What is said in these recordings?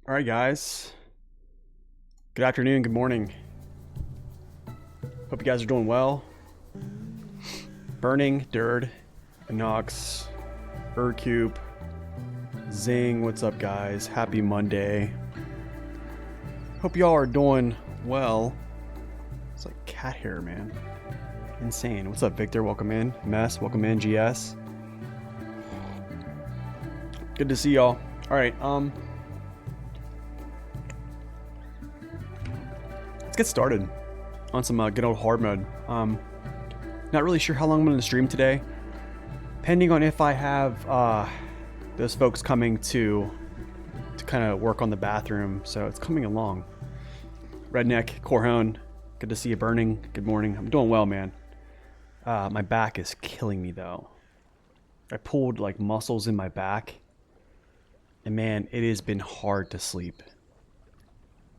All right, guys. Good afternoon, good morning. Hope you guys are doing well. Burning, Dird, Inox, Urcube, Zing, what's up, guys? Happy Monday. Hope y'all are doing well. It's like cat hair, man. Insane. What's up, Victor? Welcome in. Mess, welcome in. GS. Good to see y'all. All right, let's get started on some good old hard mode. Not really sure how long I'm going to stream today, depending on if I have those folks coming to kind of work on the bathroom. So it's coming along. Redneck, Corhone, good to see you. Burning, good morning. I'm doing well, man. My back is killing me though. I pulled like muscles in my back, and man, it has been hard to sleep.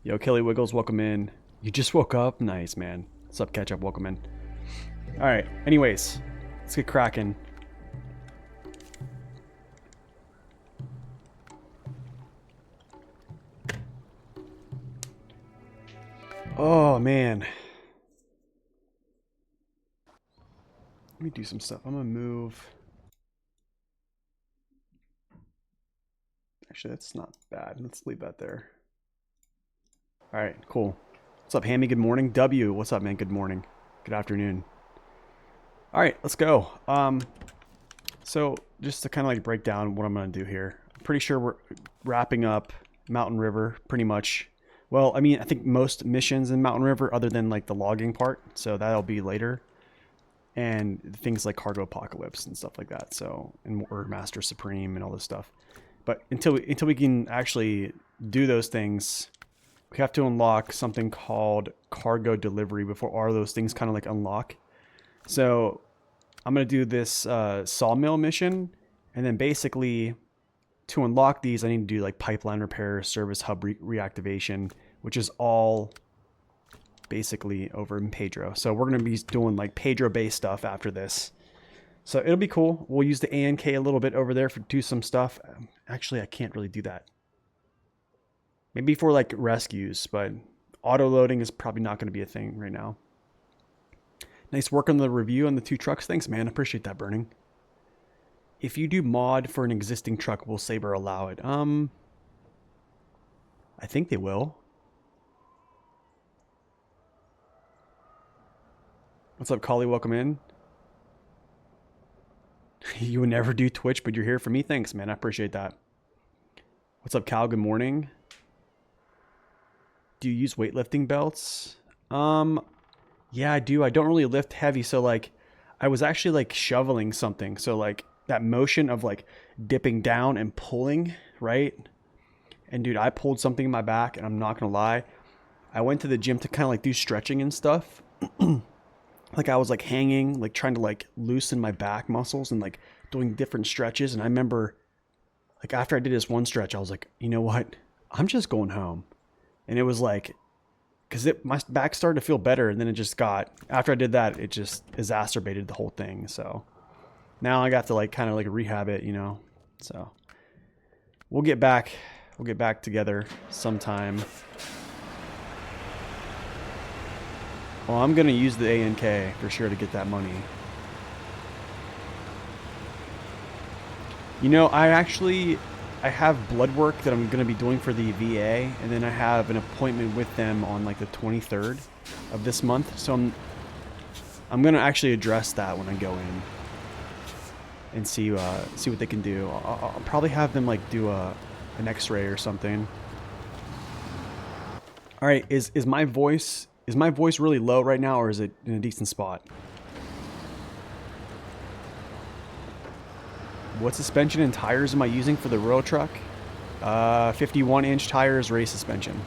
Yo, Kelly Wiggles, welcome in. You just woke up? Nice, man. What's up, Ketchup? Welcome in. Alright, anyways, let's get cracking. Oh, man. Let me do some stuff. I'm gonna move. Actually, that's not bad. Let's leave that there. Alright, cool. What's up, Hammy? Good morning. W, what's up, man? Good morning. Good afternoon. Alright, let's go. So, just to kind of like break down what I'm going to do here. I'm pretty sure we're wrapping up Mountain River pretty much. Well, I mean, I think most missions in Mountain River other than like the logging part. So that'll be later. And things like Cargo Apocalypse and stuff like that. So, or Master Supreme and all this stuff. But until we can actually do those things, we have to unlock something called cargo delivery before all those things kind of like unlock. So I'm going to do this Sawmill mission. And then basically to unlock these, I need to do like pipeline repair, service hub reactivation, which is all basically over in Pedro. So we're going to be doing like Pedro based stuff after this. So it'll be cool. We'll use the ANK a little bit over there to do some stuff. Actually, I can't really do that. Maybe for like rescues, but auto loading is probably not going to be a thing right now. Nice work on the review on the 2 trucks. Thanks, man. Appreciate that, Burning. If you do mod for an existing truck, will Saber allow it? I think they will. What's up, Collie? Welcome in. You would never do Twitch, but you're here for me. Thanks, man. I appreciate that. What's up, Cal? Good morning. Do you use weightlifting belts? Yeah, I do. I don't really lift heavy. So like I was actually like shoveling something. So like that motion of like dipping down and pulling, right? And dude, I pulled something in my back, and I'm not going to lie. I went to the gym to kind of like do stretching and stuff. Like I was like hanging, like trying to like loosen my back muscles and like doing different stretches. And I remember like after I did this one stretch, I was like, you know what? I'm just going home. And it was like, because my back started to feel better, and then it just got, after I did that, it just exacerbated the whole thing. So now I got to like kind of like rehab it, you know. So we'll get back together sometime. Well, I'm gonna use the ANK for sure to get that money. You know, I have blood work that I'm going to be doing for the VA, and then I have an appointment with them on like the 23rd of this month. So I'm going to actually address that when I go in and see what they can do. I'll probably have them like do an X-ray or something. All right, is my voice really low right now, or is it in a decent spot? What suspension and tires am I using for the road truck? 51-inch tires, race suspension.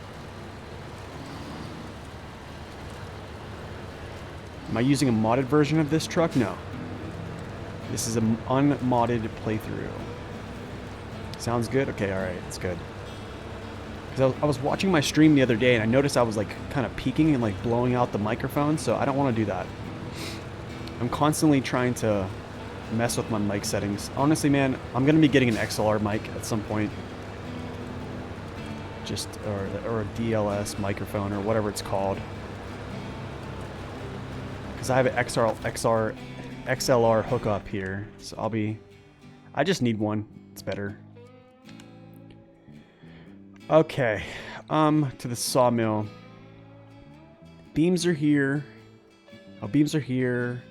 Am I using a modded version of this truck? No. This is an unmodded playthrough. Sounds good? Okay, alright, it's good. Because I was watching my stream the other day, and I noticed I was like kind of peaking and like blowing out the microphone, so I don't want to do that. I'm constantly trying to mess with my mic settings. Honestly, man, I'm going to be getting an XLR mic at some point. just or a DLS microphone or whatever it's called. Because I have an XLR hookup here, so I just need one. It's better. Okay, to the sawmill. Beams are here. Oh, beams are here.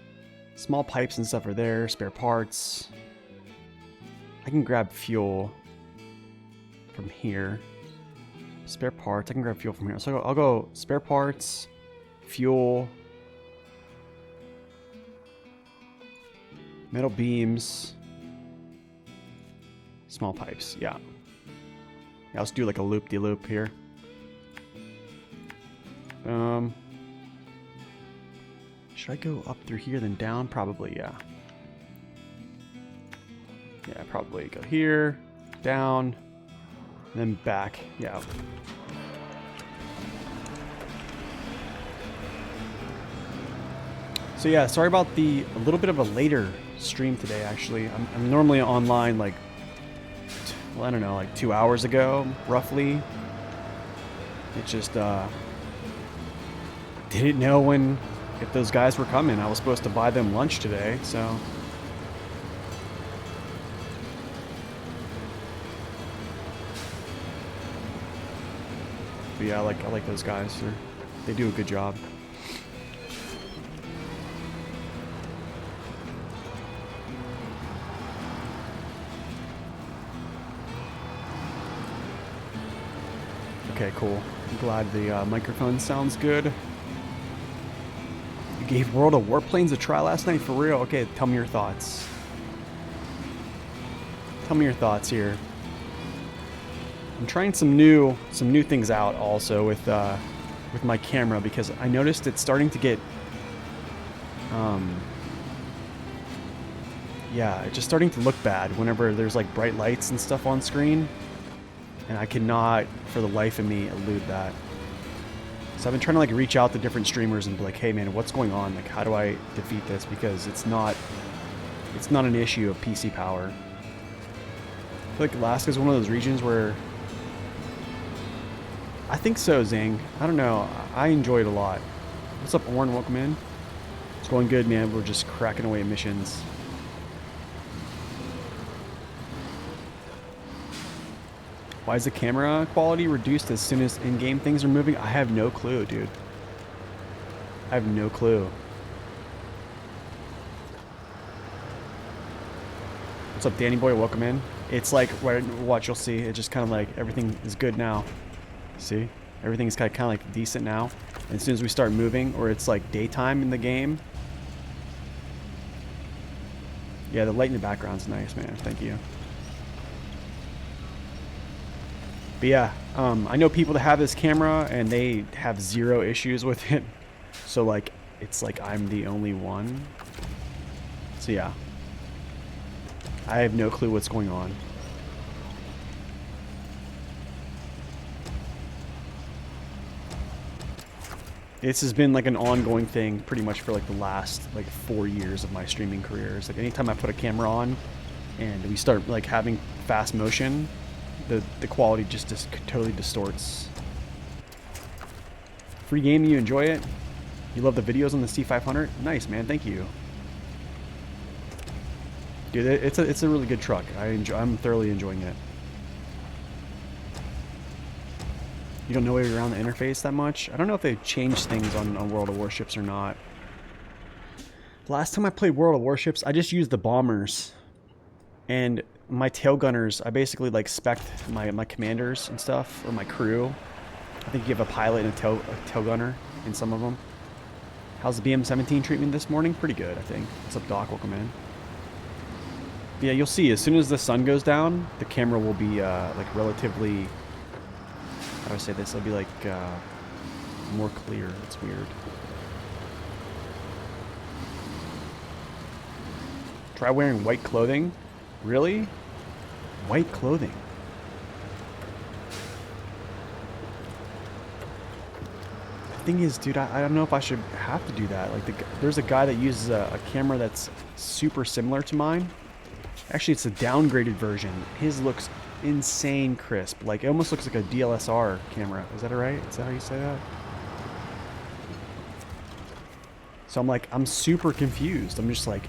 Small pipes and stuff are there. Spare parts. I can grab fuel from here. Spare parts. I can grab fuel from here. So I'll go spare parts, fuel, metal beams, small pipes. Yeah. Yeah, let's do like a loop-de-loop here. Should I go up through here then down? Probably, yeah. Yeah, probably go here, down, and then back. Yeah. So yeah, sorry about a little bit of a later stream today, actually. I'm normally online like, well, I don't know, like 2 hours ago, roughly. It just, didn't know if those guys were coming. I was supposed to buy them lunch today, so. But yeah, I like those guys. They do a good job. Okay, cool. I'm glad the microphone sounds good. You gave World of Warplanes a try last night? For real? Okay, tell me your thoughts. Tell me your thoughts here. I'm trying some new things out also with my camera, because I noticed it's starting to get yeah, it's just starting to look bad whenever there's like bright lights and stuff on screen, and I cannot for the life of me elude that. So I've been trying to like reach out to different streamers and be like, hey man, what's going on? Like, how do I defeat this? Because it's not an issue of PC power. I feel like Alaska is one of those regions where, I think so, Zing. I don't know. I enjoy it a lot. What's up, Orn? Welcome in. It's going good, man. We're just cracking away at missions. Why is the camera quality reduced as soon as in-game things are moving? I have no clue, dude. I have no clue. What's up, Danny boy? Welcome in. It's like, watch, you'll see. It's just kind of like everything is good now. See? Everything's kind of like decent now. And as soon as we start moving, or it's like daytime in the game. Yeah, the light in the background's nice, man. Thank you. But yeah, I know people that have this camera and they have zero issues with it. So like, it's like I'm the only one. So yeah. I have no clue what's going on. This has been like an ongoing thing pretty much for like the last like 4 years of my streaming career. It's like anytime I put a camera on and we start like having fast motion, the quality just totally distorts. Free game, you enjoy it? You love the videos on the C500? Nice, man, thank you. Dude, it's a really good truck. I'm thoroughly enjoying it. You don't know where you're around the interface that much? I don't know if they've changed things on World of Warships or not. Last time I played World of Warships, I just used the bombers. And my tail gunners, I basically like spec'd my commanders and stuff, or my crew. I think you have a pilot and a tail gunner in some of them. How's the BM-17 treatment this morning? Pretty good, I think. What's up, Doc? Welcome in. But yeah, you'll see, as soon as the sun goes down, the camera will be like relatively... How do I say this? It'll be like more clear. It's weird. Try wearing white clothing? Really? White clothing? The thing is, dude, I don't know if I should have to do that. Like, there's a guy that uses a camera that's super similar to mine. Actually, it's a downgraded version. His looks insane crisp. Like, it almost looks like a DLSR camera. Is that right? Is that how you say that? So I'm super confused. I'm just like,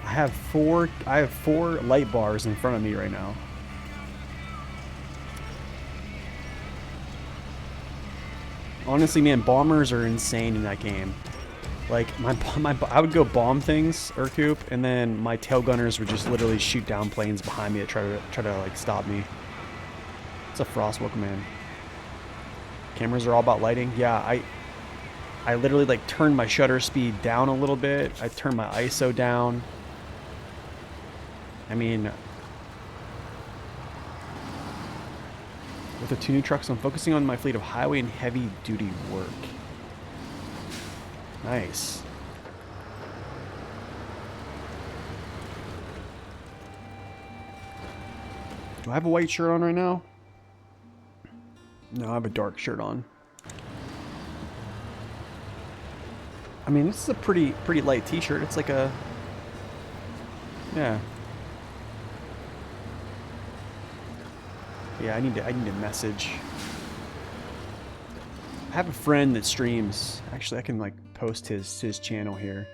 I have four light bars in front of me right now. Honestly, man, bombers are insane in that game. Like, I would go bomb things, Urcoup, and then my tail gunners would just literally shoot down planes behind me to try to like stop me. It's a Frostwell command. Cameras are all about lighting. Yeah, I literally like turned my shutter speed down a little bit. I turned my ISO down. I mean, with the 2 new trucks, I'm focusing on my fleet of highway and heavy duty work. Nice. Do I have a white shirt on right now? No, I have a dark shirt on. I mean, this is a pretty light t-shirt. It's like a... Yeah. Yeah, I need to message. I have a friend that streams. Actually, I can like post his channel here.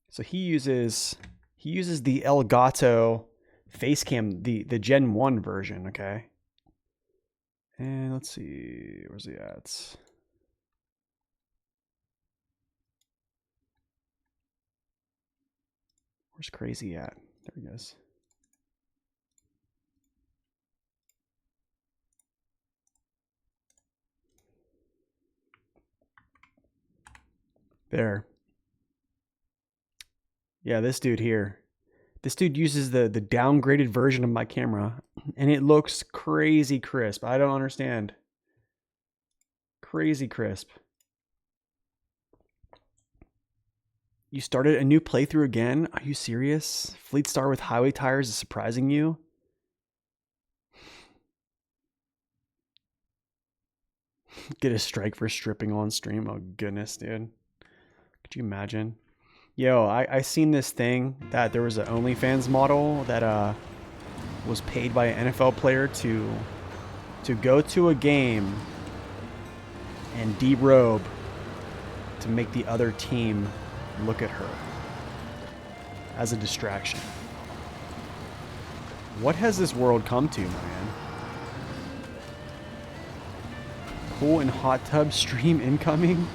So he uses the Elgato Facecam, the Gen 1 version, okay? And let's see, where's he at? Where's Crazy at? There he goes. There. Yeah, this dude here. This dude uses the downgraded version of my camera, and it looks crazy crisp. I don't understand. Crazy crisp. You started a new playthrough again? Are you serious? Fleet Star with highway tires is surprising you? Get a strike for stripping on stream? Oh goodness, dude. Could you imagine? Yo, I seen this thing that there was an OnlyFans model that was paid by an NFL player to go to a game and derobe to make the other team look at her as a distraction. What has this world come to, man? Pool and hot tub stream incoming?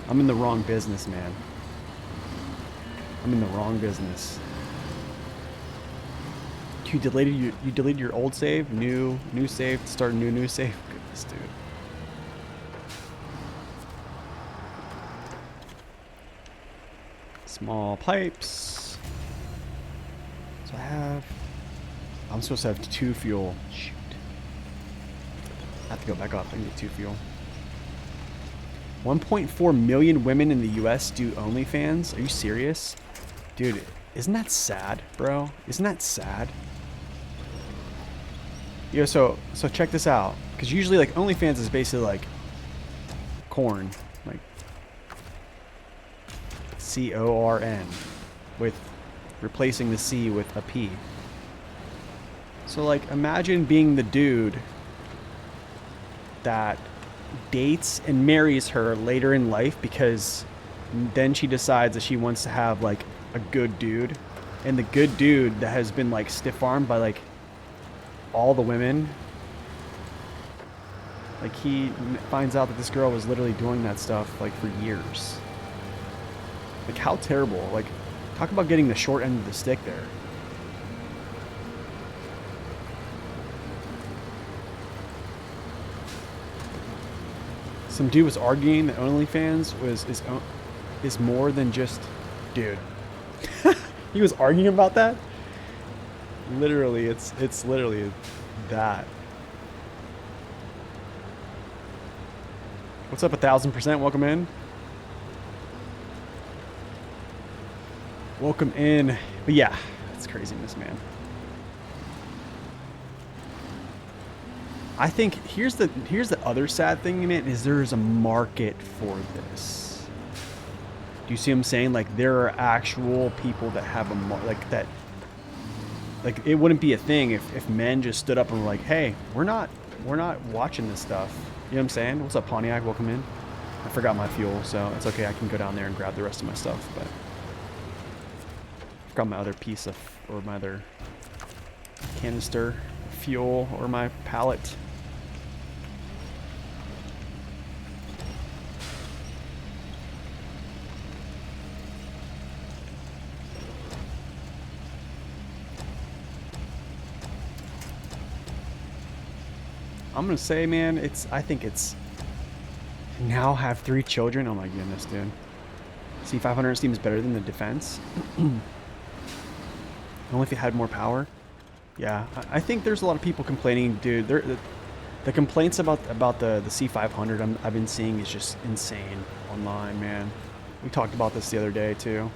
I'm in the wrong business, man. I'm in the wrong business. You deleted your old save, new save, start a new save. Goodness, dude. Small pipes. So I'm supposed to have 2 fuel. Shoot. I have to go back up. I can get 2 fuel. 1.4 million women in the US do OnlyFans. Are you serious? Dude, isn't that sad, bro? Isn't that sad? Yo, so check this out. Because usually, like, OnlyFans is basically like corn. Like C-O-R-N. With replacing the C with a P. So, like, imagine being the dude that dates and marries her later in life because then she decides that she wants to have like a good dude, and the good dude that has been like stiff-armed by like all the women, like he finds out that this girl was literally doing that stuff like for years. Like, how terrible. Like, talk about getting the short end of the stick there. Some dude was arguing that OnlyFans is more than just, dude. He was arguing about that. Literally, it's literally that. What's up, 1000%? Welcome in. Welcome in. But yeah, it's craziness, man. I think here's the other sad thing, man, is there's a market for this. Do you see what I'm saying? Like, there are actual people that have like that like it wouldn't be a thing if men just stood up and were like, hey, we're not watching this stuff. You know what I'm saying? What's up, Pontiac? Welcome in. I forgot my fuel, so it's okay. I can go down there and grab the rest of my stuff, but I forgot my other piece of, or my other canister fuel, or my pallet. I'm gonna say, man, I think it's now have 3 children. Oh my goodness, dude. C500 seems better than the defense. Only if it had more power. Yeah, I think there's a lot of people complaining, dude. The complaints about the C500 I've been seeing is just insane online, man. We talked about this the other day too.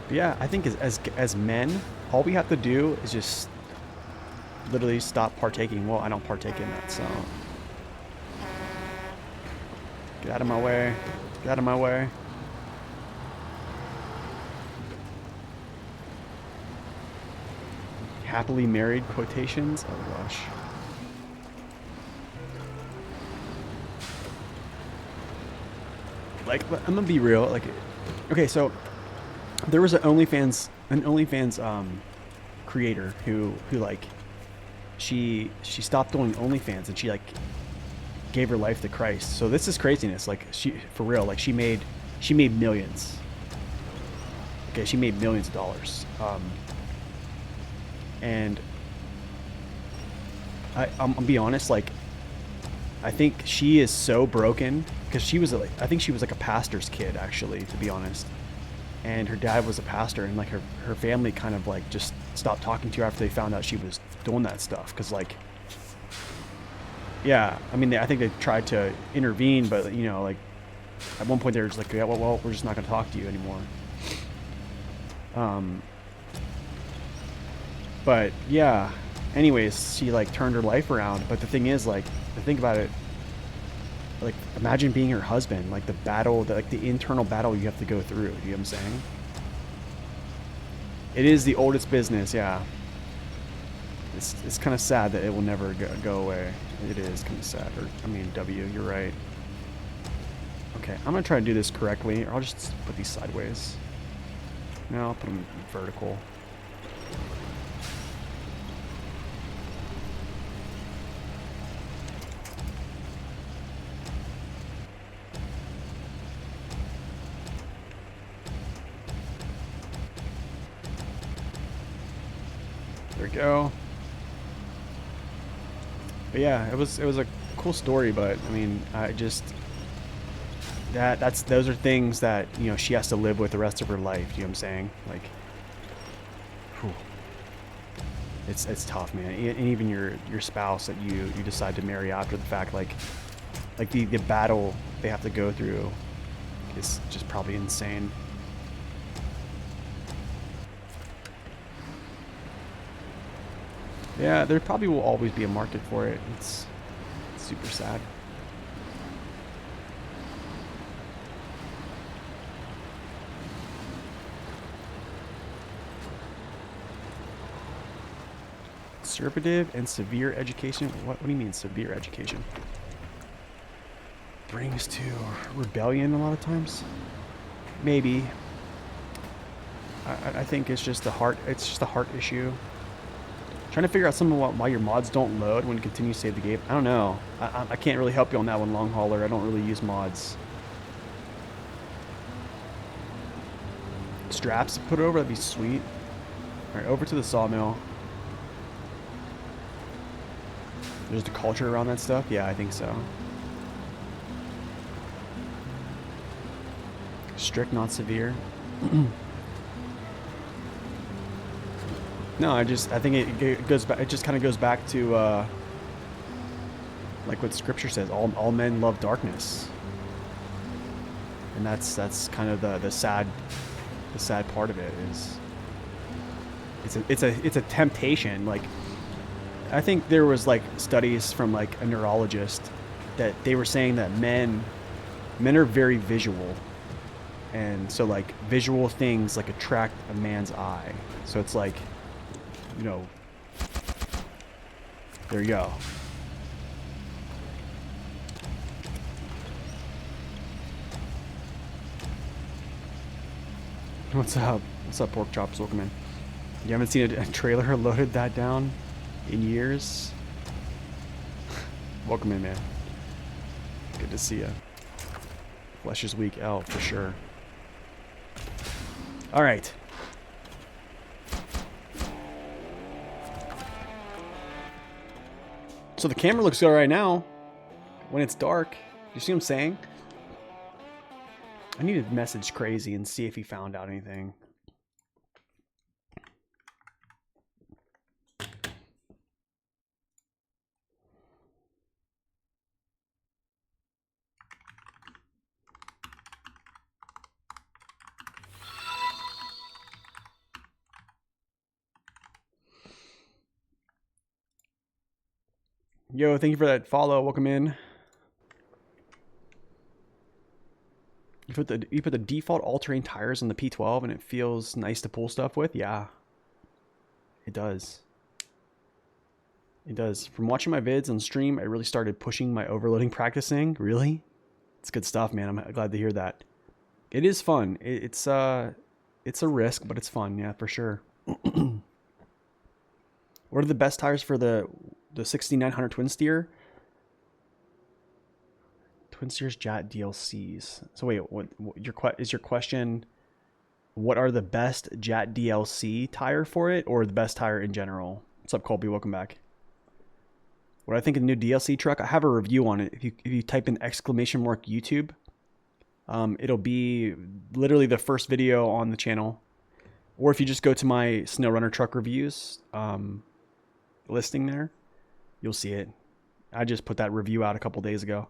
But yeah, I think as men, all we have to do is just literally stop partaking. Well, I don't partake in that, so get out of my way. Get out of my way. Happily married quotations. Oh gosh. Like, I'm gonna be real. Like, okay, so there was an OnlyFans creator who like she stopped doing OnlyFans and she like gave her life to Christ. So this is craziness. Like, she, for real, like she made millions. Okay, she made millions of dollars. And I'm gonna be honest, like, I think she is so broken because she was like, I think she was like a pastor's kid, actually, to be honest. And her dad was a pastor, and like her family kind of like just stopped talking to her after they found out she was doing that stuff. Cause like, yeah, I mean, I think they tried to intervene, but you know, like at one point they were just like, yeah, well, we're just not gonna talk to you anymore. But yeah, anyways, she like turned her life around. But the thing is, like, to think about it, like, imagine being her husband, like the battle, like the internal battle you have to go through. You know what I'm saying? It is the oldest business, yeah. It's kind of sad that it will never go away. It is kind of sad. Or, I mean, W, you're right. Okay, I'm gonna try to do this correctly, or I'll just put these sideways. No, I'll put them vertical. There we go. But yeah, it was a cool story, but I mean, I just those are things that, you know, she has to live with the rest of her life. You know what I'm saying? Like, whew. It's tough, man. And even your spouse that you decide to marry after the fact, like the battle they have to go through is just probably insane. Yeah, there probably will always be a market for it. It's super sad. Conservative and severe education. What do you mean severe education? Brings to rebellion a lot of times. Maybe. I think it's just a heart. It's just a heart issue. Trying to figure out something why your mods don't load when you continue to save the game. I don't know. I can't really help you on that one, long hauler. I don't really use mods. Straps to put over, that'd be sweet. Alright, over to the sawmill. There's the culture around that stuff? Yeah, I think so. Strict, not severe. No, I think it goes back. It just kind of goes back to like what Scripture says: all men love darkness, and that's kind of the sad part of it is it's a temptation. Like, I think there was like studies from like a neurologist that they were saying that men are very visual, And so like visual things like attract a man's eye. So it's like, you know, there you go. What's up? What's up, pork chops? Welcome in. You haven't seen a trailer loaded that down in years? Welcome in, man. Good to see you. Flesh is weak. L for sure. All right. So the camera looks good right now when it's dark. You see what I'm saying? I need to message Crazy and see if he found out anything. Yo, thank you for that follow. Welcome in. You put the default all-terrain tires on the P12 and it feels nice to pull stuff with? Yeah. It does. It does. From watching my vids on stream, I really started pushing my overloading practicing. Really? It's good stuff, man. I'm glad to hear that. It is fun. It's a risk, but it's fun. Yeah, for sure. What are the best tires for the 6900 twin steer? Twin steers JAT DLCs. So wait, what is your question? What are the best JAT DLC tire for it, or the best tire in general? What's up, Colby? Welcome back. What I think of the new DLC truck, I have a review on it. If you type in !YouTube, it'll be literally the first video on the channel. Or if you just go to my SnowRunner truck reviews listing there, you'll see it. I just put that review out a couple days ago.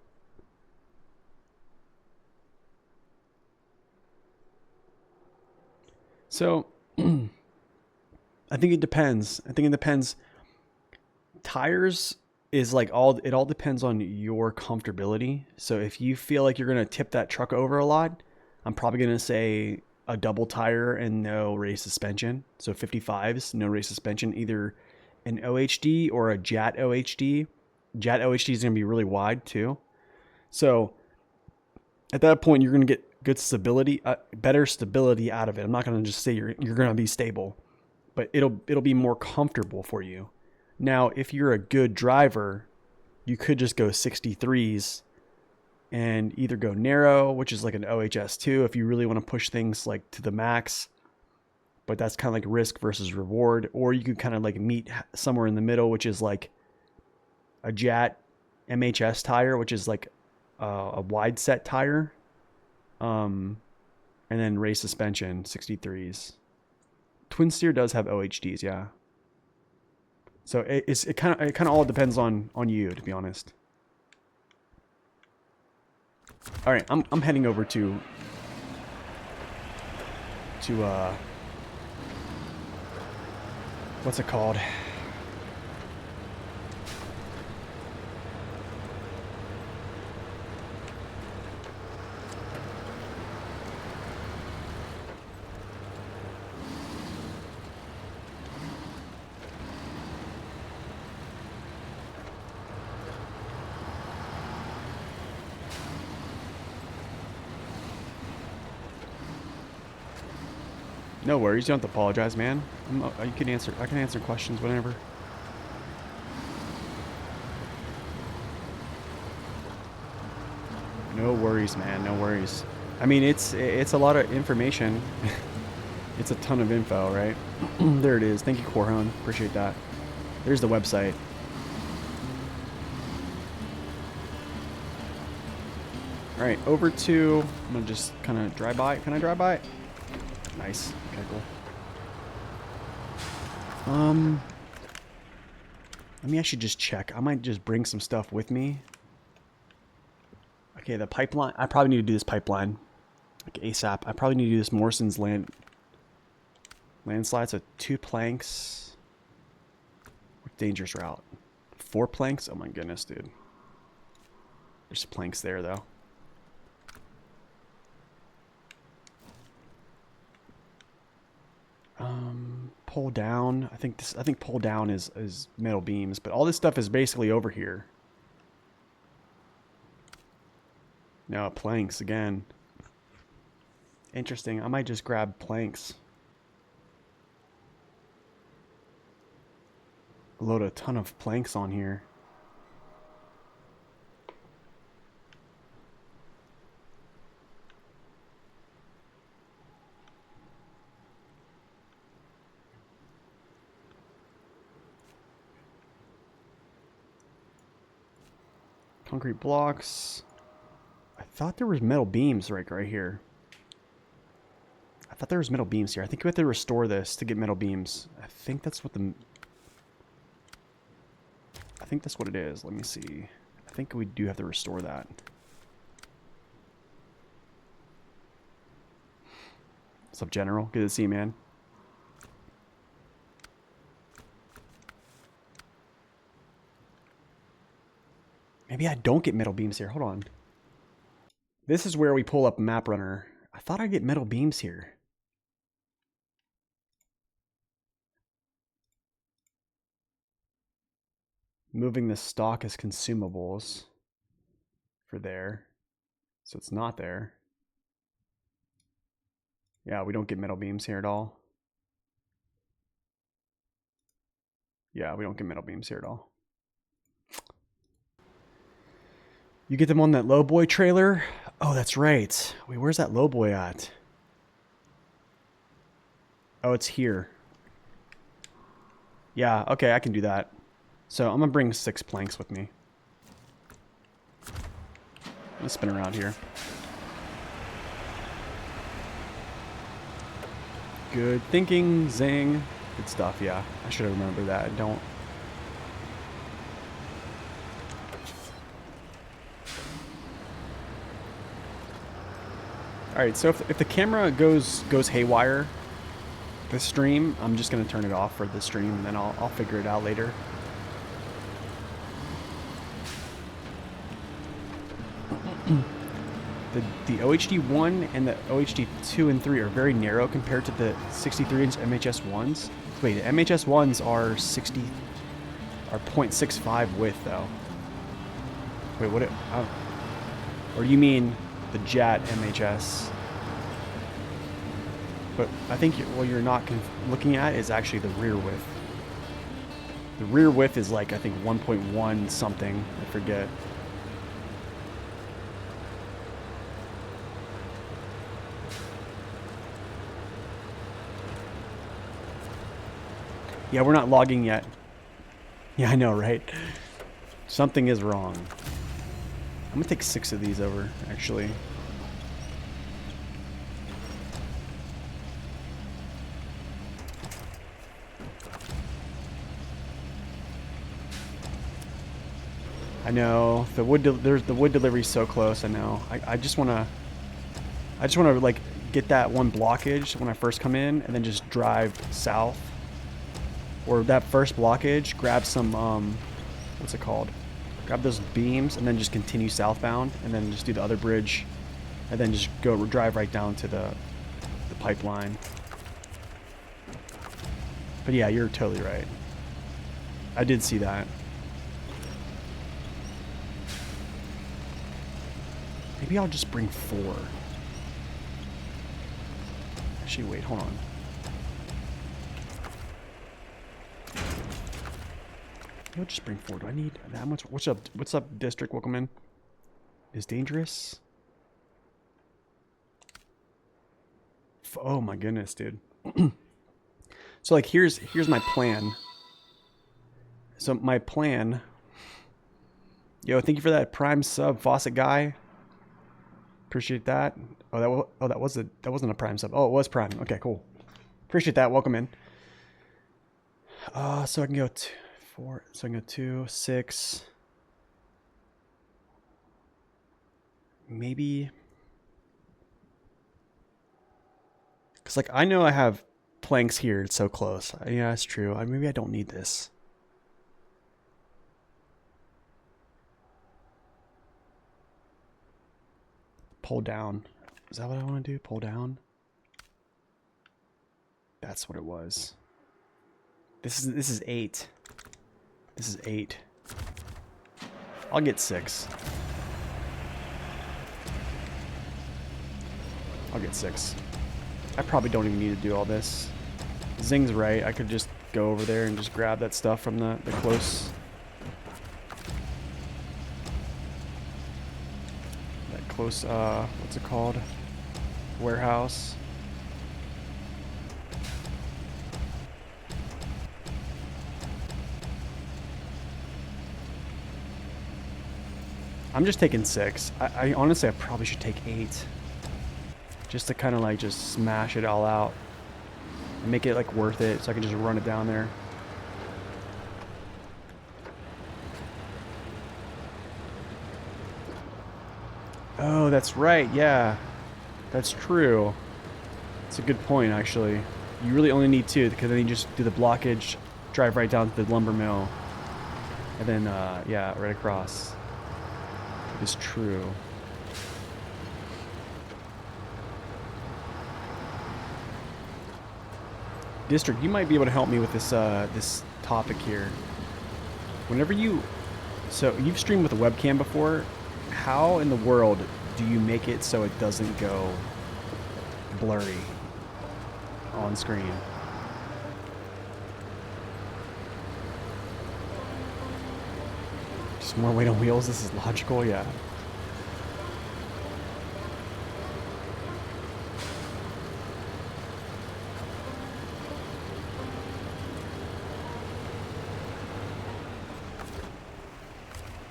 So I think it depends. Tires is like it all depends on your comfortability. So if you feel like you're going to tip that truck over a lot, I'm probably going to say a double tire and no race suspension. So 55s, no race suspension, either an OHD or a JAT OHD. JAT OHD is going to be really wide too. So at that point, you're going to get good stability, better stability out of it. I'm not going to just say you're going to be stable, but it'll be more comfortable for you. Now, if you're a good driver, you could just go 63s and either go narrow, which is like an OHS2 if you really want to push things like to the max, but that's kind of like risk versus reward. Or you could kind of like meet somewhere in the middle, which is like a JAT MHS tire, which is like a wide set tire. And then race suspension, 63s. Twin steer does have OHDs, yeah. So it kind of all depends on you, to be honest. All right, I'm heading over to what's it called? No worries, you don't have to apologize, man. I can answer questions whenever. No worries, man. No worries. I mean, it's a lot of information. It's a ton of info, right? There it is. Thank you, Corhon. Appreciate that. There's the website. All right, over to. I'm gonna just kind of drive by. Can I drive by? Nice. Okay, cool. Let me actually just check. I might just bring some stuff with me. Okay, the pipeline. I probably need to do this pipeline like ASAP. I probably need to do this Morrison's landslide. So 2 planks. Dangerous route. 4 planks. Oh my goodness, dude. There's planks there though. pull down. I think pull down is metal beams, but all this stuff is basically over here. No, planks again. Interesting. I might just grab planks. Load a ton of planks on here. Concrete blocks. I thought there was metal beams right here. I thought there was metal beams here. I think we have to restore this to get metal beams. I think that's what it is. Let me see. I think we do have to restore that. What's up, General? Good to see you, man. Maybe I don't get metal beams here. Hold on. This is where we pull up Map Runner. I thought I'd get metal beams here. Moving the stock as consumables for there. So it's not there. Yeah, we don't get metal beams here at all. Yeah, we don't get metal beams here at all. You get them on that Lowboy trailer? Oh, that's right. Wait, where's that Lowboy at? Oh, it's here. Yeah, okay, I can do that. So I'm gonna bring 6 planks with me. I'm gonna spin around here. Good thinking, zing. Good stuff, yeah. I should have remembered that. I don't. Alright, so if the camera goes haywire, the stream, I'm just gonna turn it off for the stream, and then I'll figure it out later. The OHD1 and the OHD2 and 3 are very narrow compared to the 63-inch MHS1s. Wait, the MHS1s are 0.65 width though. Wait, what? Or do you mean the JAT MHS? But I think what you're not looking at is actually the rear width. The rear width is like, I think 1.1 something. I forget. Yeah, we're not logging yet. Yeah, I know, right? Something is wrong. I'm gonna take 6 of these over, actually. I know the wood delivery is so close. I know. I just wanna like get that one blockage when I first come in, and then just drive south. Or that first blockage, grab some, what's it called? Grab those beams and then just continue southbound, and then just do the other bridge, and then just drive right down to the pipeline. But yeah, you're totally right. I did see that. Maybe I'll just bring 4. Actually, wait, hold on. I'll just bring 4. Do I need that much? What's up, District? Welcome in. Is dangerous? Oh my goodness, dude. So like here's my plan. So my plan. Yo, thank you for that Prime sub, Faucet guy. Appreciate that. Oh, that wasn't a Prime sub. Oh, it was Prime. Okay, cool. Appreciate that. Welcome in. So I can go 4. So I can go 2, 6. Maybe. Because like I know I have planks here. It's so close. Yeah, that's true. Maybe I don't need this. Pull down. Is that what I want to do? Pull down? That's what it was. This is 8. This is 8. I'll get 6. I'll get 6. I probably don't even need to do all this. Zing's right. I could just go over there and just grab that stuff from the close. That close, what's it called? Warehouse. I'm just taking 6. I honestly, I probably should take 8. Just to kind of like just smash it all out. And make it like worth it so I can just run it down there. Oh, that's right. Yeah. That's true. That's a good point, actually. You really only need 2 because then you just do the blockage, drive right down to the lumber mill. And then, yeah, right across. Is true. District, you might be able to help me with this this topic here. Whenever so you've streamed with a webcam before, how in the world do you make it so it doesn't go blurry on screen? Just more weight on wheels, this is logical, yeah.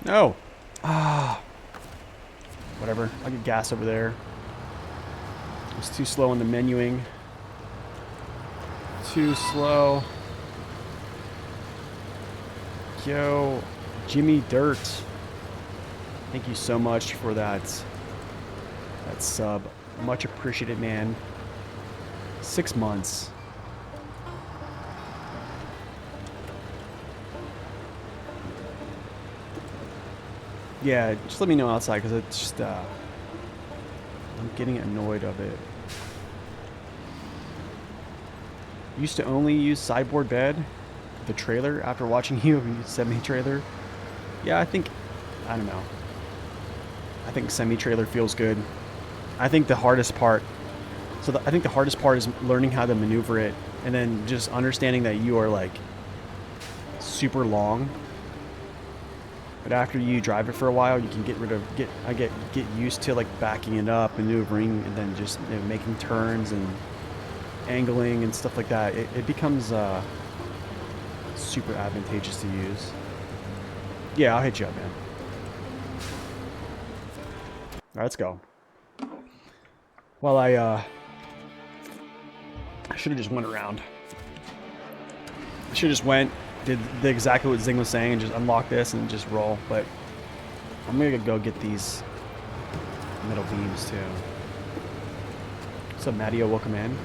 No! Ah. Whatever. I'll get gas over there. I was too slow on the menuing. Too slow. Yo, Jimmy Dirt. Thank you so much for that sub. Much appreciated, man. 6 months. Yeah, just let me know outside because it's just, I'm getting annoyed of it. Used to only use sideboard bed, the trailer, after watching you use semi-trailer. Yeah, I don't know. I think semi-trailer feels good. I think the hardest part, I think the hardest part is learning how to maneuver it and then just understanding that you are like super long. But after you drive it for a while, you can get used to like backing it up, maneuvering, and then just making turns and angling and stuff like that. It becomes super advantageous to use. Yeah, I'll hit you up, man. All right, let's go. Well, I should have just went around. I should have just went. Did exactly what Zing was saying and just unlock this and just roll, but I'm gonna go get these metal beams too. What's up, Mattio? Welcome in.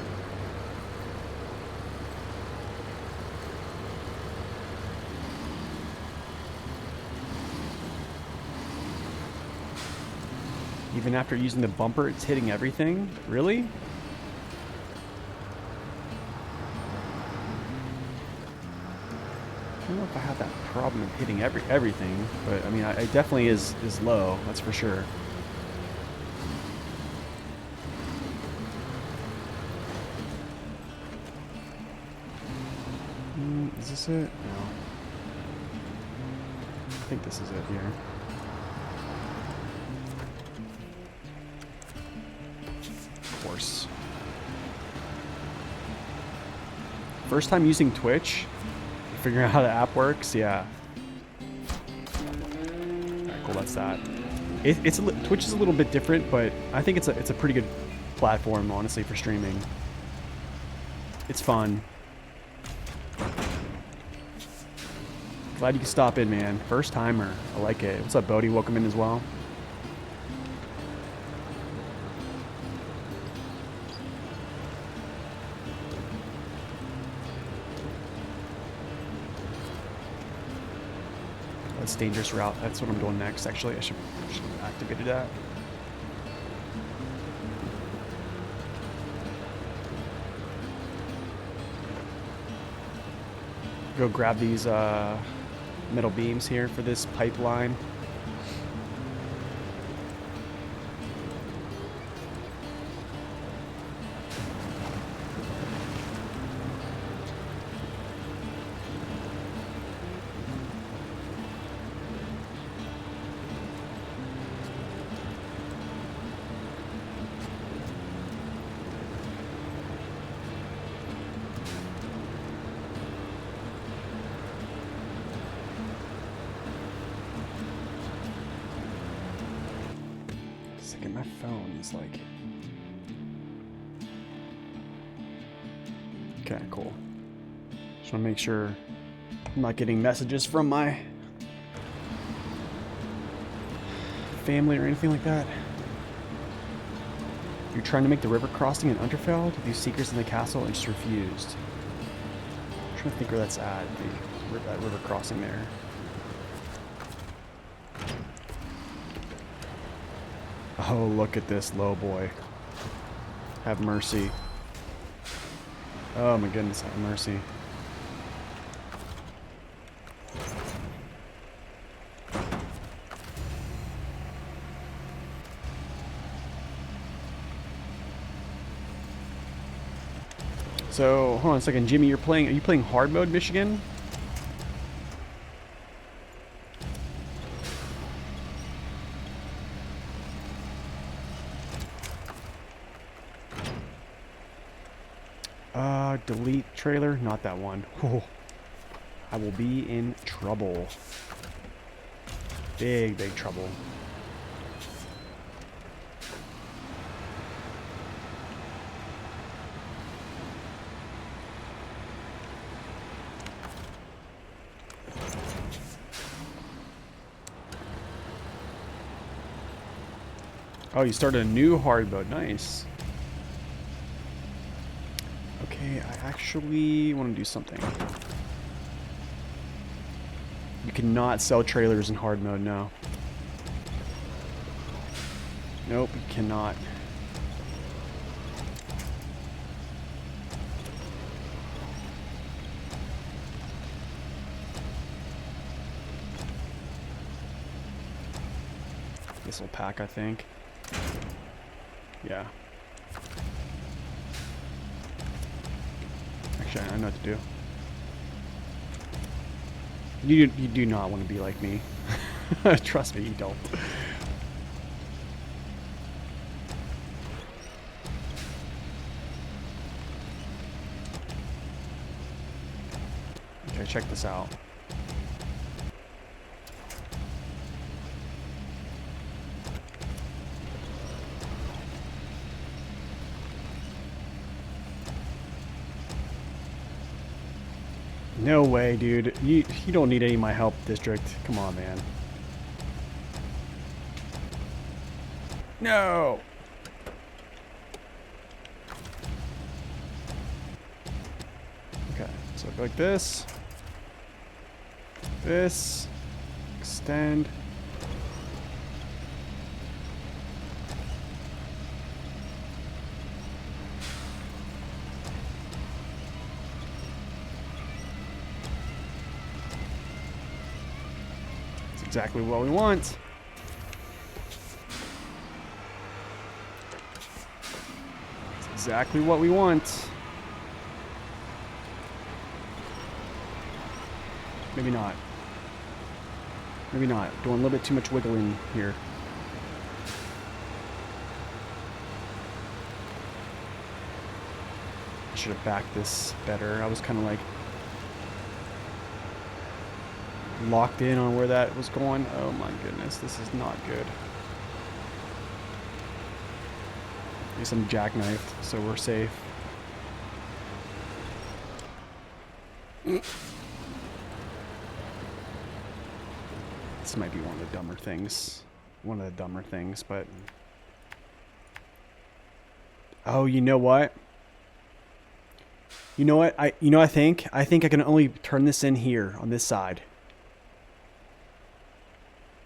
Even after using the bumper, it's hitting everything? Really? I don't know if I have that problem of hitting everything, but I mean, I definitely is low, that's for sure. Is this it? No. I think this is it here. Of course. First time using Twitch? Figuring out how the app works, yeah. Alright, cool, that's that. Twitch is a little bit different, but I think it's a pretty good platform, honestly, for streaming. It's fun. Glad you could stop in, man. First timer. I like it. What's up, Bodie? Welcome in as well. That's dangerous route. That's what I'm doing next, actually. I should have activated that. Go grab these metal beams here for this pipeline. Second, my phone is like... Okay, cool. Just want to make sure I'm not getting messages from my family or anything like that. You're trying to make the river crossing in Unterfeld with these seekers in the castle and just refused. I'm trying to think where that's at, that river crossing there. Oh, look at this low boy. Have mercy. Oh my goodness, have mercy. So, hold on a second, Jimmy, are you playing hard mode, Michigan? Delete trailer, not that one. Oh, I will be in trouble. Big, big trouble. Oh, you started a new hard mode. Nice. Okay, I actually want to do something. You cannot sell trailers in hard mode now. Nope, you cannot. This will pack, I think. Yeah. Actually, I know what to do. You do not want to be like me. Trust me, you don't. Okay, check this out. No way, dude. You don't need any of my help, District. Come on, man. No! Okay, so go like this. This. Extend. Exactly what we want. It's exactly what we want. Maybe not. Maybe not. Doing a little bit too much wiggling here. I should have backed this better. I was kind of like locked in on where that was going. Oh my goodness, this is not good. At least I'm jackknifed, so we're safe. This might be one of the dumber things. One of the dumber things, but... Oh, you know what? You know what? I think I can only turn this in here on this side.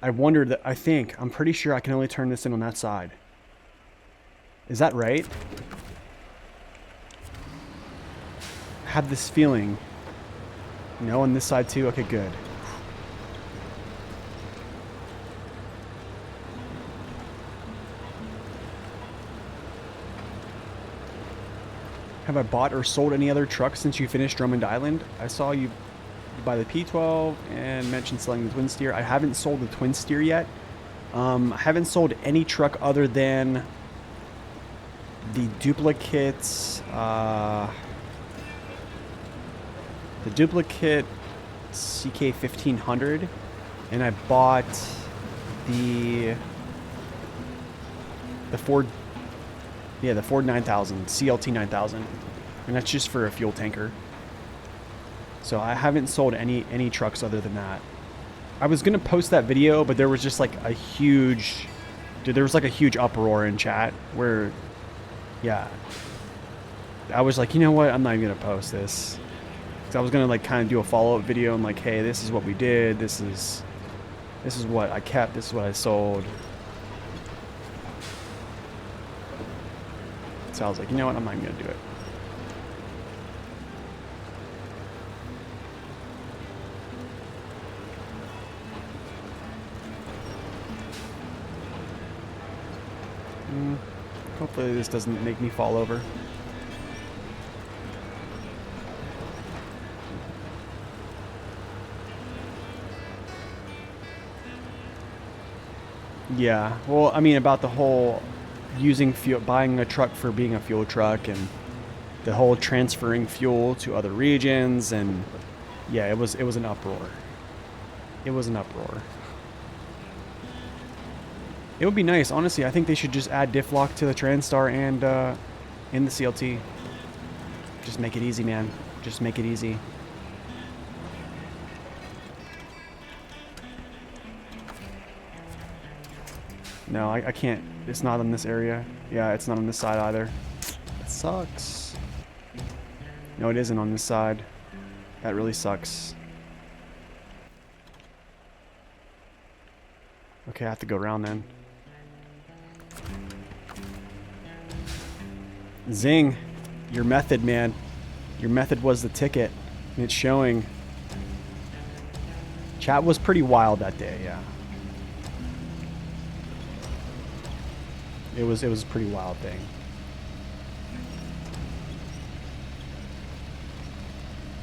I wondered that. I'm pretty sure I can only turn this in on that side. Is that right? I have this feeling. No, on this side too? Okay, good. Have I bought or sold any other trucks since you finished Drummond Island? I saw you buy the P12 and mentioned selling the twin steer. I haven't sold the twin steer yet. I haven't sold any truck other than the duplicates. The duplicate CK 1500, and I bought the Ford. Yeah, the Ford 9000, CLT 9000, and that's just for a fuel tanker. So I haven't sold any trucks other than that. I was gonna post that video, but there was just like a huge, dude, there was like a huge uproar in chat where, yeah, I was like, you know what, I'm not even gonna post this. Cause I was gonna like kind of do a follow-up video and like, hey, this is what we did, this is what I kept, this is what I sold. So I was like, you know what, I'm not even gonna do it. Hopefully this doesn't make me fall over. Yeah, well, I mean, about the whole using fuel, buying a truck for being a fuel truck, and the whole transferring fuel to other regions, and yeah, it was an uproar. It was an uproar. It would be nice, honestly. I think they should just add diff lock to the Transstar and in the CLT. Just make it easy, man. Just make it easy. No, I can't. It's not in this area. Yeah, it's not on this side either. That sucks. No, it isn't on this side. That really sucks. Okay, I have to go around then. Zing. Your method, man. Your method was the ticket. And it's showing. Chat was pretty wild that day, yeah. It was a pretty wild thing.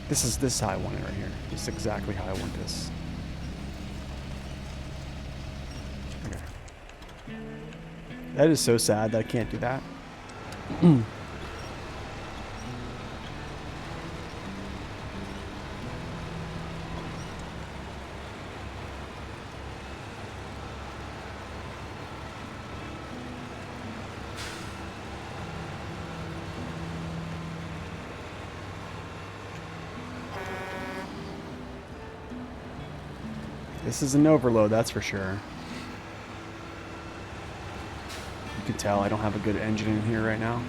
This is how I want it right here. This is exactly how I want this. Okay. That is so sad that I can't do that. This is an overload, that's for sure. You can tell I don't have a good engine in here right now.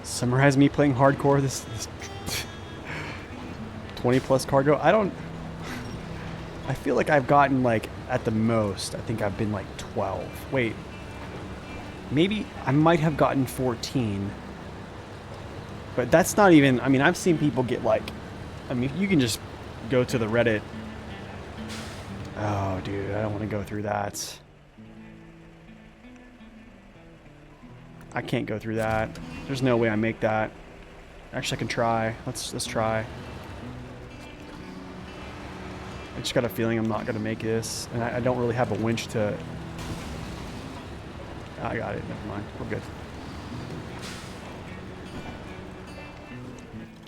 Summarize me playing hardcore this 20 plus cargo. I feel like I've gotten like at the most, I think I've been like 12. Wait, maybe I might have gotten 14. But that's not even, I mean, I've seen people get like, I mean, you can just go to the Reddit. Oh, dude, I don't want to go through that. I can't go through that. There's no way I make that. Actually, I can try. Let's try. I just got a feeling I'm not going to make this. And I don't really have a winch to... I got it. Never mind. We're good.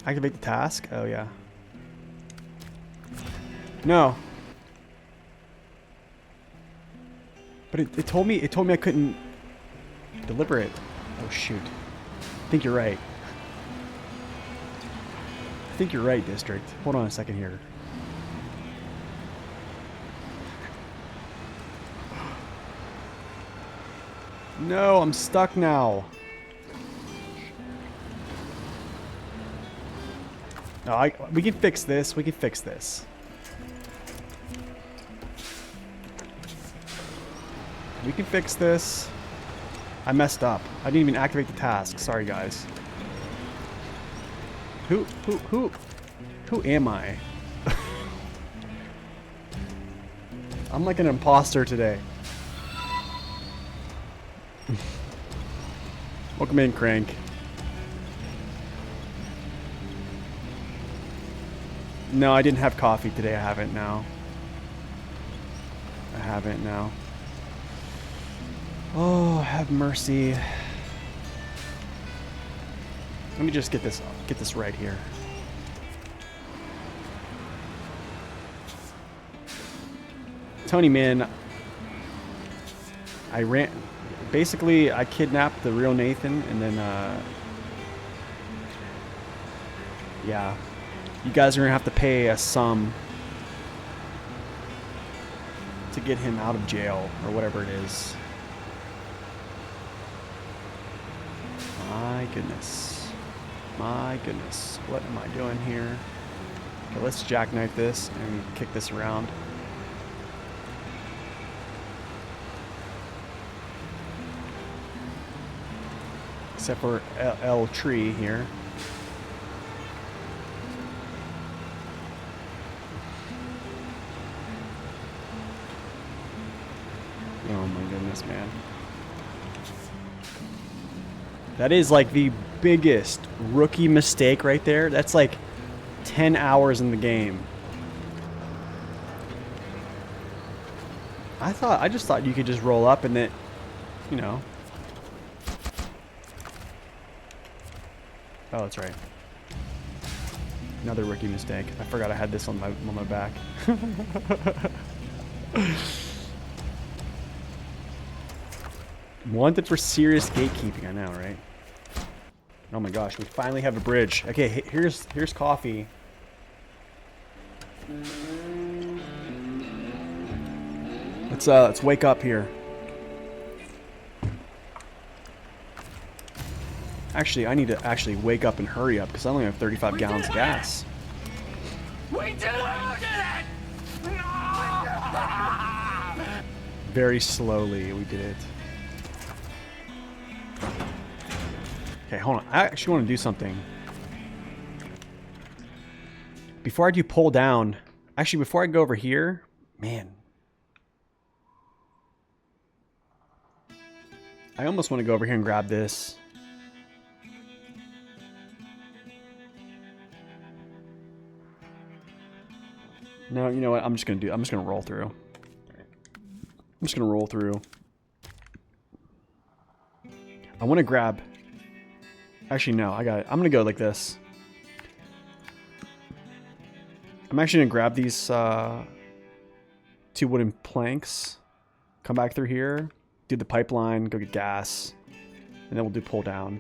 Activate the task? Oh, yeah. No. But it told me I couldn't deliver it. Oh, shoot. I think you're right. I think you're right, District. Hold on a second here. No, I'm stuck now. No, we can fix this. We can fix this. We can fix this. I messed up. I didn't even activate the task. Sorry, guys. Who am I? I'm like an imposter today. Welcome in, Crank. No, I didn't have coffee today. I haven't now. I haven't now. Oh, have mercy. Let me just get this right here. Tony, man, basically I kidnapped the real Nathan, and then yeah, you guys are gonna have to pay a sum to get him out of jail or whatever it is. My goodness. My goodness. What am I doing here? Okay, let's jackknife this and kick this around. Except for L tree here. Oh my goodness, man. That is like the biggest rookie mistake right there. That's like 10 hours in the game. I just thought you could just roll up and then, you know. Oh, that's right. Another rookie mistake. I forgot I had this on my back. Wanted for serious gatekeeping, I know, right? Oh my gosh, we finally have a bridge. Okay, here's coffee. Let's wake up here. Actually, I need to actually wake up and hurry up because I only have 35 gallons of gas. We did it! No! Very slowly, we did it. Okay, hold on. I actually want to do something. Before I do pull down, actually, before I go over here, man. I almost want to go over here and grab this. No, you know what? I'm just going to roll through. I'm just going to roll through. I want to grab... Actually, no, I got it. I'm going to go like this. I'm actually going to grab these 2 wooden planks. Come back through here. Do the pipeline. Go get gas. And then we'll do pull down.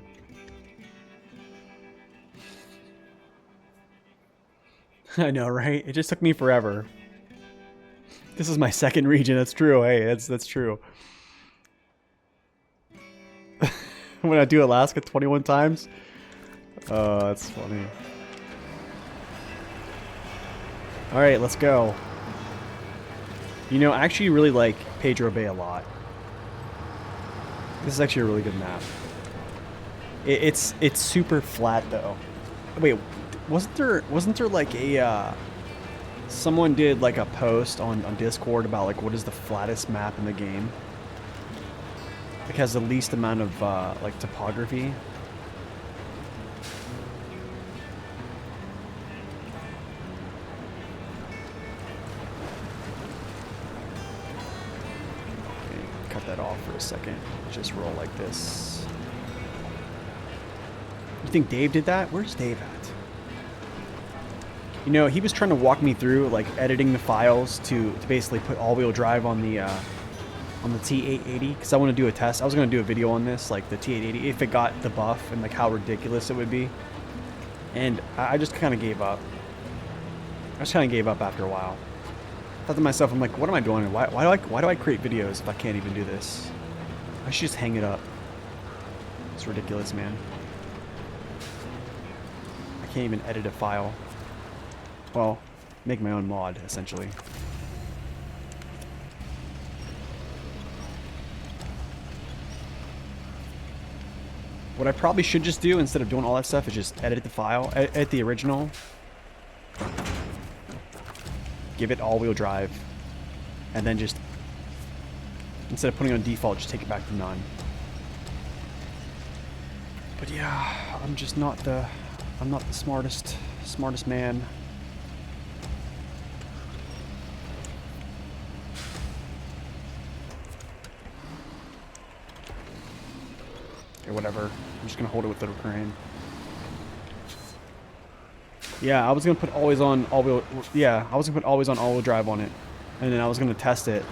I know, right? It just took me forever. This is my second region. That's true. Hey, that's true. When I do Alaska 21 times. Oh, that's funny. Alright, let's go. You know, I actually really like Pedro Bay a lot. This is actually a really good map. It's super flat though. Wait, wasn't there like a someone did like a post on Discord about like what is the flattest map in the game? Like has the least amount of like topography. Okay, cut that off for a second. Just roll like this. You think Dave did that? Where's Dave at? You know, he was trying to walk me through like editing the files to basically put all-wheel drive on the T880 because I want to do a test. I was going to do a video on this, like the T880, if it got the buff and like how ridiculous it would be. And I just kind of gave up. I just kind of gave up after a while. I thought to myself, I'm like, what am I doing? Why do I create videos if I can't even do this? I should just hang it up. It's ridiculous, man. I can't even edit a file. Well, make my own mod, essentially. What I probably should just do instead of doing all that stuff is just edit the file, edit the original. Give it all-wheel drive. And then just, instead of putting it on default, just take it back to none. But yeah, I'm just not the, I'm not the smartest man. Okay, whatever. I'm just gonna hold it with the crane. Yeah, I was gonna put always on all-wheel. Yeah, I was gonna put always on all-wheel drive on it, and then I was gonna test it.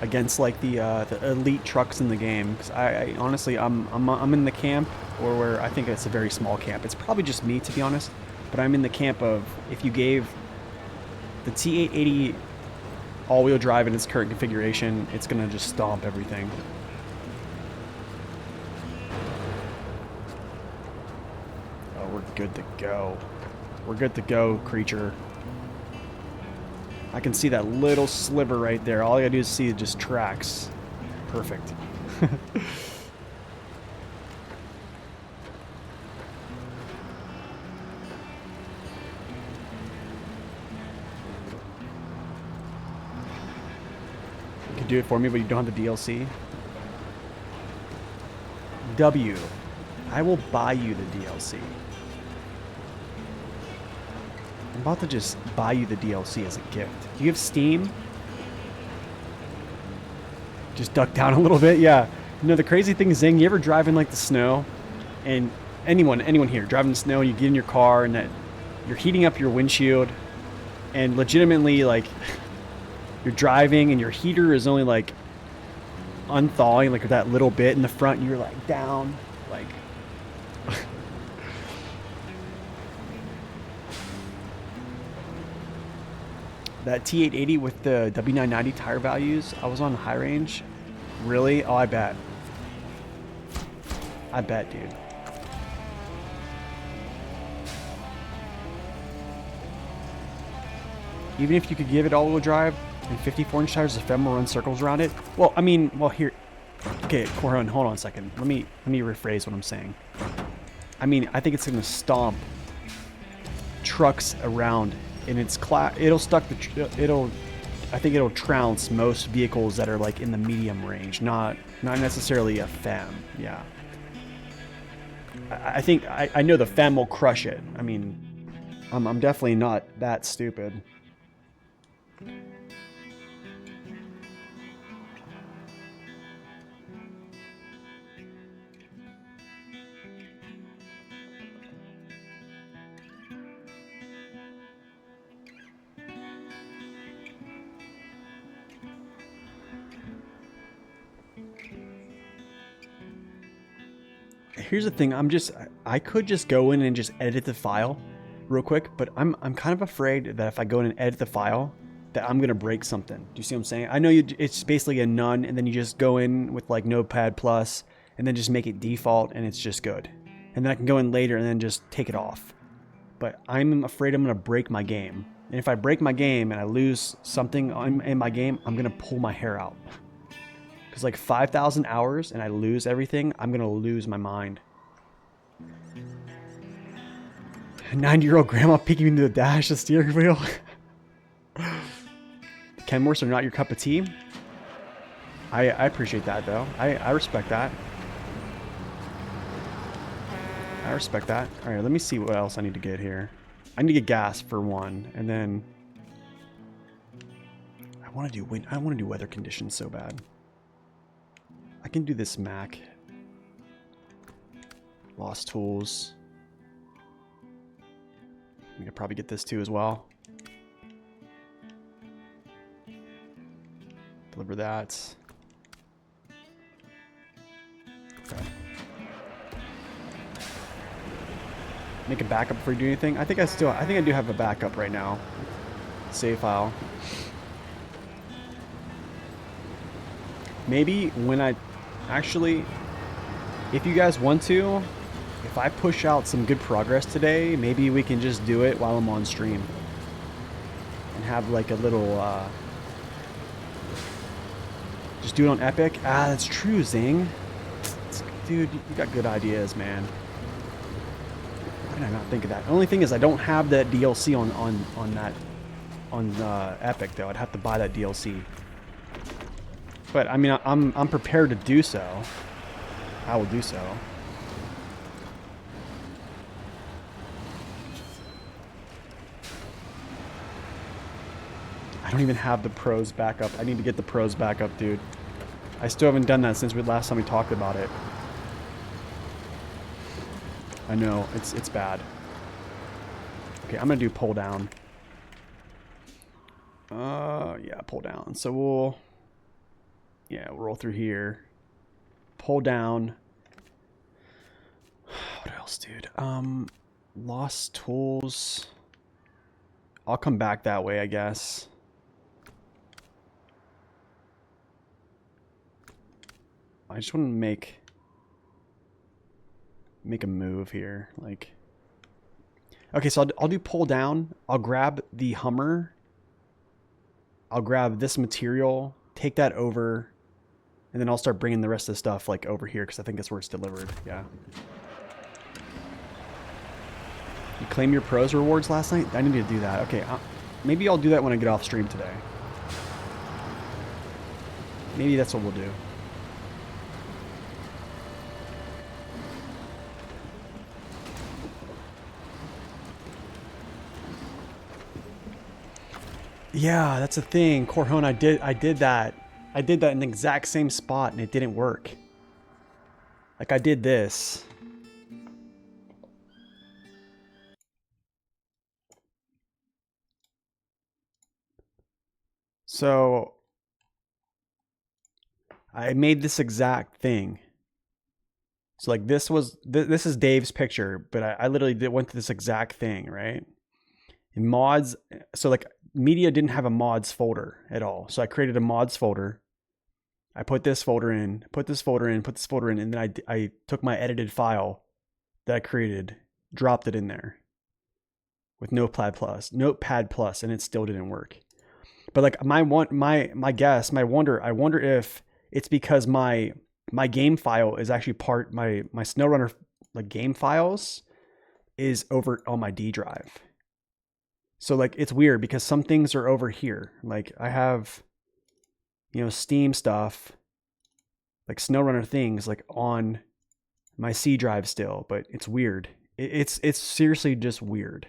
Against like the elite trucks in the game, because I honestly I'm in the camp, or where I think it's a very small camp. It's probably just me, to be honest, but I'm in the camp of if you gave the T880 all-wheel drive in its current configuration, it's gonna just stomp everything. Oh, we're good to go. We're good to go, creature. I can see that little sliver right there. All I gotta do is see just tracks. Perfect. You can do it for me, but you don't have the DLC. W. I will buy you the DLC. I'm about to just buy you the DLC as a gift. Do you have Steam? Just duck down a little bit, yeah. You know, the crazy thing is, Zing, you ever drive in like the snow? And anyone here, driving in the snow, and you get in your car and that you're heating up your windshield, and legitimately, like, you're driving and your heater is only like unthawing like that little bit in the front, and you're like down, like that T880 with the W990 tire values, I was on high range. Really? Oh, I bet. I bet, dude. Even if you could give it all-wheel drive and 54-inch tires, the FEM will run circles around it. Well, I mean, well, here. Okay, Coron, hold on a second. Let me rephrase what I'm saying. I mean, I think it's going to stomp trucks around. And it's it'll I think it'll trounce most vehicles that are like in the medium range, not necessarily a FEM. Yeah, I think I know the FEM will crush it. I mean, I'm definitely not that stupid. Here's the thing, I could just go in and just edit the file real quick, but I'm kind of afraid that if I go in and edit the file, that I'm gonna break something. Do you see what I'm saying? I know it's basically a none, and then you just go in with like Notepad Plus, and then just make it default, and it's just good. And then I can go in later and then just take it off. But I'm afraid I'm gonna break my game. And if I break my game and I lose something in my game, I'm gonna pull my hair out. Because like 5,000 hours and I lose everything, I'm going to lose my mind. A 90-year-old grandma peeking into the dash, the steering wheel. Kenworths are not your cup of tea. I appreciate that, though. I respect that. I respect that. All right, let me see what else I need to get here. I need to get gas for one, and then I want to do weather conditions so bad. I can do this Mac. Lost tools. I could probably get this too as well. Deliver that. Okay. Make a backup before you do anything. I think I do have a backup right now. Save file. Maybe when I actually, if you guys want to, if I push out some good progress today, maybe we can just do it while I'm on stream and have like a little Just do it on Epic? Ah, that's true, Zing. Dude, you got good ideas, man. Why did I not think of that? The only thing is I don't have that DLC on Epic though. I'd have to buy that DLC. But I mean, I'm prepared to do so. I will do so. I don't even have the pros back up. I need to get the pros back up, dude. I still haven't done that since last time we talked about it. I know, it's bad. Okay, I'm gonna do pull down. Yeah, pull down. So we'll roll through here. Pull down. What else, dude? Lost tools. I'll come back that way, I guess. I just want to make a move here, like. Okay, so I'll do pull down. I'll grab the Hummer. I'll grab this material, take that over, and then I'll start bringing the rest of the stuff like over here because I think that's where it's delivered. Yeah. You claim your pros rewards last night? I need to do that. Okay, maybe I'll do that when I get off stream today. Maybe that's what we'll do. Yeah, that's a thing. Corhon, I did that. I did that in the exact same spot and it didn't work. Like I did this. So I made this exact thing. So like this is Dave's picture, but I literally went to this exact thing, right? In mods, so like media didn't have a mods folder at all. So I created a mods folder. I put this folder in, put this folder in, put this folder in, and then I took my edited file that I created, dropped it in there with Notepad plus, and it still didn't work. But like I wonder if it's because my game file is actually my SnowRunner like game files is over on my D drive. So like it's weird because some things are over here. Like I have, Steam stuff, like SnowRunner things like on my C drive still, but it's weird. It's seriously just weird.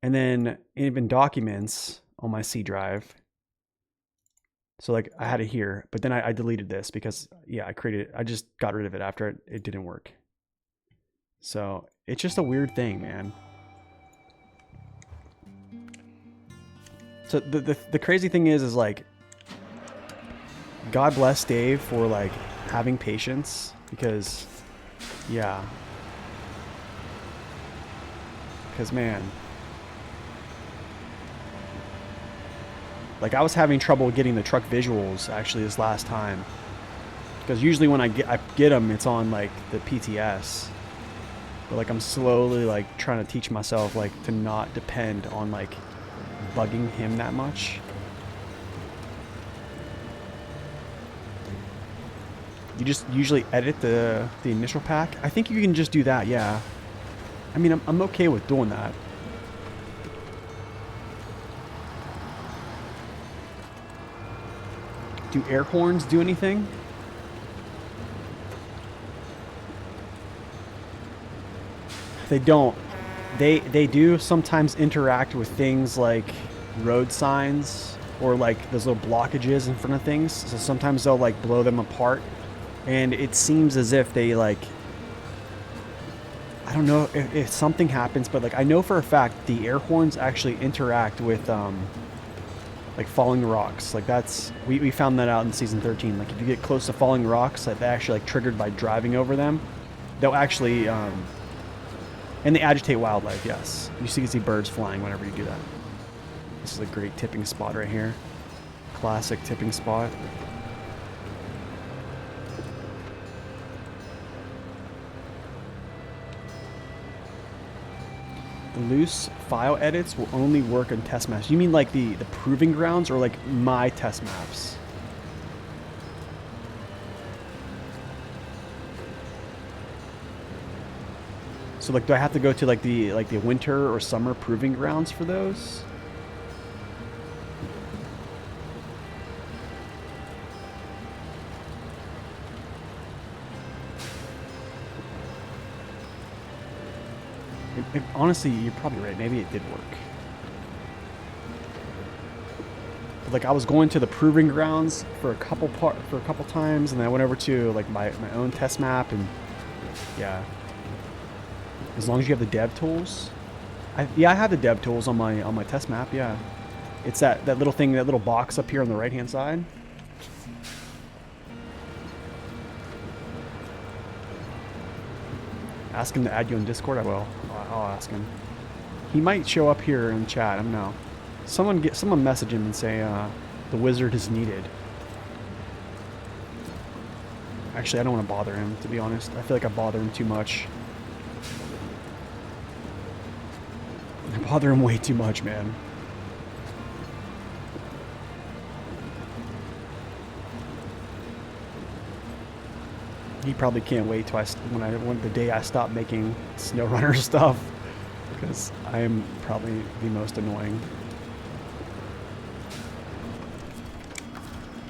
And then even documents on my C drive. So like I had it here, but then I deleted this because I just got rid of it after it didn't work. So it's just a weird thing, man. So the crazy thing is like, God bless Dave for like having patience because, yeah. Because man, like I was having trouble getting the truck visuals actually this last time. Because usually when I get them, it's on like the PTS. But like I'm slowly like trying to teach myself like to not depend on like bugging him that much. You just usually edit the initial pack. I think you can just do that, yeah. I mean, I'm okay with doing that. Do air horns do anything? They don't. They do sometimes interact with things like road signs or like those little blockages in front of things. So sometimes they'll like blow them apart, and it seems as if they like, I don't know if something happens, but like I know for a fact the air horns actually interact with like falling rocks. Like that's we found that out in season 13. Like if you get close to falling rocks, like they actually like triggered by driving over them, they'll actually and they agitate wildlife, yes. You can see birds flying whenever you do that. This is a great tipping spot right here. Classic tipping spot. The loose file edits will only work on test maps. You mean like the proving grounds or like my test maps? So like, do I have to go to like the winter or summer proving grounds for those? Honestly, you're probably right. Maybe it did work. But like, I was going to the proving grounds for a couple times, and then I went over to like my own test map, and yeah. As long as you have the dev tools, yeah, I have the dev tools on my test map. Yeah, it's that little thing, that little box up here on the right hand side. Ask him to add you on Discord. I will. I'll ask him. He might show up here in chat. I don't know. Someone message him and say the wizard is needed. Actually, I don't want to bother him, to be honest. I feel like I bother him too much. I bother him way too much, man. He probably can't wait till when the day I stop making SnowRunner stuff, because I am probably the most annoying.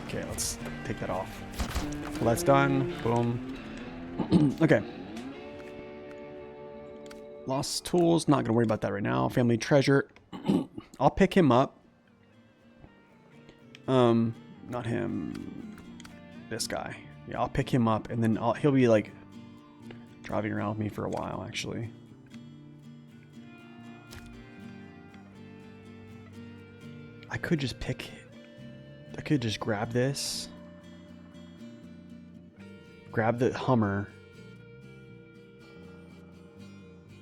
Okay, let's take that off. Well, that's done. Boom. Okay. Lost tools. Not gonna worry about that right now. Family treasure. I'll pick him up. Not him. This guy. Yeah, I'll pick him up, and then he'll be like driving around with me for a while, actually. I could just grab this. Grab the Hummer.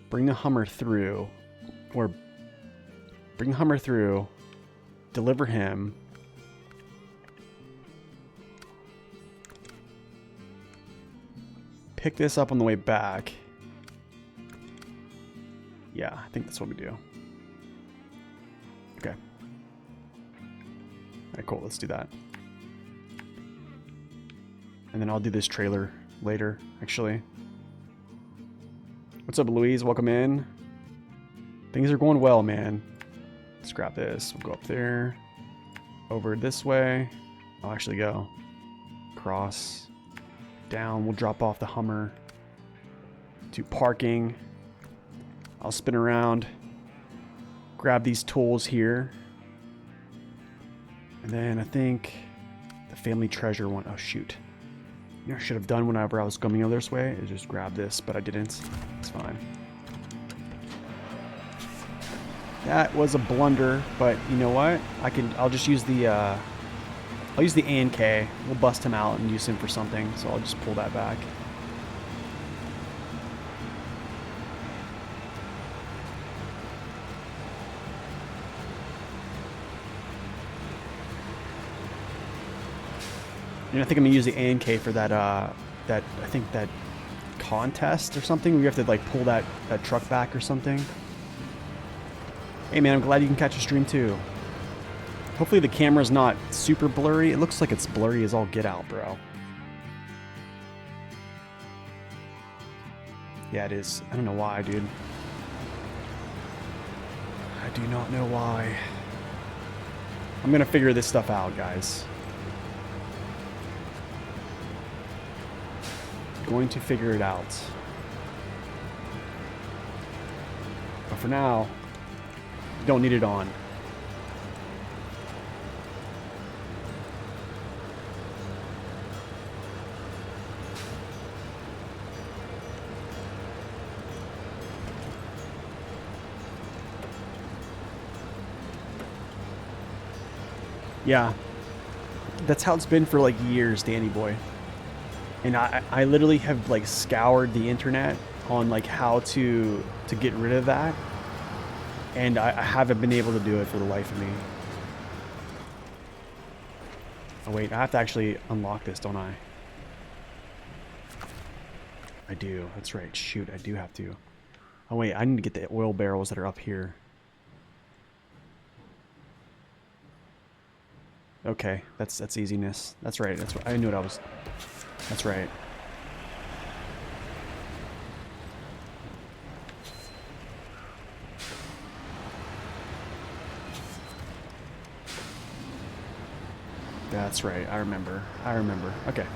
Bring the Hummer through. Or bring the Hummer through. Deliver him. Pick this up on the way back. Yeah, I think that's what we do. Okay. Alright, cool. Let's do that. And then I'll do this trailer later, actually. What's up, Louise? Welcome in. Things are going well, man. Let's grab this. We'll go up there. Over this way. I'll actually go cross. Down. We'll drop off the Hummer to parking. I'll spin around. Grab these tools here. And then I think the family treasure one. Oh, shoot. You know, I should have done whenever I was coming over this way is just grab this, but I didn't. It's fine. That was a blunder, but you know what? I'll just use the I'll use the A and K. We'll bust him out and use him for something, so I'll just pull that back. And I think I'm gonna use the A and K for that I think that contest or something. We have to like pull that truck back or something. Hey man, I'm glad you can catch a stream too. Hopefully the camera's not super blurry. It looks like it's blurry as all get out, bro. Yeah, it is. I don't know why, dude. I do not know why. I'm gonna figure this stuff out, guys. Going to figure it out. But for now, don't need it on. Yeah, that's how it's been for like years, Danny boy. And I literally have like scoured the internet on like how to get rid of that, and I haven't been able to do it for the life of me. Oh wait, I have to actually unlock this, don't I? I do. That's right. Shoot, I do have to. Oh wait, I need to get the oil barrels that are up here. Okay, that's easiness. That's right. That's what I knew. What I was. That's right. That's right. I remember. Okay.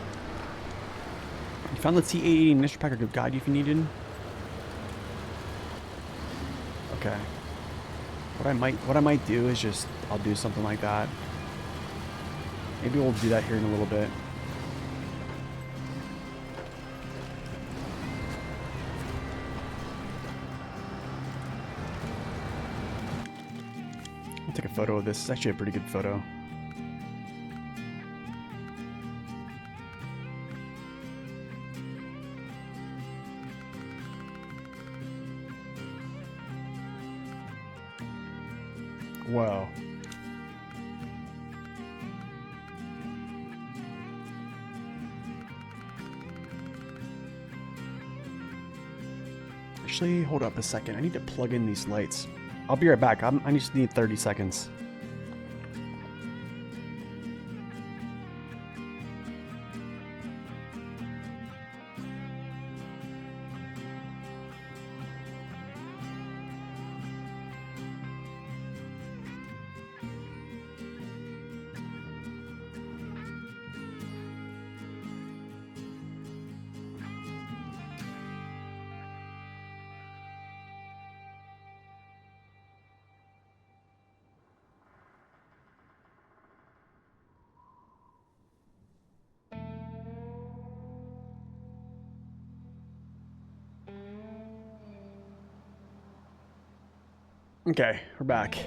You found the T80 Mr. Packer could guide you if you needed. Okay. What I might do is just I'll do something like that. Maybe we'll do that here in a little bit. I'll take a photo of this. It's actually a pretty good photo. Whoa. Actually, hold up a second. I need to plug in these lights. I'll be right back. I just need 30 seconds. Okay, we're back.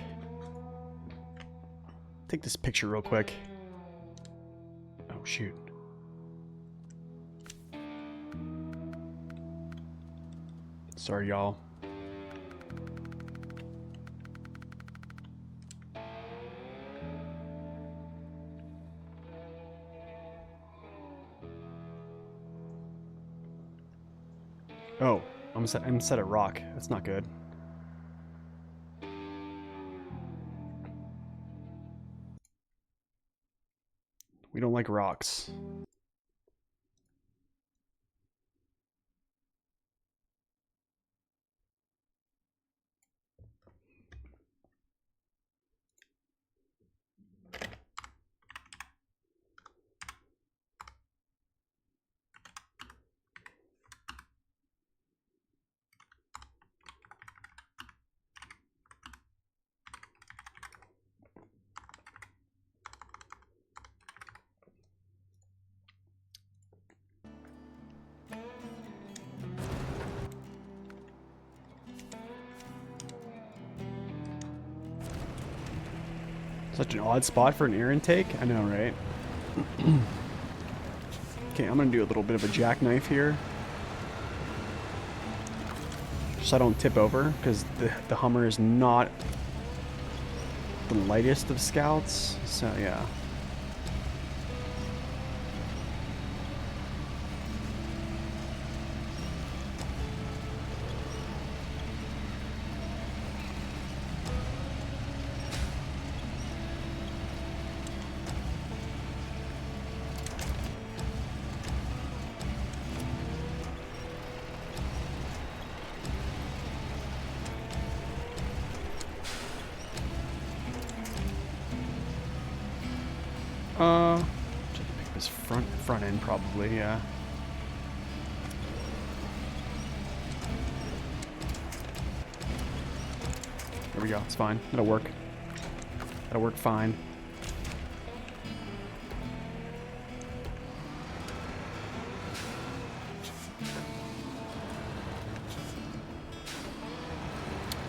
Take this picture real quick. Oh, shoot. Sorry, y'all. Oh, I'm set at rock. That's not good. We don't like rocks. Such an odd spot for an air intake. I know, right? Okay, I'm gonna do a little bit of a jackknife here. Just so I don't tip over, because the Hummer is not the lightest of scouts. So, yeah. Just pick this front end probably, yeah. There we go, it's fine. That'll work. That'll work fine.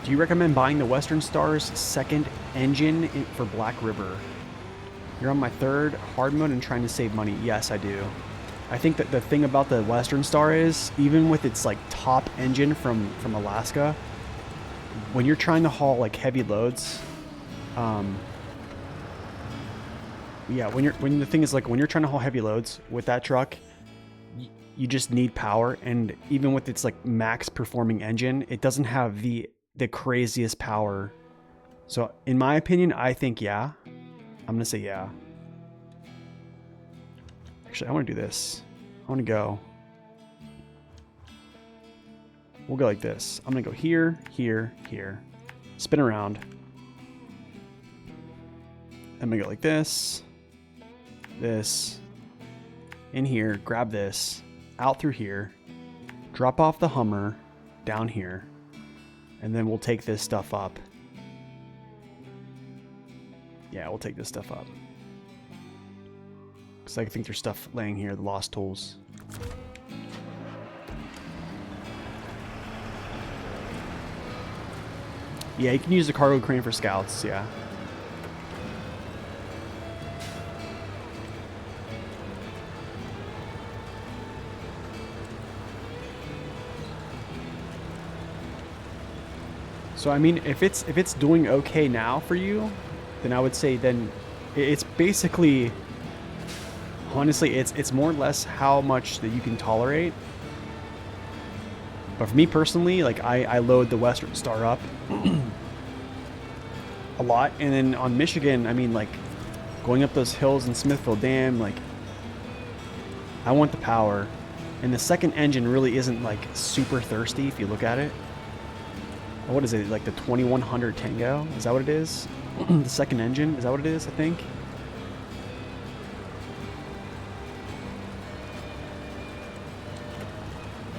Do you recommend buying the Western Star's second engine for Black River? You're on my third hard mode and trying to save money. Yes, I do. I think that the thing about the Western Star is, even with its like top engine from Alaska, when you're trying to haul like heavy loads, yeah, when the thing is like when you're trying to haul heavy loads with that truck, you just need power, and even with its like max performing engine, it doesn't have the craziest power. So in my opinion, I think yeah. I'm gonna say yeah. Actually, I want to do this. I want to go. We'll go like this. I'm gonna go here, here, here. Spin around. I'm gonna go like this. this in here, grab this, out through here, drop off the Hummer down here, and then we'll take this stuff up. Yeah, we'll take this stuff up. Because I think there's stuff laying here, the lost tools. Yeah, you can use the cargo crane for scouts, yeah. So I mean, if it's doing okay now for you, then I would say then it's basically, honestly, it's more or less how much that you can tolerate. But for me personally, like I load the Western Star up a lot, and then on Michigan, I mean, like going up those hills in Smithville Dam, like I want the power, and the second engine really isn't like super thirsty if you look at it. What is it, like the 2100 Tango? Is that what it is? The second engine, is that what it is, I think?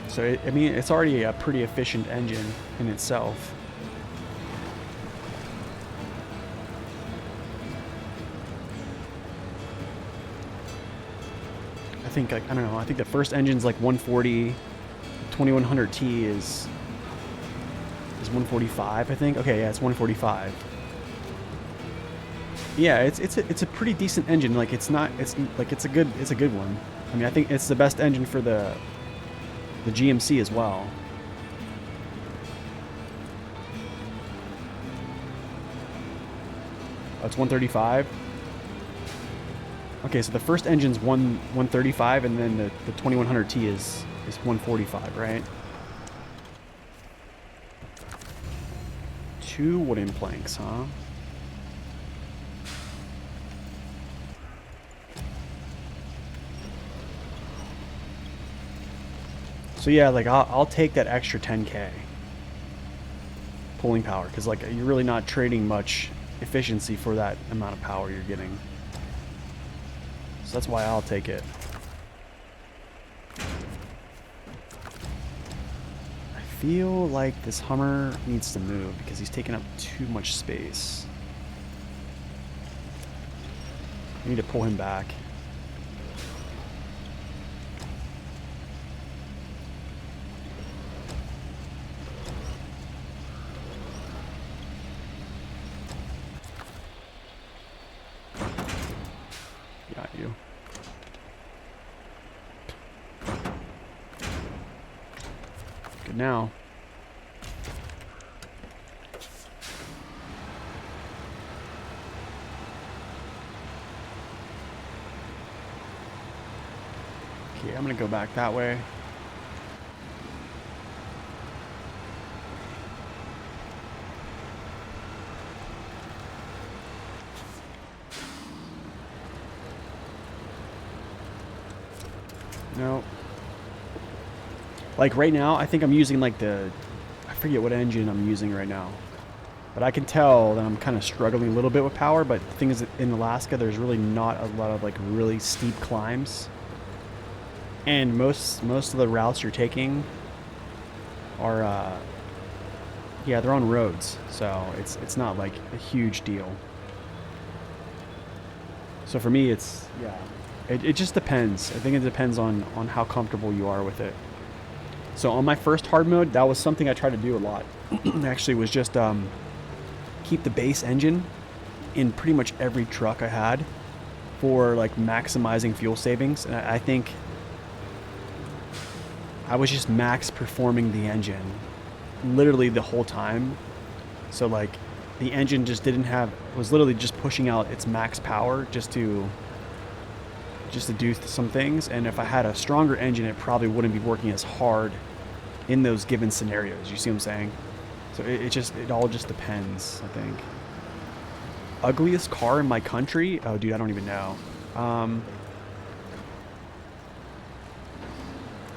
So, I mean, it's already a pretty efficient engine in itself. I think, like, I don't know, I think the first engine's like 140, 2100T is 145, I think. Okay, yeah, it's 145. Yeah, it's a pretty decent engine. Like it's a good one. I mean, I think it's the best engine for the GMC as well. Oh, it's 135. Okay, so the first engine's 135, and then the 2100T is 145, right? 2 wooden planks, huh? So yeah, like I'll take that extra 10K pulling power, because like you're really not trading much efficiency for that amount of power you're getting. So that's why I'll take it. I feel like this Hummer needs to move because he's taking up too much space. I need to pull him back. Got you. Good now. Okay, I'm gonna go back that way. No. Like right now, I think I'm using like I forget what engine I'm using right now. But I can tell that I'm kind of struggling a little bit with power, but the thing is that in Alaska, there's really not a lot of like really steep climbs. And most of the routes you're taking are, yeah, they're on roads. So it's not like a huge deal. So for me, it's, yeah. It just depends. I think it depends on how comfortable you are with it. So on my first hard mode, that was something I tried to do a lot. Actually, was just keep the base engine in pretty much every truck I had for like maximizing fuel savings. And I think I was just max performing the engine literally the whole time. So like the engine just was literally just pushing out its max power just to do some things. And if I had a stronger engine, it probably wouldn't be working as hard in those given scenarios. You see what I'm saying? So it all just depends, I think. Ugliest car in my country? Oh, dude, I don't even know. I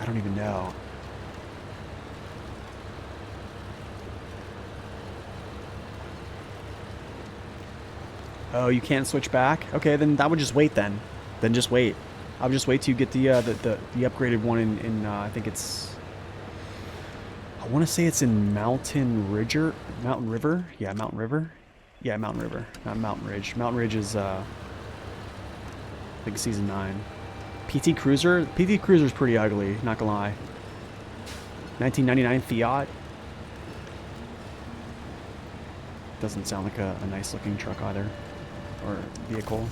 don't even know. Oh, you can't switch back? Okay, then that would just wait then. then just wait. I'll just wait till you get the upgraded one in I think it's, I want to say it's in Mountain River. Yeah, Mountain River. Yeah, Mountain River, not Mountain Ridge. Mountain Ridge is I think season 9. PT Cruiser. PT Cruiser's pretty ugly, not gonna lie. 1999 Fiat. Doesn't sound like a nice looking truck either, or vehicle.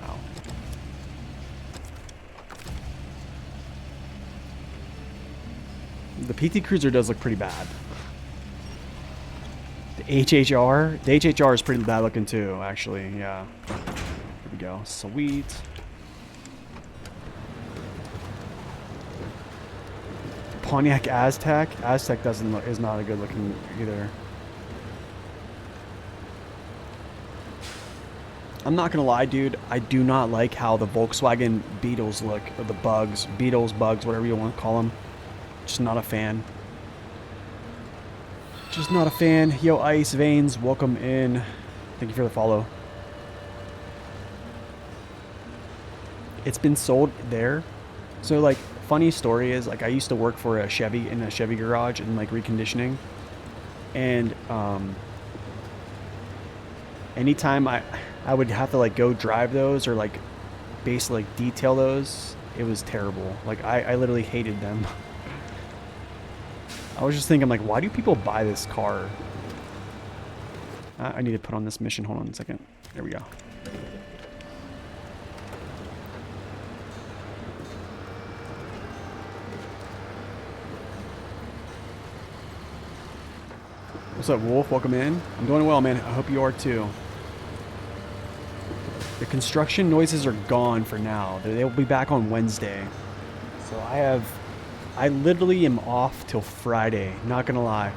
Wow. The PT Cruiser does look pretty bad. The HHR is pretty bad looking too, actually. Yeah. Here we go. Sweet. Pontiac Aztec. Aztec is not a good looking either. I'm not gonna lie, dude. I do not like how the Volkswagen Beetles look, or the Bugs, Bugs, whatever you want to call them. Just not a fan. Just not a fan. Yo, Ice Veins, welcome in. Thank you for the follow. It's been sold there. So, like, funny story is, like, I used to work for a Chevy, in a Chevy garage, and like reconditioning. And anytime I would have to like go drive those, or like basically like detail those, it was terrible. Like, I literally hated them. I was just thinking, like, why do people buy this car? I need to put on this mission. Hold on a second. There we go. What's up, Wolf? Welcome in. I'm doing well, man. I hope you are too. The construction noises are gone for now. They will be back on Wednesday. So I literally am off till Friday. Not gonna lie.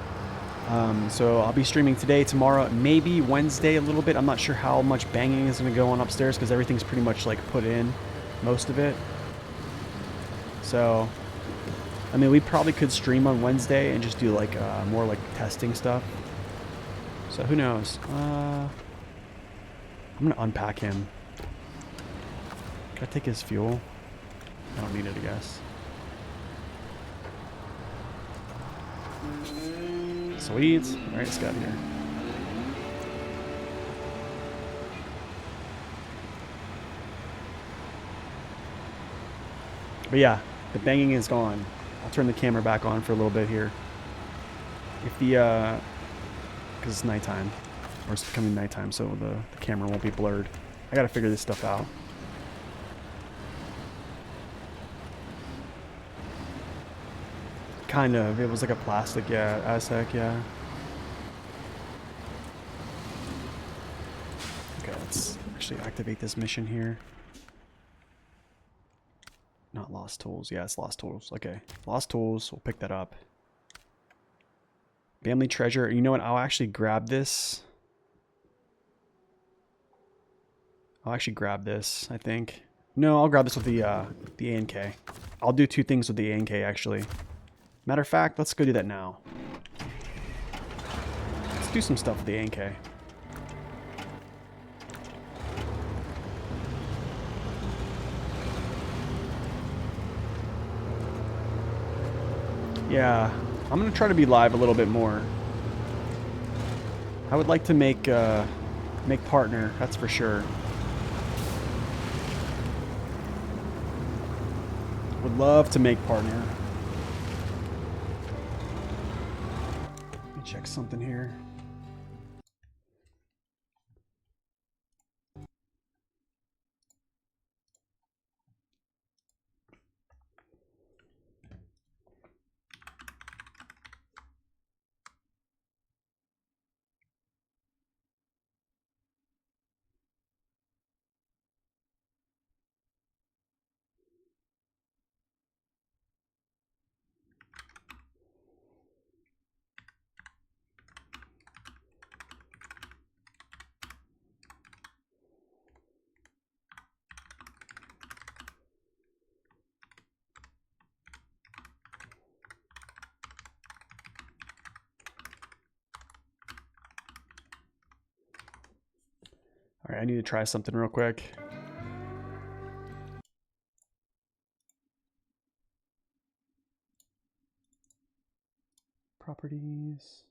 So I'll be streaming today, tomorrow, maybe Wednesday a little bit. I'm not sure how much banging is gonna go on upstairs because everything's pretty much like put in, most of it. So, I mean, we probably could stream on Wednesday and just do like more like testing stuff. So who knows? I'm gonna unpack him. Can I take his fuel? I don't need it, I guess. Sweet. All right, let's get out of here. But yeah, the banging is gone. I'll turn the camera back on for a little bit here. If the, because it's nighttime, or it's becoming nighttime, so the camera won't be blurred. I gotta figure this stuff out. Kind of. It was like a plastic, yeah, Aztec, yeah. Okay, let's actually activate this mission here. Not Lost Tools. Yeah, it's Lost Tools. Okay. Lost Tools. We'll pick that up. Family Treasure. You know what? I'll actually grab this. I'll actually grab this, I think. No, I'll grab this with the A&K. I'll do 2 things with the A&K, actually. Matter of fact, let's go do that now. Let's do some stuff with the A&K. Yeah, I'm gonna try to be live a little bit more. I would like to make partner, that's for sure. Would love to make partner. Let me check something here. Alright, I need to try something real quick. Properties.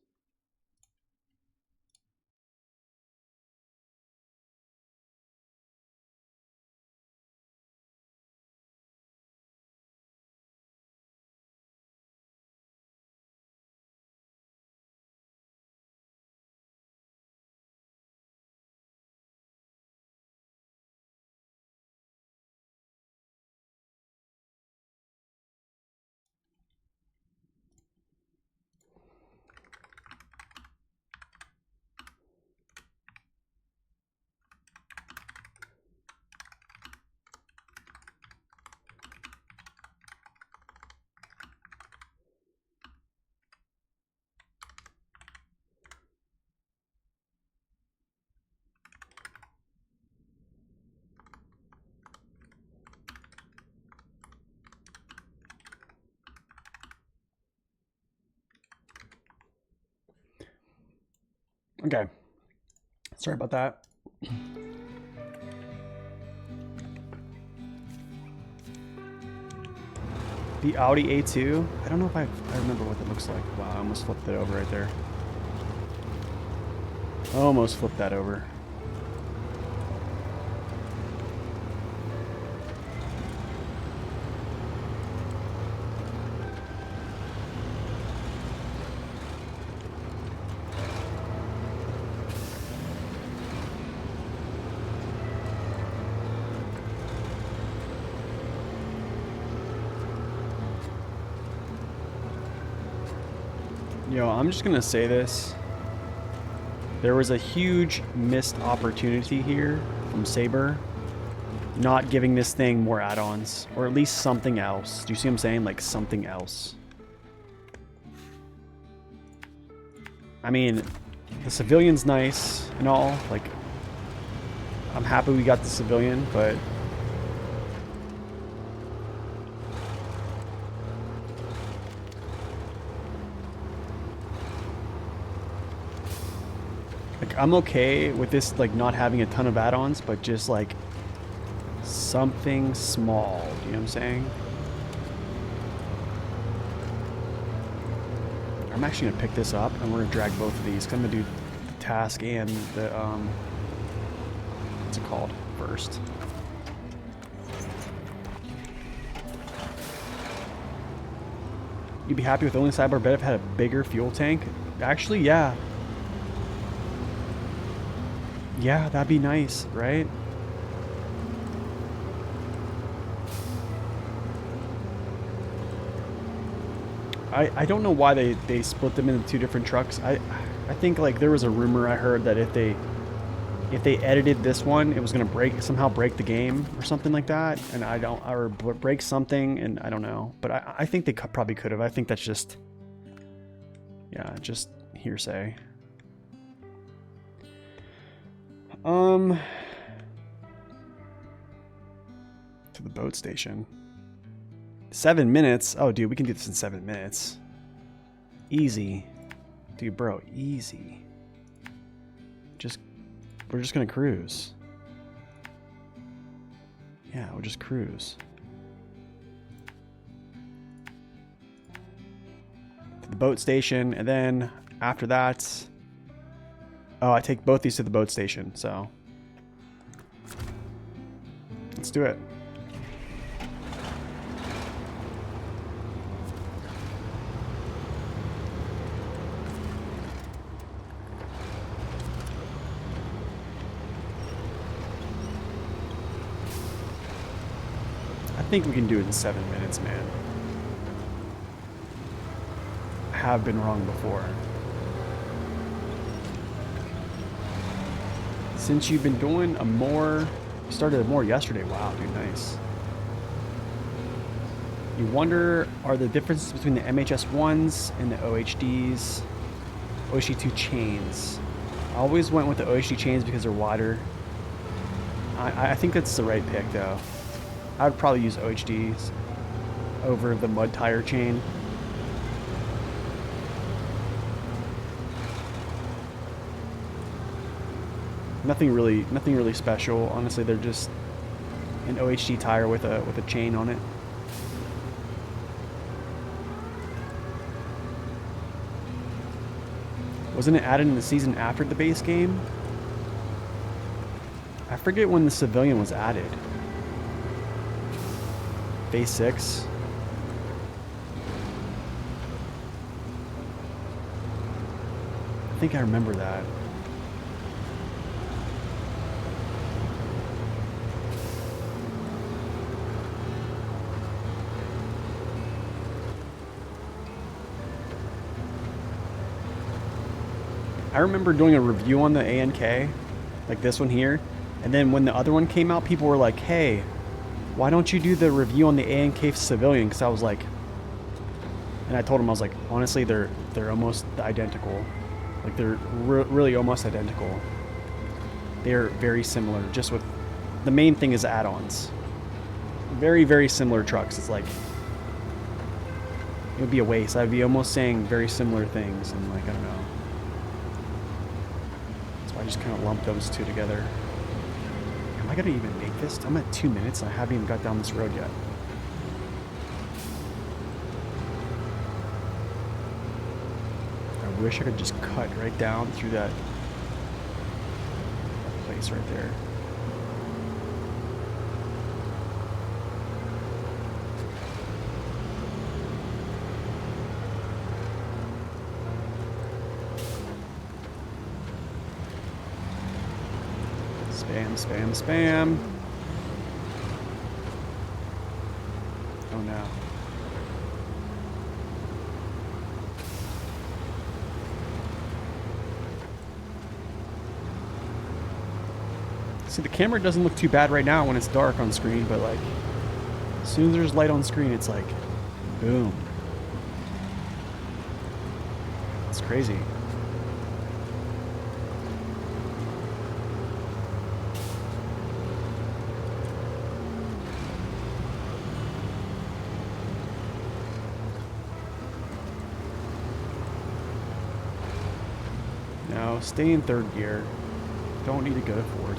Okay. Sorry about that. The Audi A2. I don't know if I remember what that looks like. Wow, I almost flipped it over right there. Almost flipped that over. Yo, I'm just gonna say this. There was a huge missed opportunity here from Saber not giving this thing more add-ons, or at least something else. Do you see what I'm saying? Like something else. I mean, the civilian's nice and all. Like, I'm happy we got the civilian, but like, I'm okay with this, like, not having a ton of add-ons, but just, like, something small. Do you know what I'm saying? I'm actually going to pick this up, and we're going to drag both of these. 'Cause I'm going to do the task and the, what's it called, first. You'd be happy with only sidebar bed if it had a bigger fuel tank? Actually, yeah. Yeah, that'd be nice, right? I don't know why they split them into two different trucks. I think, like, there was a rumor I heard that if they edited this one, it was gonna somehow break the game or something like that, and or break something, and I don't know. But I think they probably could have. I think that's just, yeah, just hearsay. To the boat station. 7 minutes? Oh, dude, we can do this in 7 minutes. Easy. Dude, bro, easy. We're just gonna cruise. Yeah, we'll just cruise. To the boat station, and then after that... Oh, I take both these to the boat station, so... Let's do it. I think we can do it in 7 minutes, man. I have been wrong before. Since you've been doing a more... You started a more yesterday. Wow, dude, nice. You wonder, are the differences between the MHS1s and the OHDs? OHD2 chains. I always went with the OHD chains because they're wider. I think that's the right pick, though. I would probably use OHDs over the mud tire chain. Nothing really special. Honestly, they're just an OHD tire with a chain on it. Wasn't it added in the season after the base game? I forget when the civilian was added. Phase 6. I think I remember that. I remember doing a review on the ANK, like this one here, and then when the other one came out, people were like, hey, why don't you do the review on the ANK civilian? Because I was like, and I told them, I was like, honestly, they're almost identical. Like, they're really almost identical. They're very similar, just with, the main thing is add-ons. Very, very similar trucks. It's like, it would be a waste. I'd be almost saying very similar things, and like, I don't know. I just kind of lumped those two together. Am I going to even make this? I'm at 2 minutes and I haven't even got down this road yet. I wish I could just cut right down through that place right there. Spam, spam, spam. Oh no. See, the camera doesn't look too bad right now when it's dark on screen, but like, as soon as there's light on screen, it's like, boom. It's crazy. No, stay in third gear. Don't need to go to fourth.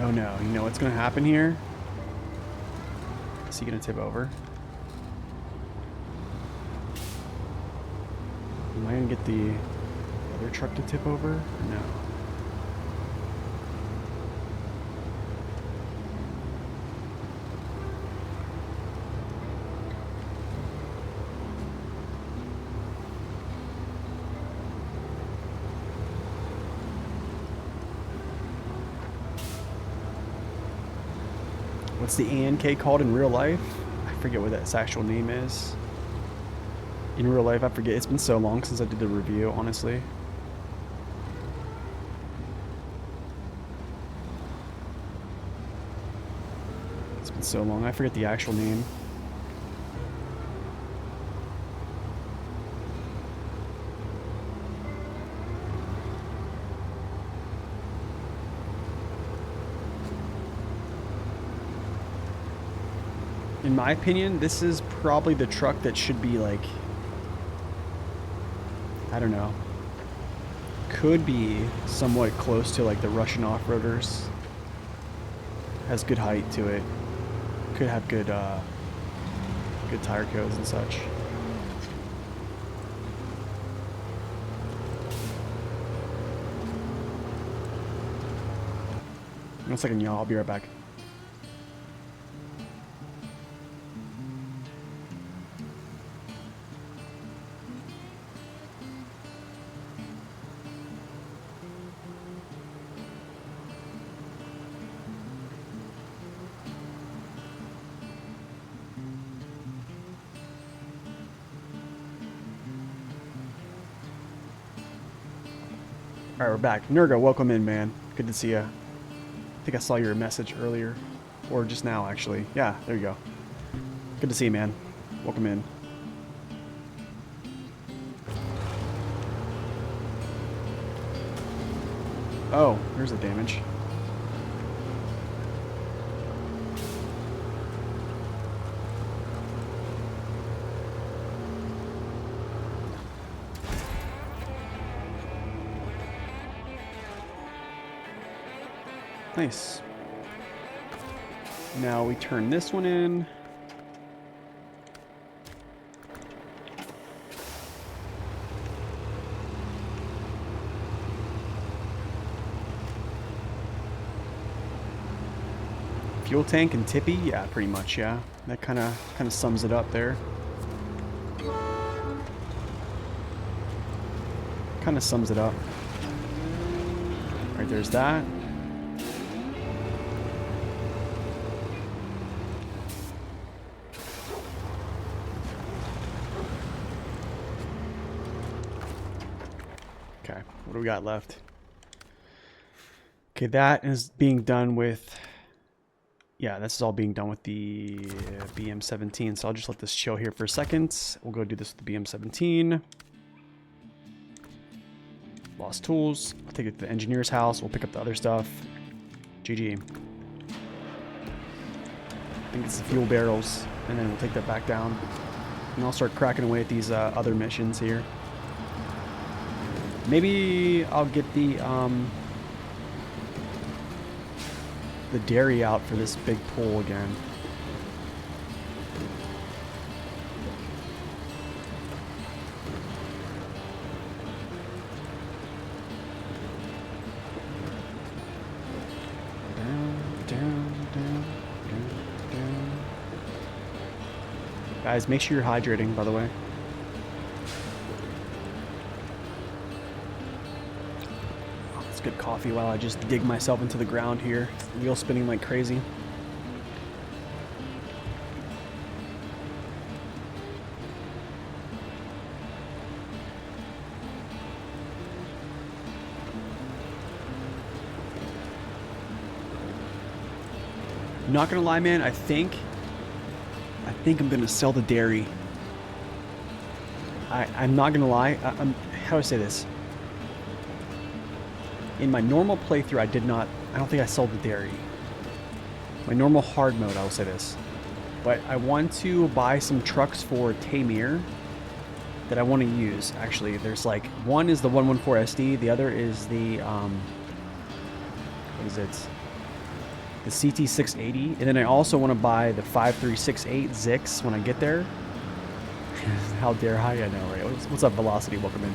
Oh no, you know what's gonna happen here? Is he gonna tip over? Am I gonna get the other truck to tip over? Or no. What's the ANK called in real life? I forget what its actual name is. In real life, I forget. It's been so long since I did the review, honestly. It's been so long, I forget the actual name. In my opinion, this is probably the truck that should be like, I don't know, could be somewhat close to like the Russian off-roaders. Has good height to it. Could have good good tire codes and such. One second, y'all. I'll be right back. All right, we're back. Nurgo, welcome in, man. Good to see you. I think I saw your message earlier, or just now, actually. Yeah, there you go. Good to see you, man. Welcome in. Oh, here's the damage. Nice. Now we turn this one in. Fuel tank and tippy? Yeah, pretty much, yeah. That kind of sums it up there. Kind of sums it up. All right, there's that. Okay, what do we got left? Okay, that is being done with... Yeah, this is all being done with the BM17, so I'll just let this chill here for a second. We'll go do this with the BM17. Lost tools. I'll take it to the engineer's house. We'll pick up the other stuff. GG. I think it's the fuel barrels, and then we'll take that back down. And I'll start cracking away at these other missions here. Maybe I'll get the dairy out for this big pool again. Down. Guys, make sure you're hydrating, by the way. It's good coffee while I just dig myself into the ground here. Wheel spinning like crazy. Not gonna lie, man, I think I'm gonna sell the dairy. I'm not gonna lie. How do I say this? In my normal playthrough, I don't think I sold the dairy. My normal hard mode, I will say this. But I want to buy some trucks for Tamir that I want to use. Actually, there's like, one is the 114 SD, the other is the, what is it? The CT680, and then I also want to buy the 5368 Zix when I get there. How dare I know, right? What's up, Velocity? Welcome in.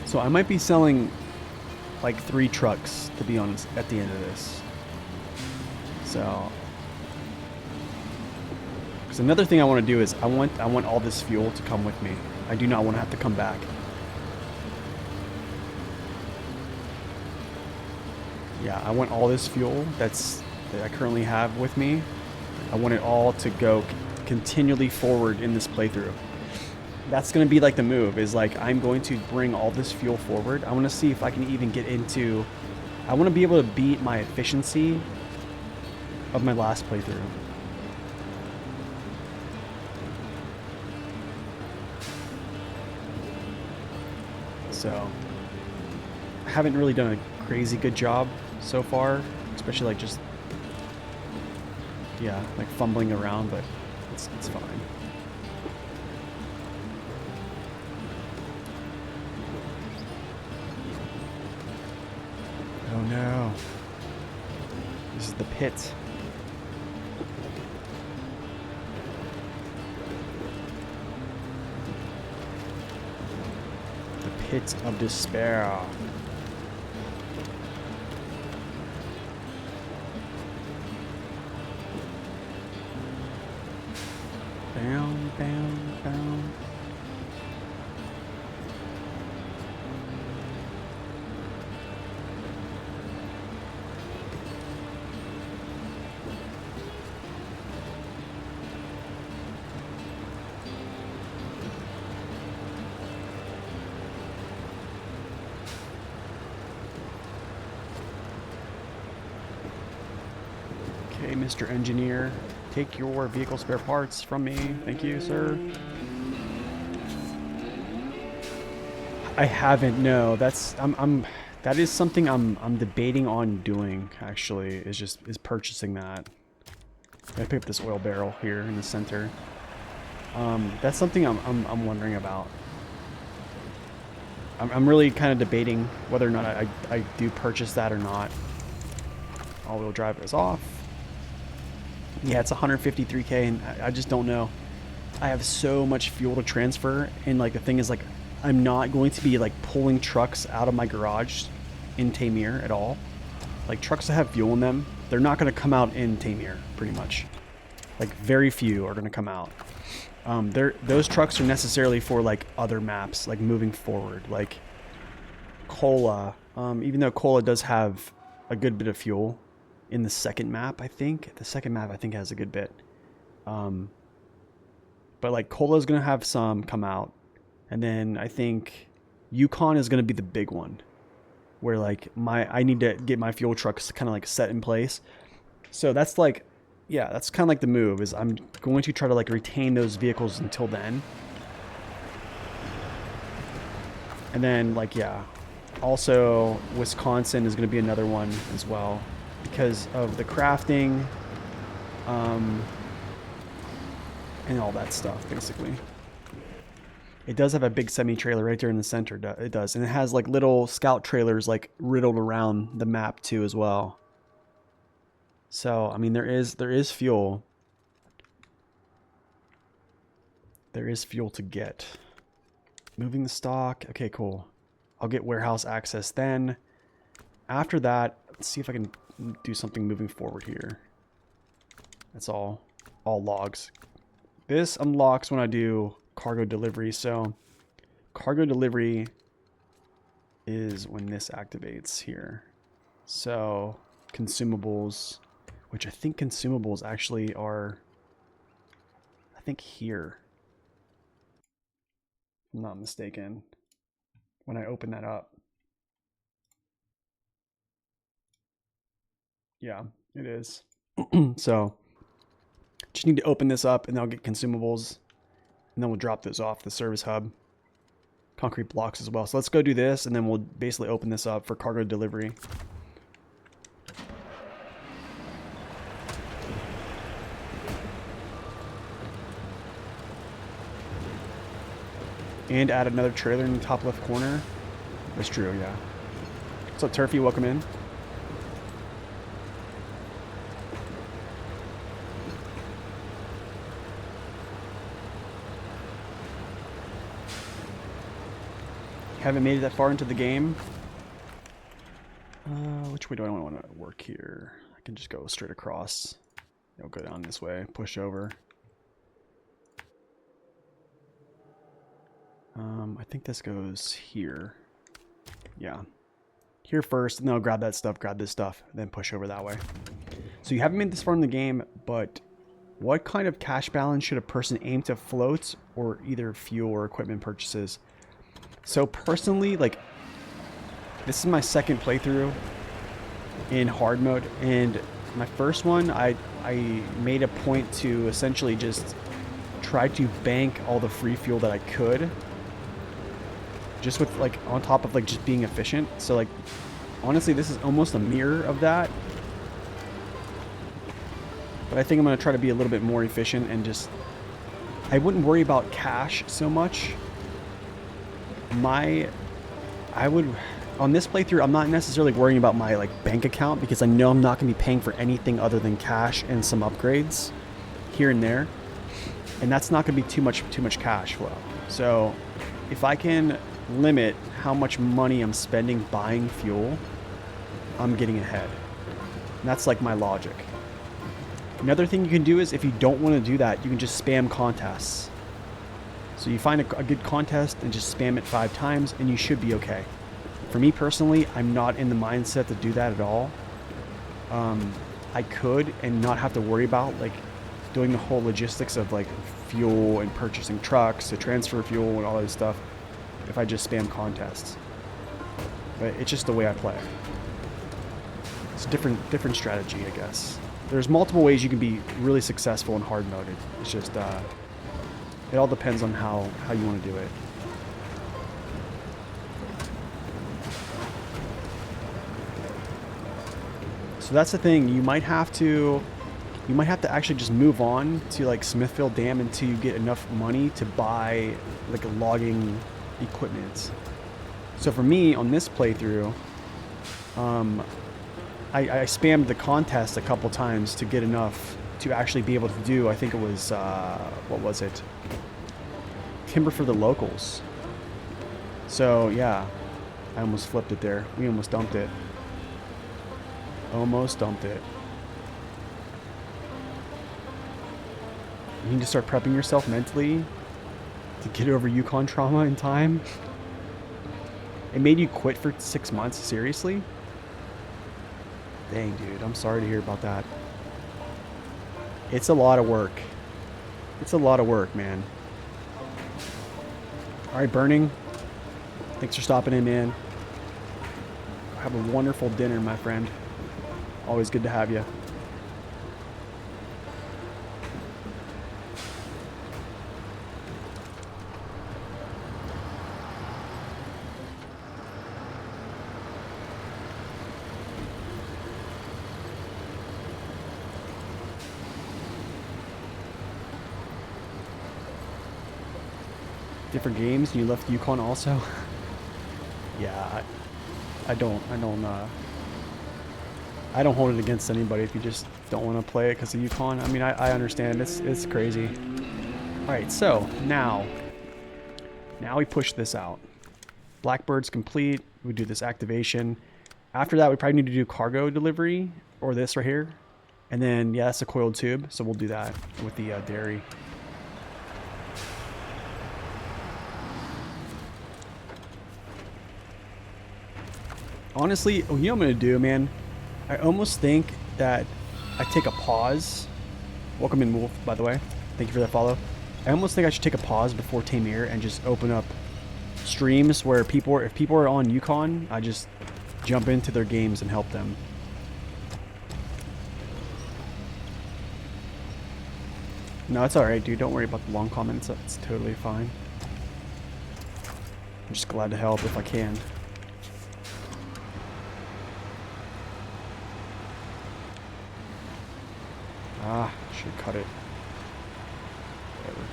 So I might be selling like 3 trucks, to be honest, at the end of this. So, because another thing I want to do is I want all this fuel to come with me. I do not want to have to come back. Yeah, I want all this fuel that I currently have with me. I want it all to go continually forward in this playthrough. That's going to be like the move, is like I'm going to bring all this fuel forward. I want to see if I can even get into... I want to be able to beat my efficiency of my last playthrough. So, I haven't really done a crazy good job so far, especially like just, yeah, like fumbling around, but it's fine. Oh no. This is the pit. The pit of despair. Bound. Okay, Mr. Engineer. take your vehicle spare parts from me. Thank you, sir. I haven't. No, that is something I'm debating on doing. Actually, is purchasing that. I pick up this oil barrel here in the center. That's something I'm wondering about. I'm really kind of debating whether or not I do purchase that or not. All-wheel drive is off. Yeah, it's 153K, and I just don't know. I have so much fuel to transfer, and like the thing is, like, I'm not going to be like pulling trucks out of my garage in Tamir at all. Like, trucks that have fuel in them, they're not going to come out in Tamir, pretty much. Like, very few are going to come out. Those trucks are necessarily for like other maps, like moving forward, like Kola. Even though Kola does have a good bit of fuel in the second map, I think has a good bit. But like Kola is gonna have some come out, and then I think Yukon is gonna be the big one, where like I need to get my fuel trucks kind of like set in place. So that's like. Yeah, that's kind of like the move, is I'm going to try to like retain those vehicles until then. And then like, yeah, also Wisconsin is going to be another one as well because of the crafting and all that stuff, basically. It does have a big semi-trailer right there in the center. It does. And it has like little scout trailers like riddled around the map too as well. So, I mean, there is fuel. There is fuel to get. Moving the stock. Okay, cool. I'll get warehouse access then. After that, let's see if I can do something moving forward here. That's all logs. This unlocks when I do cargo delivery. So, cargo delivery is when this activates here. So, consumables... Which I think consumables actually are, I think here. If I'm not mistaken. When I open that up. Yeah, it is. So, just need to open this up and I'll get consumables. And then we'll drop those off the service hub. Concrete blocks as well. So let's go do this and then we'll basically open this up for cargo delivery. And add another trailer in the top left corner. That's true, yeah. What's up, Turfy? Welcome in. Haven't made it that far into the game. Which way do I want to work here? I can just go straight across. I'll go down this way, push over. I think this goes here. Yeah. Here first, and then I'll grab that stuff, grab this stuff, then push over that way. So you haven't made this far in the game, but what kind of cash balance should a person aim to float, or either fuel or equipment purchases? So personally, like, this is my second playthrough in hard mode, and my first one, I made a point to essentially just try to bank all the free fuel that I could. Just with, like, on top of, like, just being efficient. So, like, honestly, this is almost a mirror of that. But I think I'm going to try to be a little bit more efficient and just... I wouldn't worry about cash so much. On this playthrough, I'm not necessarily worrying about my, like, bank account because I know I'm not going to be paying for anything other than cash and some upgrades here and there. And that's not going to be too much cash flow. So, if I can limit how much money I'm spending buying fuel, I'm getting ahead. And that's like my logic. Another thing you can do is if you don't want to do that, you can just spam contests. So you find a good contest and just spam it 5 times and you should be okay. For me personally, I'm not in the mindset to do that at all. I could and not have to worry about like doing the whole logistics of like fuel and purchasing trucks to transfer fuel and all that stuff if I just spam contests. But it's just the way I play. It's a different strategy, I guess. There's multiple ways you can be really successful in hard mode. It's just, it all depends on how you want to do it. So that's the thing. You might have to actually just move on to like Smithfield Dam until you get enough money to buy like a logging equipment. So for me on this playthrough, I spammed the contest a couple times to get enough to actually be able to do, I think it was, what was it? Timber for the locals. So yeah, I almost flipped it there. We almost dumped it. Almost dumped it. You need to start prepping yourself mentally to get over Yukon trauma in time. It made you quit for 6 months? Seriously? Dang, dude. I'm sorry to hear about that. It's a lot of work. It's a lot of work, man. Alright, Burning. Thanks for stopping in, man. Have a wonderful dinner, my friend. Always good to have you. Different games, and you left Yukon also. Yeah, I don't hold it against anybody if you just don't want to play it because of Yukon. I mean, I understand. It's crazy. All right, so now we push this out. Blackbird's complete. We do this activation. After that, we probably need to do cargo delivery or this right here, and then yeah, that's a coiled tube. So we'll do that with the dairy. Honestly, you know what I'm going to do, man? I almost think that I take a pause. Welcome in, Wolf, by the way. Thank you for that follow. I almost think I should take a pause before Tamir and just open up streams where if people are on Yukon, I just jump into their games and help them. No, it's alright, dude. Don't worry about the long comments. It's totally fine. I'm just glad to help if I can. Ah, should cut it. Whatever.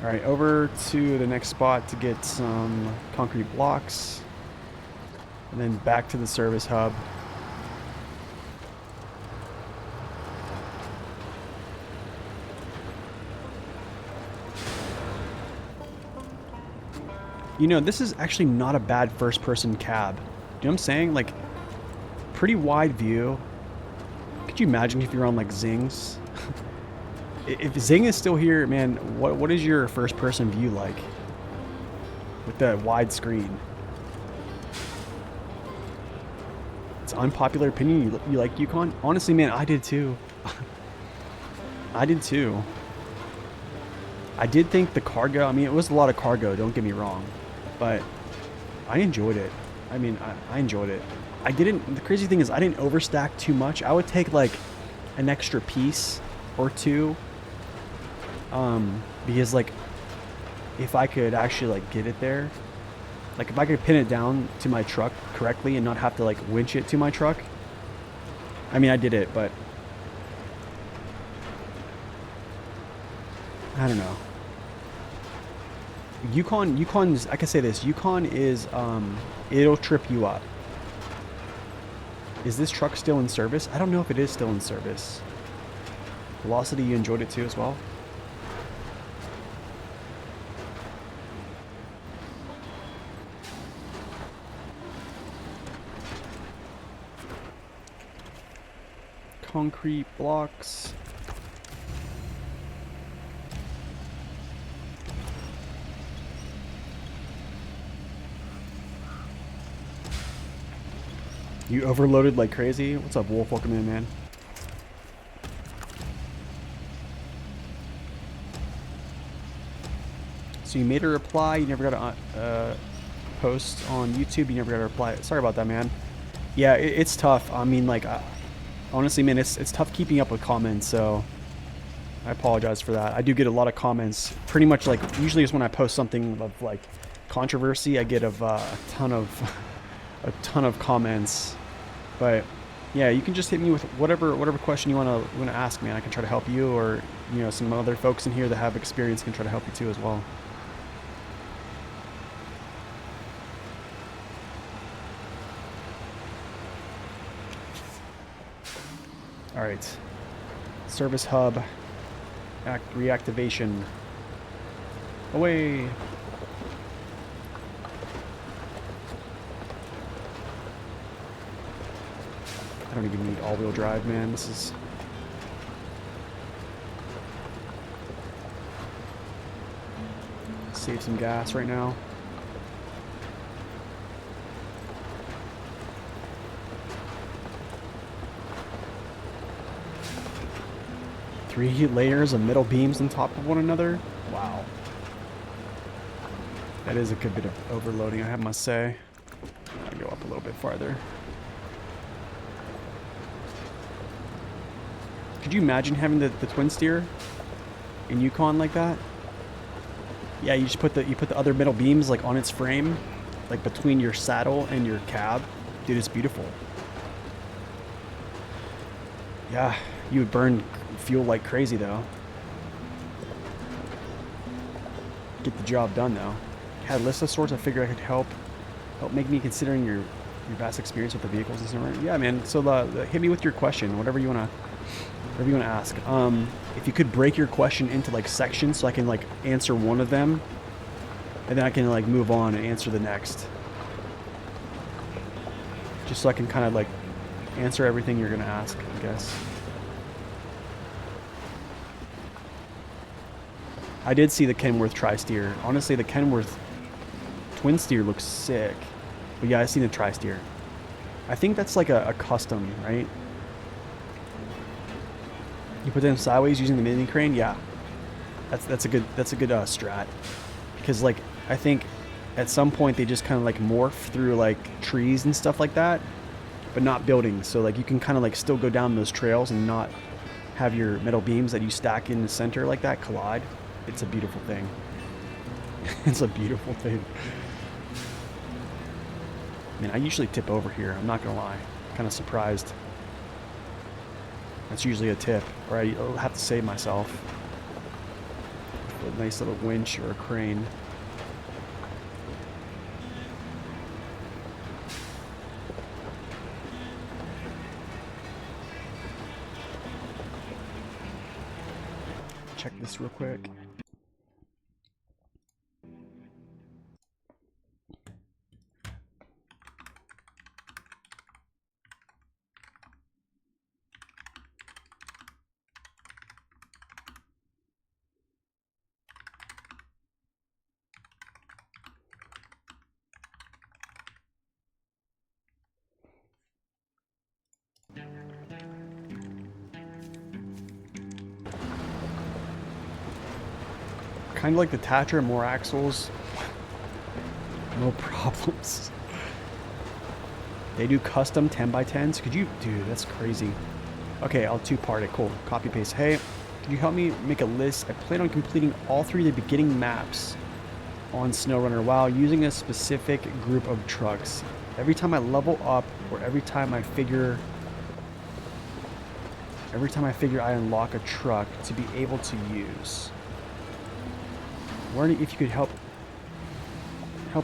Alright, over to the next spot to get some concrete blocks. And then back to the service hub. You know, this is actually not a bad first-person cab. Do you know what I'm saying? Like, pretty wide view. Could you imagine if you're on, like, Zing's? If Zing is still here, man, what is your first-person view like? With the wide screen. It's unpopular opinion. You like Yukon? Honestly, man, I did too. I did too. I did think the cargo, I mean, it was a lot of cargo, don't get me wrong. But I enjoyed it. I mean, I enjoyed it. The crazy thing is I didn't overstack too much. I would take like an extra piece or two. Because like, if I could actually like get it there, like if I could pin it down to my truck correctly and not have to like winch it to my truck. I mean, I did it, but I don't know. Yukon's, I can say this, Yukon is, it'll trip you up. Is this truck still in service? I don't know if it is still in service. Velocity, you enjoyed it too as well? Concrete blocks. You overloaded like crazy? What's up, Wolf? Welcome in, man. So you made a reply, you never got a... post on YouTube, you never got to reply. Sorry about that, man. Yeah, it's tough. I mean, like, honestly, man, it's tough keeping up with comments, so I apologize for that. I do get a lot of comments. Pretty much, like, usually is when I post something of, like, controversy, I get a ton of comments. But yeah, you can just hit me with whatever question you want to ask, man. I can try to help you, or you know, some other folks in here that have experience can try to help you too as well. All right, service hub reactivation. Away. I don't even need all-wheel drive, man. This is... Save some gas right now. Three layers of metal beams on top of one another? Wow. That is a good bit of overloading, I must say. I'll go up a little bit farther. Could you imagine having the twin steer in Yukon like that? Yeah, you just put the other metal beams like on its frame, like between your saddle and your cab. Dude, it's beautiful. Yeah, you would burn fuel like crazy though. Get the job done though. Had a list of sorts I figured I could help make me, considering your vast experience with the vehicles and stuff. Yeah, man. So hit me with your question, whatever you wanna ask. If you could break your question into like sections, so I can like answer one of them, and then I can like move on and answer the next. Just so I can kind of like answer everything you're gonna ask, I guess. I did see the Kenworth tri-steer. Honestly, the Kenworth twin steer looks sick. But yeah, I seen the tri-steer. I think that's like a custom, right? You put them sideways using the mini crane. Yeah, that's a good strat, because like I think at some point they just kind of like morph through like trees and stuff like that, but not buildings. So like you can kind of like still go down those trails and not have your metal beams that you stack in the center like that collide. It's a beautiful thing. It's a beautiful thing. I mean, I usually tip over here. I'm not gonna lie. Kind of surprised. That's usually a tip, or I'll have to save myself with a nice little winch or a crane. Check this real quick. Kind of like the Tatra, more axles, no problems. They do custom 10x10s. Could you, dude, that's crazy. Okay, I'll two-part it. Cool. Copy paste. Hey, could you help me make a list? I plan on completing all 3 of the beginning maps on SnowRunner while using a specific group of trucks. Every time I level up, or every time I figure I unlock a truck to be able to use. Wondering if you could help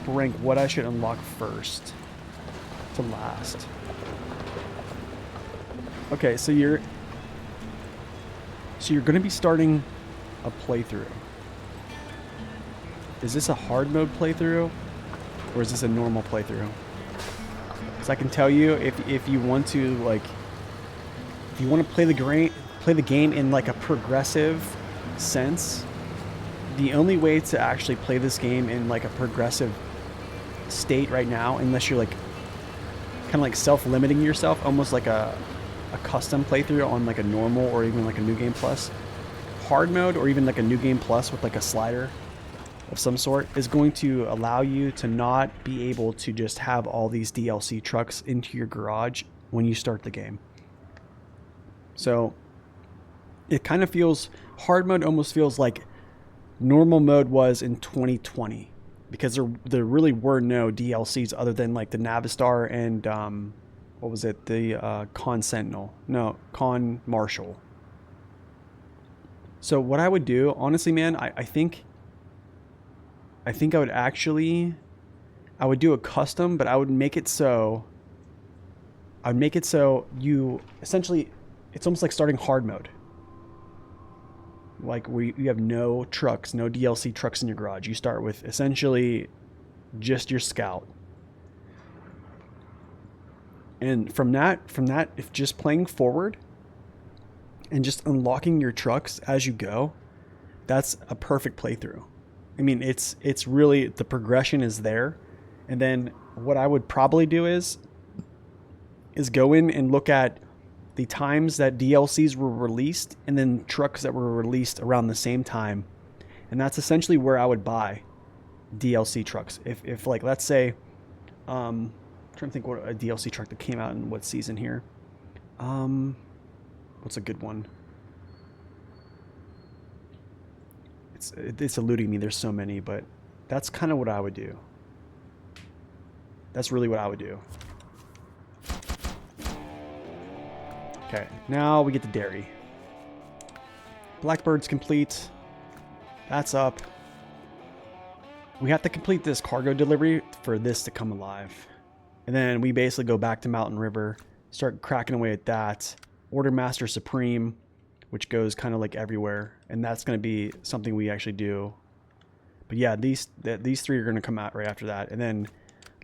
rank what I should unlock first to last. Okay, so you're going to be starting a playthrough. Is this a hard mode playthrough, or is this a normal playthrough? Because I can tell you, if you want to play the game in like a progressive sense, the only way to actually play this game in like a progressive state right now, unless you're like kind of like self-limiting yourself, almost like a custom playthrough on like a normal or even like a new game plus hard mode, or even like a new game plus with like a slider, of some sort is going to allow you to not be able to just have all these DLC trucks into your garage when you start the game. So it kind of feels, hard mode almost feels like normal mode was in 2020, because there really were no DLCs other than like the Navistar and what was it, the Con Sentinel, no, Con Marshal. So what I would do, honestly, man, I think I would actually, I would do a custom, but I would make it so you essentially, it's almost like starting hard mode. Like where you have no trucks, no DLC trucks in your garage. You start with essentially just your Scout. And from that, if just playing forward and just unlocking your trucks as you go, that's a perfect playthrough. I mean, it's really, the progression is there. And then what I would probably do is go in and look at the times that DLCs were released and then trucks that were released around the same time. And that's essentially where I would buy DLC trucks. If like, let's say, I'm trying to think what a DLC truck that came out in what season here. What's a good one? It's eluding me. There's so many, but that's kind of what I would do. That's really what I would do. Okay, now we get the dairy. Blackbird's complete. That's up. We have to complete this cargo delivery for this to come alive. And then we basically go back to Mountain River, start cracking away at that. Order Master Supreme, which goes kind of like everywhere. And that's going to be something we actually do. But yeah, these three are going to come out right after that. And then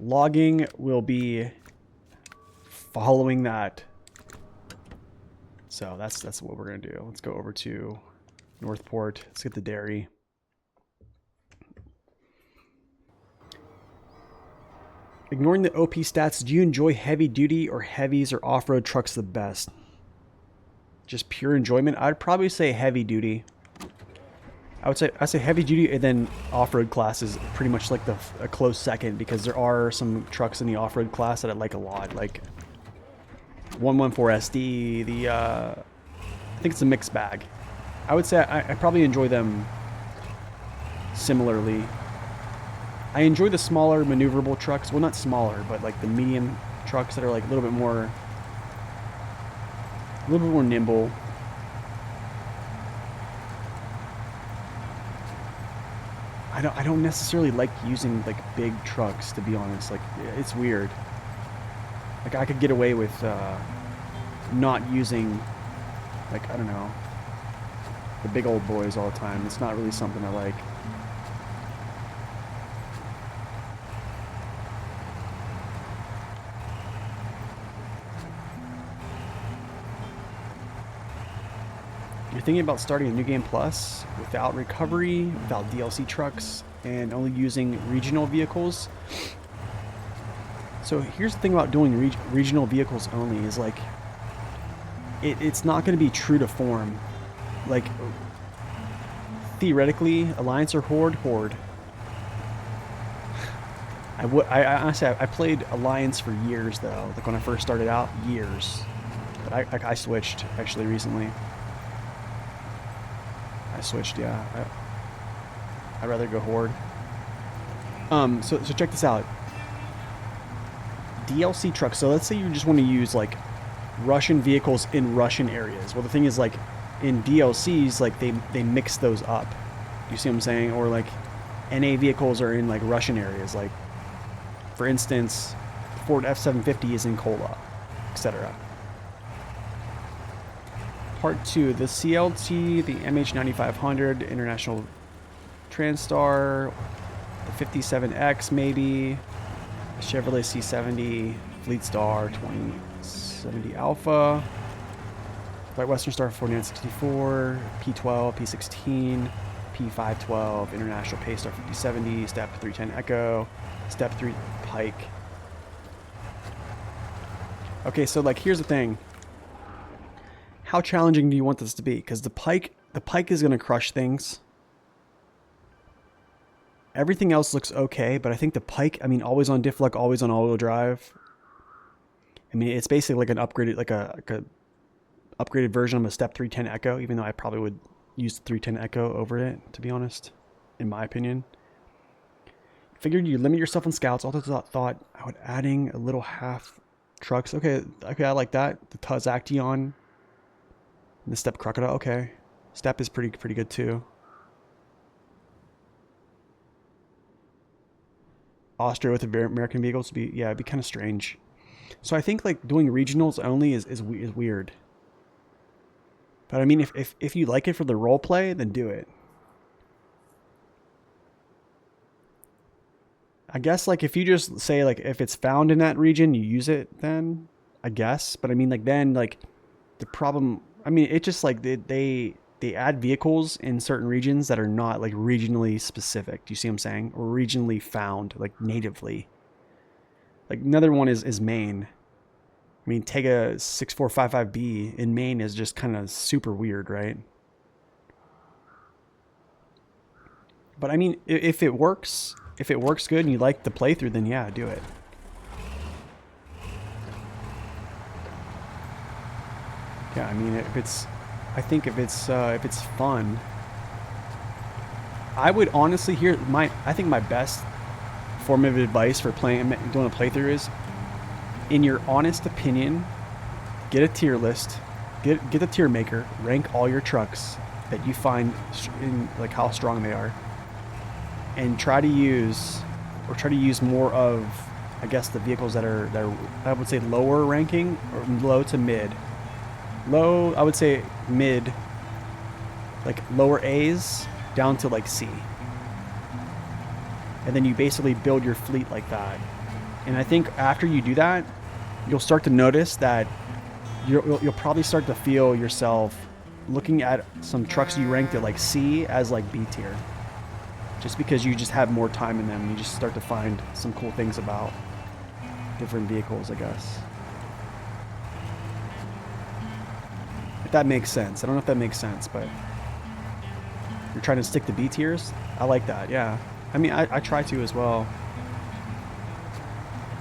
logging will be following that. So that's what we're going to do. Let's go over to Northport. Let's get the dairy. Ignoring the OP stats, do you enjoy heavy duty or heavies or off-road trucks the best? Just pure enjoyment? I'd probably say heavy duty. I'd say heavy duty, and then off-road class is pretty much like a close second, because there are some trucks in the off-road class that I like a lot, like 114 SD, I think it's a mixed bag. I would say I probably enjoy them similarly. I enjoy the smaller maneuverable trucks. Well, not smaller, but like the medium trucks that are like a little bit more nimble. I don't necessarily like using like big trucks, to be honest. Like, it's weird. Like, I could get away with not using, like, I don't know, the big old boys all the time. It's not really something I like. You're thinking about starting a new game plus without recovery, without DLC trucks, and only using regional vehicles. So here's the thing about doing regional vehicles only is like, it's not going to be true to form. Like, theoretically, Alliance or Horde. I honestly, I played Alliance for years though. Like when I first started out, years. But I switched actually recently. I switched, yeah. I'd rather go Horde. So check this out. DLC trucks. So let's say you just want to use like Russian vehicles in Russian areas. Well, the thing is, like in DLCs, like they mix those up. You see what I'm saying? Or like NA vehicles are in like Russian areas. Like, for instance, Ford F-750 is in Kola, etc. Part 2, the CLT, the MH9500, International Transstar, the 57X maybe, the Chevrolet C70, Fleet Star 2070 Alpha, White Western Star 4964, P12, P16, P512, International Paystar 5070, Step 310 Echo, Step 3 Pike. Okay, so like here's the thing. How challenging do you want this to be? Because the Pike is going to crush things. Everything else looks okay, but I think the Pike, I mean, always on diff lock, always on all-wheel drive. I mean, it's basically like an upgraded, like a upgraded version of a Step 310 Echo, even though I probably would use the 310 Echo over it, to be honest, in my opinion. Figured you limit yourself on scouts. Also thought I would adding a little half trucks. Okay, I like that. The Tuz Action and the Step Crocodile. Okay, Step is pretty good too. Austria with American vehicles would be, yeah, it'd be kind of strange. So I think like doing regionals only is weird. But I mean, if you like it for the role play, then do it. I guess like if you just say like if it's found in that region, you use it, then I guess. But I mean like then like the problem, I mean it just like they add vehicles in certain regions that are not like regionally specific. Do you see what I'm saying? Or regionally found, like natively. Like another one is Maine. I mean, Tega 6455B in Maine is just kind of super weird, right? But I mean, if it works good and you like the playthrough, then yeah, do it. Yeah, I mean, I think if it's fun, I would honestly I think my best form of advice for doing a playthrough is, in your honest opinion, get a tier list, get the tier maker, rank all your trucks that you find in like how strong they are, and try to use more of, I guess, the vehicles that are I would say lower ranking or low to mid. Low, I would say mid, like lower A's down to like C. And then you basically build your fleet like that. And I think after you do that, you'll start to notice that you'll probably start to feel yourself looking at some trucks you ranked at like C as like B tier. Just because you just have more time in them, and you just start to find some cool things about different vehicles, I guess. If that makes sense. I don't know if that makes sense, but you're trying to stick to B tiers? I like that, yeah. I mean, I try to as well.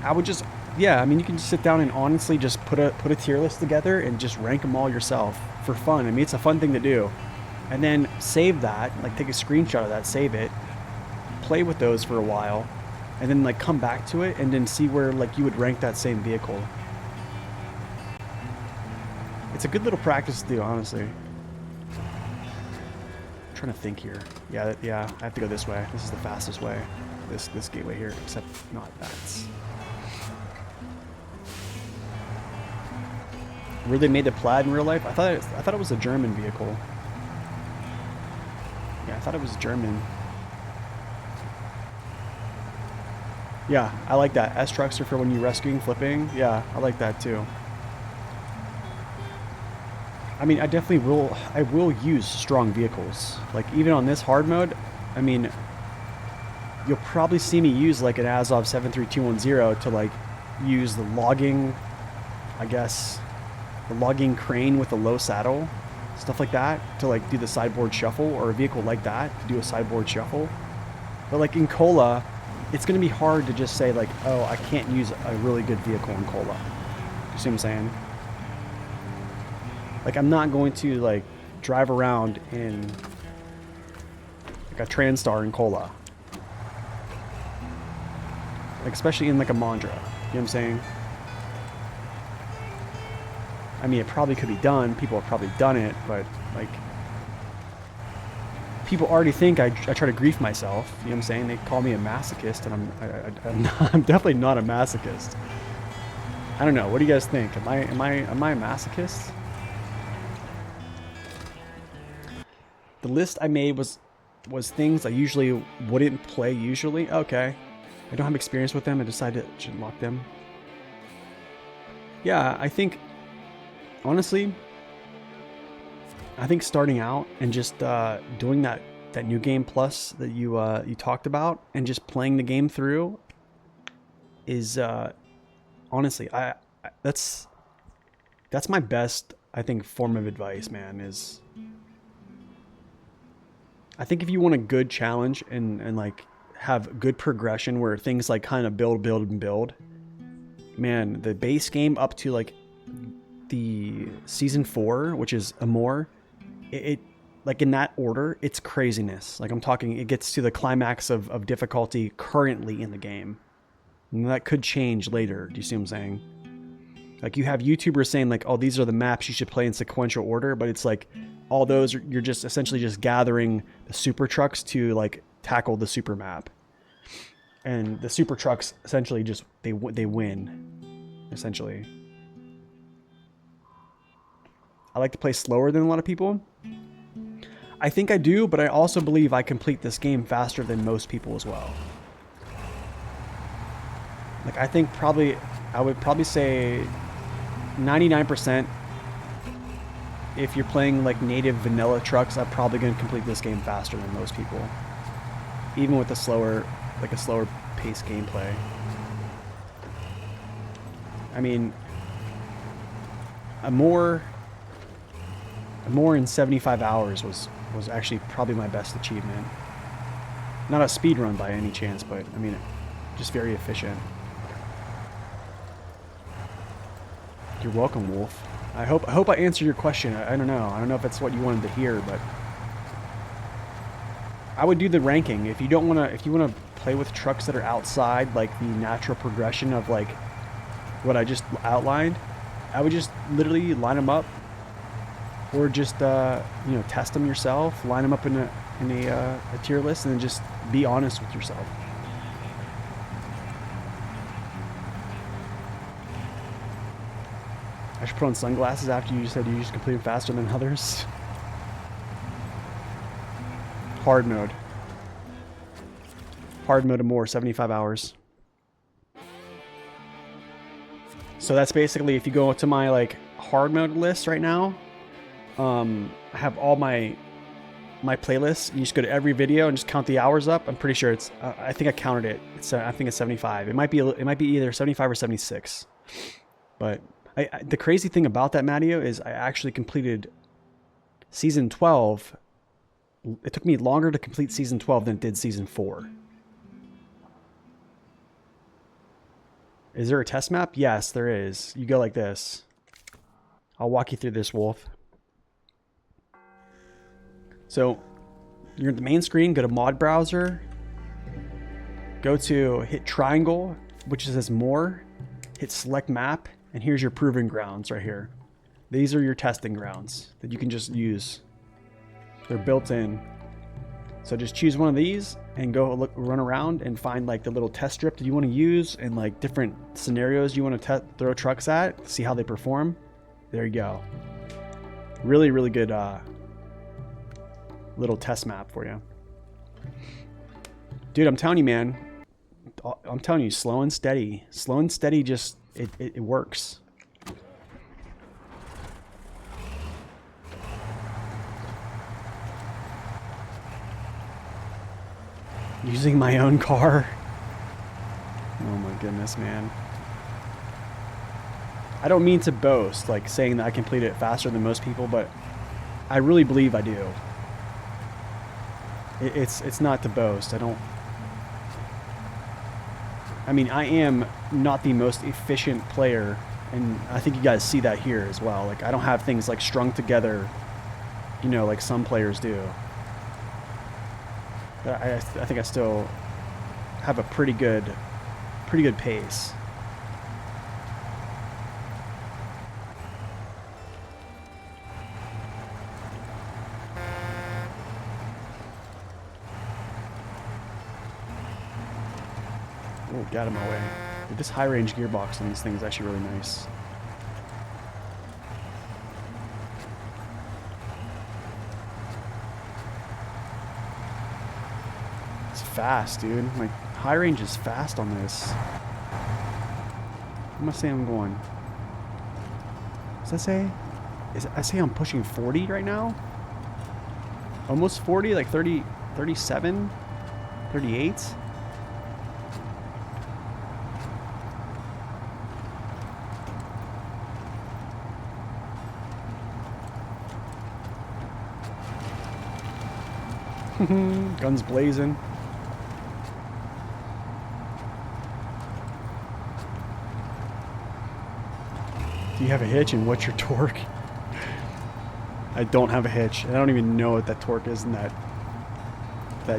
I would just, yeah, I mean, you can just sit down and honestly just put a tier list together and just rank them all yourself for fun. I mean, it's a fun thing to do. And then save that, like take a screenshot of that, save it, play with those for a while, and then like come back to it and then see where like you would rank that same vehicle. It's a good little practice to do, honestly. I'm trying to think here. Yeah, I have to go this way. This is the fastest way. This gateway here, except not that. Where they made the Plaid in real life? I thought it was a German vehicle. Yeah, I thought it was German. Yeah, I like that. S trucks are for when you're rescuing, flipping. Yeah, I like that too. I mean, I definitely will use strong vehicles. Like even on this hard mode, I mean, you'll probably see me use like an Azov 73210 to like use the logging, I guess, the logging crane with a low saddle, stuff like that, to like do the sideboard shuffle, or a vehicle like that to do a sideboard shuffle. But like in Cola, it's going to be hard to just say like, oh, I can't use a really good vehicle in Cola. You see what I'm saying? Like I'm not going to like drive around in like a Transtar in Cola. Like especially in like a Mondra. You know what I'm saying? I mean, it probably could be done. People have probably done it, but like people already think I try to grief myself. You know what I'm saying? They call me a masochist, and I'm definitely not a masochist. I don't know. What do you guys think? Am I a masochist? The list I made was things I usually wouldn't play usually. Okay. I don't have experience with them. I decided to unlock them. Yeah, I think, honestly, I think starting out and just doing that new game plus that you talked about, and just playing the game through is honestly, that's my best, I think, form of advice, man. I think if you want a good challenge and like have good progression where things like kind of build, and build. Man, the base game up to like the season 4, which is Amore, it like in that order, it's craziness. Like I'm talking, it gets to the climax of difficulty currently in the game. And that could change later. Do you see what I'm saying? Like you have YouTubers saying like, oh, these are the maps you should play in sequential order, but it's like all those you're just essentially just gathering the super trucks to like tackle the super map. And the super trucks essentially just they win essentially. I like to play slower than a lot of people. I think I do, but I also believe I complete this game faster than most people as well. Like I think I would probably say 99%. If you're playing like native vanilla trucks, I'm probably going to complete this game faster than most people. Even with a slower paced gameplay. I mean, Amore in 75 hours was actually probably my best achievement. Not a speed run by any chance, but I mean, just very efficient. You're welcome, Wolf. I hope I answered your question. I don't know. I don't know if that's what you wanted to hear, but I would do the ranking. If you want to play with trucks that are outside like the natural progression of like what I just outlined, I would just literally line them up, or just test them yourself, line them up in a tier list, and then just be honest with yourself. I should put on sunglasses after you said you just completed faster than others. Hard mode. Hard mode of more, 75 hours. So that's basically, if you go to my like hard mode list right now, I have all my playlists. You just go to every video and just count the hours up. I'm pretty sure it's, I think I counted it. I think it's 75. It might be either 75 or 76. But the crazy thing about that, Matteo, is I actually completed season 12. It took me longer to complete season 12 than it did season 4. Is there a test map? Yes, there is. You go like this. I'll walk you through this, Wolf. So you're at the main screen, go to mod browser, go to hit triangle, which says more, hit select map, and here's your proving grounds right here. These are your testing grounds that you can just use. They're built in. So just choose one of these and go run around and find like the little test strip that you want to use and like different scenarios you want to throw trucks at, see how they perform. There you go. Really, really good little test map for you. Dude, I'm telling you, man. I'm telling you, slow and steady. Slow and steady just, it works. Using my own car. Oh my goodness, man. I don't mean to boast, like saying that I complete it faster than most people, but I really believe I do. It's not to boast. I mean, I am not the most efficient player, and I think you guys see that here as well. Like, I don't have things like strung together, you know, like some players do. But I think I still have a pretty good pace. Oh, get out of my way. Dude, this high range gearbox on this thing is actually really nice. It's fast, dude. My high range is fast on this. What am I saying I'm going? Does that say? I say I'm pushing 40 right now? Almost 40, like 30, 37, 38? Guns blazing. Do you have a hitch and what's your torque? I don't have a hitch. I don't even know what that torque is in that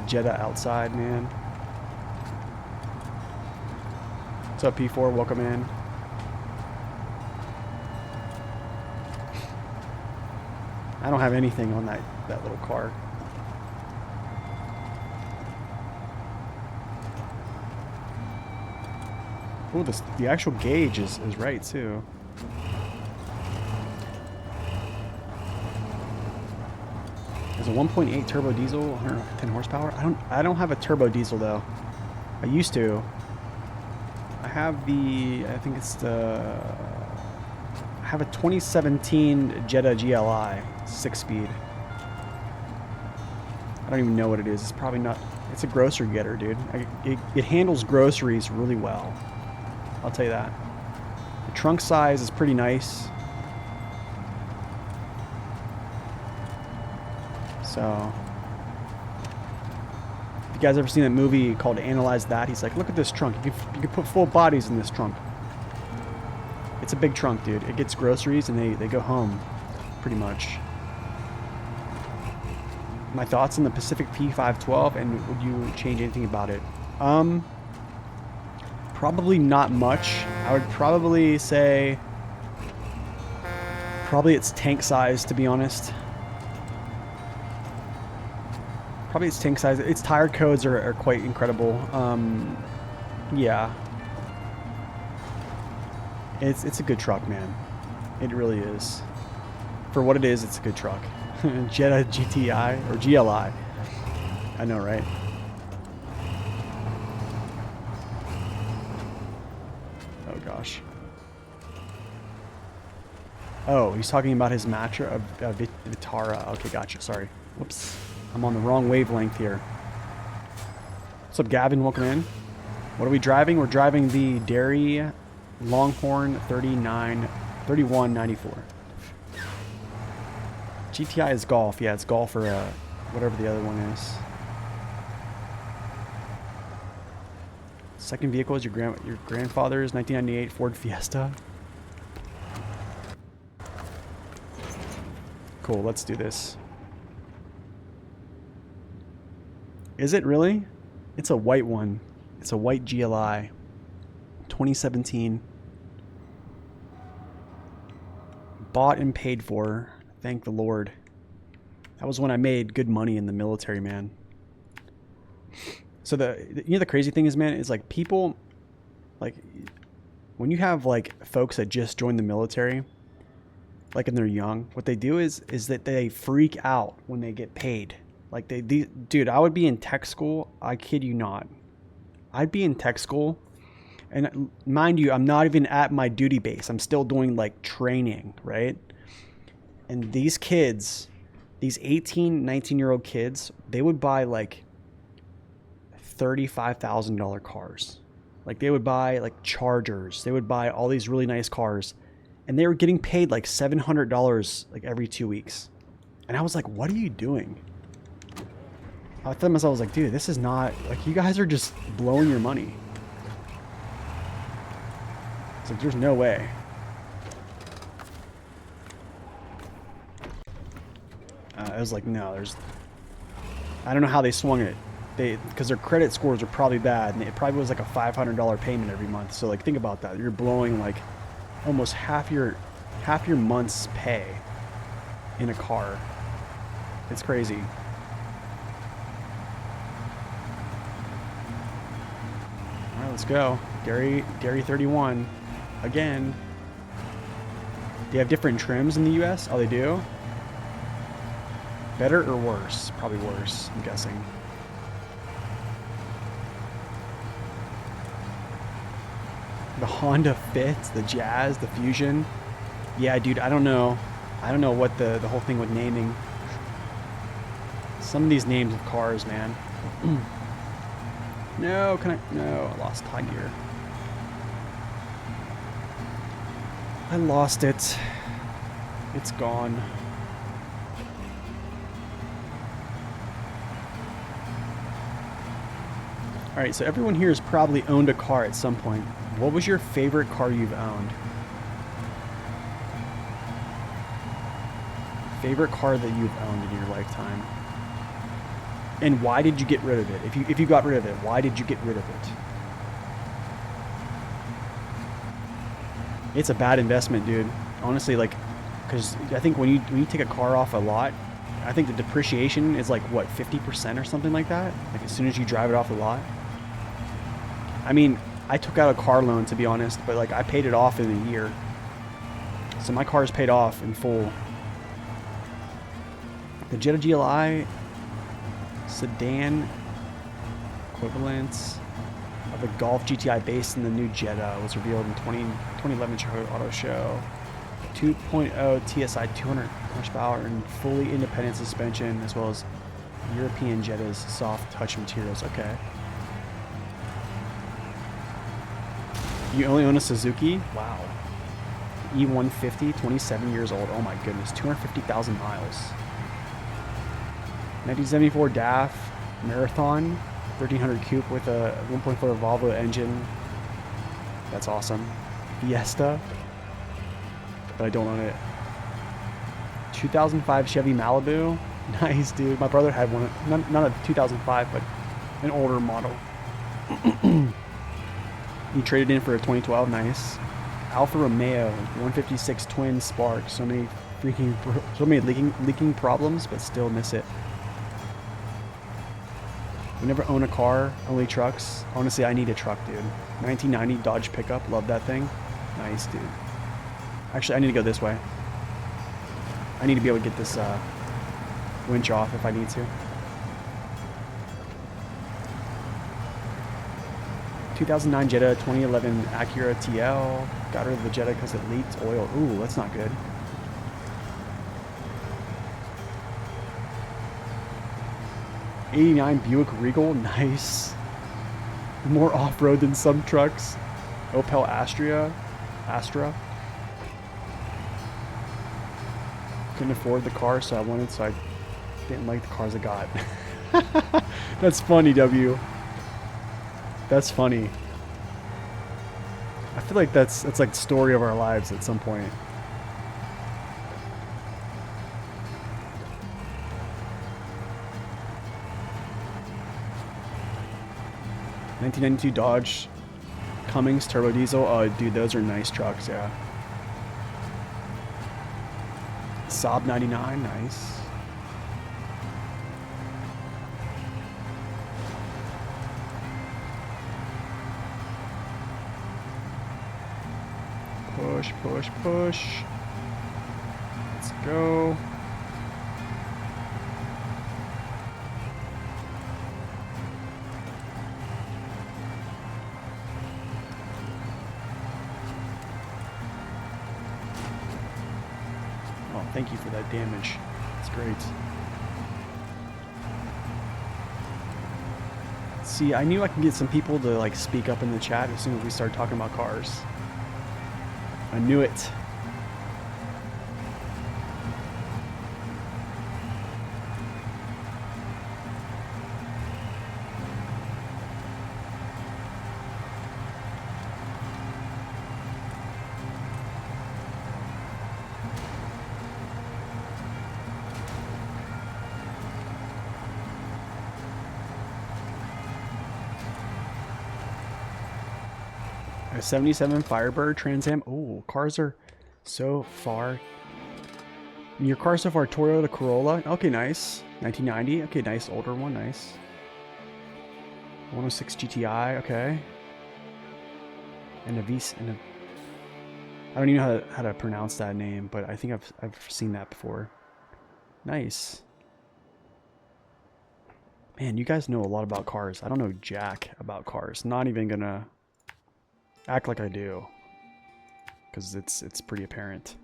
Jetta outside, man. What's up, P4? Welcome in. I don't have anything on that little car. Oh, the actual gauge is right too. There's a 1.8 turbo diesel, 110 horsepower. I don't have a turbo diesel though. I used to. I have I have a 2017 Jetta GLI 6-speed. I don't even know what it is. It's probably not. It's a grocery getter, dude. It handles groceries really well. I'll tell you that. The trunk size is pretty nice. So, if you guys ever seen that movie called Analyze That, he's like, look at this trunk. You can put full bodies in this trunk. It's a big trunk, dude. It gets groceries and they go home, pretty much. My thoughts on the Pacific P512, and would you change anything about it? Probably not much. I would probably say its tank size, to be honest. Probably its tank size. Its tire codes are quite incredible. Yeah. It's a good truck, man. It really is. For what it is, it's a good truck. Jetta GTI or GLI. I know, right? Oh gosh. Oh, he's talking about his Matra of Vitara. Okay, gotcha. Sorry. Whoops. I'm on the wrong wavelength here. What's up, Gavin? Welcome in. What are we driving? We're driving the Dairy Longhorn 3194. GTI is Golf. Yeah, it's Golf or whatever the other one is. Second vehicle is your grandfather's 1998 Ford Fiesta. Cool, let's do this. Is it really? It's a white one. It's a white GLI. 2017. Bought and paid for. Thank the Lord. That was when I made good money in the military, man. So the crazy thing is, man, is like people, like when you have like folks that just joined the military, like and they're young, what they do is that they freak out when they get paid. Like dude, I would be in tech school. I kid you not. I'd be in tech school, and mind you, I'm not even at my duty base. I'm still doing like training, right? And these kids, these 18, 19-year-old kids, they would buy like $35,000 cars. Like they would buy like Chargers. They would buy all these really nice cars, and they were getting paid like $700 like every 2 weeks. And I was like, what are you doing? I thought to myself, I was like, dude, this is not, like, you guys are just blowing your money. It's like, there's no way. I was like, no, I don't know how they swung it. Because their credit scores are probably bad, and it probably was like a $500 payment every month. So like, think about that. You're blowing like almost half your month's pay in a car. It's crazy. All right, let's go. Dairy 31 again. Do you have different trims in the US? Oh, they do? Better or worse? Probably worse, I'm guessing. The Honda Fit, the Jazz, the Fusion. Yeah, dude, I don't know. I don't know what the whole thing with naming. Some of these names of cars, man. No, no, I lost high gear. I lost it. It's gone. All right, so everyone here has probably owned a car at some point. What was your favorite car you've owned? Favorite car that you've owned in your lifetime? And why did you get rid of it? If you got rid of it, why did you get rid of it? It's a bad investment, dude. Honestly, like, because I think when you take a car off a lot, I think the depreciation is like, what, 50% or something like that? Like, as soon as you drive it off the lot. I mean, I took out a car loan, to be honest, but like, I paid it off in a year. So my car is paid off in full. The Jetta GLI sedan equivalents of the Golf GTI based in the new Jetta was revealed in 2011 Chicago Auto Show. 2.0 TSI 200 horsepower and fully independent suspension, as well as European Jetta's soft touch materials. Okay. You only own a Suzuki? Wow. E150, 27 years old. Oh my goodness, 250,000 miles. 1974 DAF Marathon, 1300 coupe with a 1.4 Volvo engine. That's awesome. Fiesta, but I don't own it. 2005 Chevy Malibu. Nice, dude. My brother had one. Not a 2005, but an older model. He traded in for a 2012. Nice. Alfa Romeo 156 twin spark. So many leaking problems, but still miss it. We never own a car, only trucks. Honestly, I need a truck, dude. 1990 Dodge pickup. Love that thing. Nice, dude. Actually, I need to go this way. I need to be able to get this winch off if I need to. 2009 Jetta, 2011 Acura TL. Got rid of the Jetta because it leaked oil. Ooh, that's not good. '89 Buick Regal. Nice. More off-road than some trucks. Opel Astra. Couldn't afford the car, so I didn't like the cars I got. That's funny, W. That's funny. I feel like that's like the story of our lives at some point. '92 Dodge Cummins turbo diesel. Oh, dude, those are nice trucks. Yeah. Saab 99, nice. Push, push, push. Let's go. Oh, thank you for that damage. That's great. See, I knew I could get some people to like speak up in the chat as soon as we start talking about cars. I knew it. A 77 Firebird Trans Am. Oh, cars are so far. Your car so far, Toyota Corolla. Okay, nice. 1990. Okay, nice. Older one. Nice. 106 GTI. Okay. And a V. And a. I don't even know how to pronounce that name, but I think I've seen that before. Nice. Man, you guys know a lot about cars. I don't know jack about cars. Not even gonna act like I do, because it's pretty apparent.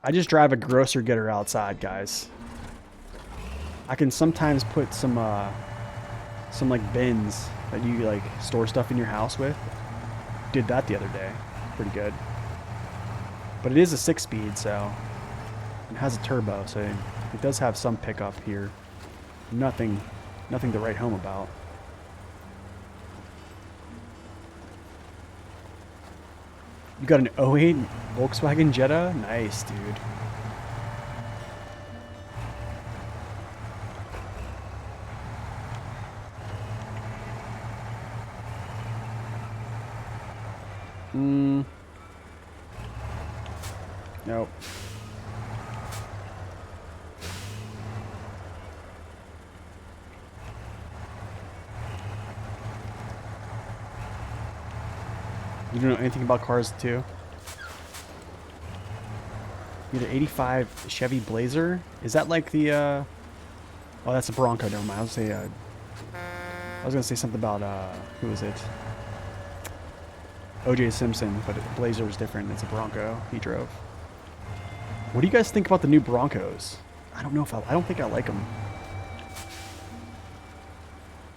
I just drive a grosser getter outside, guys. I can sometimes put some like bins that you like store stuff in your house with. Did that the other day. Pretty good. But it is a 6-speed, so it has a turbo, so it does have some pickup here. Nothing to write home about. You got an '08 Volkswagen Jetta? Nice, dude. Nope. You don't know anything about cars, too? You had an 85 Chevy Blazer? Is that like the, Oh, that's a Bronco. Never mind. I was gonna say something about, who is it? O.J. Simpson, but Blazer is different. It's a Bronco he drove. What do you guys think about the new Broncos? I don't know if I don't think I like them.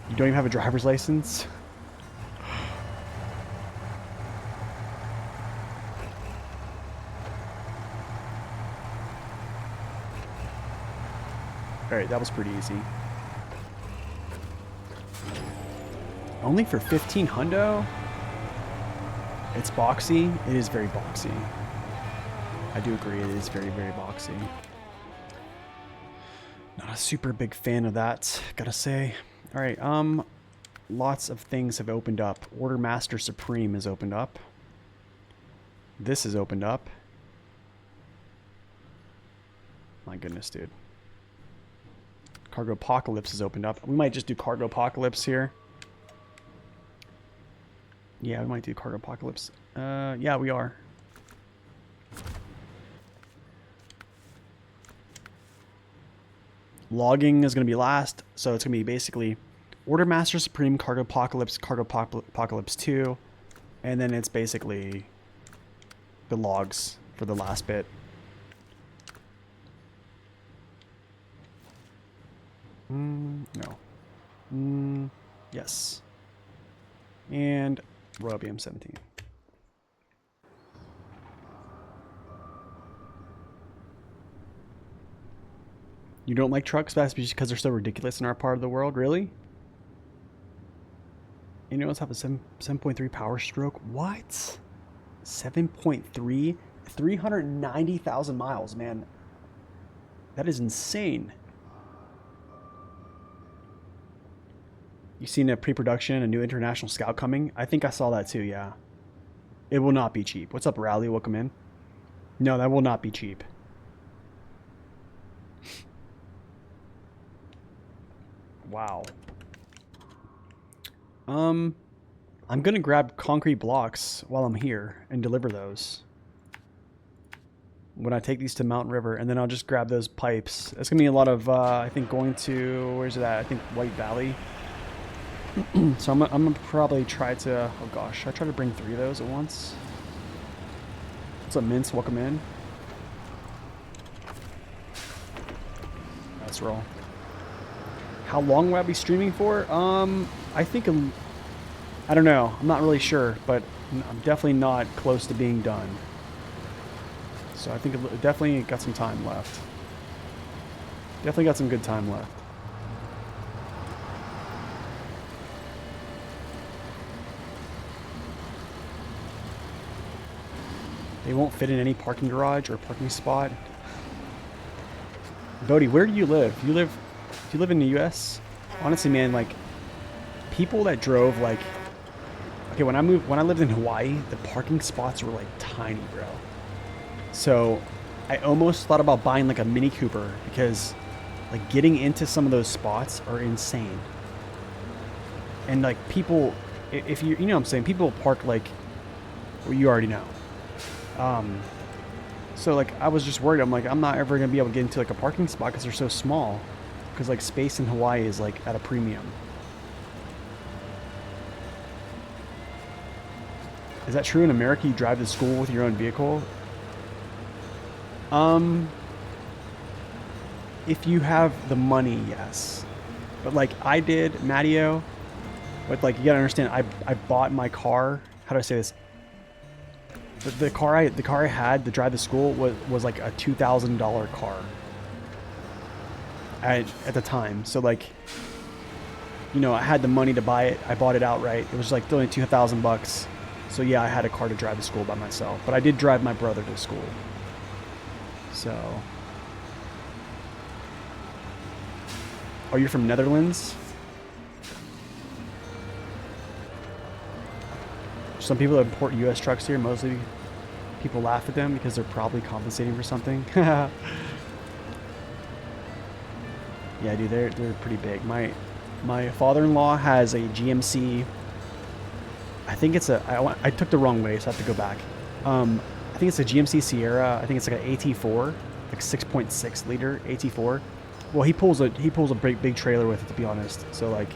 You don't even have a driver's license? Alright, that was pretty easy. Only for 15 hundo? It's boxy. It is very boxy. I do agree, it is very, very boxy. Not a super big fan of that, gotta say. Alright, lots of things have opened up. Order Master Supreme has opened up. This has opened up. My goodness, dude. Cargo Apocalypse has opened up. We might just do Cargo Apocalypse here. Yeah, we might do Cargo Apocalypse. Yeah, we are. Logging is going to be last, so it's going to be basically Order Master Supreme, Cargo Apocalypse 2, and then it's basically the logs for the last bit. No. Yes. And Royal BM17. You don't like trucks? That's because they're so ridiculous in our part of the world? Really? You know, let's have a 7.3 power stroke. What? 7.3? 390,000 miles, man. That is insane. You seen a pre-production, a new international scout coming? I think I saw that too, yeah. It will not be cheap. What's up, Rally? Welcome in. No, that will not be cheap. Wow. I'm gonna grab concrete blocks while I'm here and deliver those. When I take these to Mountain River, and then I'll just grab those pipes. It's gonna be a lot of, I think going to, where's it at? I think White Valley. So I'm gonna probably try to, oh gosh, I try to bring 3 of those at once. What's up, Mince? Welcome in. Let's roll. How long will I be streaming for? I think I don't know. I'm not really sure, but I'm definitely not close to being done. So I think it definitely got some time left. Definitely got some good time left. They won't fit in any parking garage or parking spot. Bodie, where do you live? Do you live in the US? Honestly, man, like people that drove like, okay, when I lived in Hawaii, the parking spots were like tiny, bro. So I almost thought about buying like a Mini Cooper because like getting into some of those spots are insane. And like people, if you know what I'm saying, people park like, well, you already know. So like I was just worried. I'm like, I'm not ever gonna be able to get into like a parking spot because they're so small. Because like space in Hawaii is like at a premium. Is that true in America? You drive to school with your own vehicle? If you have the money, yes. But like I did, Matteo. But like you gotta understand, I bought my car. How do I say this? The car I had to drive to school was like a $2,000 car at the time. So like, you know, I had the money to buy it. I bought it outright. It was like only $2,000. So yeah, I had a car to drive to school by myself. But I did drive my brother to school. So, oh, you're from Netherlands? Some people that import U.S. trucks here, mostly people laugh at them because they're probably compensating for something. Yeah, dude, they're pretty big. My father-in-law has a GMC. I think it's I took the wrong way, so I have to go back. I think it's a GMC Sierra. I think it's like an AT4, like 6.6 liter AT4. Well, he pulls a big trailer with it, to be honest. So like,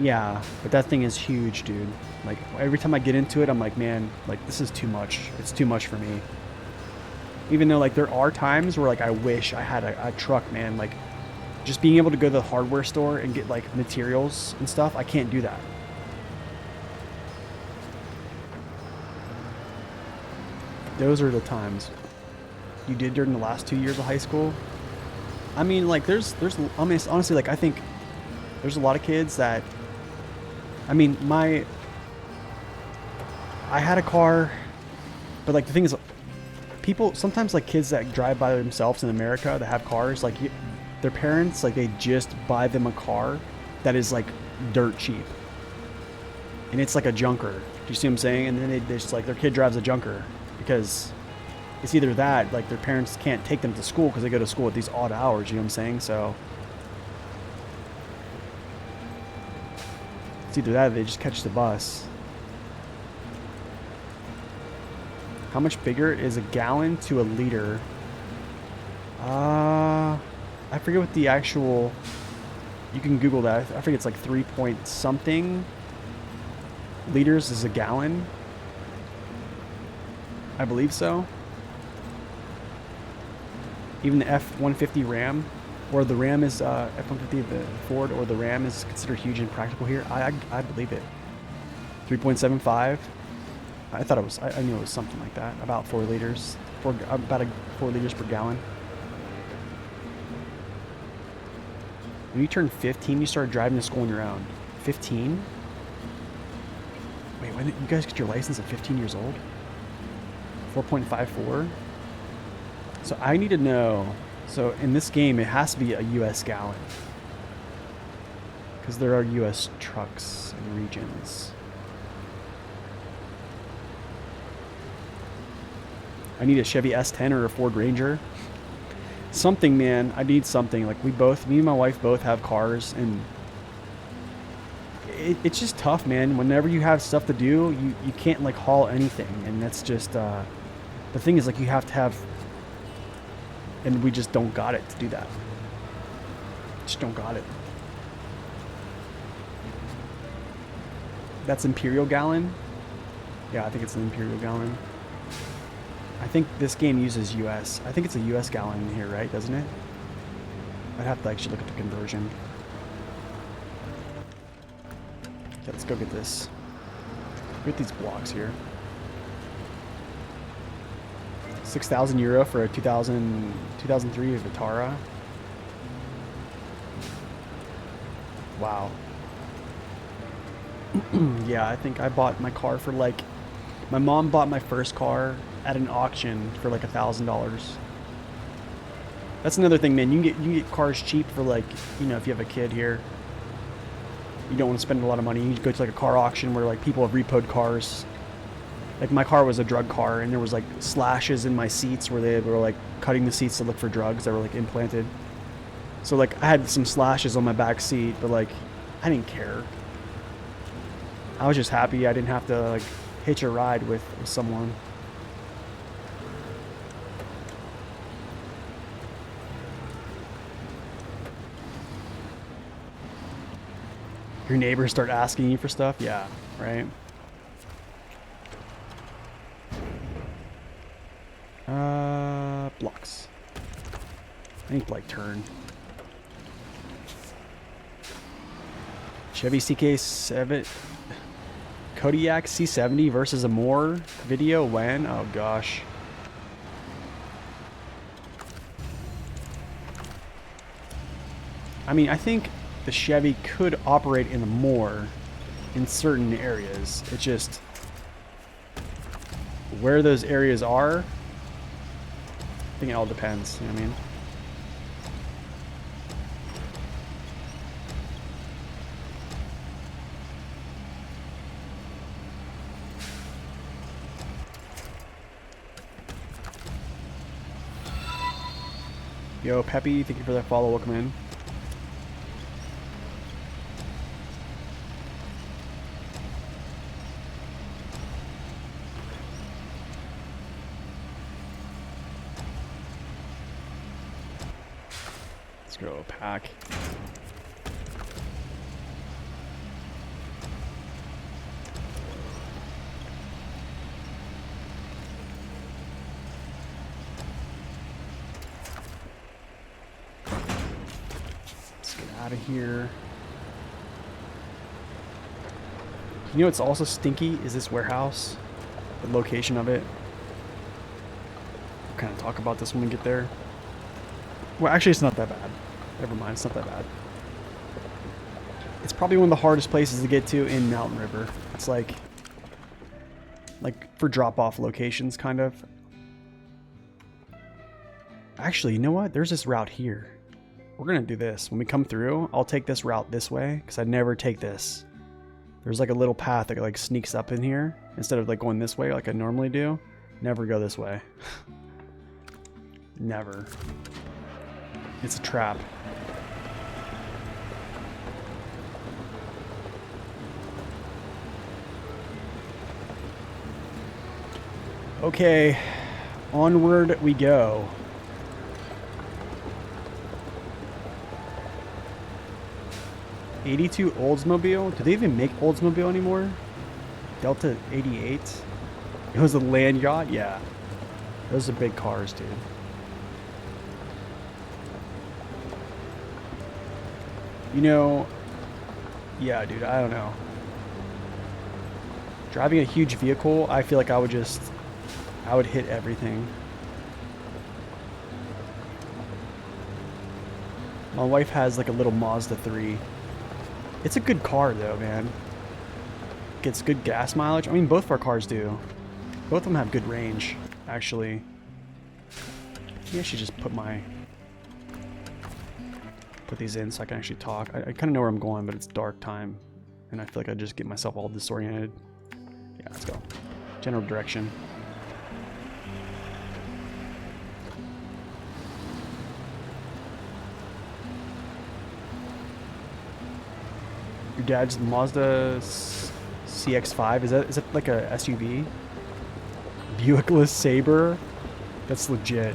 yeah, but that thing is huge, dude. Like every time I get into it, I'm like, man, like this is too much. It's too much for me. Even though like there are times where like I wish I had a truck, man. Like just being able to go to the hardware store and get like materials and stuff, I can't do that. Those are the times. You did during the last 2 years of high school. I mean, like there's I mean, honestly, like I think there's a lot of kids that, I mean, I had a car, but like the thing is, people sometimes, like kids that drive by themselves in America that have cars, like their parents, like they just buy them a car that is like dirt cheap, and it's like a junker. Do you see what I'm saying? And then they just like their kid drives a junker because it's either that, like their parents can't take them to school because they go to school at these odd hours. You know what I'm saying? So it's either that or they just catch the bus. How much bigger is a gallon to a liter? I forget what the actual... You can Google that. I forget, it's like 3 point something liters is a gallon. I believe so. Even the F-150 Ram, or the Ram is F-150, the Ford, or the Ram is considered huge and practical here. I believe it. 3.75. I thought it was, I knew it was something like that. About 4 liters. About 4 liters per gallon. When you turn 15, you start driving to school on your own. 15? Wait, when did you guys get your license at 15 years old? 4.54? So I need to know. So in this game, it has to be a US gallon. Because there are US trucks and regions. I need a Chevy S10 or a Ford Ranger. Something, man. I need something. Like me and my wife both have cars, and it's just tough, man. Whenever you have stuff to do, you can't like haul anything, and that's just the thing is like you have to have, and we just don't got it to do that. Just don't got it. That's Imperial gallon. Yeah, I think it's an Imperial gallon. I think this game uses US. I think it's a US gallon in here, right? Doesn't it? I'd have to actually look at the conversion. Okay, let's go get this. Get these blocks here. 6,000 euro for a 2003 Vitara. Wow. Yeah, I think I bought my car for like... My mom bought my first car at an auction for like $1,000. That's another thing, man. You can get cars cheap for like, you know, if you have a kid here, you don't want to spend a lot of money. You go to like a car auction where like people have repoed cars. Like my car was a drug car, and there was like slashes in my seats where they were like cutting the seats to look for drugs that were like implanted. So like I had some slashes on my back seat, but like I didn't care. I was just happy I didn't have to like hitch a ride with someone. Your neighbors start asking you for stuff? Yeah, right? Blocks. I think like turn. Chevy CK7... Kodiak C70 versus a Moore video when? Oh gosh. I mean, I think the Chevy could operate in the Moore in certain areas. It's just where those areas are. I think it all depends, you know what I mean? Yo, Peppy, thank you for that follow. Welcome in. Let's go pack. Out of here. You know what's also stinky is this warehouse, the location of it. We'll kind of talk about this when we get there. Well, actually, it's not that bad. Never mind, it's not that bad. It's probably one of the hardest places to get to in Mountain River. It's like for drop-off locations, kind of. Actually, you know what? There's this route here. We're going to do this. When we come through, I'll take this route this way because I never take this. There's like a little path that like sneaks up in here instead of like going this way like I normally do. Never go this way. Never. It's a trap. Okay, onward we go. '82 Oldsmobile? Do they even make Oldsmobile anymore? Delta 88? It was a land yacht? Yeah. Those are big cars, dude. You know, yeah, dude, I don't know. Driving a huge vehicle, I feel like I would hit everything. My wife has like a little Mazda 3. It's a good car though, man. Gets good gas mileage. I mean, both of our cars do. Both of them have good range, actually. Maybe I should just put these in so I can actually talk. I kind of know where I'm going, but it's dark time. And I feel like I just get myself all disoriented. Yeah, let's go. General direction. Your dad's Mazda CX-5, is that like a SUV? Buickless Sabre? That's legit.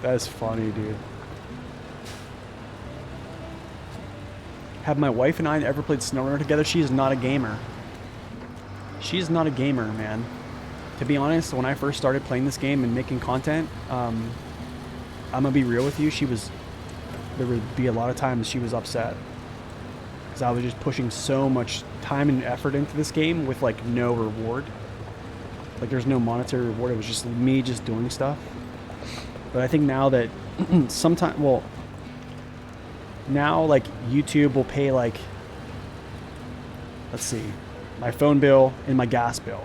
That is funny, dude. Have my wife and I ever played SnowRunner together? She is not a gamer. She is not a gamer, man. To be honest, when I first started playing this game and making content, I'm gonna be real with you, there would be a lot of times she was upset. Because I was just pushing so much time and effort into this game with like no reward. Like there's no monetary reward, it was just me just doing stuff. But I think now that now like YouTube will pay like, let's see, my phone bill and my gas bill,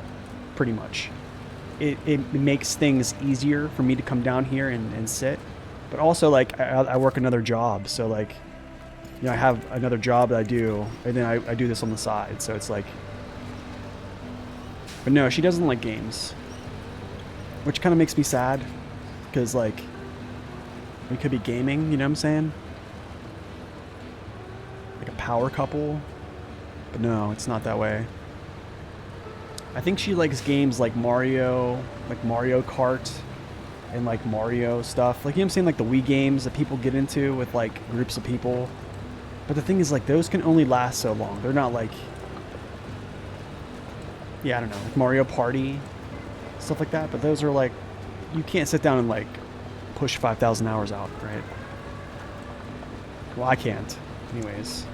pretty much. It makes things easier for me to come down here and sit. But also, like, I work another job, so, like, you know, I have another job that I do, and then I do this on the side, so it's like... But no, she doesn't like games. Which kind of makes me sad, because, like, we could be gaming, you know what I'm saying? Like a power couple. But no, it's not that way. I think she likes games like Mario Kart, and like Mario stuff. Like, you know what I'm saying? Like the Wii games that people get into with like groups of people. But the thing is, like, those can only last so long. They're not like... Yeah, I don't know. Like Mario Party, stuff like that. But those are like... You can't sit down and like push 5,000 hours out, right? Well, I can't. Anyways.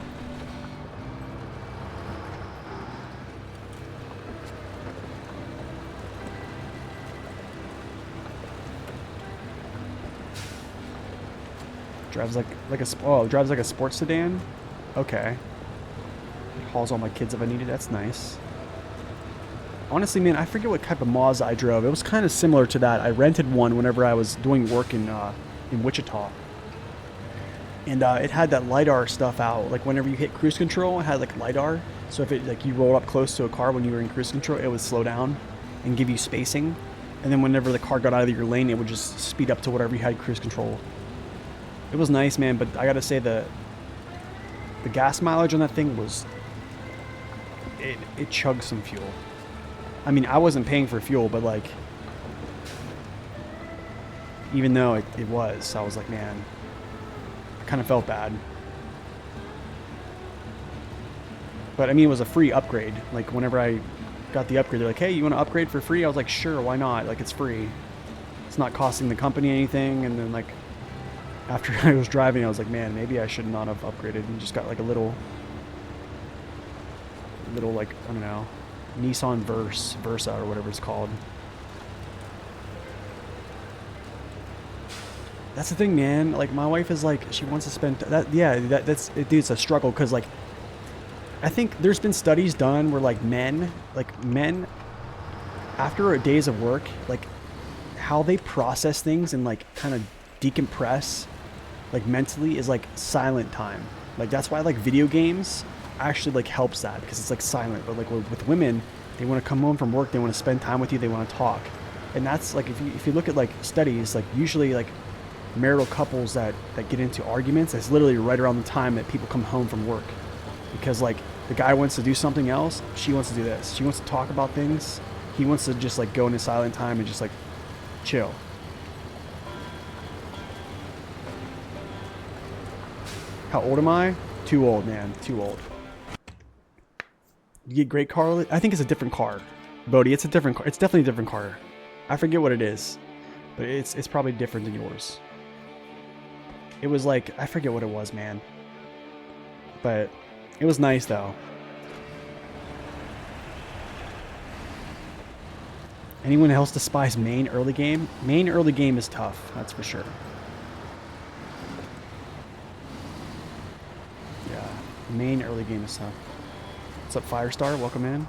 Drives drives like a sports sedan. Okay. Hauls all my kids if I need it. That's nice. Honestly, man, I forget what type of Mazda I drove. It was kind of similar to that. I rented one whenever I was doing work in Wichita, and it had that lidar stuff out. Like whenever you hit cruise control, it had like lidar. So if it like you rolled up close to a car when you were in cruise control, it would slow down and give you spacing. And then whenever the car got out of your lane, it would just speed up to whatever you had cruise control. It was nice, man, but I gotta say the gas mileage on that thing was... It chugged some fuel. I mean, I wasn't paying for fuel, but like... Even though it was, I was like, man... I kind of felt bad. But I mean, it was a free upgrade. Like, whenever I got the upgrade, they're like, hey, you want to upgrade for free? I was like, sure, why not? Like, it's free. It's not costing the company anything. And then, like, after I was driving, I was like, man, maybe I should not have upgraded and just got, like, a little, like, I don't know, Nissan Versa or whatever it's called. That's the thing, man. Like, my wife is like, she wants to spend that. Yeah, that's dude, it's a struggle because, like, I think there's been studies done where like men after days of work, like how they process things and like kind of decompress like mentally is like silent time. Like that's why like video games actually like helps that because it's like silent. But like with women, they want to come home from work, they want to spend time with you, they want to talk. And that's like if you look at like studies, like usually like marital couples that get into arguments, it's literally right around the time that people come home from work. Because like the guy wants to do something else, she wants to do this. She wants to talk about things. He wants to just like go into silent time and just like chill. How old am I? Too old, man. Too old. You get great car? I think it's a different car. Bodhi, it's a different car. It's definitely a different car. I forget what it is, but it's probably different than yours. It was like, I forget what it was, man. But it was nice, though. Anyone else despise main early game? Main early game is tough, that's for sure. Yeah, main early game is tough. What's up, Firestar? Welcome in.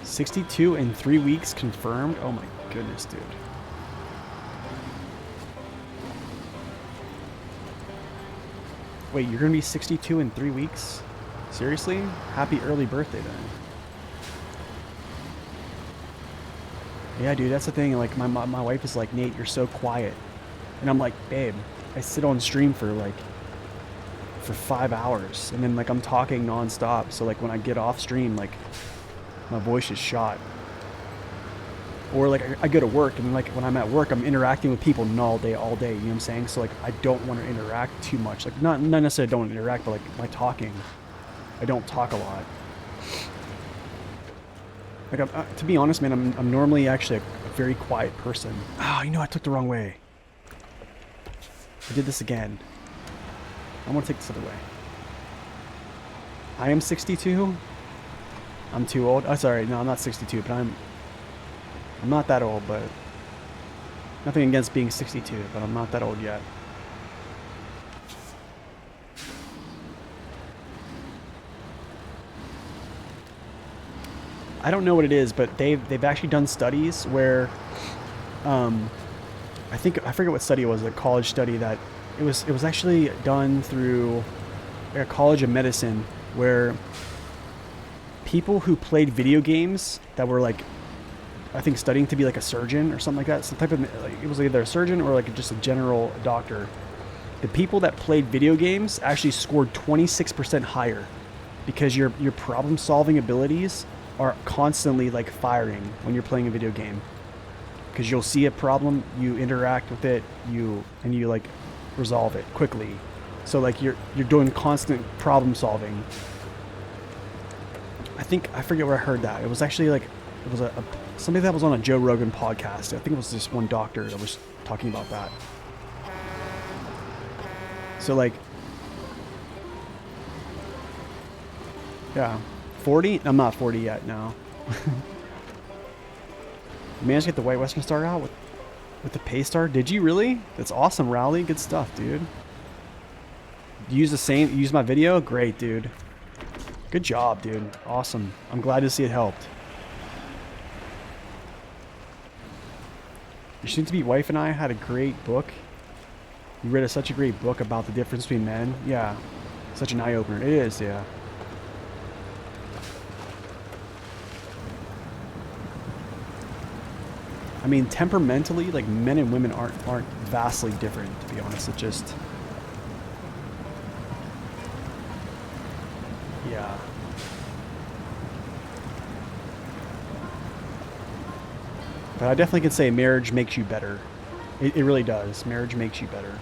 $62 in 3 weeks confirmed? Oh my goodness, dude. Wait, you're gonna be 62 in 3 weeks? Seriously? Happy early birthday then. Yeah, dude, that's the thing. Like, my wife is like, Nate, you're so quiet. And I'm like, babe, I sit on stream for 5 hours. And then, like, I'm talking nonstop. So, like, when I get off stream, like, my voice is shot. Or, like, I go to work, and, like, when I'm at work, I'm interacting with people all day, you know what I'm saying? So, like, I don't want to interact too much. Like, not necessarily I don't interact, but, like, my talking, I don't talk a lot. Like, to be honest, man, I'm normally actually a very quiet person. Oh, you know, I took the wrong way. I did this again. I'm gonna take this other way. I am 62. I'm too old. Oh, sorry, no, I'm not 62, but I'm not that old, but nothing against being 62, but I'm not that old yet. I don't know what it is, but they've actually done studies where, I forget what study it was, a college study that it was actually done through a college of medicine where people who played video games that were like, I think studying to be like a surgeon or something like that, some type of, like, it was either a surgeon or like just a general doctor. The people that played video games actually scored 26% higher because your problem solving abilities are constantly like firing when you're playing a video game, because you'll see a problem, you interact with it, you like resolve it quickly. So like you're doing constant problem solving. I forget where I heard that. It was actually like, it was somebody that was on a Joe Rogan podcast. I think it was this one doctor that was talking about that. So like, yeah. 40? I'm not 40 yet, no. You managed to get the White Western Star out with the Pay Star? Did you really? That's awesome, Rowley. Good stuff, dude. You use my video? Great, dude. Good job, dude. Awesome. I'm glad to see it helped. Your soon-to-be wife and I had a great book. You read such a great book about the difference between men. Yeah. Such an eye-opener. It is, yeah. mean, temperamentally, like men and women aren't vastly different, to be honest. It just, yeah. But I definitely can say marriage makes you better. It really does. Marriage makes you better.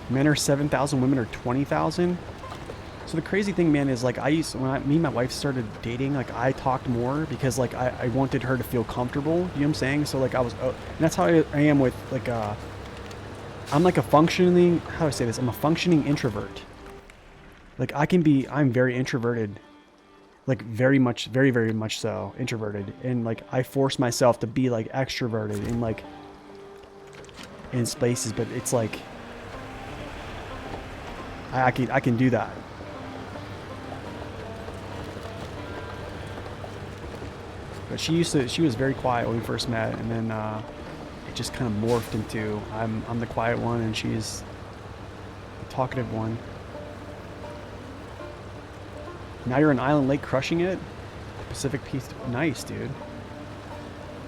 Men are 7,000, women are 20,000. So the crazy thing, man, is like when me and my wife started dating, like I talked more because like I wanted her to feel comfortable. You know what I'm saying? So like and that's how I am with like I'm like a functioning, how do I say this? I'm a functioning introvert. Like I'm very introverted. Like very much so introverted. And like I force myself to be like extroverted in spaces, but it's like, I can do that. But she was very quiet when we first met, and then it just kind of morphed into I'm the quiet one and she's the talkative one. Now you're in Island Lake crushing it? Pacific Peace, nice, dude.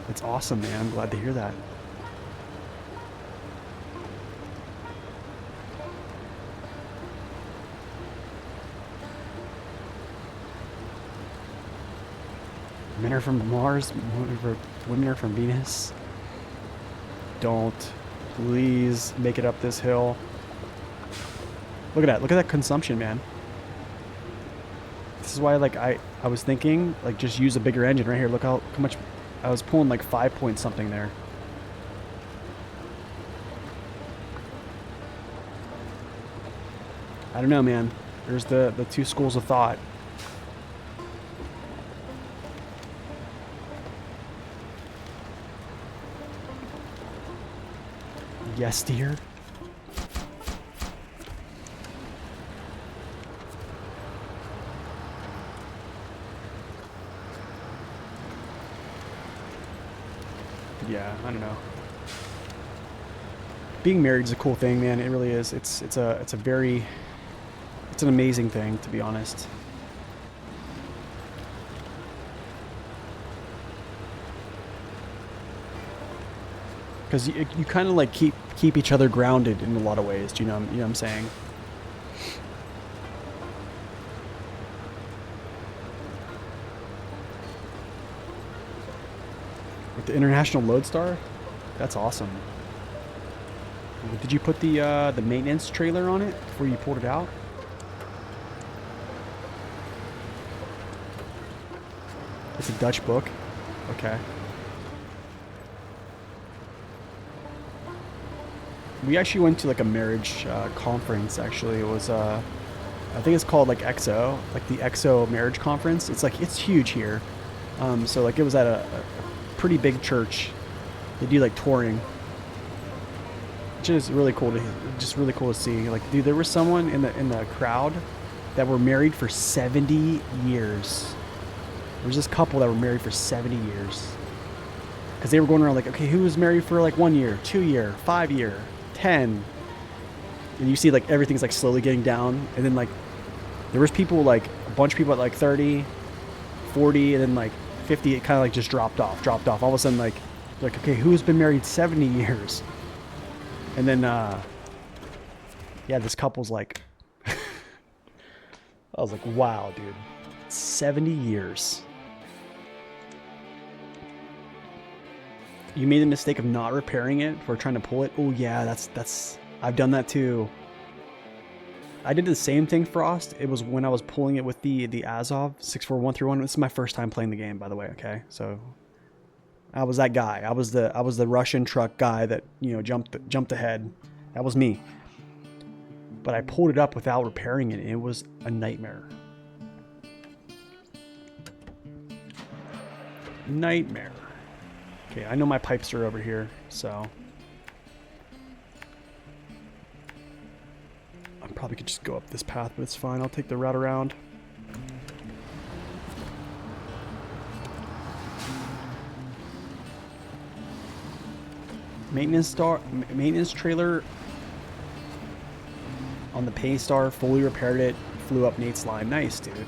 It's awesome, man. I'm glad to hear that. Men are from Mars, women are from Venus. Don't please make it up this hill. Look at that consumption, man. This is why like I was thinking like just use a bigger engine right here. Look how much I was pulling, like 5 point something there. I don't know, man. There's the two schools of thought. Yes, dear. Yeah, I don't know. Being married is a cool thing, man. It really is. It's an amazing thing, to be honest. Because you kind of like keep each other grounded in a lot of ways. Do you know what I'm saying? With the International Lodestar, that's awesome. Did you put the maintenance trailer on it before you pulled it out? It's a Dutch book. Okay. We actually went to like a marriage conference. Actually, it was I think it's called like EXO, like the EXO marriage conference. It's huge here. So like it was at a pretty big church. They do like touring, which is really cool to see. Like, dude, there was someone in the crowd that were married for 70 years. There was this couple that were married for 70 years. Because they were going around like, okay, who was married for like 1 year, 2 year, 5 year, 10? And you see like everything's like slowly getting down. And then like there was people, like a bunch of people at like 30, 40, and then like 50, it kind of like just dropped off. All of a sudden like okay, who's been married 70 years? And then yeah, this couple's like I was like, wow, dude, 70 years. You made the mistake of not repairing it before trying to pull it. Oh yeah, that's I've done that too. I did the same thing, Frost. It was when I was pulling it with the Azov 64131. This is my first time playing the game, by the way. Okay, so I was that guy. I was the Russian truck guy that, you know, jumped ahead. That was me. But I pulled it up without repairing it, and it was a nightmare. Nightmare. Okay, I know my pipes are over here, so I probably could just go up this path, but it's fine. I'll take the route around. Maintenance trailer on the Paystar, fully repaired it, flew up Nate's line. Nice, dude.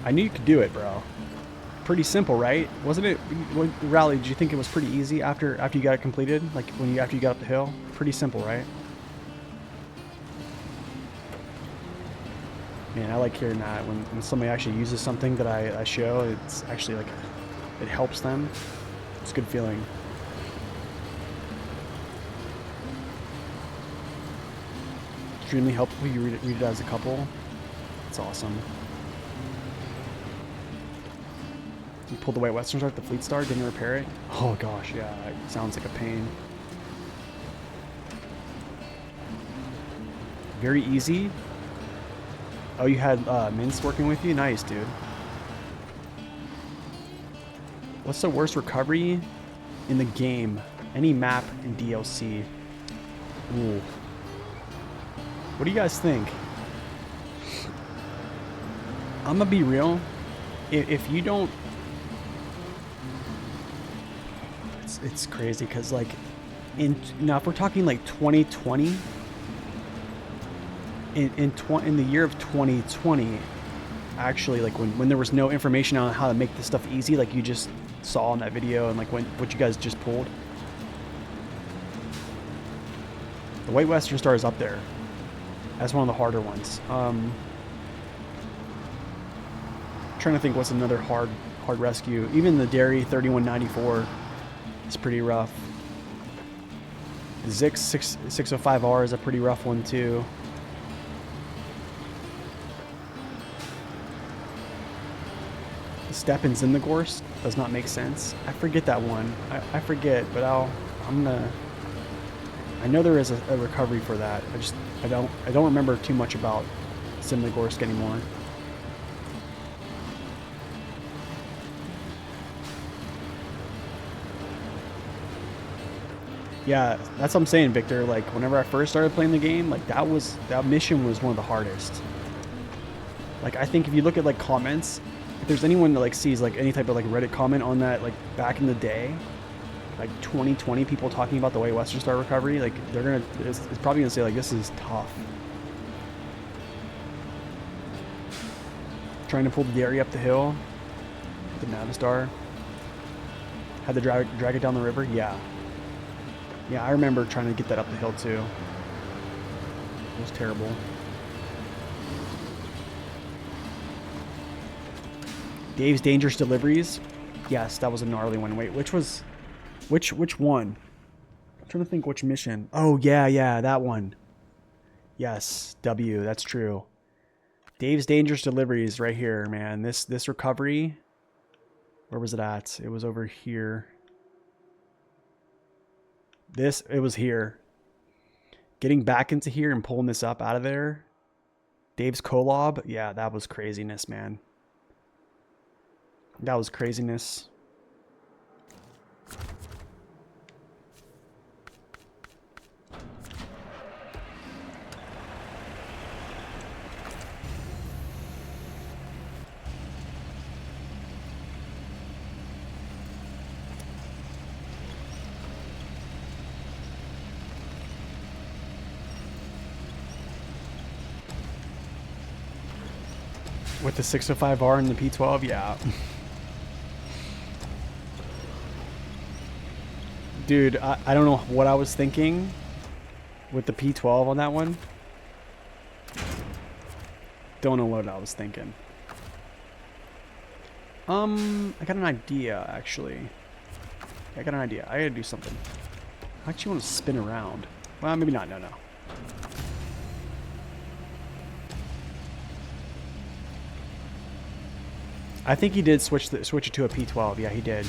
I knew you could do it, bro. Pretty simple, right? Wasn't it? Rally, did you think it was pretty easy after you got it completed? Like after you got up the hill? Pretty simple, right? Man, I like hearing that when somebody actually uses something that I show. It's actually like it helps them. It's a good feeling. Extremely helpful. You read it as a couple. It's awesome. You pulled the White Western Star at the Fleet Star, didn't repair it? Oh gosh, yeah, it sounds like a pain. Very easy. Oh, you had Mince working with you? Nice, dude. What's the worst recovery in the game? Any map in DLC? Ooh. What do you guys think? I'm gonna be real. If you don't... It's crazy, because like... Now, if we're talking like 2020... In the year of 2020, actually, like when there was no information on how to make this stuff easy, like you just saw in that video, and like what you guys just pulled, the White Western Star is up there. That's one of the harder ones. Trying to think what's another hard rescue. Even the Dairy 3194 is pretty rough. The Zix 605R is a pretty rough one too. Steppins in the Gorse does not make sense. I forget that one. I forget, but I'm gonna... I know there is a recovery for that. I don't remember too much about Simligorsk anymore. Yeah, that's what I'm saying, Victor. Like whenever I first started playing the game, like that mission was one of the hardest. Like I think if you look at like comments, if there's anyone that like sees like any type of like Reddit comment on that, like back in the day, like 2020 people talking about the White Western Star recovery, like it's probably gonna say like this is tough. Trying to pull the Dairy up the hill, the Navistar. Had to drag it down the river. Yeah, I remember trying to get that up the hill too. It was terrible. Dave's Dangerous Deliveries. Yes, that was a gnarly one. Wait, which one? I'm trying to think which mission. Oh, yeah, that one. Yes, W, that's true. Dave's Dangerous Deliveries right here, man. This recovery, where was it at? It was over here. It was here. Getting back into here and pulling this up out of there. Dave's Kolob, yeah, that was craziness, man. That was craziness. With the 605R and the P12, yeah. Dude, I don't know what I was thinking with the P12 on that one. Don't know what I was thinking. I got an idea, actually. I got an idea. I gotta do something. I actually want to spin around. Well, maybe not. No. I think he did switch it to a P12. Yeah, he did.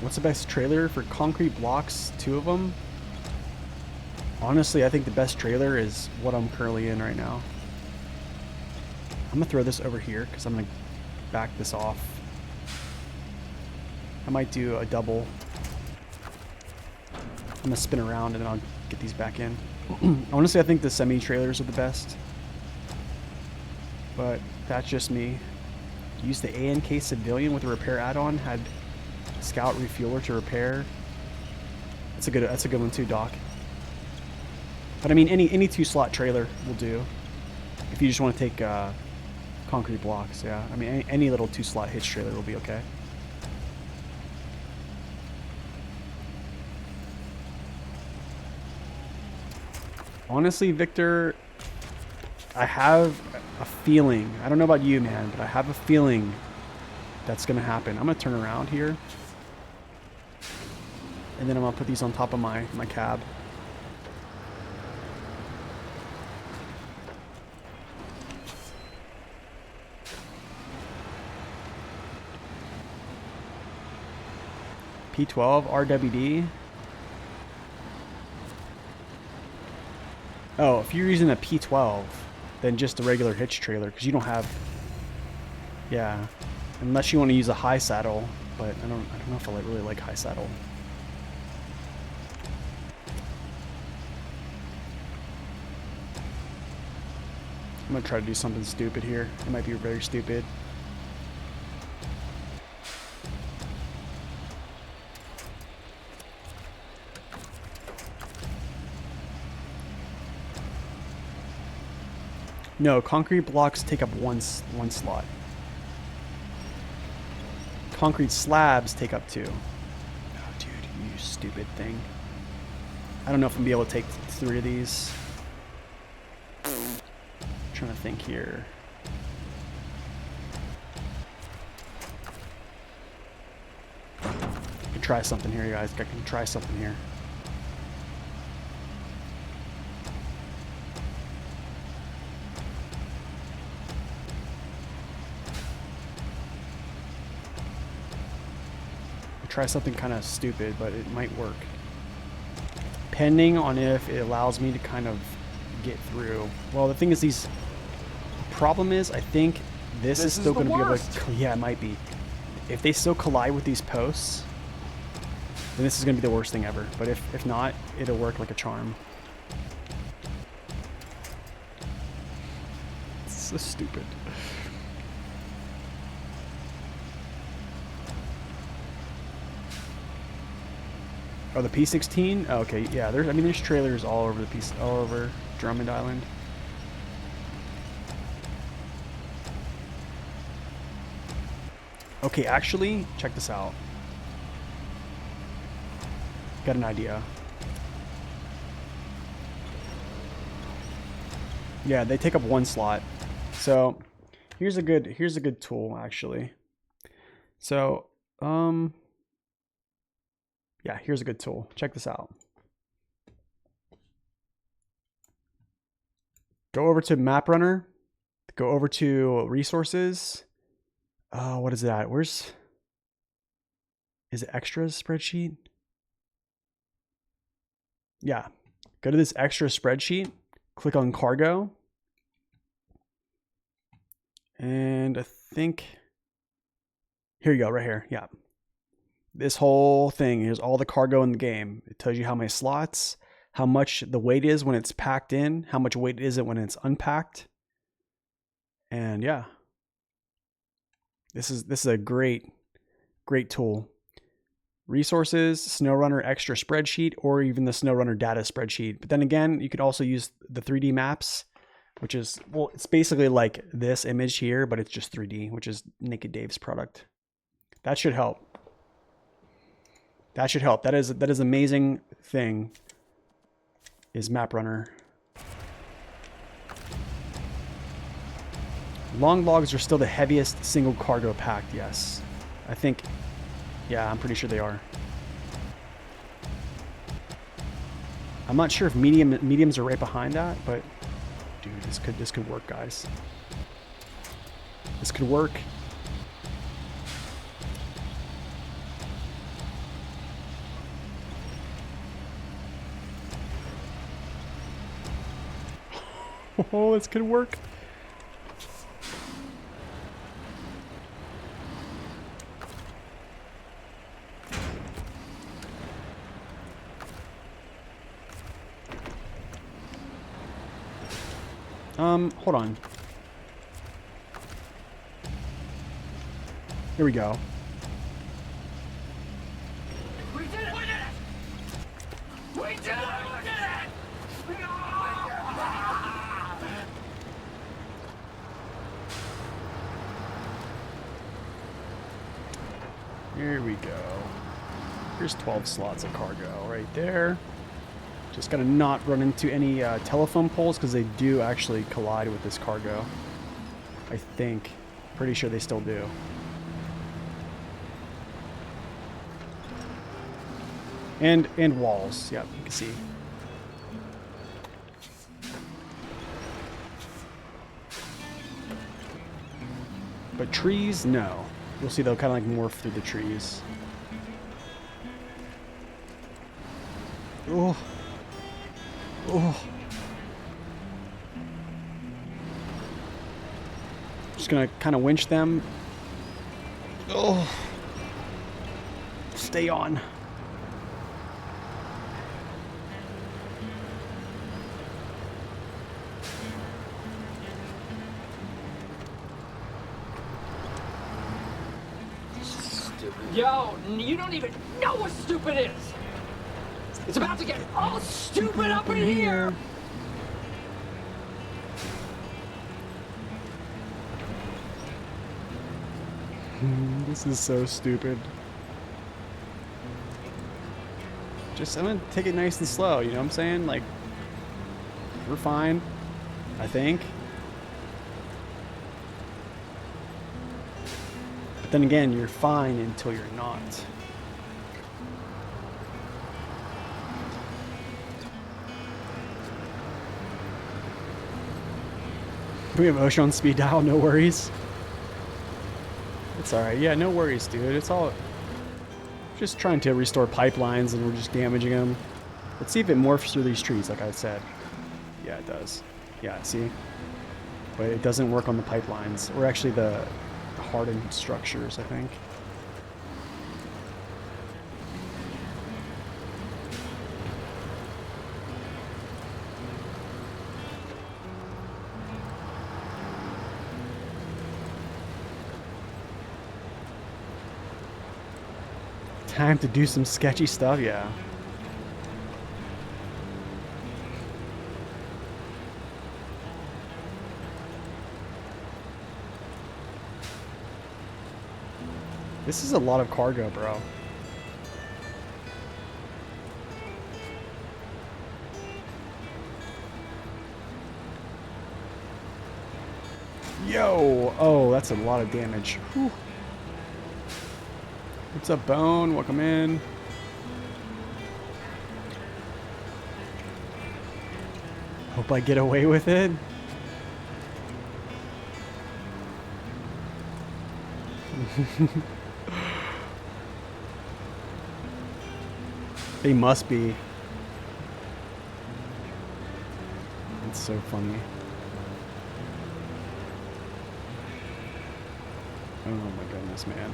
What's the best trailer for concrete blocks? 2 of them. Honestly, I think the best trailer is what I'm currently in right now. I'm gonna throw this over here because I'm gonna back this off. I might do a double. I'm gonna spin around and then I'll get these back in. Honestly, I think the semi trailers are the best, but that's just me. Use the ANK civilian with a repair add-on. Had Scout refueler to repair. That's a good one too, Doc. But I mean, any 2-slot trailer will do. If you just want to take concrete blocks, yeah. I mean, any little 2-slot hitch trailer will be okay. Honestly, Victor, I have a feeling. I don't know about you, man, but I have a feeling that's gonna happen. I'm gonna turn around here, and then I'm gonna put these on top of my cab. P12 RWD. Oh, if you're using a P12, then just a regular hitch trailer, because you don't have. Yeah, unless you want to use a high saddle, but I don't know if I really like high saddle. I'm gonna try to do something stupid here. It might be very stupid. No, concrete blocks take up one slot. Concrete slabs take up 2. Oh, dude, you stupid thing. I don't know if I'm gonna be able to take 3 of these. I'm trying to think here. I can try something here, guys. I can try something here. Try something kind of stupid, but it might work. Depending on if it allows me to kind of get through. Well, the thing is, the problem is, I think this is still going to be able to. Yeah, it might be. If they still collide with these posts, then this is going to be the worst thing ever. But if not, it'll work like a charm. It's so stupid. Oh, the P16? Oh, okay, yeah. There's trailers all over all over Drummond Island. Okay, actually, check this out. Got an idea. Yeah, they take up 1 slot. So here's a good tool actually. So yeah, here's a good tool. Check this out. Go over to Map Runner. Go over to Resources. Oh, what is that? Is it Extras spreadsheet? Yeah. Go to this Extra spreadsheet. Click on Cargo. And I think... Here you go, right here. Yeah. This whole thing, here's all the cargo in the game. It tells you how many slots, how much the weight is when it's packed in, how much weight is it when it's unpacked. And yeah, this is a great tool. Resources, SnowRunner Extra spreadsheet, or even the SnowRunner data spreadsheet. But then again, you could also use the 3D maps, which is, well, it's basically like this image here, but it's just 3D, which is Naked Dave's product. That should help. That should help. That is amazing thing is Map Runner. Long logs are still the heaviest single cargo packed, yes. I think, yeah, I'm pretty sure they are. I'm not sure if mediums are right behind that, but dude, this could work, guys. This could work. Oh, this could work. Hold on. Here we go. We did it! We did it! did it! Here we go. Here's 12 slots of cargo right there. Just gotta not run into any telephone poles because they do actually collide with this cargo. I think. Pretty sure they still do. And walls. Yep, you can see. But trees, no. You'll see they'll kind of like morph through the trees. Oh. Oh. Just gonna kind of winch them. Oh. Stay on. Yo, you don't even know what stupid is! It's about to get all stupid up in here! This is so stupid. I'm gonna take it nice and slow, you know what I'm saying? Like, we're fine, I think. But then again, you're fine until you're not. We have Ocean on speed dial, no worries. It's alright, yeah, no worries, dude. It's all just trying to restore pipelines and we're just damaging them. Let's see if it morphs through these trees, like I said. Yeah, it does. Yeah, see? But it doesn't work on the pipelines, or actually the hardened structures, I think. Time to do some sketchy stuff, yeah. This is a lot of cargo, bro. Yo! Oh, that's a lot of damage. Whew. What's up, Bone? Welcome in. Hope I get away with it. They must be. It's so funny. Oh my goodness, man.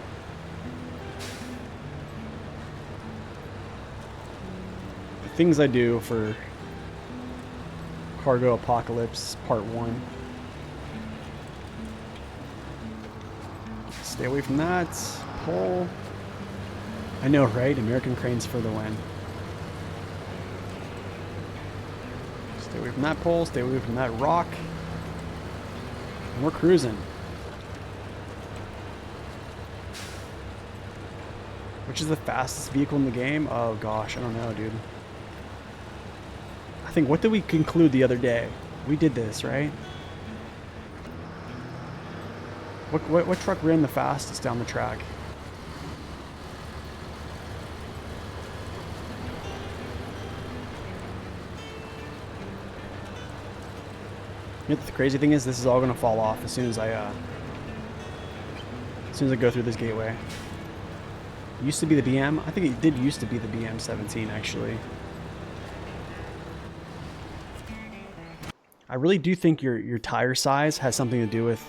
The things I do for Cargo Apocalypse Part 1. Stay away from that. Pull. I know, right? American Cranes for the win. Stay away from that pole. Stay away from that rock. And we're cruising. Which is the fastest vehicle in the game? Oh gosh, I don't know, dude. I think, what did we conclude the other day? We did this, right? What truck ran the fastest down the track? You know, the crazy thing is, this is all gonna fall off as soon as I go through this gateway. It used to be the BM. I think it did used to be the BM17, actually. I really do think your tire size has something to do with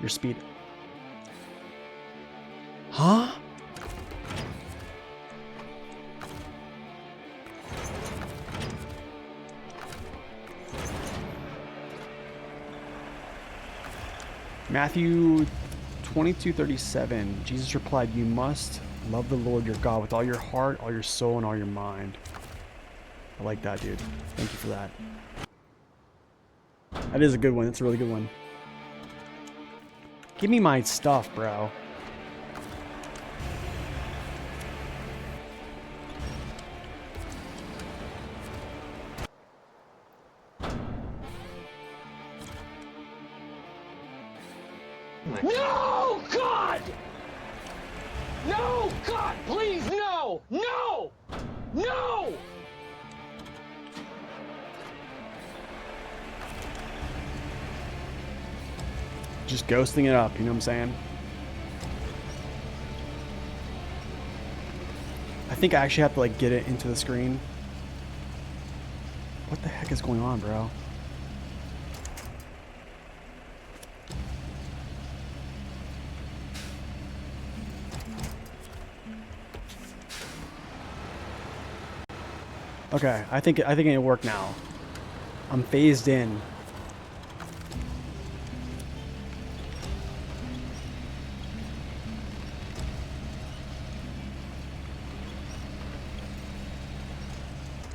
your speed. Huh? Matthew 22:37. Jesus replied, "You must love the Lord your God with all your heart, all your soul, and all your mind." I like that, dude. Thank you for that. That is a good one. That's a really good one. Give me my stuff, bro. No, God! No, God, please, no! No! No! Just ghosting it up, you know what I'm saying? I think I actually have to like get it into the screen. What the heck is going on, bro? Okay, I think it'll work now. I'm phased in.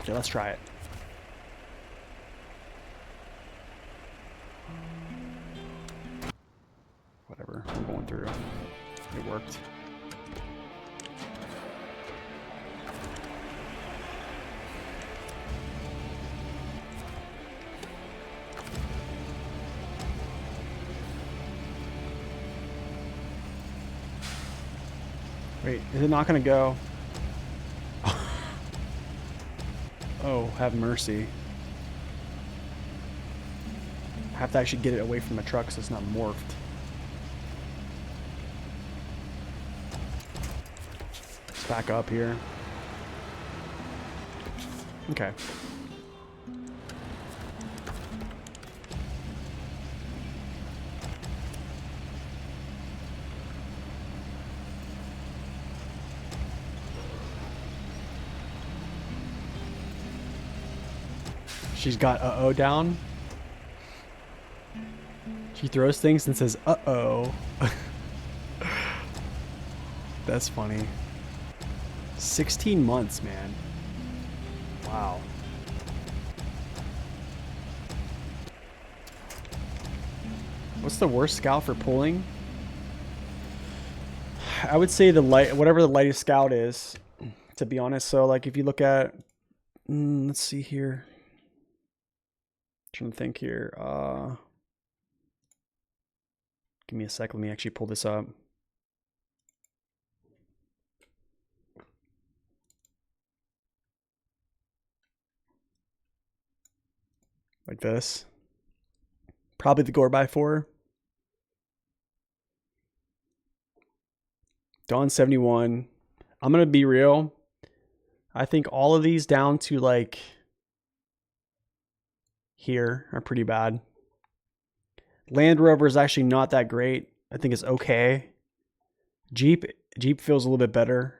Okay, let's try it. Whatever, I'm going through. It worked. Wait, is it not gonna go? Oh, have mercy. I have to actually get it away from the truck so it's not morphed. Let's back up here. Okay. She's got uh-oh down. She throws things and says uh-oh. That's funny. 16 months, man. Wow. What's the worst scout for pulling? I would say the light, whatever the lightest scout is, to be honest. So like if you look at, let's see here. Trying to think here. Give me a sec. Let me actually pull this up. Like this. Probably the Gore by 4. Dawn 71. I'm going to be real. I think all of these down to like here are pretty bad. Land Rover is actually not that great. I think it's okay. Jeep feels a little bit better.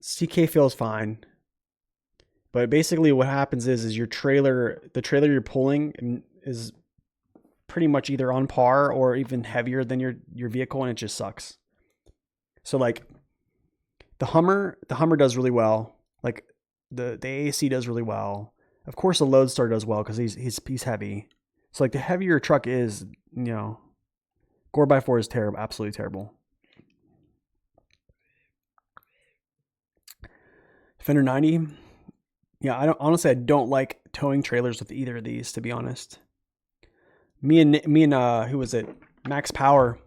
CK feels fine. But basically what happens is your trailer, the trailer you're pulling is pretty much either on par or even heavier than your vehicle, and it just sucks. So like the Hummer does really well. Like the AAC does really well. Of course the Loadstar does well because he's heavy. So like the heavier your truck is, you know, Gore by 4 is terrible, absolutely terrible. Fender 90. Yeah, I don't like towing trailers with either of these, to be honest. Me and who was it? Max Power.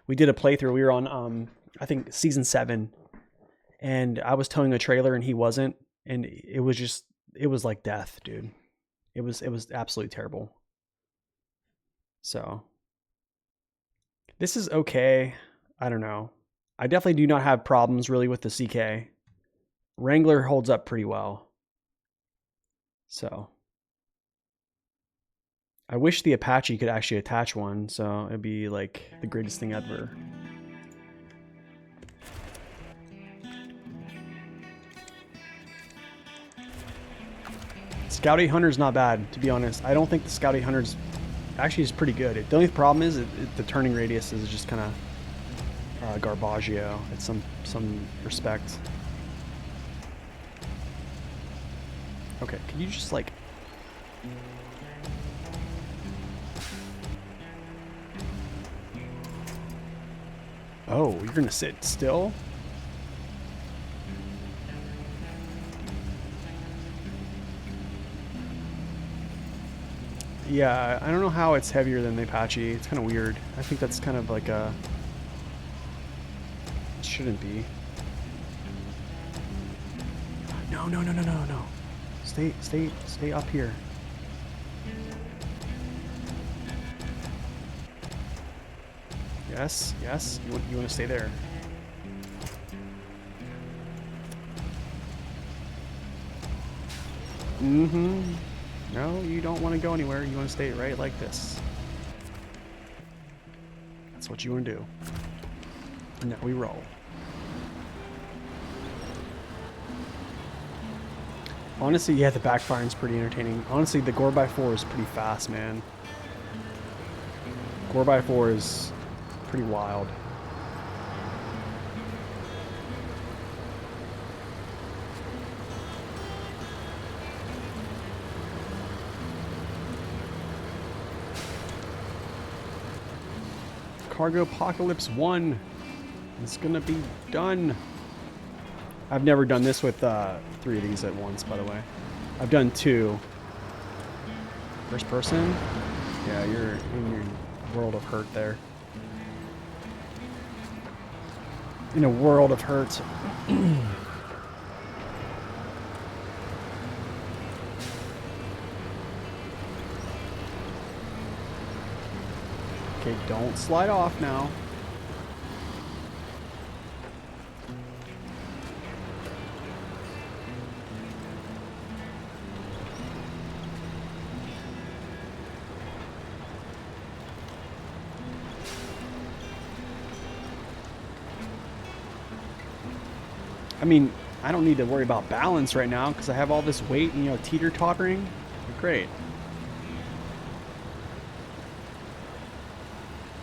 We did a playthrough. We were on I think season 7, and I was towing a trailer and he wasn't, and it was like death, dude. It was absolutely terrible. So this is okay. I don't know. I definitely do not have problems really with the CK. Wrangler holds up pretty well. So I wish the Apache could actually attach one, so it'd be like the greatest thing ever. Scout 800 is not bad, to be honest. I don't think the Scout 800 actually is pretty good. The only problem is the turning radius is just kind of garbaggio at some respect. Okay, can you just like... Oh, you're gonna sit still? Yeah, I don't know how it's heavier than the Apache. It's kind of weird. I think that's kind of like a... It shouldn't be. No, no, no, no, no, no. Stay up here. Yes, yes. You want to stay there. Mm-hmm. No, you don't want to go anywhere. You want to stay right like this. That's what you want to do. And now we roll. Honestly, yeah, the backfiring's pretty entertaining. Honestly, the 4x4 is pretty fast, man. 4x4 is pretty wild. Cargo Apocalypse 1 is gonna be done. I've never done this with 3 of these at once, by the way. I've done 2. First person? Yeah, you're in your world of hurt there. In a world of hurt. Okay, don't slide off now. I mean, I don't need to worry about balance right now because I have all this weight and, you know, teeter-tottering. Great.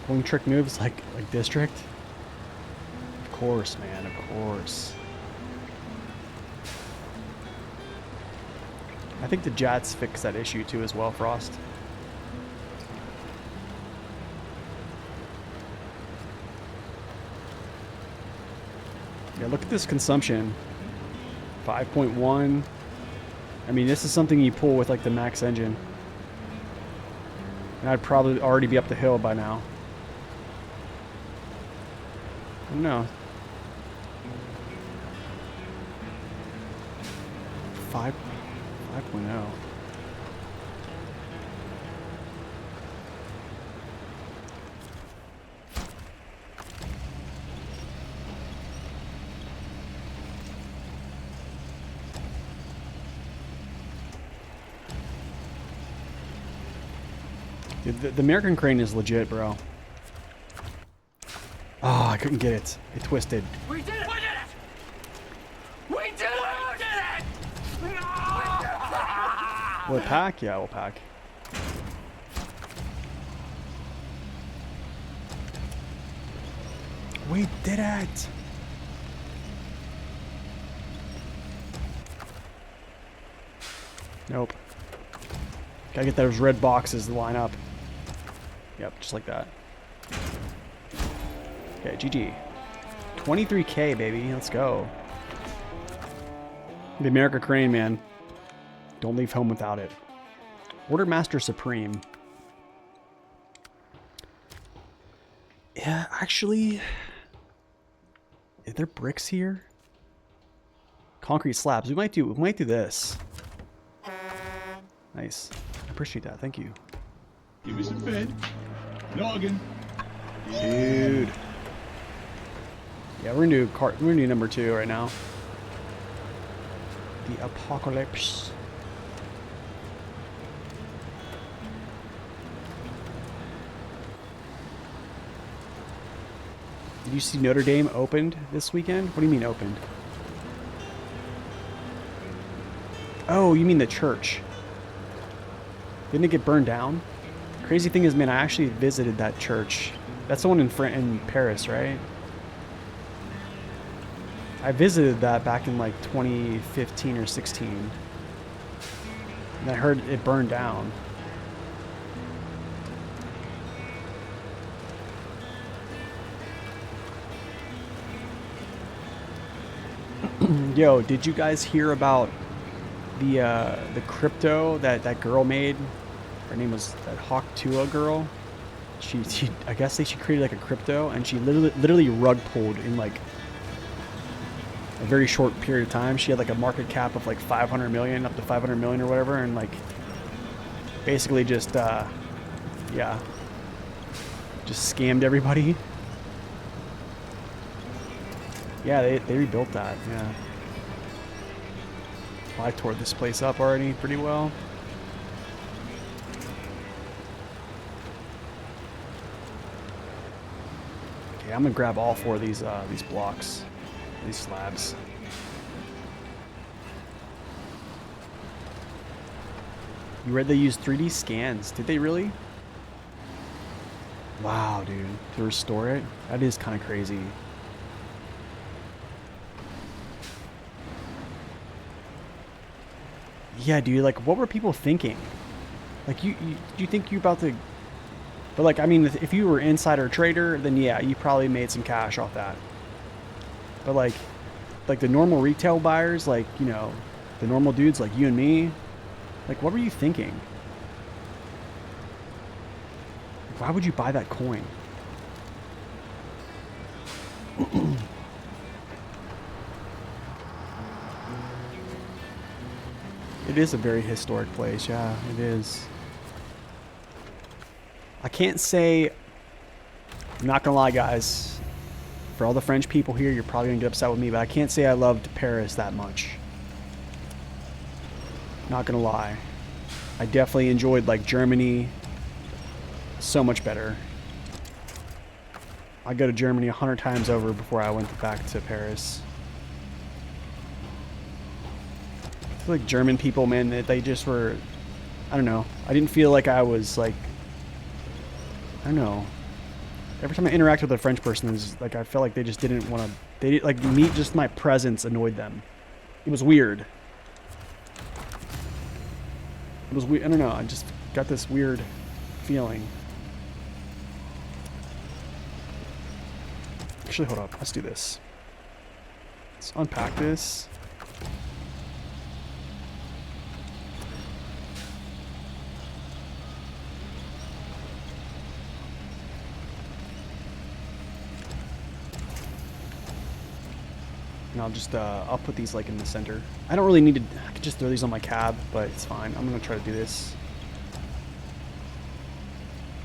Pulling trick moves like District? Of course, man, of course. I think the Jats fix that issue too as well, Frost. Yeah, look at this consumption. 5.1. I mean, this is something you pull with like the max engine. And I'd probably already be up the hill by now. I don't know. 5.0. Dude, the American crane is legit, bro. Oh, I couldn't get it. It twisted. We did it! We did it! We did it! We did it! No! Will it pack? Yeah, it will pack. We did it! Nope. Gotta get those red boxes to line up. Yep, just like that. Okay, GG. 23K, baby. Let's go. The America Crane, man. Don't leave home without it. Order Master Supreme. Yeah, actually... Are there bricks here? Concrete slabs. We might do this. Nice. I appreciate that. Thank you. Give me some fed. Noggin. Dude. Yeah, we're gonna do number 2 right now. The Apocalypse. Did you see Notre Dame opened this weekend? What do you mean opened? Oh, you mean the church. Didn't it get burned down? Crazy thing is, man, I actually visited that church. That's the one in Paris, right? I visited that back in like 2015 or 16. And I heard it burned down. Yo, did you guys hear about the crypto that girl made? Her name was that Hawk Tua girl. She I guess she created like a crypto, and she literally rug pulled in like a very short period of time. She had like a market cap of like 500 million, up to 500 million or whatever, and like basically just yeah, just scammed everybody. Yeah, they rebuilt that. Yeah. Well, I tore this place up already pretty well. Okay, I'm gonna grab all 4 of these blocks, these slabs. You read they use 3D scans? Did they really? Wow, dude, to restore it? That is kind of crazy. Yeah, dude, like, what were people thinking? Like, you think you're about to... But, like, I mean, if you were insider trader, then yeah, you probably made some cash off that. But, like the normal retail buyers, like, you know, the normal dudes like you and me, like, what were you thinking? Like, why would you buy that coin? It is a very historic place, yeah, it is. I can't say, I'm not gonna lie, guys, for all the French people here, you're probably gonna get upset with me, but I can't say I loved Paris that much. Not gonna lie. I definitely enjoyed, like, Germany so much better. I'd go to Germany 100 times over before I went back to Paris. I feel like German people, man, they just were, I don't know. I didn't feel like I was, like, I don't know. Every time I interact with a French person, it's like I felt like they just didn't want to. They didn't, like, me. Just my presence annoyed them. It was weird. It was weird. I don't know. I just got this weird feeling. Actually, hold up. Let's do this. Let's unpack this. And I'll just, I'll put these, like, in the center. I don't really need to, I could just throw these on my cab, but it's fine. I'm gonna try to do this.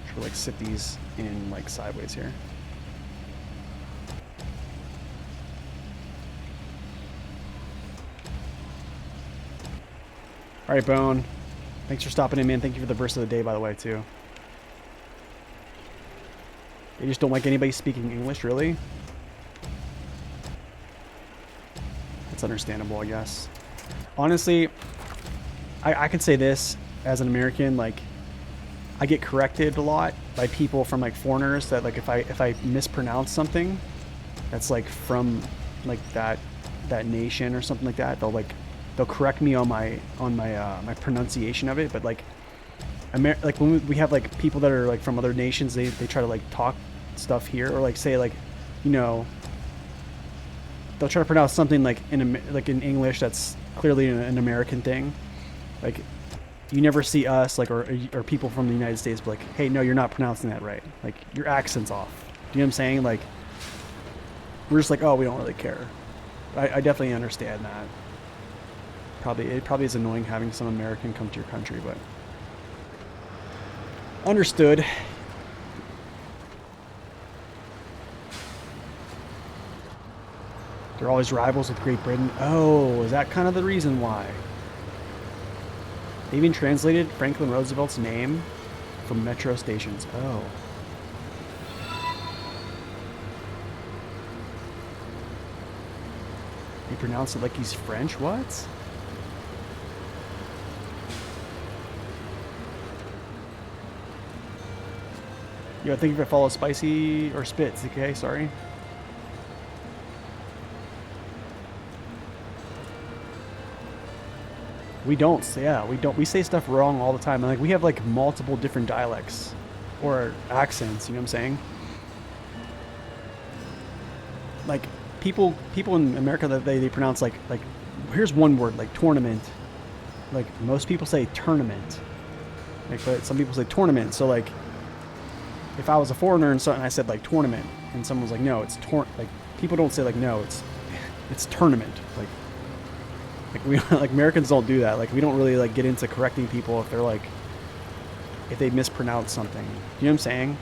Try to, like, sit these in, like, sideways here. Alright, Bone. Thanks for stopping in, man. Thank you for the verse of the day, by the way, too. You just don't like anybody speaking English, really? That's understandable, I guess. Honestly, I could say this as an American, like, I get corrected a lot by people from, like, foreigners that, like, if I mispronounce something that's, like, from, like, that nation or something like that, they'll correct me on my my pronunciation of it. But, like, like, when we have, like, people that are, like, from other nations, they try to, like, talk stuff here, or, like, say, like, you know, they'll try to pronounce something like in English that's clearly an American thing. Like, you never see us, like, or people from the United States be like, hey, no, you're not pronouncing that right. Like, your accent's off. Do you know what I'm saying? Like, we're just like, oh, we don't really care. I definitely understand that. It probably is annoying having some American come to your country, but understood. They're always rivals with Great Britain. Oh, is that kind of the reason why? They even translated Franklin Roosevelt's name from metro stations. Oh. He pronounced it like he's French? What? Yo, thank you for follow Spicy or Spitz, okay? Sorry. We don't. Yeah, we don't. We say stuff wrong all the time. And like we have like multiple different dialects or accents. You know what I'm saying? Like people in America that they pronounce like here's one word like tournament. Like most people say tournament. Like, but some people say tournament. So like if I was a foreigner and something, I said like tournament, and someone was like, no, it's like people don't say like no, it's tournament. Like we like Americans don't do that. Like we don't really like get into correcting people if they're like if they mispronounce something. You know what I'm saying?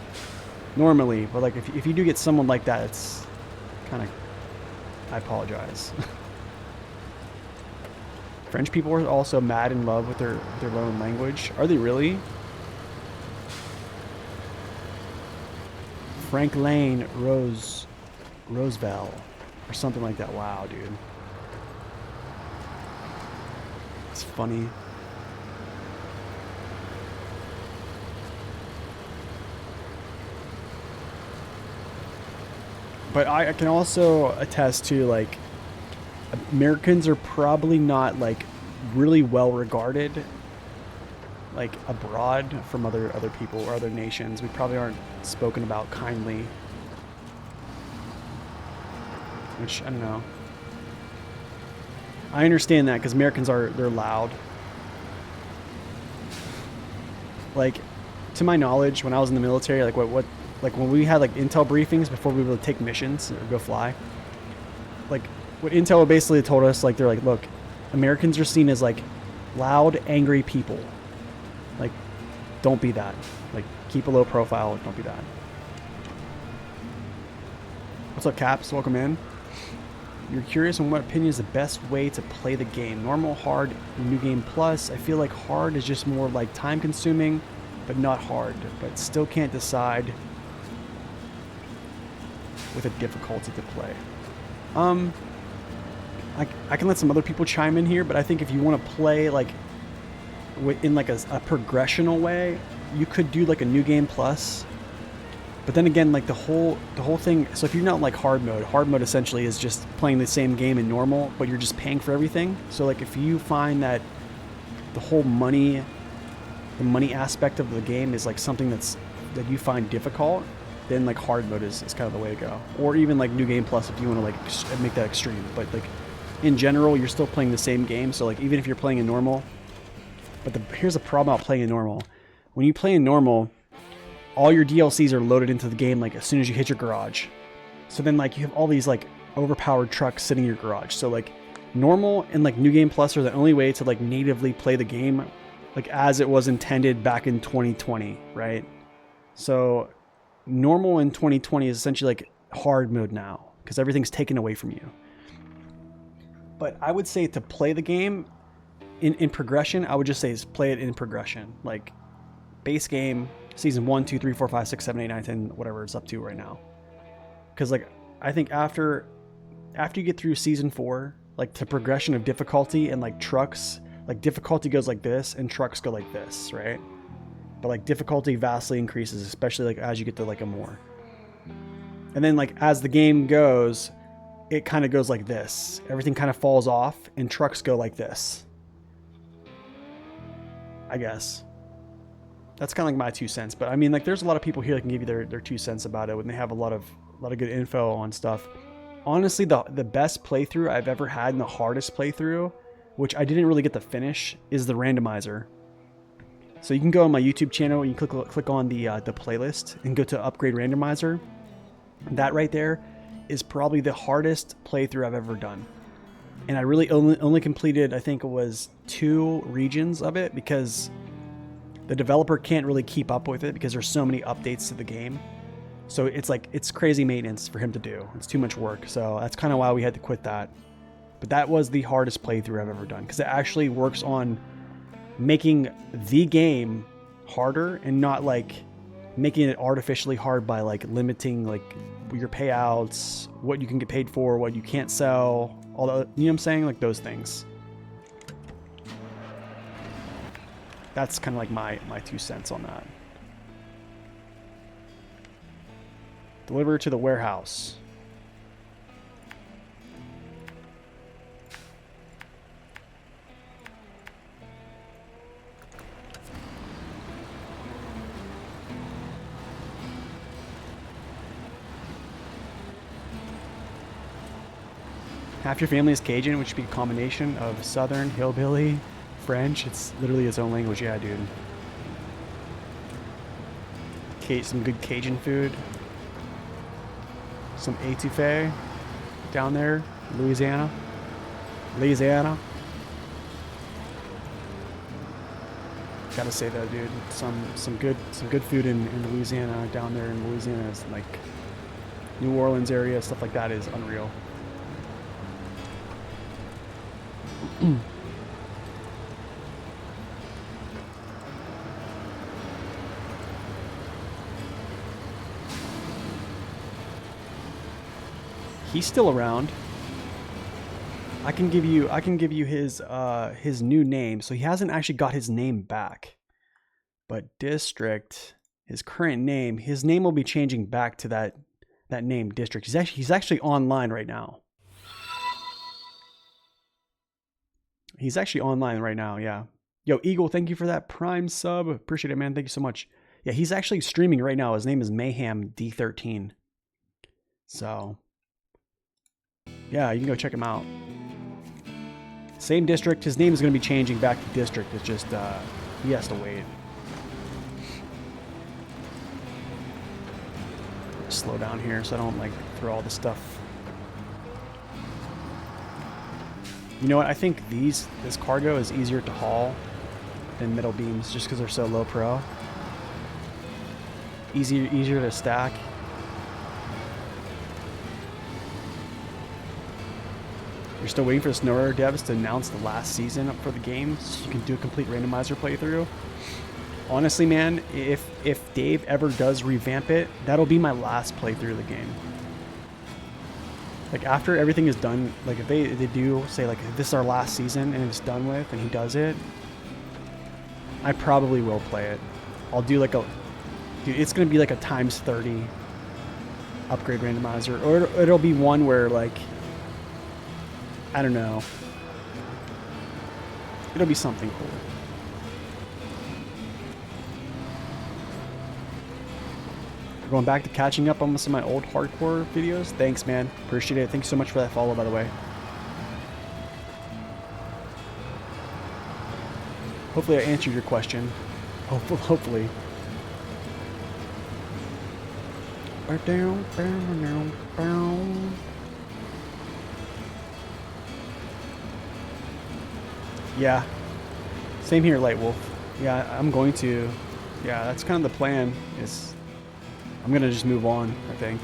Normally, but like if you do get someone like that, it's kind of I apologize. French people are also mad in love with their own language. Are they really? Frank Lane Roosevelt or something like that. Wow, dude. It's funny. But I can also attest to like Americans are probably not like really well regarded like abroad from other people or other nations. We probably aren't spoken about kindly, which I don't know. I understand that because Americans they're loud. Like, to my knowledge, when I was in the military, like what like when we had like intel briefings before we would take missions or go fly, like what intel basically told us, like they're like, look, Americans are seen as like loud, angry people. Like, don't be that. Like, keep a low profile. Don't be that. What's up, Caps? Welcome in. You're curious on what opinion is the best way to play the game. Normal, hard, new game plus. I feel like hard is just more like time consuming, but not hard. But still can't decide with a difficulty to play. I can let some other people chime in here, but I think if you want to play like in like a progressional way, you could do like a new game plus. But then again, like the whole thing. So if you're not like hard mode essentially is just playing the same game in normal, but you're just paying for everything. So like if you find that the whole money aspect of the game is like something that you find difficult, then like hard mode is kind of the way to go. Or even like new game plus if you want to like make that extreme. But like in general, you're still playing the same game. So like even if you're playing in normal, but here's the problem about playing in normal. When you play in normal, all your DLCs are loaded into the game like as soon as you hit your garage. So then like you have all these like overpowered trucks sitting in your garage. So like normal and like new game plus are the only way to like natively play the game like as it was intended back in 2020, right? So normal in 2020 is essentially like hard mode now because everything's taken away from you. But I would say to play the game in progression, I would just say is play it in progression. Like base game, season 1, 2, 3, 4, 5, 6, 7, 8, 9, 10, whatever it's up to right now. Because like I think after you get through season 4, like the progression of difficulty and like trucks, like difficulty goes like this and trucks go like this, right? But like difficulty vastly increases, especially like as you get to like a more. And then like as the game goes, it kind of goes like this. Everything kind of falls off and trucks go like this. I guess. That's kind of like my 2 cents. But I mean, like there's a lot of people here that can give you their 2 cents about it when they have a lot of good info on stuff. Honestly, the best playthrough I've ever had and the hardest playthrough, which I didn't really get to finish, is the randomizer. So you can go on my YouTube channel and you click on the playlist and go to upgrade randomizer. That right there is probably the hardest playthrough I've ever done. And I really only completed, I think it was 2 regions of it because the developer can't really keep up with it because there's so many updates to the game. So it's like, it's crazy maintenance for him to do. It's too much work. So that's kind of why we had to quit that. But that was the hardest playthrough I've ever done because it actually works on making the game harder and not like making it artificially hard by like limiting like your payouts, what you can get paid for, what you can't sell, all the, you know what I'm saying? Like those things. That's kind of like my 2 cents on that. Deliver to the warehouse. Half your family is Cajun, which would be a combination of Southern, Hillbilly, French. It's literally its own language. Yeah, dude. Some good Cajun food. Some etouffee down there, Louisiana. Gotta say that, dude. Some good food in Louisiana, down there in Louisiana, is like New Orleans area, stuff like that is unreal. He's still around. I can give you his new name. So he hasn't actually got his name back. But District, his current name, his name will be changing back to that name, District. He's actually online right now. He's actually online right now, yeah. Yo, Eagle, thank you for that Prime sub. Appreciate it, man. Thank you so much. Yeah, he's actually streaming right now. His name is Mayhem D13. So yeah, you can go check him out. Same district. His name is going to be changing back to District. It's just, he has to wait. Slow down here so I don't, like, throw all the stuff. You know what? I think this cargo is easier to haul than middle beams just because they're so low pro. Easier to stack. You're still waiting for the SnowRunner devs to announce the last season up for the game so you can do a complete randomizer playthrough. Honestly, man, if Dave ever does revamp it, that'll be my last playthrough of the game. Like, after everything is done, like, if they do say, like, this is our last season and it's done with, and he does it, I probably will play it. I'll do, like, dude, it's going to be, like, a times 30 upgrade randomizer. Or it'll be one where, like, I don't know. It'll be something cool. Going back to catching up on some of my old hardcore videos. Thanks, man. Appreciate it. Thanks so much for that follow, by the way. Hopefully I answered your question. Hopefully. Yeah. Same here, Lightwolf. Yeah, I'm going to. Yeah, that's kind of the plan. Is I'm going to just move on, I think.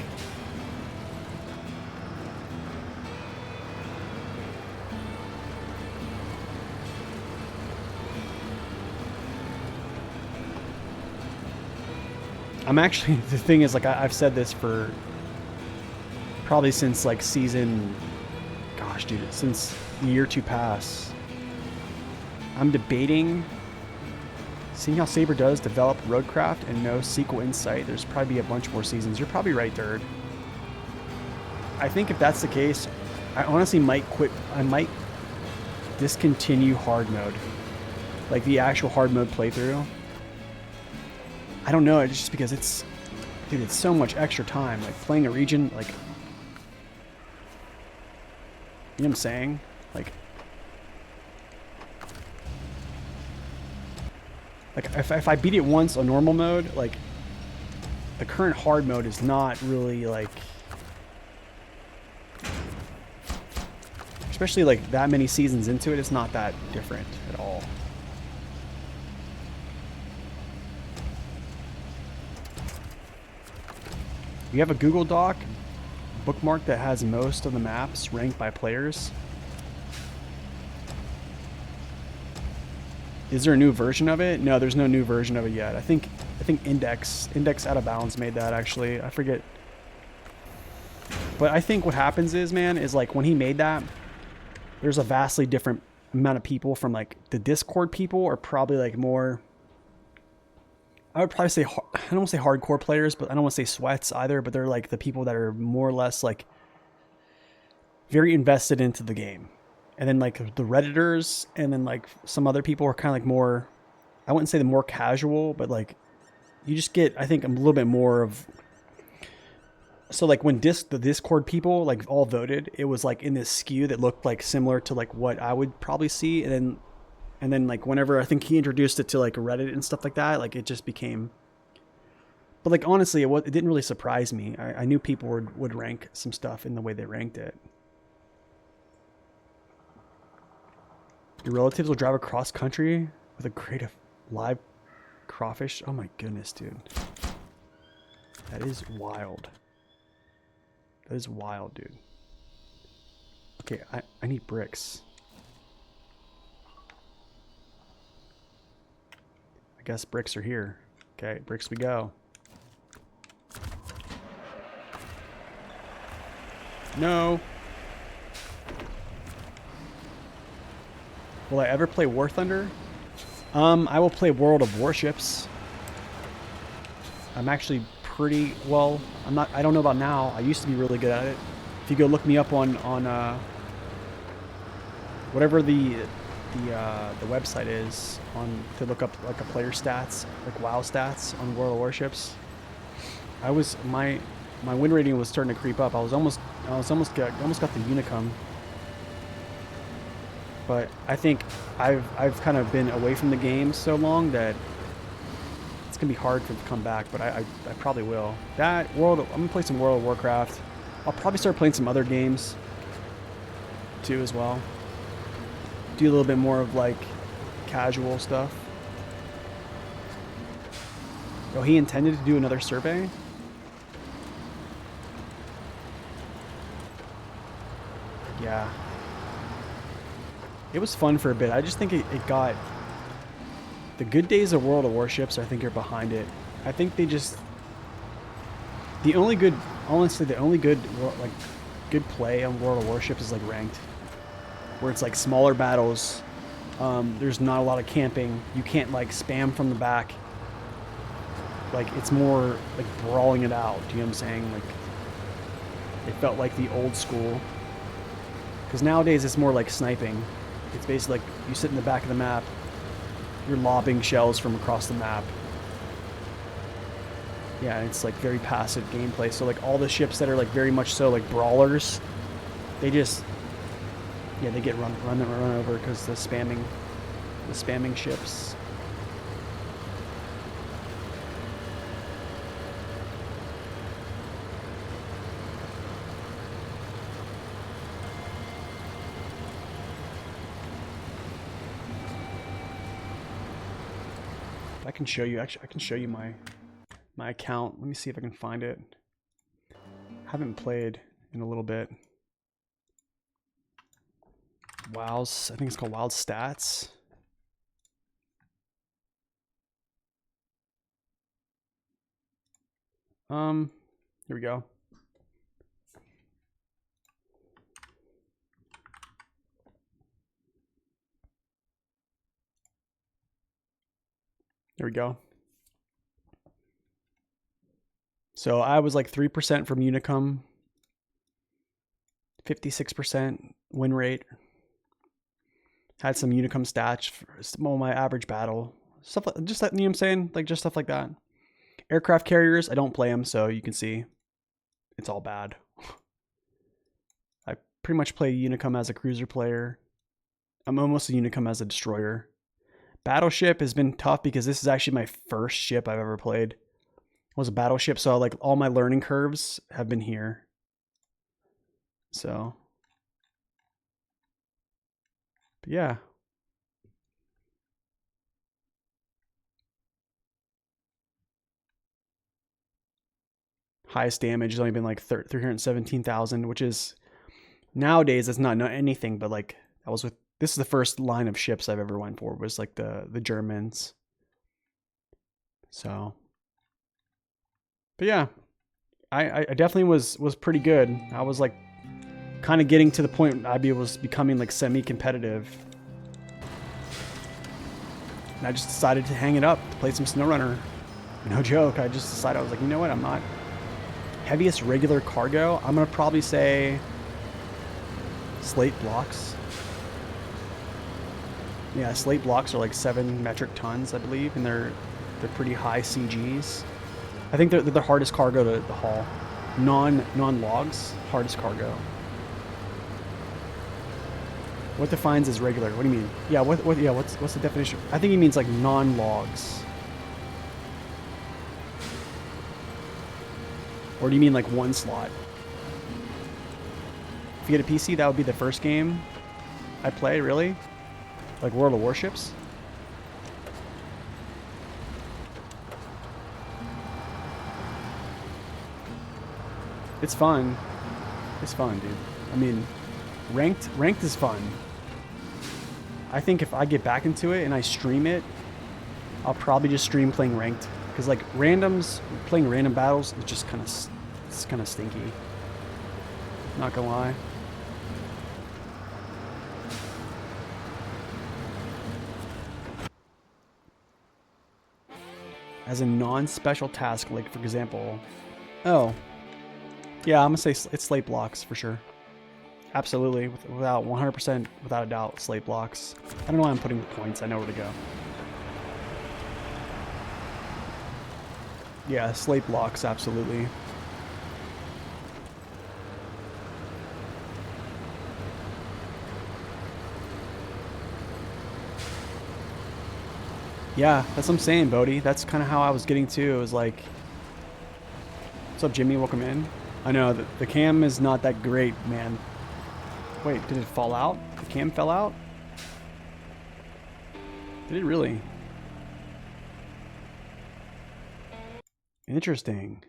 I'm actually, the thing is, like, I've said this for probably since, like, season, gosh, dude, since the year 2 pass. I'm debating seeing how Saber does develop Roadcraft and no sequel Insight. There's probably be a bunch more seasons. You're probably right, Dird. I think if that's the case, I honestly might quit. I might discontinue hard mode, like the actual hard mode playthrough. I don't know, it's just because it's, dude, it's so much extra time. Like playing a region, like, you know what I'm saying? Like if I beat it once on normal mode, like the current hard mode is not really like, especially like that many seasons into it, it's not that different at all. We have a Google Doc bookmark that has most of the maps ranked by players. Is there a new version of it? No, there's no new version of it yet. I think Index Out of Bounds made that, actually. I forget. But I think what happens is, man, is like when he made that, there's a vastly different amount of people from like the Discord people are probably like more, I would probably say, I don't want to say hardcore players, but I don't want to say sweats either, but they're like the people that are more or less like very invested into the game. And then like the Redditors and then like some other people are kind of like more, I wouldn't say the more casual, but like you just get, I think, a little bit more of So like when the Discord people like all voted, it was like in this skew that looked like similar to like what I would probably see, and then like whenever I think he introduced it to like Reddit and stuff like that, like it just became. But like honestly, it didn't really surprise me. I knew people would rank some stuff in the way they ranked it. Your relatives will drive across country with a crate of live crawfish. Oh my goodness, dude. That is wild. That is wild, dude. Okay, I need bricks. I guess bricks are here. Okay, bricks we go. No. Will I ever play War Thunder? I will play World of Warships. I'm actually pretty well. I don't know about now. I used to be really good at it. If you go look me up on whatever the website is to look up like a player stats, like WoW stats on World of Warships. My win rating was starting to creep up. I almost got the Unicum. But I think I've kind of been away from the game so long that it's gonna be hard to come back. But I probably will. I'm gonna play some World of Warcraft. I'll probably start playing some other games too as well. Do a little bit more of like casual stuff. Oh, he intended to do another survey? Yeah. It was fun for a bit. I just think it got... The good days of World of Warships, I think, are behind it. I think they just... Honestly, the only good play on World of Warships is like ranked. Where it's like smaller battles. There's not a lot of camping. You can't like spam from the back. Like, it's more like brawling it out. Do you know what I'm saying? Like, it felt like the old school. Because nowadays it's more like sniping. It's basically like you sit in the back of the map, you're lobbing shells from across the map. Yeah, it's like very passive gameplay. So like all the ships that are like very much so like brawlers, they just, yeah, they get run over because the spamming ships. I can show you, actually, I can show you my account. Let me see if I can find it. Haven't played in a little bit. WoW's, I think it's called WoW Stats. Here we go. There we go. So I was like 3% from Unicum, 56% win rate. Had some Unicum stats for my average battle. Stuff like, just that, you know what I'm saying? Like just stuff like that. Aircraft carriers, I don't play them, so you can see it's all bad. I pretty much play Unicum as a cruiser player. I'm almost a Unicum as a destroyer. Battleship has been tough because this is actually my first ship I've ever played. It was a battleship, so like all my learning curves have been here. So, but yeah. Highest damage has only been like 317,000, which is nowadays it's not anything, but like that was with. This is the first line of ships I've ever went for, was like the Germans. So, but yeah, I definitely was pretty good. I was like kind of getting to the point I was becoming like semi-competitive. And I just decided to hang it up, to play some SnowRunner. No joke, I just decided, I was like, you know what, I'm not. Heaviest regular cargo, I'm going to probably say slate blocks. Yeah, slate blocks are like 7 metric tons, I believe, and they're pretty high CGs. I think they're the hardest cargo to haul non-logs, hardest cargo. What defines as regular? What do you mean? Yeah, what's the definition? I think he means like non-logs. Or do you mean like one slot? If you get a PC, that would be the first game I play, really? Like World of Warships? It's fun. It's fun, dude. I mean, ranked is fun. I think if I get back into it and I stream it, I'll probably just stream playing ranked. Because like playing random battles is just kind of stinky. Not gonna lie. As a non-special task, like for example, oh, yeah, I'm gonna say it's slate blocks for sure. Absolutely, without 100%, without a doubt, slate blocks. I don't know why I'm putting points. I know where to go. Yeah, slate blocks, absolutely. Yeah, that's what I'm saying, Bodhi. That's kind of how I was getting to. It was like, what's up, Jimmy? Welcome in. I know that the cam is not that great, man. Wait, did it fall out? The cam fell out? Did it really? Interesting.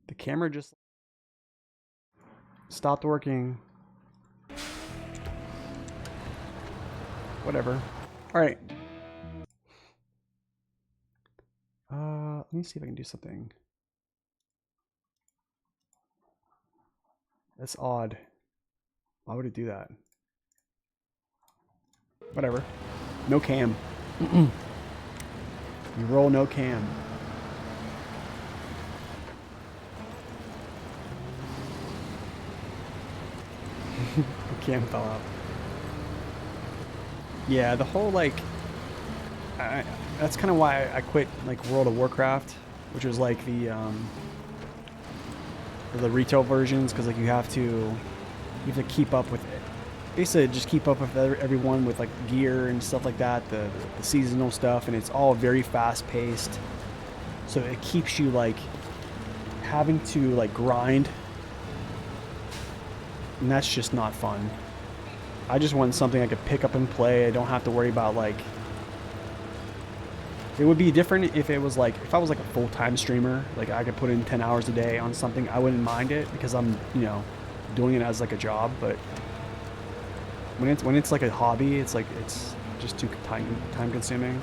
The camera just stopped working. Whatever. All right. Let me see if I can do something. That's odd. Why would it do that? Whatever. No cam. You roll no cam. The cam fell out. Yeah, the whole like... that's kind of why I quit like World of Warcraft, which was like the retail versions, because like you have to keep up with it. Basically, just keep up with everyone with like gear and stuff like that, the seasonal stuff, and it's all very fast paced. So it keeps you like having to like grind, and that's just not fun. I just want something I could pick up and play. I don't have to worry about like... It would be different if it was like, if I was like a full-time streamer, like I could put in 10 hours a day on something, I wouldn't mind it because I'm, you know, doing it as like a job. But when it's like a hobby, it's like, it's just too time consuming.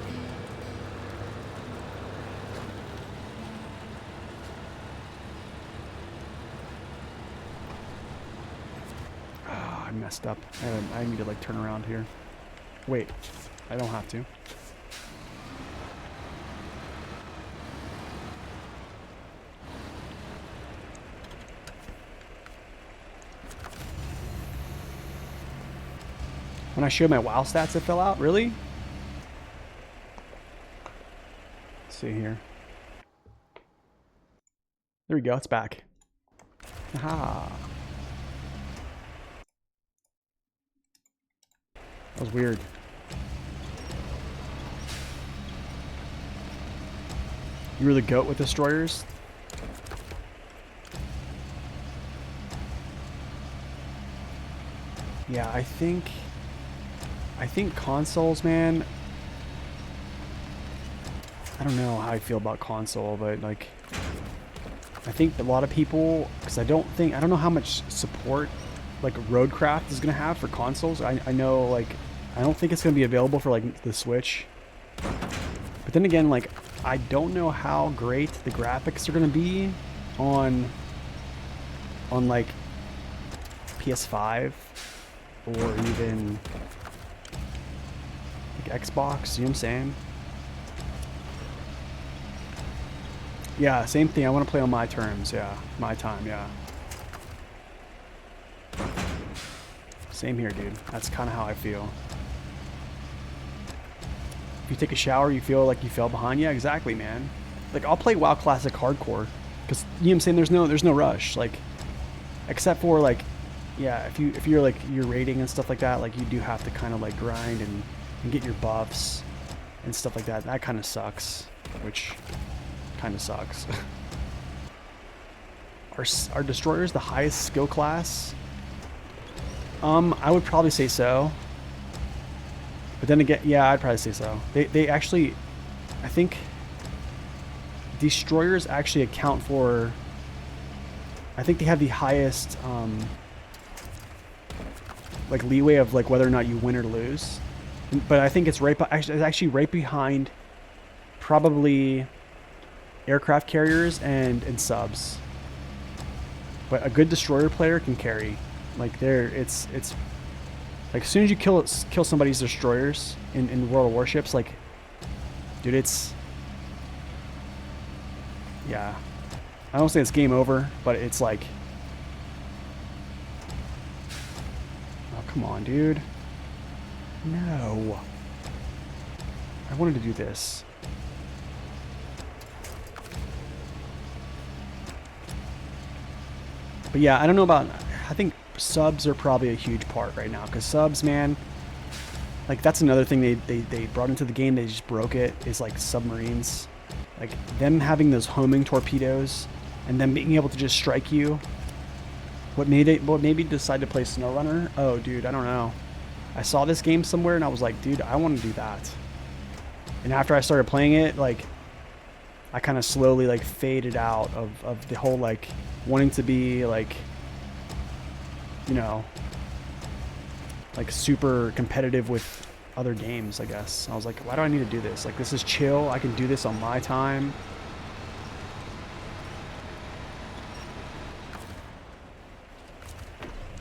Oh, I messed up. I need to like turn around here. Wait, I don't have to. When I showed my WoW stats, it fell out? Really? Let's see here. There we go. It's back. Aha. That was weird. You were the goat with destroyers? Yeah, I think consoles, man. I don't know how I feel about console, but like, I think a lot of people, because I don't know how much support like Roadcraft is gonna have for consoles. I know, like, I don't think it's gonna be available for like the Switch. But then again, like, I don't know how great the graphics are gonna be on like PS5 or even like Xbox, you know what I'm saying? Yeah, same thing. I want to play on my terms, yeah. My time, yeah. Same here, dude. That's kind of how I feel. If you take a shower, you feel like you fell behind. Yeah, exactly, man. like I'll play WoW Classic hardcore because you know what I'm saying. There's no rush, like except for like yeah, if you're like you're raiding and stuff like that, like you do have to kind of like grind and get your buffs and stuff like that. That kind of sucks, which kind of sucks. Are destroyers the highest skill class? I would probably say so. But then again, yeah, I'd probably say so. They actually, I think, destroyers actually account for, I think they have the highest, like leeway of like whether or not you win or lose. But I think it's actually right behind, probably, aircraft carriers and subs. But a good destroyer player can carry. Like it's like as soon as you kill somebody's destroyers in World of Warships, like, dude, it's, yeah, I don't say it's game over, but it's like, oh come on, dude, no, I wanted to do this. But yeah, I don't know about, I think subs are probably a huge part right now, because subs, man, like that's another thing they brought into the game. They just broke it, is like submarines, like them having those homing torpedoes and them being able to just strike you. What made me decide to play SnowRunner? Oh dude, I don't know, I saw this game somewhere and I was like, dude, I want to do that. And after I started playing it, like I kind of slowly like faded out of the whole like wanting to be like, you know, like super competitive with other games, I guess. I was like, why do I need to do this? Like, this is chill. I can do this on my time.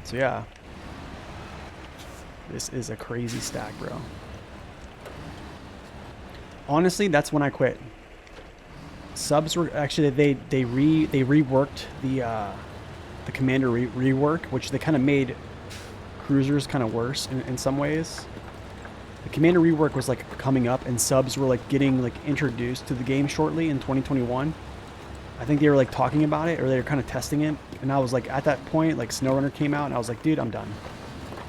So yeah, this is a crazy stack, bro. Honestly, that's when I quit. Subs were actually, they reworked the commander rework, which they kind of made cruisers kind of worse in some ways. The commander rework was like coming up, and subs were like getting like introduced to the game shortly in 2021. I think they were like talking about it, or they were kind of testing it, and I was like, at that point, like SnowRunner came out, and I was like, dude, I'm done.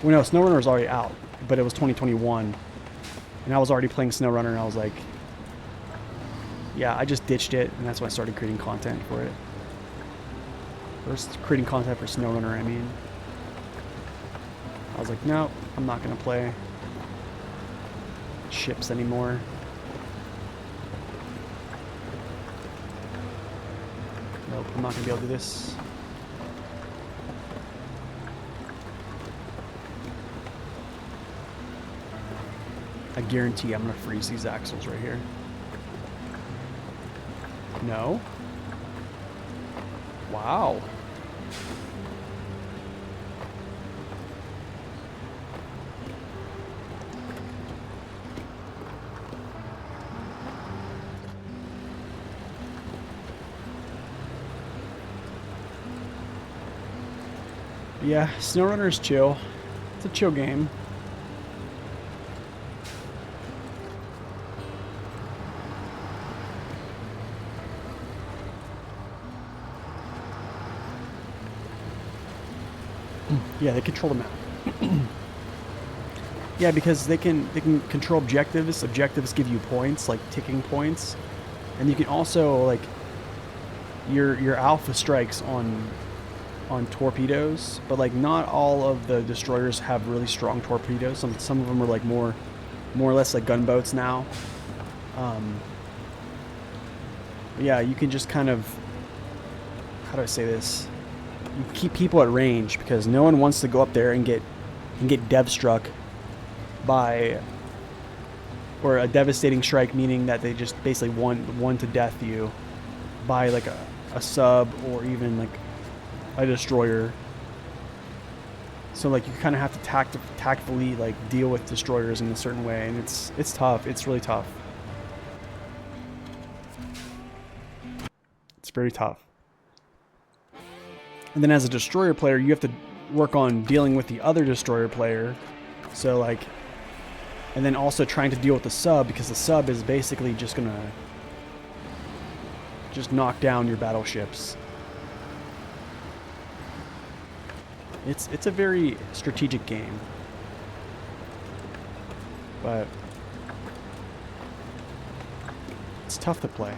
Well, no, SnowRunner was already out, but it was 2021, and I was already playing SnowRunner, and I was like, yeah, I just ditched it, and that's when I started creating content for it. First, creating content for SnowRunner, I mean. I was like, no, I'm not going to play ships anymore. Nope, I'm not going to be able to do this. I guarantee I'm going to freeze these axles right here. No. Wow. Yeah, SnowRunner is chill. It's a chill game. Yeah, they control the map. Yeah, because they can control objectives. Objectives give you points, like ticking points, and you can also like your alpha strikes on torpedoes, but like not all of the destroyers have really strong torpedoes. Some of them are like more or less like gunboats now. Yeah, you can just kind of, how do I say this? You keep people at range, because no one wants to go up there and get dev struck by, or a devastating strike, meaning that they just basically one to death you by like a sub or even like a destroyer. So like you kind of have to tactfully like deal with destroyers in a certain way, and it's tough. It's really tough. It's very tough. And then as a destroyer player, you have to work on dealing with the other destroyer player. So like, and then also trying to deal with the sub, because the sub is basically just gonna, just knock down your battleships. It's a very strategic game, but it's tough to play.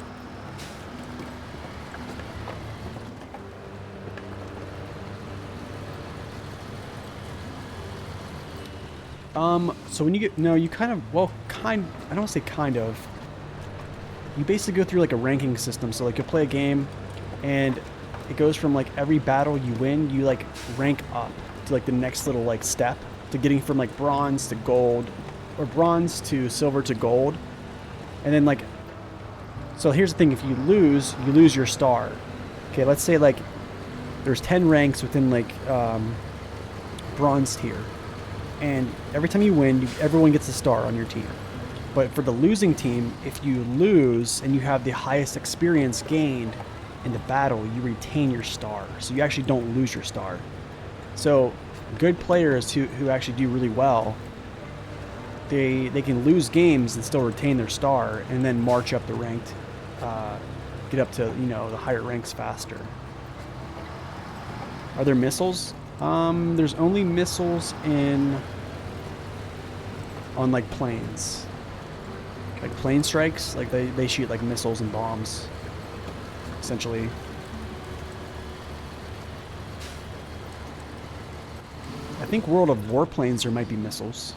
So when you get, no, you kind of, well, I don't want to say kind of. You basically go through like a ranking system. So like you'll play a game and it goes from like every battle you win, you like rank up to like the next little like step to getting from like bronze to gold, or bronze to silver to gold. And then like, so here's the thing, if you lose your star. Okay, let's say like there's 10 ranks within like bronze tier. And every time you win, everyone gets a star on your team. But for the losing team, if you lose and you have the highest experience gained in the battle, you retain your star. So you actually don't lose your star. So good players who actually do really well, they can lose games and still retain their star and then march up the ranked, get up to, you know, the higher ranks faster. Are there missiles? There's only missiles on like planes. Like plane strikes, like they shoot like missiles and bombs, essentially. I think World of Warplanes there might be missiles.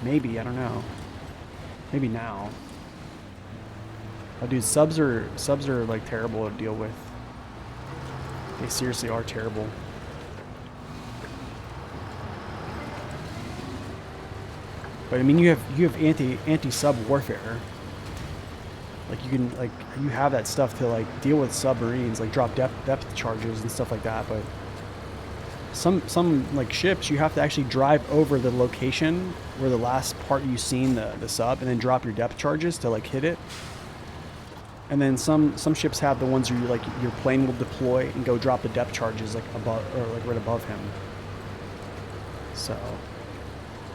Maybe, I don't know. Maybe now. Oh dude, subs are like terrible to deal with. They seriously are terrible. But I mean, you have anti-sub warfare. Like you have that stuff to like deal with submarines, like drop depth charges and stuff like that. But some like ships, you have to actually drive over the location where the last part you've seen the sub, and then drop your depth charges to like hit it. And then some ships have the ones where you like your plane will deploy and go drop the depth charges like above, or like right above him. So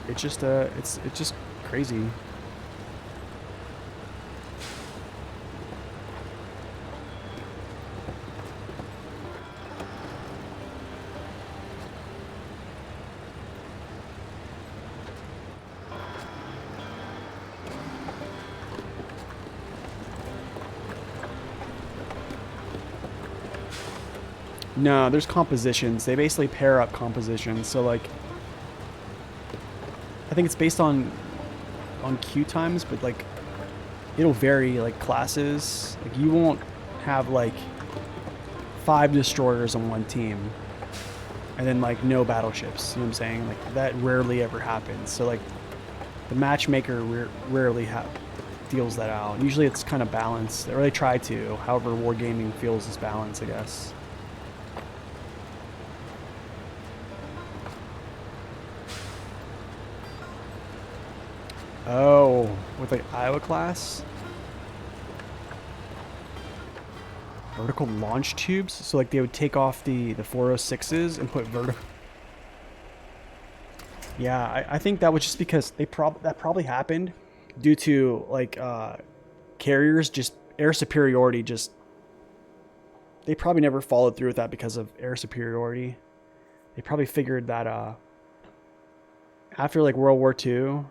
it's just it's just crazy. No, there's compositions. They basically pair up compositions. So like, I think it's based on queue times, but like, it'll vary. Like classes, like you won't have like 5 destroyers on one team, and then like no battleships. You know what I'm saying? Like that rarely ever happens. So like, the matchmaker rarely deals that out. Usually it's kind of balanced, or they try to. However, wargaming feels is balanced, I guess. Oh, with like Iowa class? Vertical launch tubes? So like they would take off the 406s and put vertical... Yeah, I think that was just because that probably happened due to like carriers, just air superiority, just... They probably never followed through with that because of air superiority. They probably figured that after like World War II,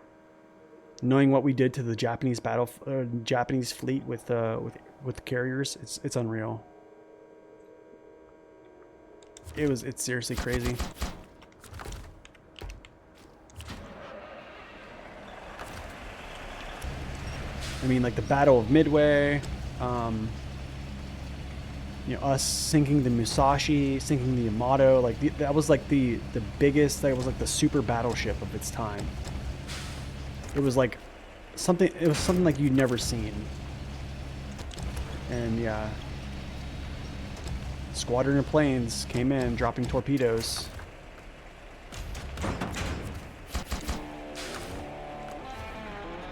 knowing what we did to the Japanese Japanese fleet with carriers, it's unreal. It's seriously crazy. I mean, like the Battle of Midway, you know, us sinking the Musashi, sinking the Yamato, like that was like the biggest. That was like the super battleship of its time. It was like something. It was something like you'd never seen. And yeah, squadron of planes came in, dropping torpedoes.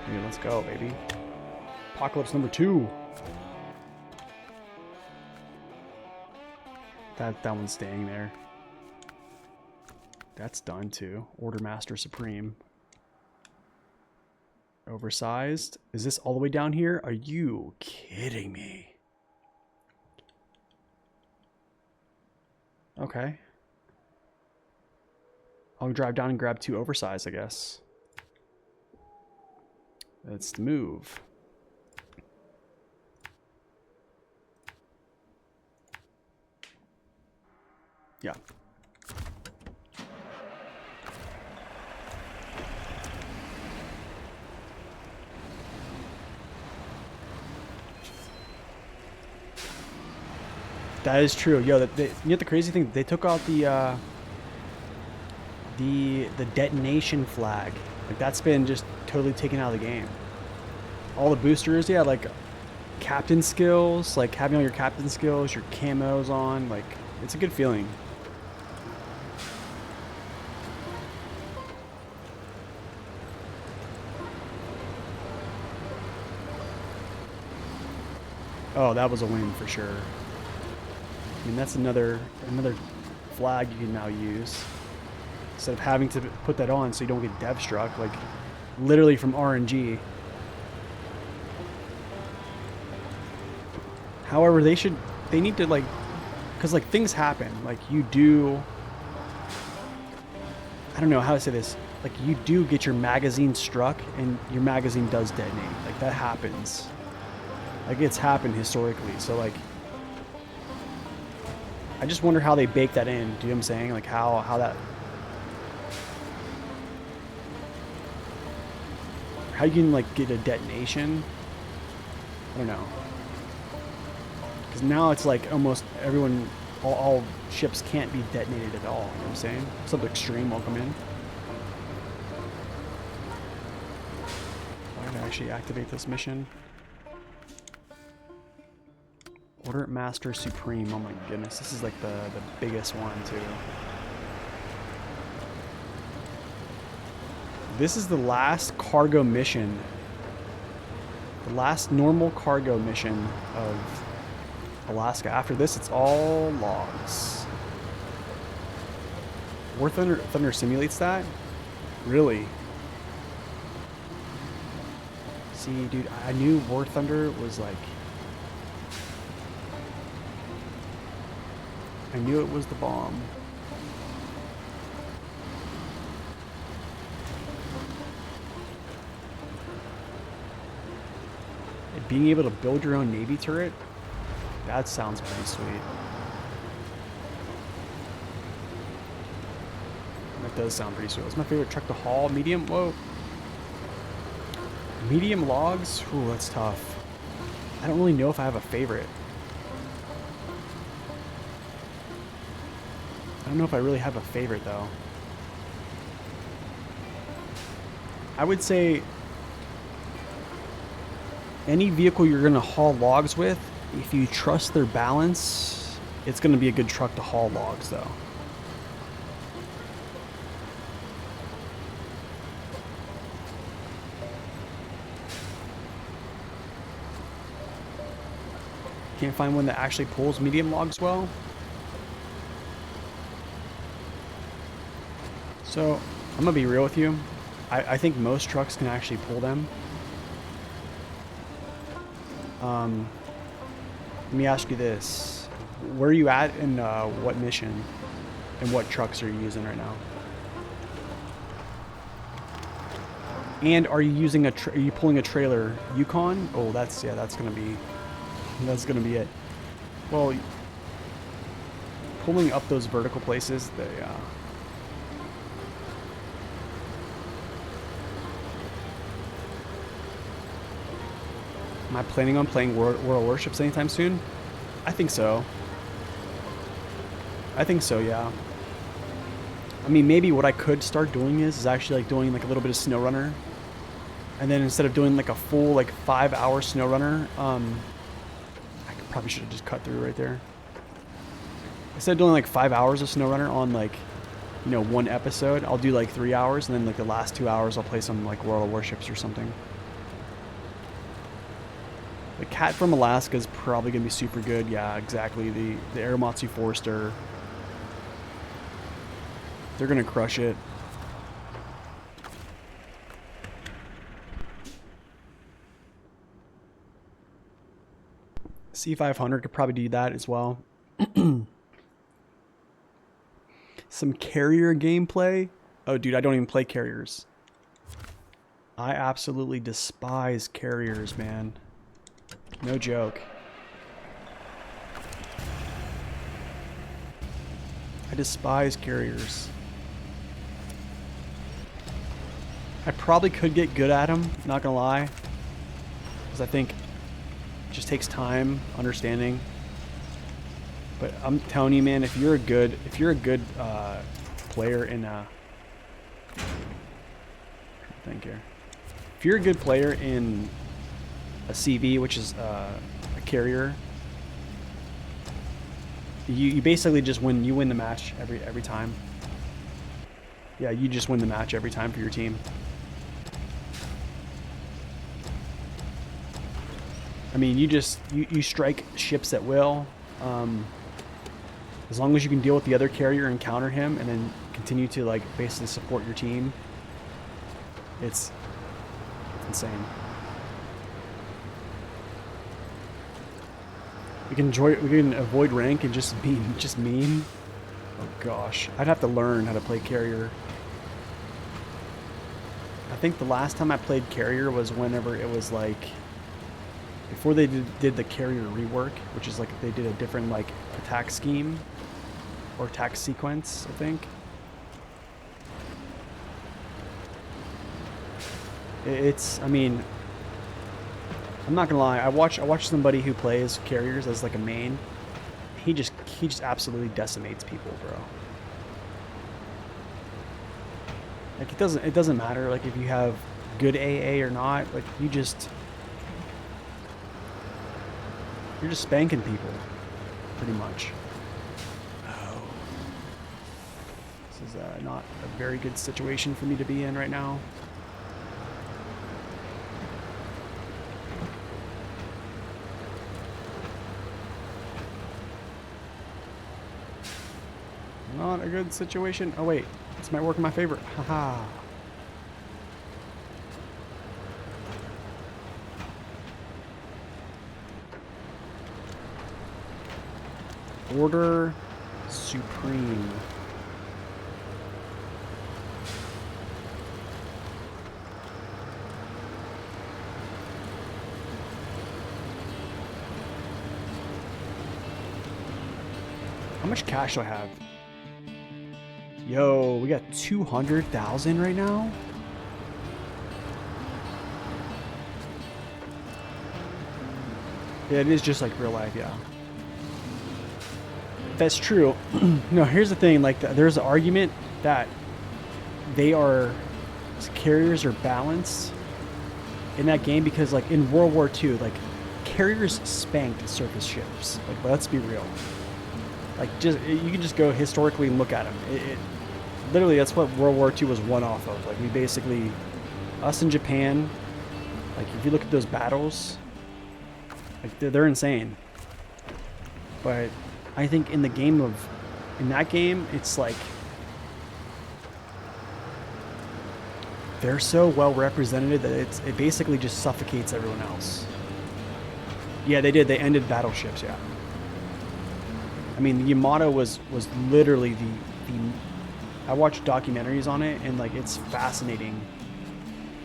Dude, let's go, baby. Apocalypse number 2. That one's staying there. That's done too. Order Master Supreme. Oversized. Is this all the way down here? Are you kidding me? Okay. I'll drive down and grab 2 oversized, I guess. Let's move. Yeah. That is true. Yo, you know the crazy thing? They took out the detonation flag. Like, that's been just totally taken out of the game. All the boosters, yeah, like captain skills, like having all your captain skills, your camos on, like, it's a good feeling. Oh, that was a win for sure. I mean, that's another flag you can now use. Instead of having to put that on so you don't get dev struck, like literally from RNG. However, they need to, like, because like things happen, like you do, I don't know how to say this, like you do get your magazine struck and your magazine does detonate. Like, that happens. Like, it's happened historically. So like, I just wonder how they bake that in. Do you know what I'm saying? Like how you can like get a detonation. I don't know. Because now it's like almost everyone, all ships can't be detonated at all. You know what I'm saying? Something extreme will come in. I'm gonna actually activate this mission. Order Master Supreme. Oh my goodness, this is like the biggest one too. This is the last cargo mission. The last normal cargo mission of Alaska. After this, it's all logs. War Thunder simulates that? Really? See, dude, I knew War Thunder was like... I knew it was the bomb. And being able to build your own Navy turret? That sounds pretty sweet. That does sound pretty sweet. What's my favorite truck to haul? Medium? Whoa. Medium logs? Ooh, that's tough. I don't really know if I have a favorite. I don't know if I really have a favorite, though. I would say any vehicle you're going to haul logs with, if you trust their balance, it's going to be a good truck to haul logs, though. Can't find one that actually pulls medium logs well. So, I'm going to be real with you. I think most trucks can actually pull them. Let me ask you this. Where are you at in what mission? And what trucks are you using right now? And are you using are you pulling a trailer Yukon? Oh, that's going to be it. Well, pulling up those vertical places, am I planning on playing World of Warships anytime soon? I think so. Yeah. I mean, maybe what I could start doing is actually like doing like a little bit of SnowRunner. And then instead of doing like a full like 5-hour SnowRunner, probably should have just cut through right there. Instead of doing like 5 hours of SnowRunner on like, you know, one episode, I'll do like 3 hours, and then like the last 2 hours I'll play some like World of Warships or something. The Cat from Alaska is probably gonna be super good. Yeah, exactly. The Aramatsu Forester, they're gonna crush it. C500 could probably do that as well. Some carrier gameplay. Oh, dude, I don't even play carriers. I absolutely despise carriers, man. No joke. I despise carriers. I probably could get good at them, not gonna lie. Because I think it just takes time, understanding. But I'm telling you, man, if you're a good player in a... Thank you. If you're a good player in a CV, which is a carrier, you basically just win. You win the match every time. Yeah, you just win the match every time for your team. I mean, you strike ships at will. As long as you can deal with the other carrier and counter him, and then continue to like basically support your team, it's insane. We can avoid rank and just be mean. Oh gosh, I'd have to learn how to play carrier. I think the last time I played carrier was whenever it was like before they did the carrier rework, which is like they did a different like attack scheme or attack sequence, I think. I mean, I'm not gonna lie. I watch somebody who plays carriers as like a main. He just absolutely decimates people, bro. Like it doesn't matter like if you have good AA or not. Like you're just spanking people, pretty much. Oh, this is not a very good situation for me to be in right now. Not a good situation. Oh wait, this might work in my favor. Haha. Order Supreme. How much cash do I have? Yo, we got 200,000 right now? Yeah, it is just like real life, yeah. That's true. No, here's the thing, like there's an argument that carriers are balanced in that game because like in World War II, like carriers spanked surface ships. Like, let's be real. Like you can just go historically and look at them. Literally, that's what World War II was won off of. Like we basically, us in Japan, like if you look at those battles, like they're insane. But I think in that game, it's like they're so well represented that it basically just suffocates everyone else. Yeah, they did. They ended battleships. Yeah. I mean, the Yamato was literally the. I watched documentaries on it, and like it's fascinating,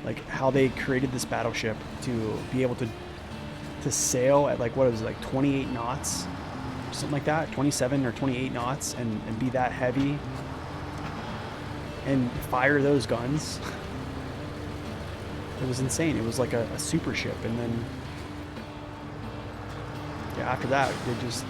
like how they created this battleship to be able to sail at like what was it, like 28 knots, something like that, 27 or 28 knots, and be that heavy, and fire those guns. It was insane. It was like a super ship, and then yeah, after that they just.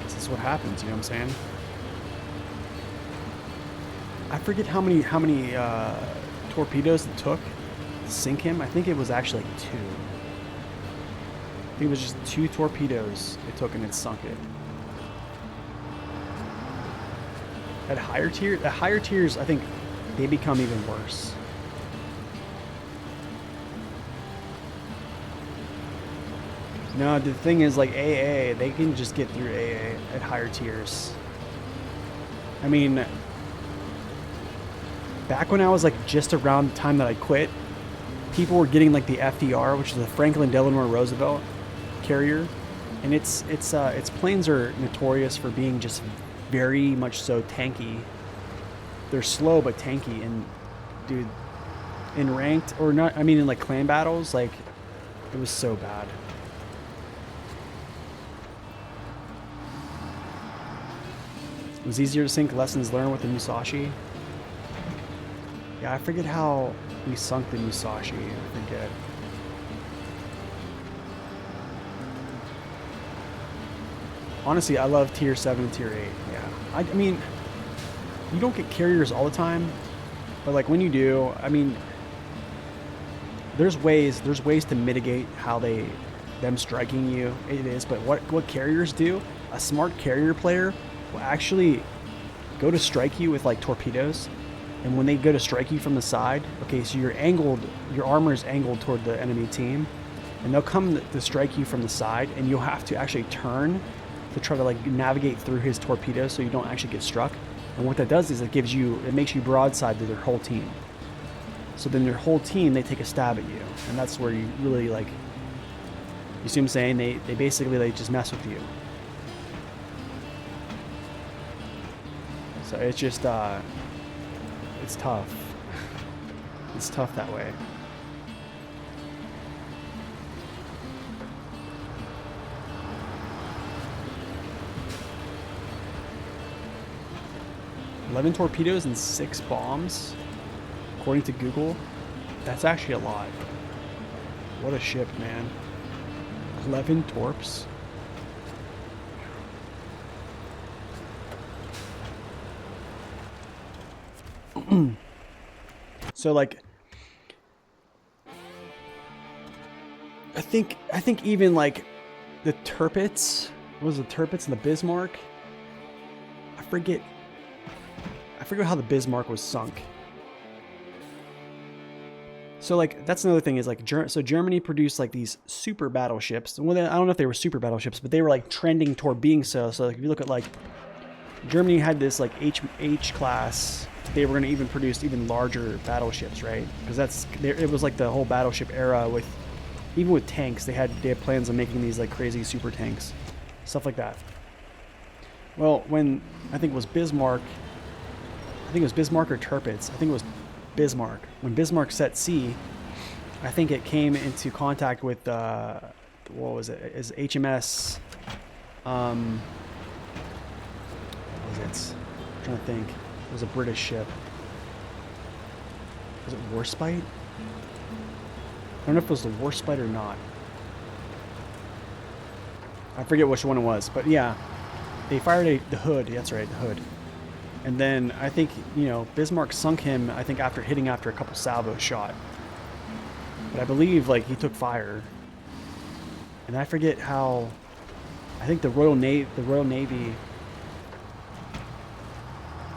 This is what happens, you know what I'm saying? I forget how many torpedoes it took to sink him. I think it was actually like 2. I think it was just 2 torpedoes it took and it sunk it. At higher tiers, I think they become even worse. No, the thing is, like AA, they can just get through AA at higher tiers. I mean, back when I was like just around the time that I quit, people were getting like the FDR, which is the Franklin Delano Roosevelt carrier, and its planes are notorious for being just very much so tanky. They're slow but tanky, and dude, in ranked or not, I mean in like clan battles, like it was so bad. It was easier to sync lessons learned with the Musashi. Yeah, I forget how we sunk the Musashi. I forget. Honestly, I love tier 7 and tier 8. Yeah. I mean, you don't get carriers all the time, but like when you do, I mean, there's ways to mitigate how them striking you. It is, but what carriers do, a smart carrier player will actually go to strike you with like torpedoes. And when they go to strike you from the side, okay, so your armor is angled toward the enemy team, and they'll come to strike you from the side, and you'll have to actually turn to try to like navigate through his torpedoes so you don't actually get struck. And what that does is it makes you broadside to their whole team. So then their whole team, they take a stab at you, and that's where you really like, you see what I'm saying? They basically like just mess with you. So it's just it's tough. It's tough that way. $11 torpedoes and 6 bombs, according to Google. That's actually a lot. What a ship, man. 11 torps. So like, I think even like the Tirpitz, what was the Tirpitz and the Bismarck? I forget how the Bismarck was sunk. So like that's another thing is like so Germany produced like these super battleships. Well, I don't know if they were super battleships, but they were like trending toward being so. So like if you look at like Germany had this like H class. They were going to even produce even larger battleships, right? Because it was like the whole battleship era with, even with tanks, they had plans on making these like crazy super tanks, stuff like that. Well, when I think it was Bismarck or Tirpitz. I think it was Bismarck. When Bismarck set sea, I think it came into contact with what was it? Is HMS? What was it? I'm trying to think. It was a British ship. Was it Warspite? I don't know if it was the Warspite or not. I forget which one it was, but yeah, they fired the Hood. That's right, the Hood. And then I think, you know, Bismarck sunk him, I think after a couple salvo shot. But I believe like he took fire. And I forget how, I think the Royal Navy,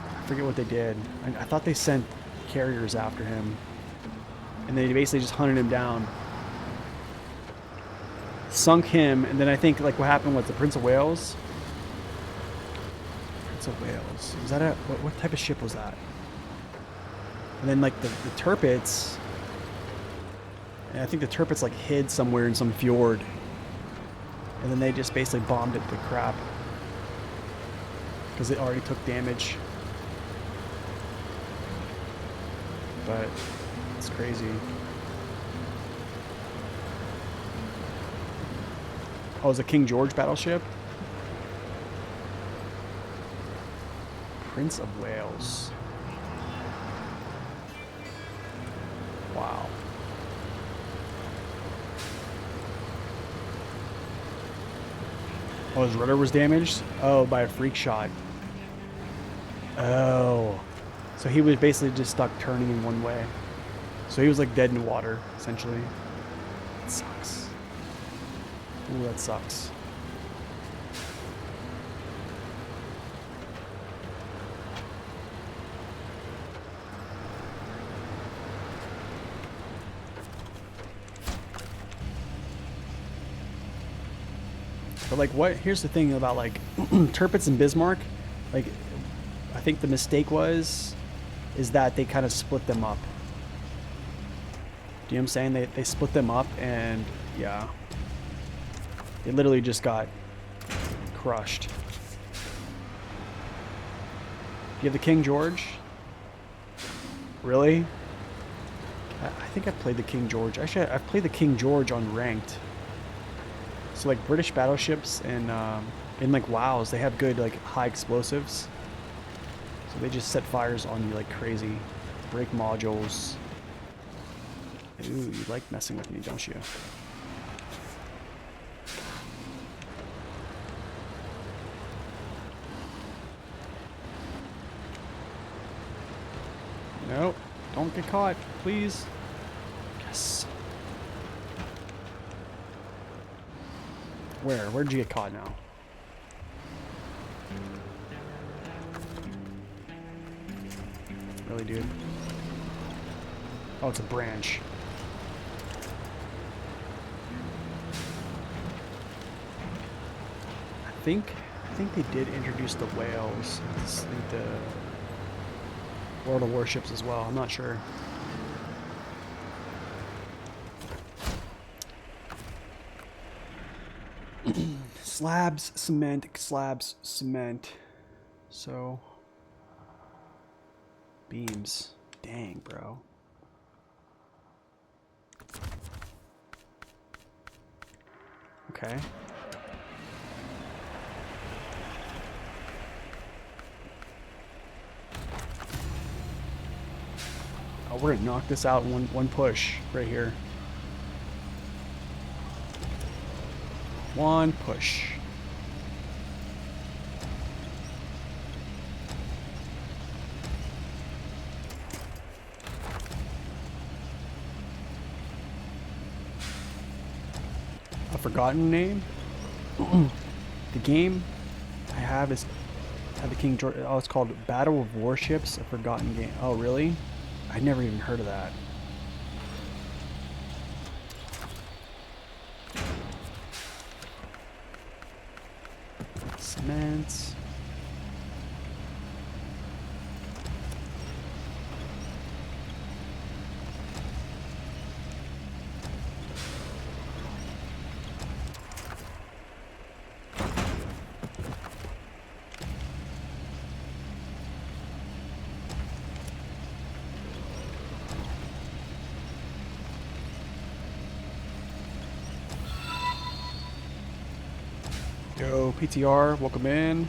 I forget what they did. I thought they sent carriers after him. And they basically just hunted him down. Sunk him, and then I think like what happened was the Prince of Wales. Prince of Wales. Was that what type of ship was that? And then like the Tirpitz. And I think the Tirpitz like hid somewhere in some fjord. And then they just basically bombed it to crap. Because it already took damage. But it's crazy. Oh, it was a King George battleship? Prince of Wales. Wow. Oh, his rudder was damaged? Oh, by a freak shot. Oh. So he was basically just stuck turning in one way. So he was like dead in water, essentially. It sucks. Ooh, that sucks. But like here's the thing about like Tirpitz and Bismarck. Like I think the mistake is that they kind of split them up. Do you know what I'm saying? They split them up, and yeah, they literally just got crushed. You have the King George? Really? I think I played the King George. Actually, I've played the King George on ranked. So like British battleships and in like WoWs, they have good like high explosives. So they just set fires on you like crazy. Break modules. Ooh, you like messing with me, don't you? Nope. Don't get caught, please. Yes. Where'd you get caught now? Really, dude? Oh, it's a branch. I think they did introduce the whales. I think the World of Warships as well. I'm not sure. Slabs, cement. So beams. Dang, bro. Okay. Oh, we're gonna knock this out in one push right here. One push. A forgotten name? The game I have is the King George. Oh, it's called Battle of Warships, a forgotten game. Oh, really? I'd never even heard of that. Cement. Yo, PTR, welcome in.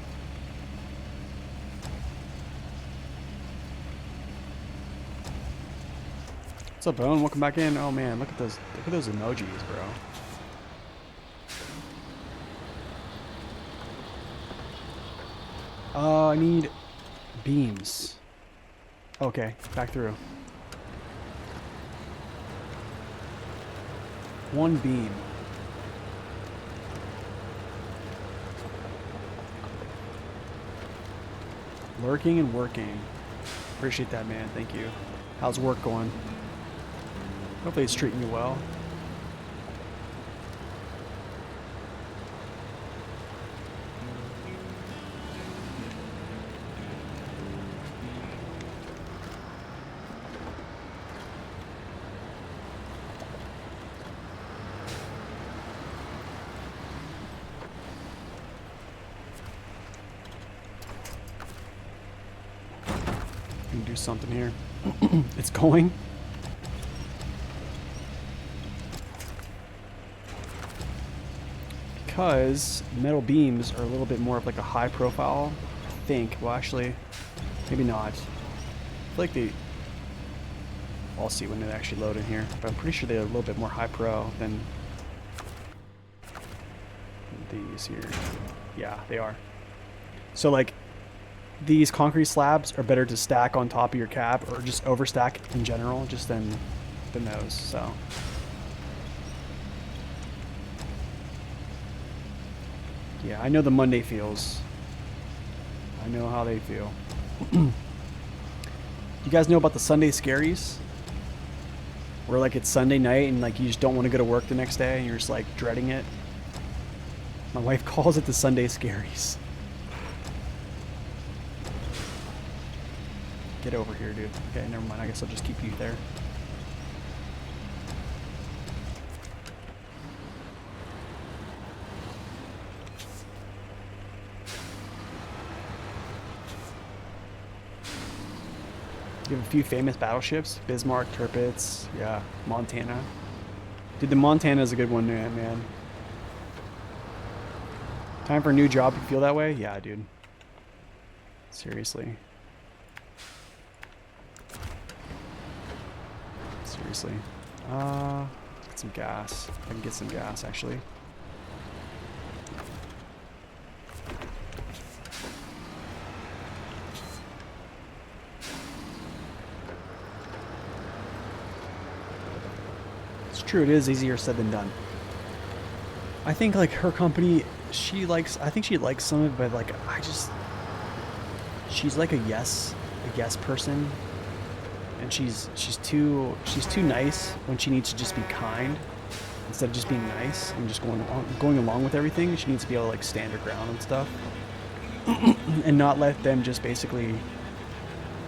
What's up, Bone? Welcome back in. Oh man, look at those emojis, bro. I need beams. Okay, back through. One beam. Lurking and working. Appreciate that, man. Thank you. How's work going? Hopefully it's treating you well. Do something here. It's going. Because metal beams are a little bit more of like a high profile, I think. Well, actually, maybe not. I feel like they... I'll see when they actually load in here. But I'm pretty sure they're a little bit more high pro than these here. Yeah, they are. So like, these concrete slabs are better to stack on top of your cab, or just overstack in general, just than those. So yeah, I know the Monday feels. I know how they feel. You guys know about the Sunday scaries? Where like it's Sunday night and like you just don't want to go to work the next day and you're just like dreading it. My wife calls it the Sunday scaries. Get over here, dude. Okay, never mind. I guess I'll just keep you there. You have a few famous battleships. Bismarck, Tirpitz, yeah, Montana. Dude, the Montana is a good one, man. Time for a new job. You feel that way? Yeah, dude. Seriously. Seriously. Get some gas. I can get some gas, actually. It's true, it is easier said than done. I think, like, her company, I think she likes some of it, but, like, she's like a yes person. And she's too nice when she needs to just be kind instead of just being nice and just going along with everything. She needs to be able to like stand her ground and stuff and not let them just basically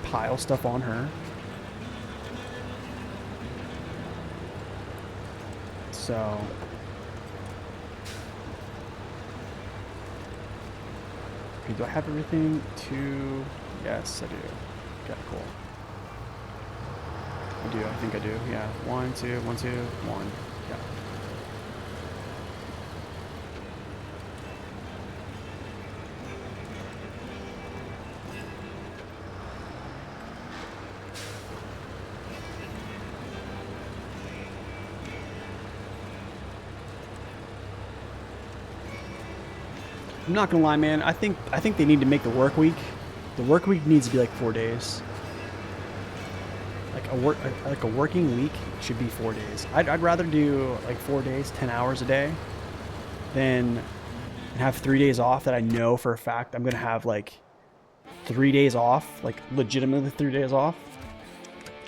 pile stuff on her. So okay, do I have everything to? Yes, I do. Okay, cool. I do, I think I do, yeah. 1, 2, 1, 2, 1, yeah. I'm not gonna lie, man, I think they need to make the work week. The work week needs to be like 4 days. Like a working week should be 4 days. I'd rather do like 4 days, 10 hours a day, than have 3 days off that I know for a fact I'm gonna have like 3 days off, like legitimately 3 days off.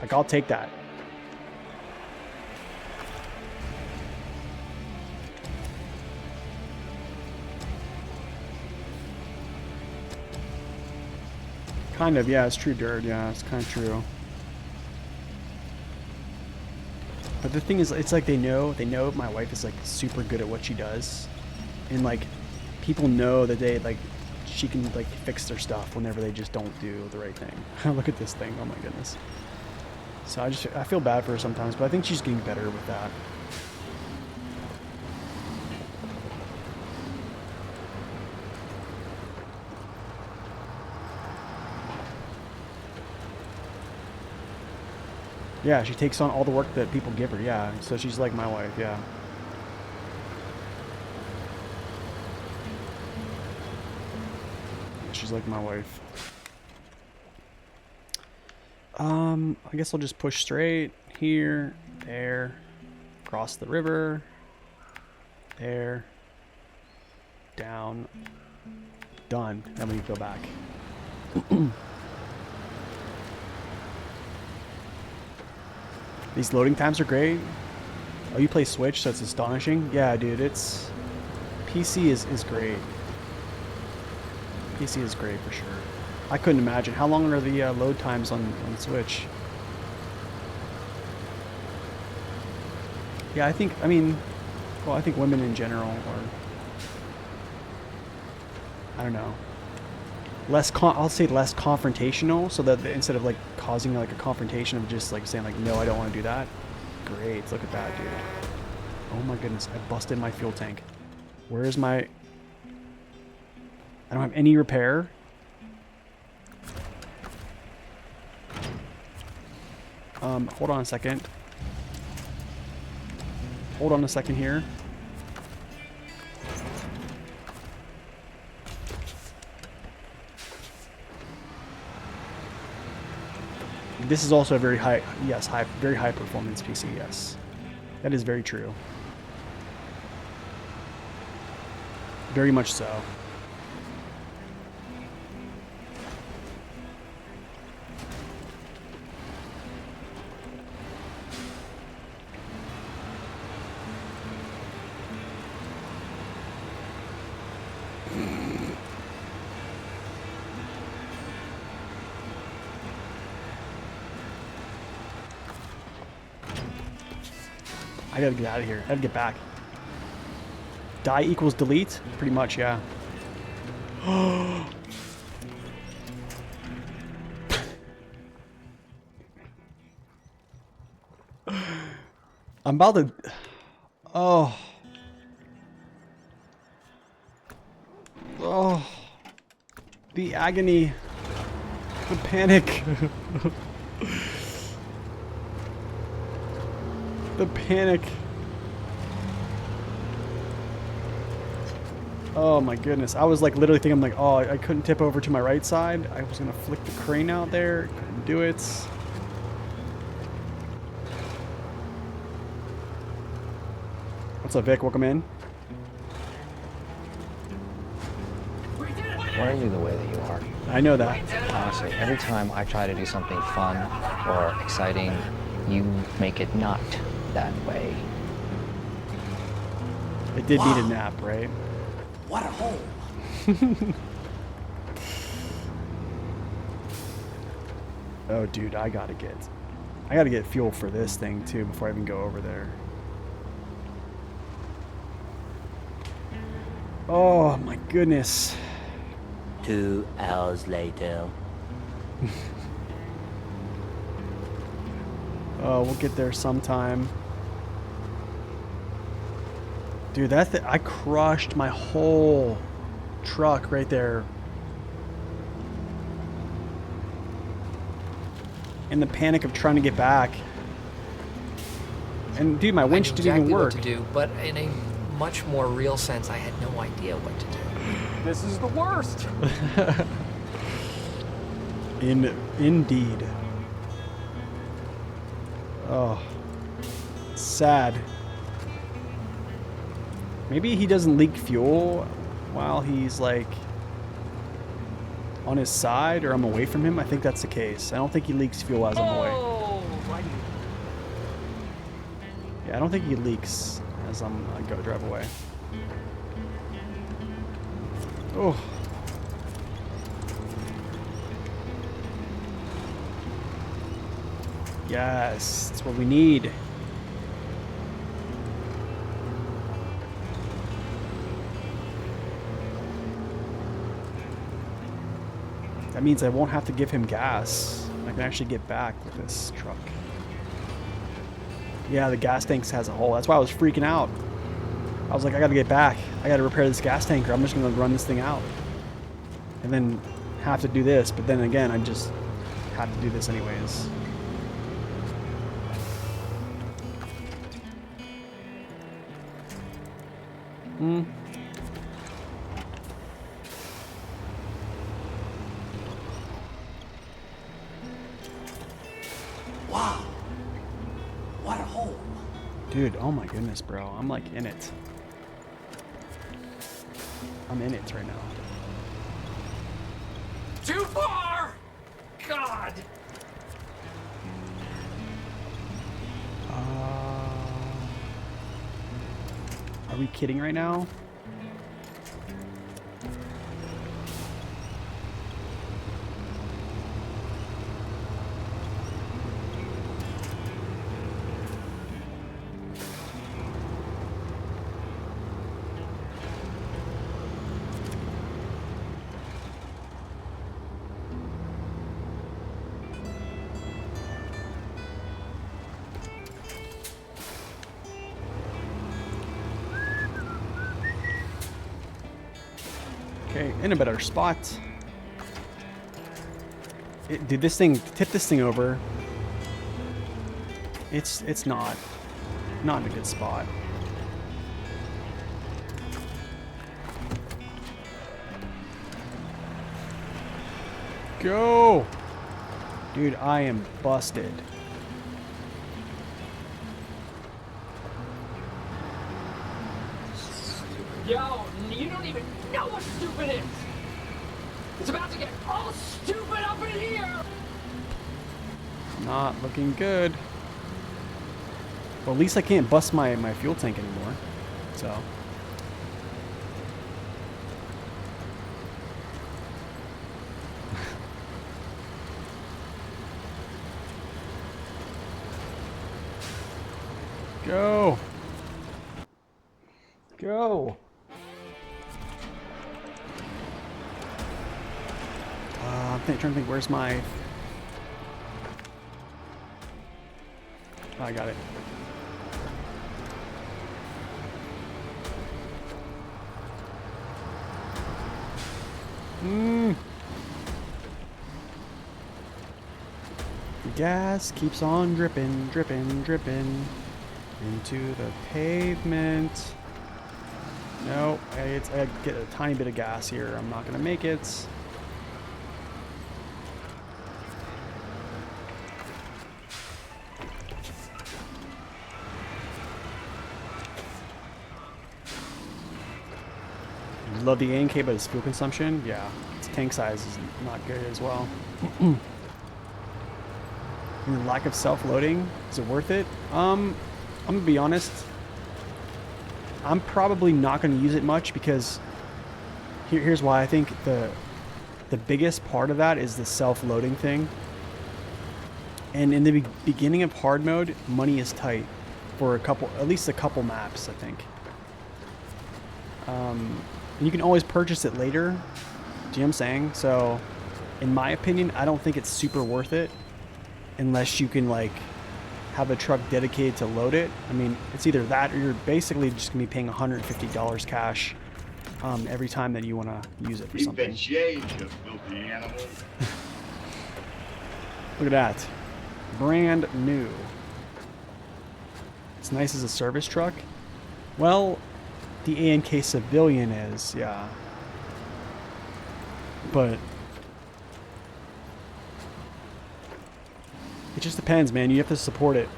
Like I'll take that. Kind of, yeah, it's true, Dirt. Yeah, it's kind of true. But the thing is, it's like they know my wife is like super good at what she does, and like people know that she can like fix their stuff whenever they just don't do the right thing. Look at this thing! Oh my goodness. So I feel bad for her sometimes, but I think she's getting better with that. Yeah, she takes on all the work that people give her, yeah. So she's like my wife, yeah. She's like my wife. I guess I'll just push straight here, there, across the river, there, down, done. Then we go back. These loading times are great. Oh, you play Switch, so it's astonishing. Yeah, dude, it's... PC is great. PC is great for sure. I couldn't imagine. How long are the load times on Switch? Yeah, I think women in general are... I don't know. I'll say less confrontational, so that instead of like causing like a confrontation of just like saying like no, I don't want to do that. Great, look at that, dude. Oh my goodness, I busted my fuel tank. Where is my... I don't have any repair. Hold on a second. Hold on a second here. This is also a very high, yes, very high performance PC, yes. That is very true. Very much so. I gotta get out of here. I gotta get back. Die equals delete? Pretty much, yeah. I'm about to... Oh. Oh. The agony. The panic. The panic. Oh my goodness. I was like literally thinking, I'm like, oh, I couldn't tip over to my right side. I was gonna flick the crane out there. Couldn't do it. What's up, Vic? Welcome in. Why are you the way that you are? I know that. Honestly, every time I try to do something fun or exciting, you make it not that way. It did need a nap, right? What a hole. Oh, dude, I gotta get fuel for this thing too before I even go over there. Oh my goodness. 2 hours later. Oh, we'll get there sometime. Dude, I crushed my whole truck right there. In the panic of trying to get back. And dude, my winch didn't even work. What to do, but in a much more real sense, I had no idea what to do. This is the worst. Indeed. Oh, sad. Maybe he doesn't leak fuel while he's like on his side, or I'm away from him. I think that's the case. I don't think he leaks fuel as I'm away. Oh, righty. Yeah, I don't think he leaks as I drive away. Oh. Yes, that's what we need. That means I won't have to give him gas. I can actually get back with this truck. Yeah, the gas tank has a hole. That's why I was freaking out. I was like, I gotta get back. I gotta repair this gas tank, or I'm just gonna run this thing out. And then have to do this, but then again, I just have to do this anyways. Wow. What a hole. Dude, oh my goodness, bro. I'm like in it. I'm in it right now. Too far! God! Are we kidding right now? Okay, in a better spot. Dude, this thing, tip this thing over. It's not in a good spot. Go! Dude, I am busted. Yo, you don't even know what stupid is. It's about to get all stupid up in here. Not looking good. Well, at least I can't bust my fuel tank anymore. So. Go. Go. I'm trying to think, where's my... Oh, I got it. The gas keeps on dripping, dripping, dripping into the pavement. No, I get a tiny bit of gas here. I'm not gonna make it. Love the ANK, but its fuel consumption, yeah, its tank size is not good as well. And the lack of self-loading, is it worth it? I'm gonna be honest. I'm probably not gonna use it much because here's why. I think the biggest part of that is the self-loading thing. And in the beginning of hard mode, money is tight for at least a couple maps, I think. And you can always purchase it later. Do you know what I'm saying? So, in my opinion, I don't think it's super worth it unless you can like have a truck dedicated to load it. I mean, it's either that or you're basically just gonna be paying $150 cash every time that you want to use it for something. Keep the change, you filthy animal. Look at that. Brand new. It's nice as a service truck. Well, the ANK Civilian is, yeah. But it just depends, man. You have to support it.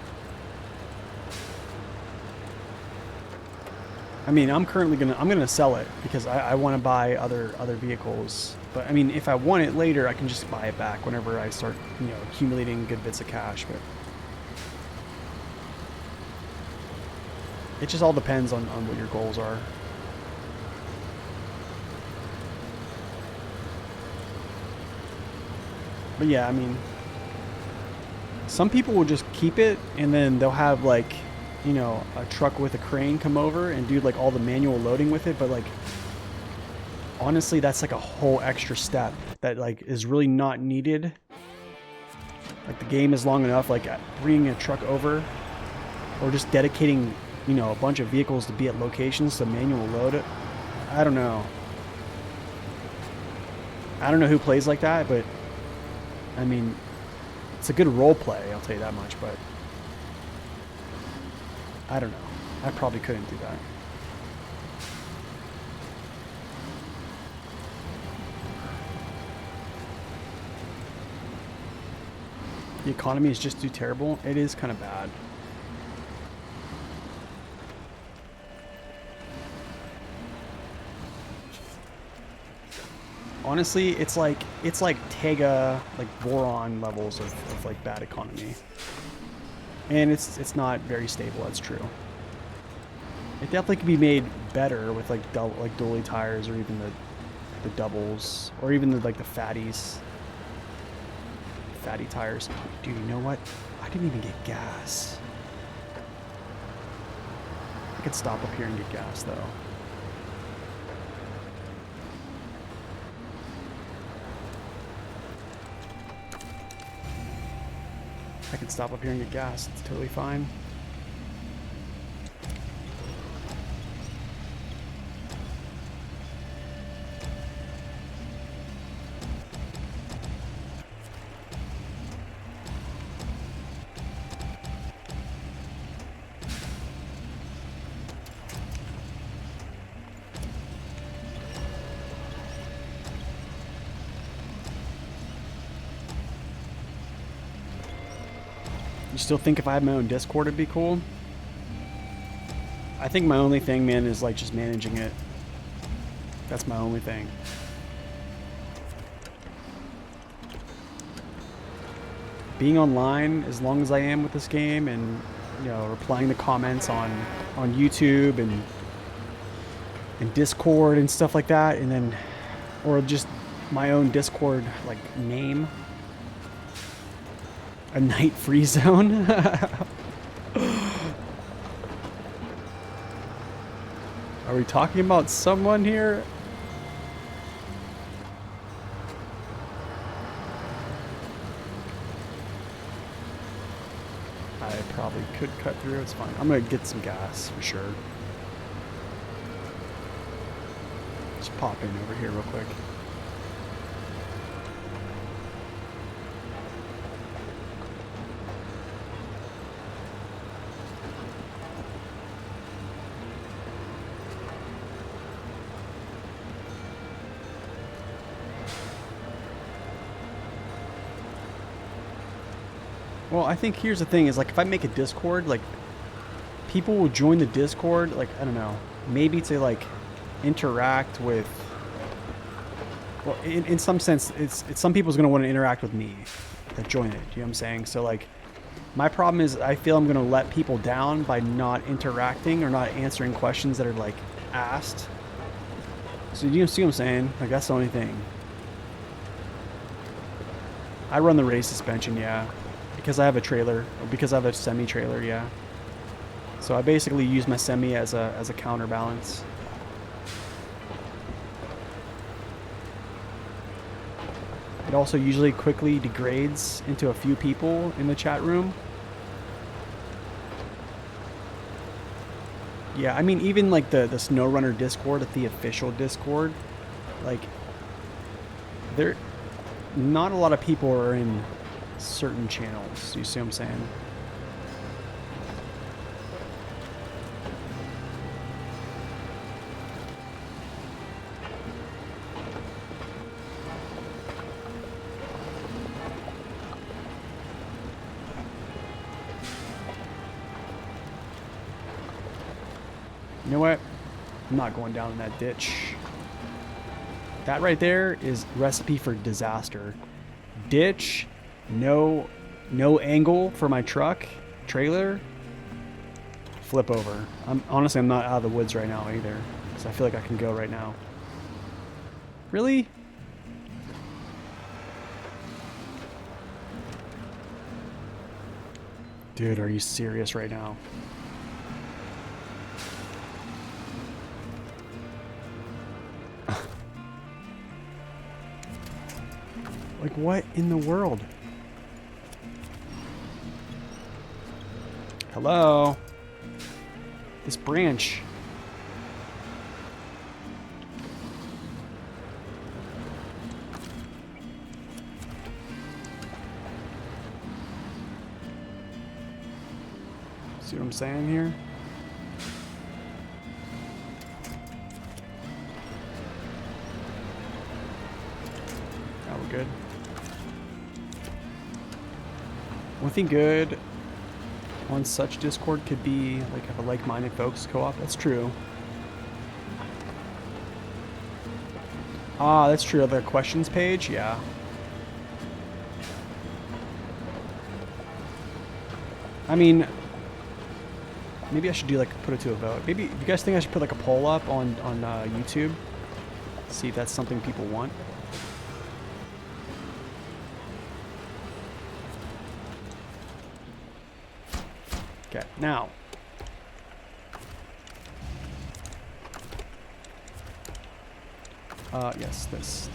I mean, I'm gonna sell it because I want to buy other vehicles. But I mean, if I want it later, I can just buy it back whenever I start, you know, accumulating good bits of cash. But it just all depends on what your goals are. But yeah, I mean, some people will just keep it and then they'll have like, you know, a truck with a crane come over and do like all the manual loading with it. But like, honestly, that's like a whole extra step that like is really not needed. Like the game is long enough, like bringing a truck over or just dedicating, you know, a bunch of vehicles to be at locations to manual load it. I don't know. I don't know who plays like that, but I mean, it's a good role play, I'll tell you that much, but I don't know. I probably couldn't do that. The economy is just too terrible. It is kind of bad. Honestly, it's like Tega, like Voron levels of like bad economy. And it's not very stable, that's true. It definitely could be made better with like dually tires or even the doubles or even the fatties. Fatty tires. Dude, you know what? I didn't even get gas. I could stop up here and get gas though. I can stop up here and get gas. It's totally fine. You still think if I had my own Discord it'd be cool? I think my only thing, man, is like just managing it. That's my only thing. Being online as long as I am with this game and, you know, replying to comments on YouTube and Discord and stuff like that, and then or just my own Discord like name. A night free zone. Are we talking about someone here? I probably could cut through. It's fine. I'm gonna get some gas for sure. Just pop in over here real quick. Well, I think here's the thing is like if I make a Discord, like people will join the Discord, like I don't know, maybe to like interact with, well, in some sense, it's some people's gonna want to interact with me that join it. You know what I'm saying? So like, my problem is I feel I'm gonna let people down by not interacting or not answering questions that are like asked. So you see what I'm saying? Like that's the only thing. I run the race suspension, yeah. Because I have a trailer, or because I have a semi-trailer, yeah. So I basically use my semi as a counterbalance. It also usually quickly degrades into a few people in the chat room. Yeah, I mean even like the SnowRunner Discord, the official Discord, like not a lot of people are in certain channels. You see what I'm saying? You know what? I'm not going down in that ditch. That right there is recipe for disaster. Ditch. No angle for my truck, trailer, flip over. Honestly, I'm not out of the woods right now either, because I feel like I can go right now. Really? Dude, are you serious right now? Like, what in the world? Hello? This branch. See what I'm saying here? Now we're good. One thing good on such Discord could be like have a like-minded folks co-op. That's true. Ah, that's true. The questions page, yeah. I mean, maybe I should do like put it to a vote. Maybe if you guys think I should put like a poll up on YouTube, see if that's something people want. Okay, now. Yes, this.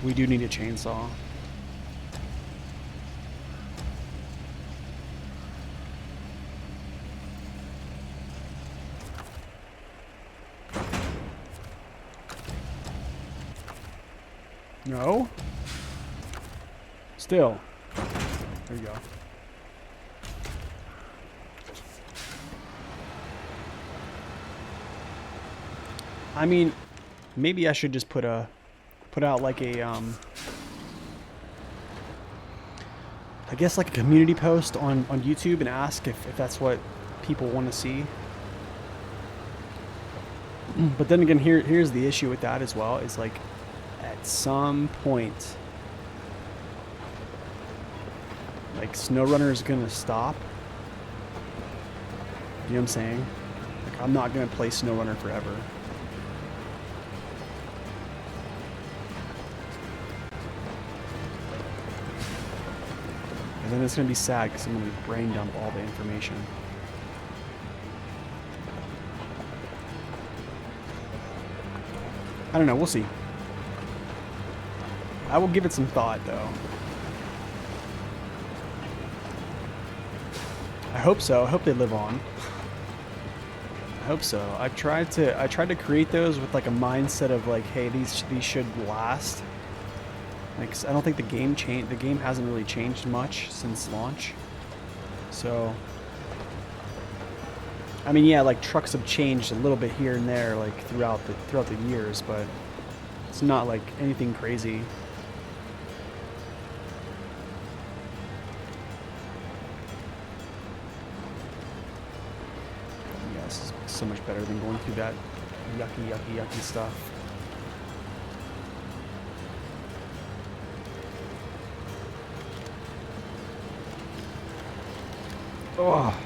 We do need a chainsaw. No. Still. There you go. I mean, maybe I should just put out like a I guess like a community post on YouTube and ask if that's what people want to see. But then again, here's the issue with that as well, is like at some point like SnowRunner is gonna stop. You know what I'm saying? Like I'm not gonna play SnowRunner forever. then it's gonna be sad because I'm gonna brain dump all the information. I don't know, we'll see. I will give it some thought though. I hope so. I hope they live on. I hope so. I tried to create those with like a mindset of like, hey, these should last. Like, I don't think the game hasn't really changed much since launch. So, I mean, yeah, like trucks have changed a little bit here and there, like throughout the years, but it's not like anything crazy. Yeah, this is so much better than going through that yucky stuff. Oh.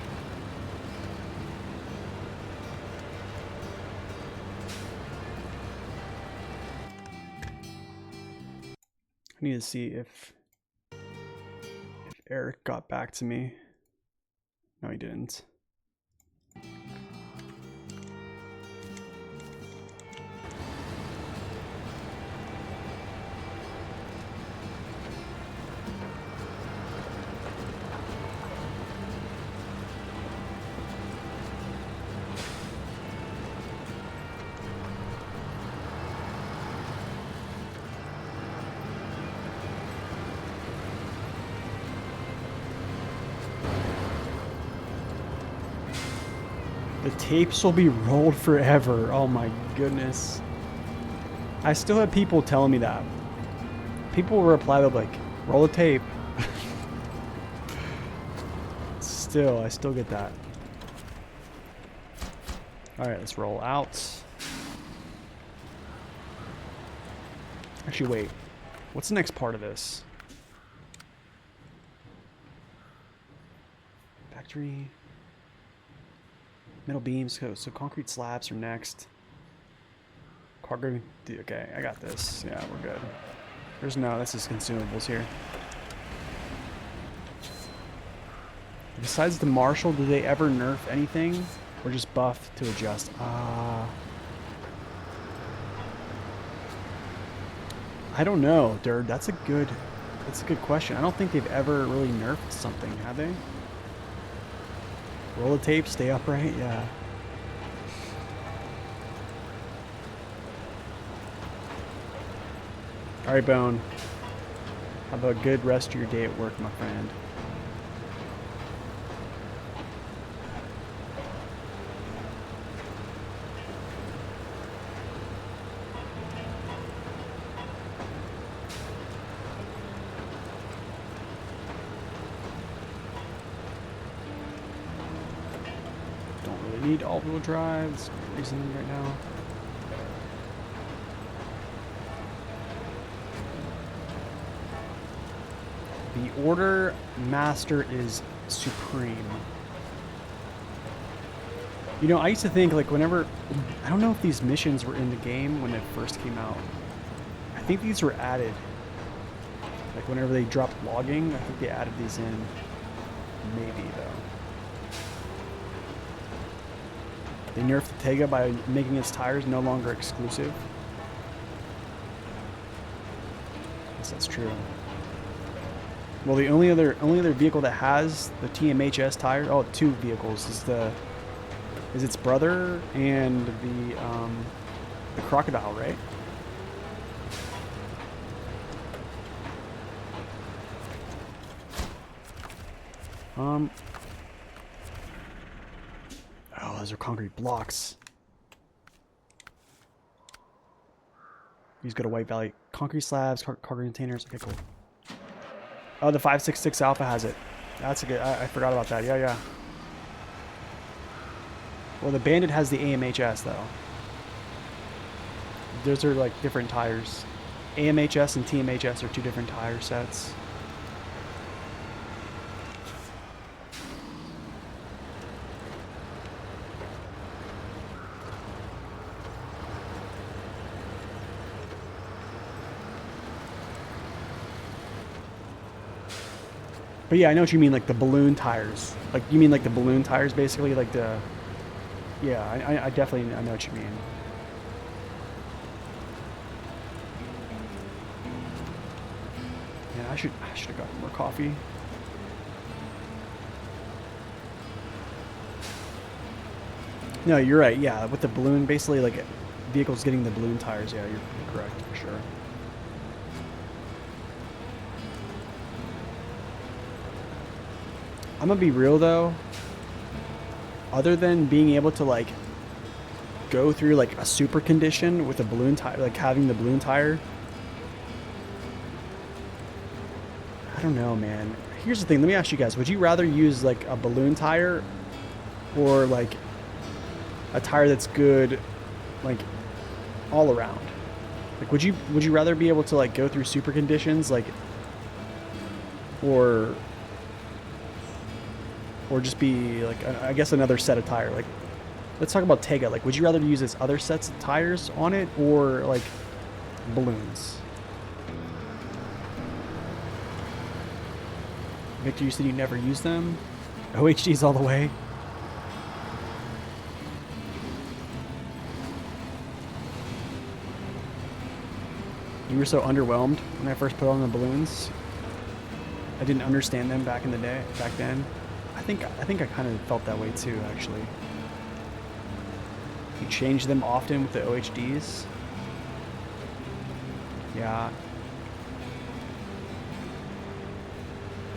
I need to see if Eric got back to me. No, he didn't. The tapes will be rolled forever. Oh my goodness. I still have people telling me that. People will reply with like, roll the tape. I still get that. Alright, let's roll out. Actually, wait. What's the next part of this? Factory. Metal beams, so concrete slabs are next. Cargo, okay, I got this. Yeah, we're good. This is consumables here. Besides the Marshall, do they ever nerf anything? Or just buff to adjust? I don't know, Dird. That's a good question. I don't think they've ever really nerfed something, have they? Roll the tape, stay upright, yeah. Alright, Bone. Have a good rest of your day at work, my friend. Need all-wheel drive. That's the reason right now. The Order Master is supreme. You know, I used to think like whenever, I don't know if these missions were in the game when it first came out. I think these were added. Like whenever they dropped logging, I think they added these in. Maybe though. They nerfed the Tega by making its tires no longer exclusive. I guess that's true. Well, the only other vehicle that has the TMHS tires, oh, two vehicles, is its brother and the Crocodile, right? Oh, those are concrete blocks. He's got a White Valley. Concrete slabs, cargo containers. Okay, cool. Oh, the 566 Alpha has it. That's a good... I forgot about that. Yeah. Well, the Bandit has the AMHS, though. Those are, like, different tires. AMHS and TMHS are two different tire sets. But yeah, I know what you mean, like the balloon tires. Like, you mean like the balloon tires, basically, like the... Yeah, I definitely I know what you mean. Yeah, I should have gotten more coffee. No, you're right. Yeah, with the balloon, basically, like vehicles getting the balloon tires. Yeah, you're correct for sure. I'm gonna be real though. Other than being able to like go through like a super condition with a balloon tire, like having the balloon tire, I don't know, man. Here's the thing. Let me ask you guys: would you rather use like a balloon tire or like a tire that's good, like all around? Like, would you rather be able to like go through super conditions, like, or just be like, I guess another set of tire? Like, let's talk about Tega. Like, would you rather use this other sets of tires on it or like balloons? Victor, you said you never use them. OHDs all the way. You were so underwhelmed when I first put on the balloons. I didn't understand them back in the day, back then. I think I kind of felt that way too, actually. You change them often with the OHDs. Yeah.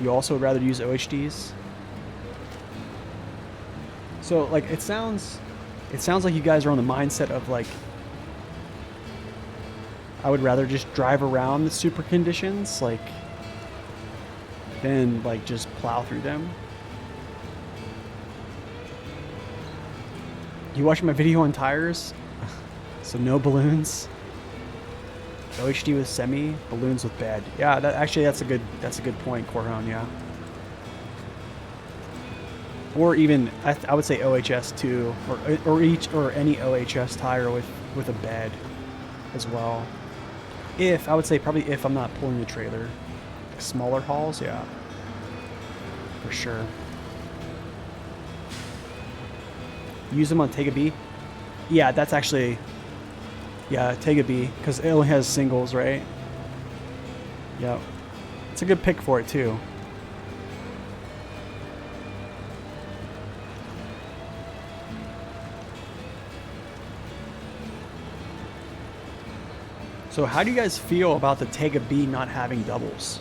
You also would rather use OHDs? So, like, it sounds like you guys are on the mindset of, like, I would rather just drive around the super conditions, like, than, like, just plow through them. You watched my video on tires? So no balloons. OHD with semi, balloons with bed. Yeah, that's a good point, Corhon, yeah. Or even I would say OHS too, or any OHS tire with a bed as well. I would say probably if I'm not pulling the trailer. Like smaller hauls, yeah. For sure. Use them on Tega B? Yeah, that's actually... Yeah, Tega B, because it only has singles, right? Yep. It's a good pick for it, too. So how do you guys feel about the Tega B not having doubles?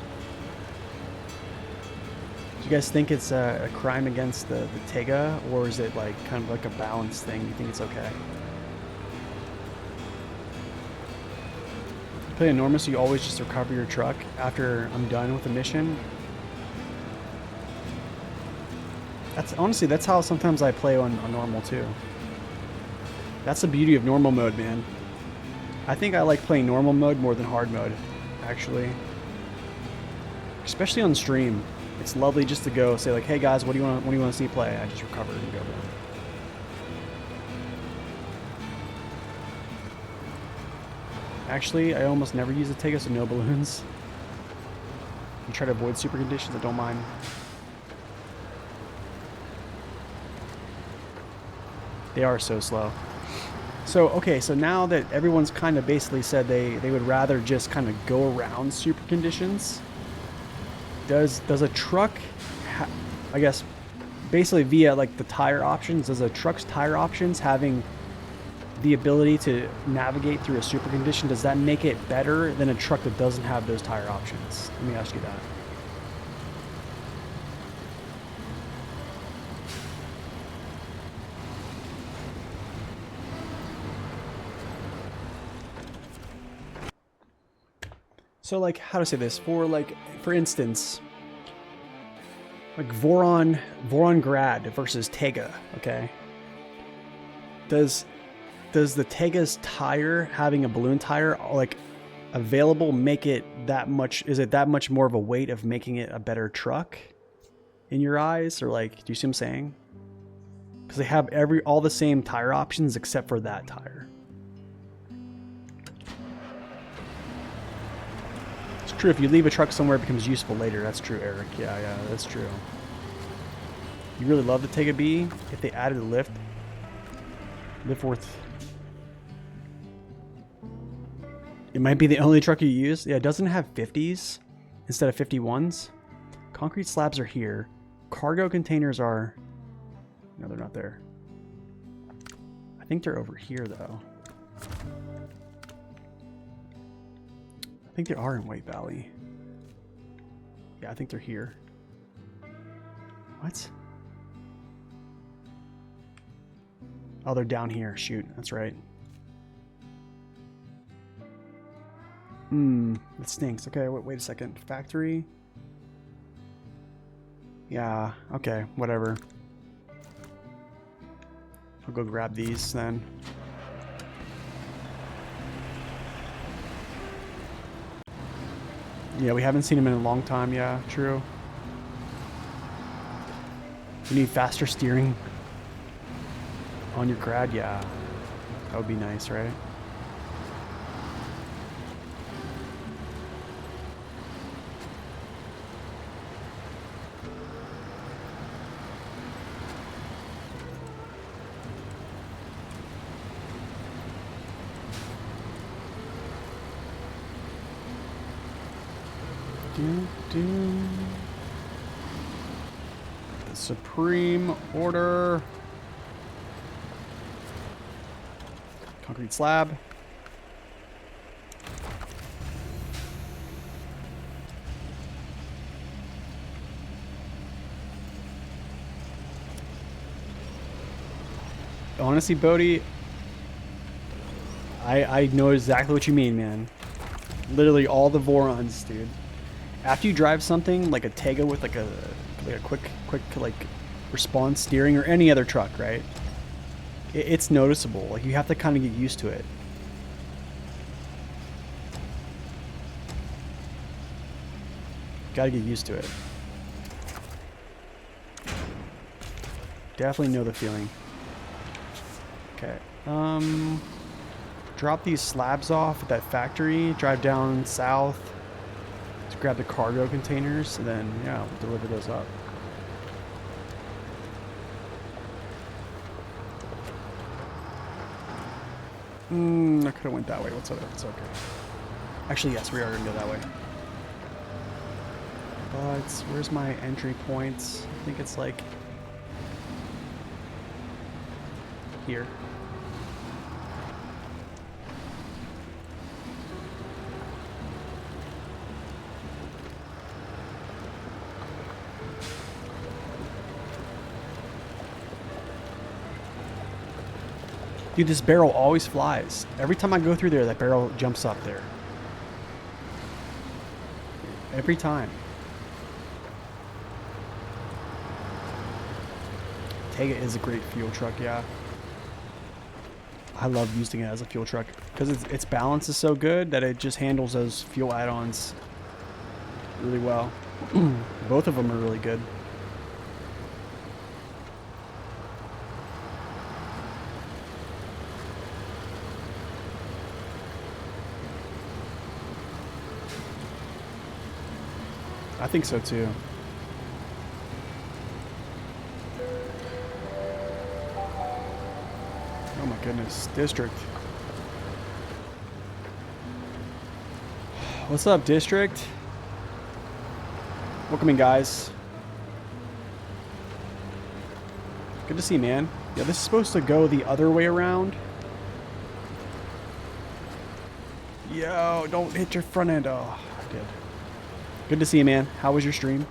Do you guys think it's a crime against the Tega, or is it like kind of like a balance thing? You think it's okay? You play enormous, so you always just recover your truck after I'm done with the mission. That's how sometimes I play on normal too. That's the beauty of normal mode, man. I think I like playing normal mode more than hard mode, actually. Especially on stream. It's lovely just to go say like, hey guys, what do you want to see play? I just recover and go. Actually, I almost never use the Tega, so no balloons. You try to avoid super conditions, I don't mind. They are so slow. So, okay, so now that everyone's kind of basically said they would rather just kind of go around super conditions, does a truck, I guess, basically via like the tire options, does a truck's tire options having the ability to navigate through a super condition, does that make it better than a truck that doesn't have those tire options? Let me ask you that. So like, how to say this, for instance, like Voron Grad versus Tega, okay? Does the Tega's tire having a balloon tire like available make it that much, is it that much more of a weight of making it a better truck in your eyes? Or like, do you see what I'm saying? Because they have all the same tire options except for that tire. True, if you leave a truck somewhere, it becomes useful later. That's true, Eric. Yeah, that's true. You really love the Take a B if they added a lift. Lift worth. It might be the only truck you use. Yeah, it doesn't have 50s instead of 51s. Concrete slabs are here. Cargo containers are... No, they're not there. I think they're over here, though. I think they are in White Valley. Yeah, I think they're here. What? Oh, they're down here. Shoot, that's right. That stinks. Okay, wait a second. Factory? Yeah, okay, whatever. I'll go grab these then. Yeah, we haven't seen him in a long time. Yeah, true. You need faster steering on your grad. Yeah, that would be nice, right? The Supreme Order. Concrete slab. Honestly, Bodhi, I know exactly what you mean, man. Literally all the Vorons, dude. After you drive something like a Tega with like a quick like response steering or any other truck, right? It's noticeable. Like you have to kind of get used to it. Got to get used to it. Definitely know the feeling. Okay. Drop these slabs off at that factory. Drive down south. Grab the cargo containers, and then, yeah, we'll deliver those up. I could have went that way. What's up? It's okay. Actually, yes, we are going to go that way. But where's my entry points? I think it's like here. Dude, this barrel always flies. Every time I go through there, that barrel jumps up there. Every time. Tega is a great fuel truck, yeah. I love using it as a fuel truck because its balance is so good that it just handles those fuel add-ons really well. Both of them are really good. I think so too. Oh my goodness, District. What's up, District? Welcome in, guys. Good to see you, man. Yeah, this is supposed to go the other way around. Yo, don't hit your front end. Oh, I did. Good to see you, man. How was your stream?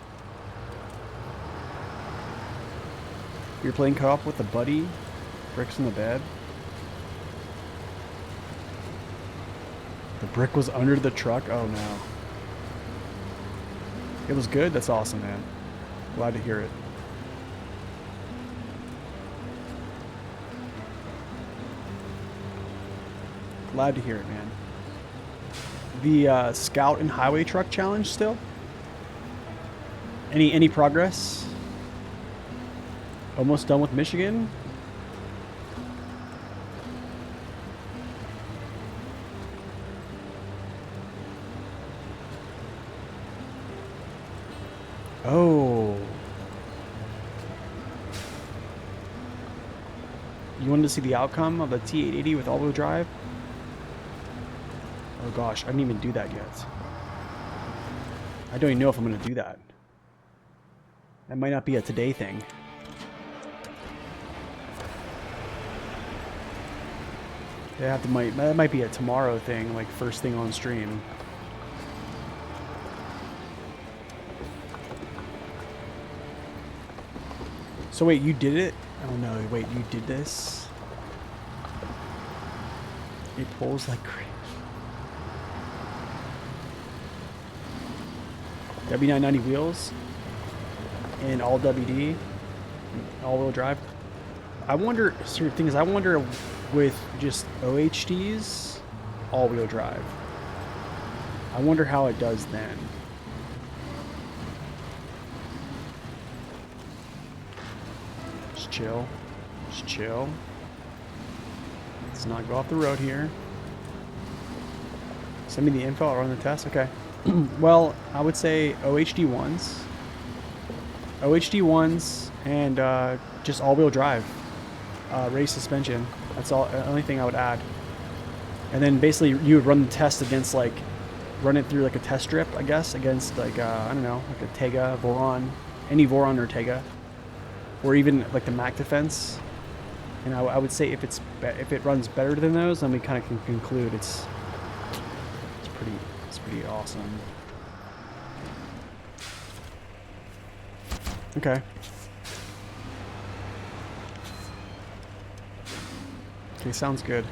You're playing co-op with a buddy? Bricks in the bed? The brick was under the truck? Oh, no. It was good? That's awesome, man. Glad to hear it. Glad to hear it, man. The Scout and Highway Truck Challenge still? Any progress? Almost done with Michigan? Oh. You wanted to see the outcome of the T880 with all-wheel drive? Oh gosh, I didn't even do that yet. I don't even know if I'm going to do that. That might not be a today thing. That might be a tomorrow thing, like first thing on stream. So wait, you did it? Oh no, wait, you did this? It pulls like crazy. W990 wheels and all WD, all-wheel drive. I wonder, so the thing is, I wonder with just OHDs, all-wheel drive. I wonder how it does then. Just chill. Just chill. Let's not go off the road here. Send me the info, I'll run the test. Okay. Well, I would say OHD ones. OHD ones and just all-wheel drive. Race suspension. That's all. Only thing I would add. And then basically you would run the test against like, run it through like a test strip, I guess, against like I don't know, like a Tega, Voron, any Voron or Tega, or even like the Mac Defense. And I would say if it runs better than those, then we kind of can conclude it's pretty awesome. Okay. Okay, sounds good.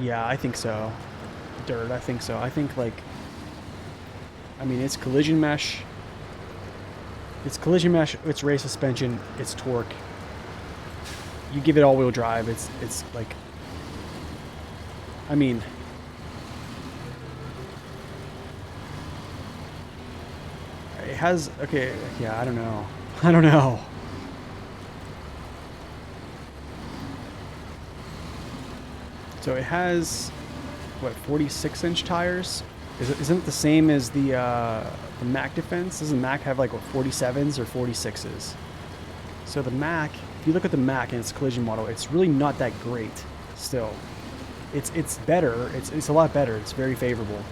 Yeah, I think so. Dirt, I think so. I think like, I mean, it's collision mesh. It's collision mesh, it's race suspension, it's torque. You give it all-wheel drive, it's like, I mean, it has, okay, yeah, I don't know. I don't know. So it has, what, 46-inch tires? Isn't it the same as the Mac Defense? Doesn't Mac have like, what, 47s or 46s? So the Mac, if you look at the Mac and its collision model, it's really not that great still. It's better. It's a lot better. It's very favorable.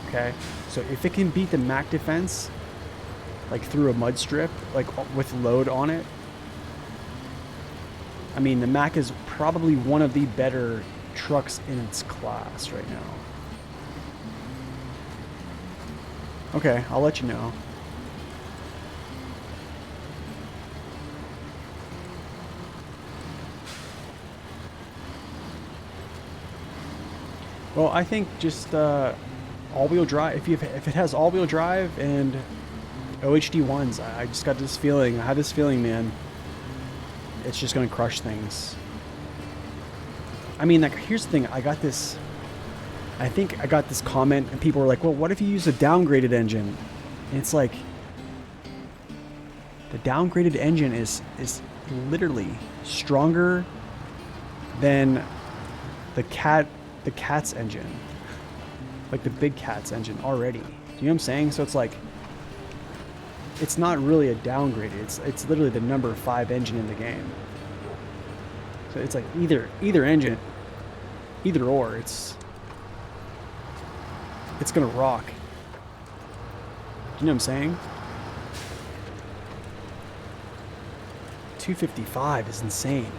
Okay? So if it can beat the Mac Defense, like through a mud strip, like with load on it, I mean, the Mac is probably one of the better trucks in its class right now. Okay, I'll let you know. Well, I think just all-wheel drive. If it has all-wheel drive and OHD ones, I just got this feeling. I have this feeling, man. It's just gonna crush things. I mean, like, here's the thing. I think I got this comment, and people were like, "Well, what if you use a downgraded engine?" And it's like, the downgraded engine is literally stronger than the Cat's engine, like the big Cat's engine already. Do you know what I'm saying? So it's like, it's not really a downgraded. It's literally the number 5 engine in the game. So it's like either engine, either or. It's gonna rock. Do you know what I'm saying? 255 is insane.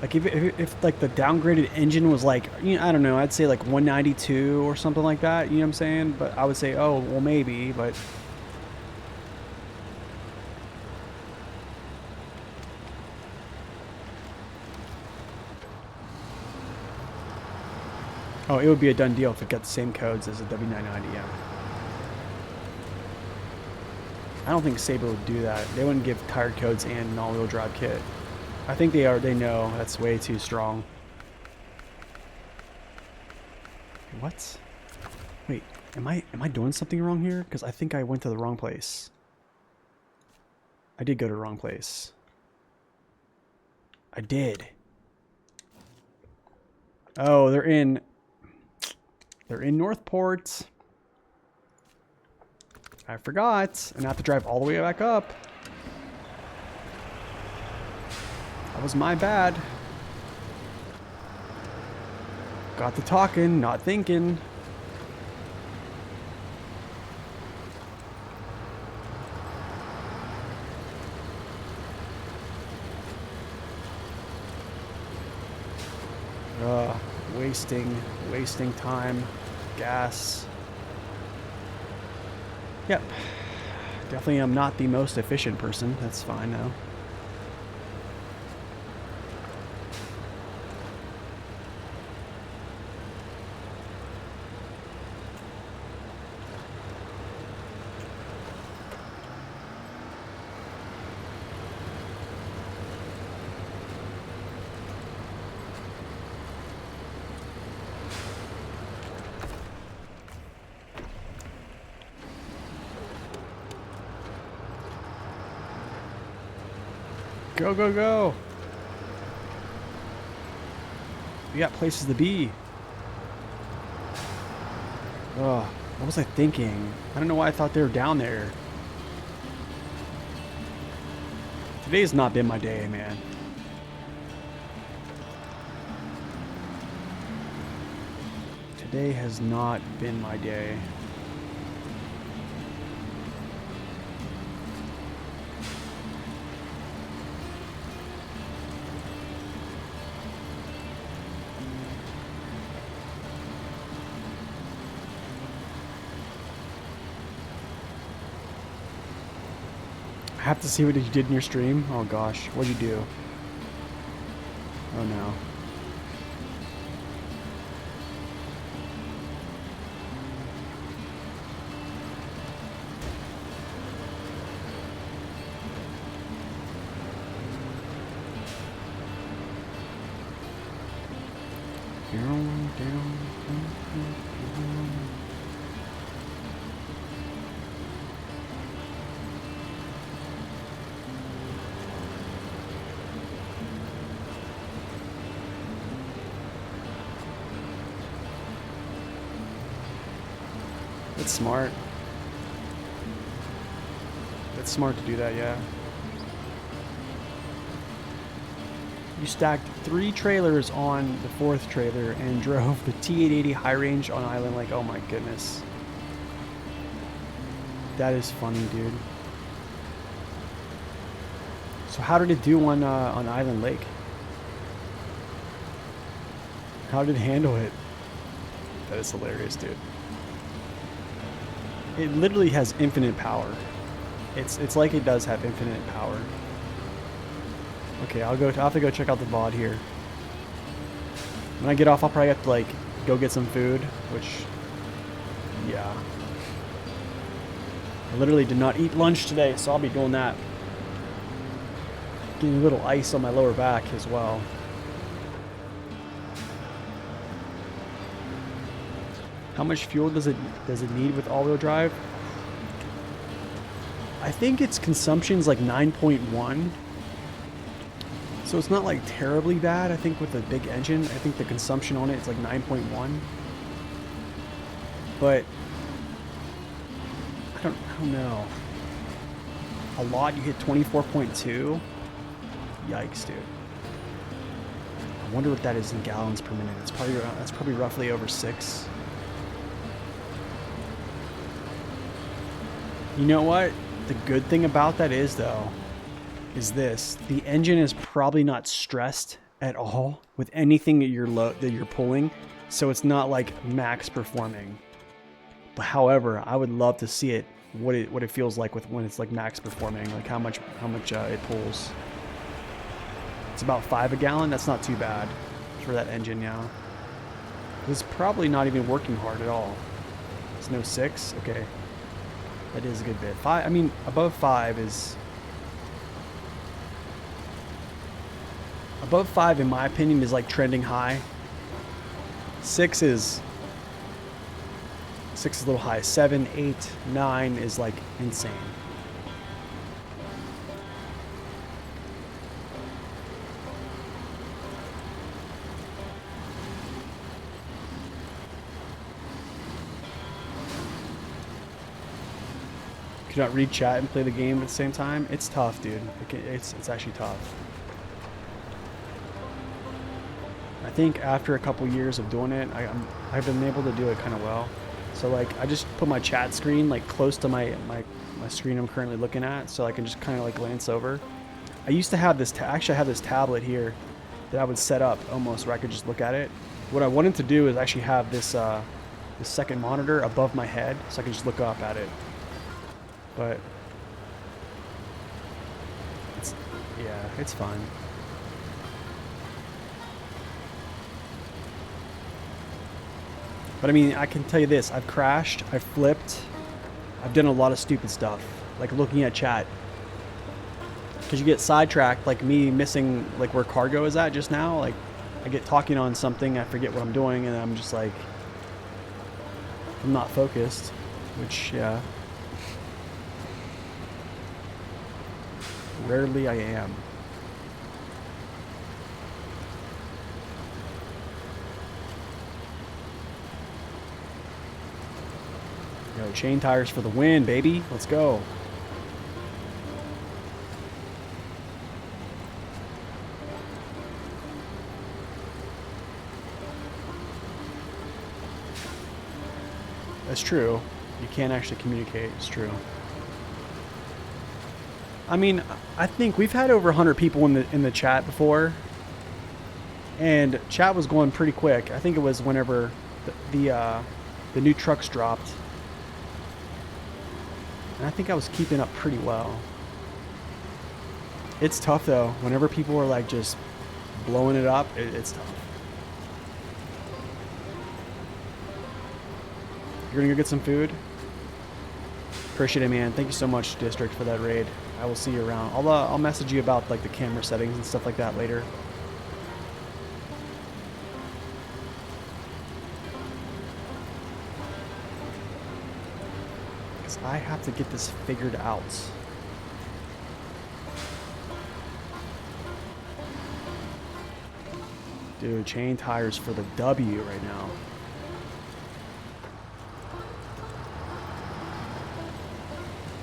Like if like the downgraded engine was like, you know, I don't know, I'd say like 192 or something like that, you know what I'm saying? But I would say, oh, well, maybe, but oh, it would be a done deal if it got the same codes as a W990, yeah. I don't think Sabre would do that. They wouldn't give tired codes and an all-wheel drive kit. I think they know that's way too strong. What? Wait, am I doing something wrong here? Because I think I went to the wrong place. I did go to the wrong place. I did. Oh, they're in Northport. I forgot. And I have to drive all the way back up. That was my bad. Got to talking, not thinking. Wasting time, gas. Yep. Definitely am not the most efficient person. That's fine now. Go, go, go. We got places to be. Oh, what was I thinking? I don't know why I thought they were down there. Today's not been my day, man. Today has not been my day. I have to see what you did in your stream. Oh gosh, what'd you do? Oh no. That's smart. That's smart to do that, yeah. You stacked 3 trailers on the 4th trailer and drove the T880 high range on Island Lake. Oh my goodness. That is funny, dude. So how did it do on Island Lake? How did it handle it? That is hilarious, dude. It literally has infinite power. It's like it does have infinite power. Okay, I'll have to go check out the VOD here. When I get off, I'll probably have to like go get some food, which, yeah. I literally did not eat lunch today, so I'll be doing that. Getting a little ice on my lower back as well. How much fuel does it need with all-wheel drive? I think its consumption's like 9.1. So it's not like terribly bad. I think with a big engine, I think the consumption on it is like 9.1. But I don't know. A lot, you hit 24.2. Yikes, dude. I wonder what that is in gallons per minute. It's probably around, that's probably roughly over 6. You know what? The good thing about that is, though, is this. The engine is probably not stressed at all with anything that you're pulling, so it's not like max performing. But however, I would love to see it what it feels like when it's like max performing, like how much it pulls. It's about 5 a gallon. That's not too bad for that engine now. It's probably not even working hard at all. It's no 6. Okay. That is a good bit. 5, I mean, above 5 is... Above 5, in my opinion, is like trending high. 6 is a little high. 7, 8, 9 is like insane. cannot read chat and play the game at the same time. It's tough, dude. It's actually tough. I think after a couple years of doing it, I've been able to do it kind of well. So like I just put my chat screen like close to my screen I'm currently looking at, so I can just kind of like glance over. I used to have this. Actually, I have this tablet here that I would set up almost where I could just look at it. What I wanted to do is actually have this this second monitor above my head, so I can just look up at it. But it's fine. But I mean, I can tell you this: I've crashed, I've flipped, I've done a lot of stupid stuff, like looking at chat. Because you get sidetracked, like me missing like where cargo is at just now. Like I get talking on something, I forget what I'm doing, and I'm just like, I'm not focused. Which, yeah, rarely I am. Yo, chain tires for the win, baby. Let's go. That's true. You can't actually communicate. It's true. I mean, I think we've had over 100 people in the chat before, and chat was going pretty quick. I think it was whenever the new trucks dropped. And I think I was keeping up pretty well. It's tough though. Whenever people are like just blowing it up, it's tough. You're gonna go get some food? Appreciate it, man. Thank you so much, District, for that raid. I will see you around. I'll message you about like the camera settings and stuff like that later. I have to get this figured out. Dude, chain tires for the W right now.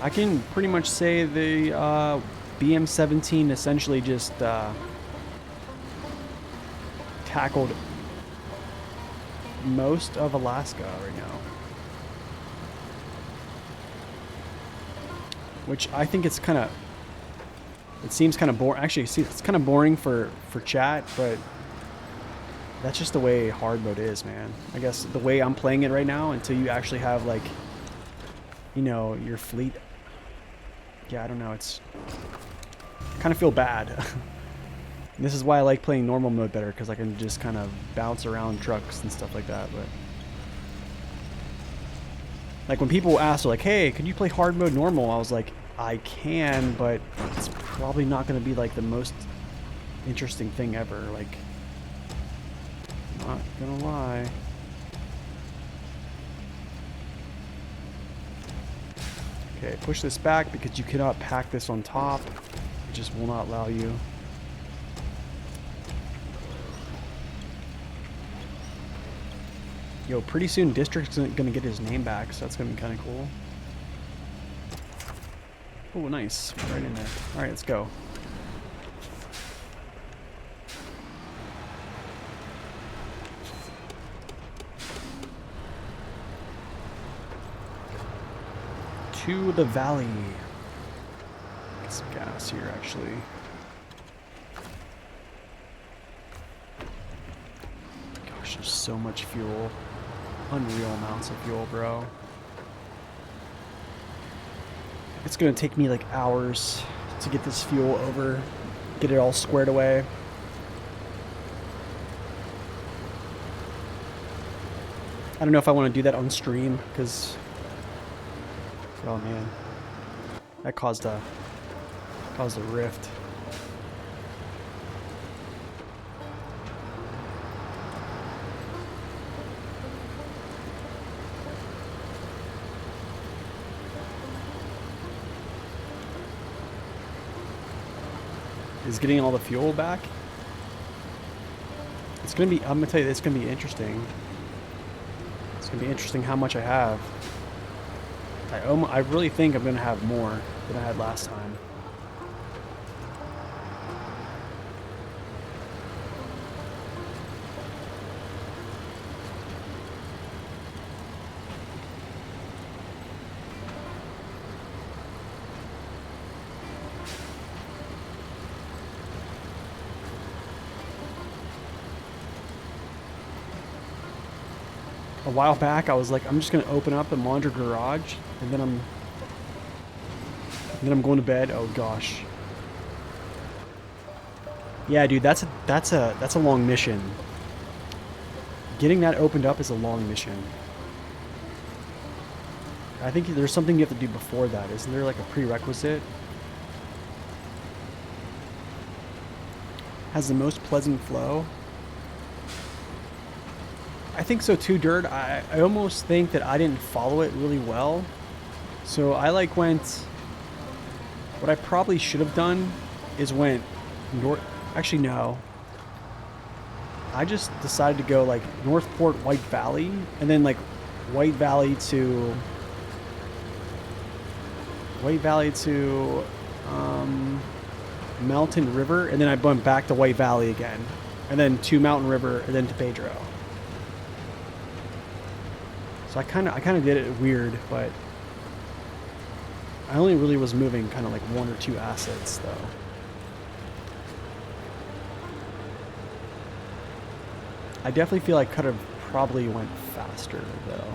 I can pretty much say the BM17 essentially just tackled most of Alaska right now. Which I think it's kind of, it seems kind of boring. Actually, see, it's kind of boring for chat, but that's just the way hard mode is, man. I guess the way I'm playing it right now, until you actually have like, you know, your fleet. Yeah, I don't know. It's kind of feel bad. This is why I like playing normal mode better, because I can just kind of bounce around trucks and stuff like that. But like when people ask, like, hey, can you play hard mode normal? I was like, I can, but it's probably not going to be like the most interesting thing ever. Like, not gonna lie. Okay, push this back because you cannot pack this on top. It just will not allow you. Yo, pretty soon District's gonna get his name back, so that's gonna be kind of cool. Oh, nice. Right in there. Alright, let's go. To the valley. Get some gas here, actually. Gosh, there's so much fuel. Unreal amounts of fuel, bro. It's gonna take me like hours to get this fuel over, get it all squared away. I don't know if I want to do that on stream, because oh man, that caused a rift. Is getting all the fuel back? It's gonna be, I'm gonna tell you, it's gonna be interesting. It's gonna be interesting how much I have. I really think I'm gonna have more than I had last time. A while back, I was like, I'm just gonna open up the laundry garage, and then I'm going to bed. Oh gosh. Yeah, dude, that's a long mission. Getting that opened up is a long mission. I think there's something you have to do before that. Isn't there like a prerequisite? Has the most pleasant flow. I think so too, Dirt. I almost think that I didn't follow it really well. So I like went... What I probably should have done is went north... Actually, no. I just decided to go like Northport, White Valley, and then like White Valley to Mountain River, and then I went back to White Valley again, and then to Mountain River, and then to Pedro. So I kind of did it weird, but I only really was moving kind of like 1 or 2 assets though. I definitely feel I could have probably went faster though.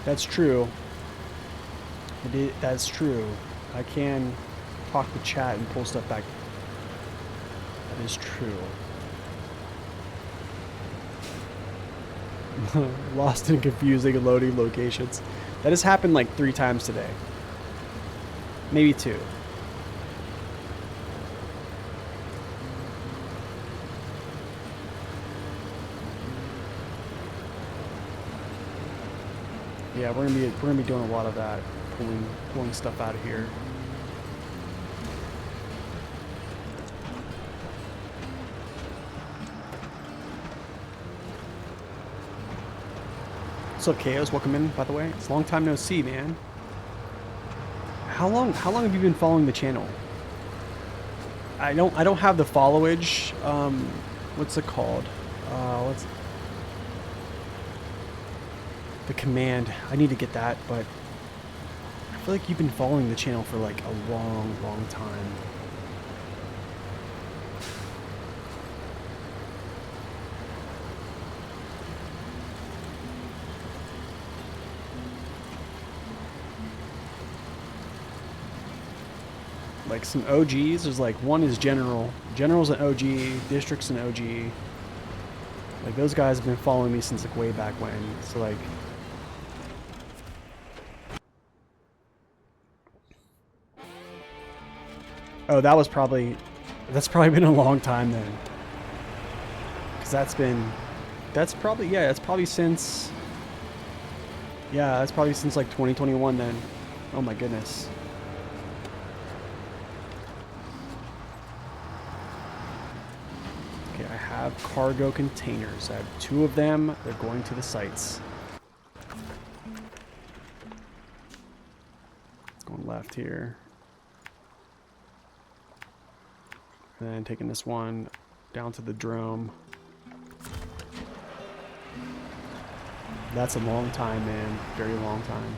That's true. That's true. I can talk to chat and pull stuff back. That is true. Lost and confusing and loading locations. That has happened like 3 times today. Maybe 2. Yeah, we're gonna be doing a lot of that, pulling stuff out of here. What's up, Chaos? Welcome in, by the way. It's a long time no see, man. How long have you been following the channel? I don't have the followage. What's it called? What's the command? I need to get that, but I feel like you've been following the channel for like a long time. Like some OGs, there's like one is General. General's an OG, District's an OG. Like those guys have been following me since like way back when. So like oh, that's probably been a long time then. Cause that's probably since like 2021 then. Oh my goodness. Okay, I have cargo containers. I have 2 of them. They're going to the sites. It's going left here. And then taking this one down to the drome. That's a long time, man. Very long time.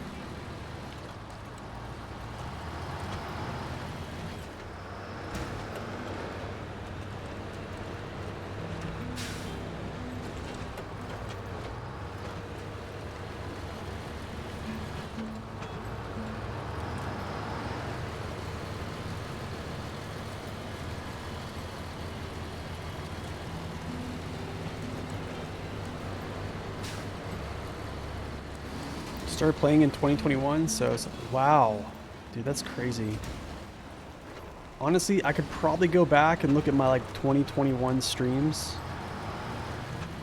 Started playing in 2021, so wow, dude, that's crazy. Honestly, I could probably go back and look at my like 2021 streams.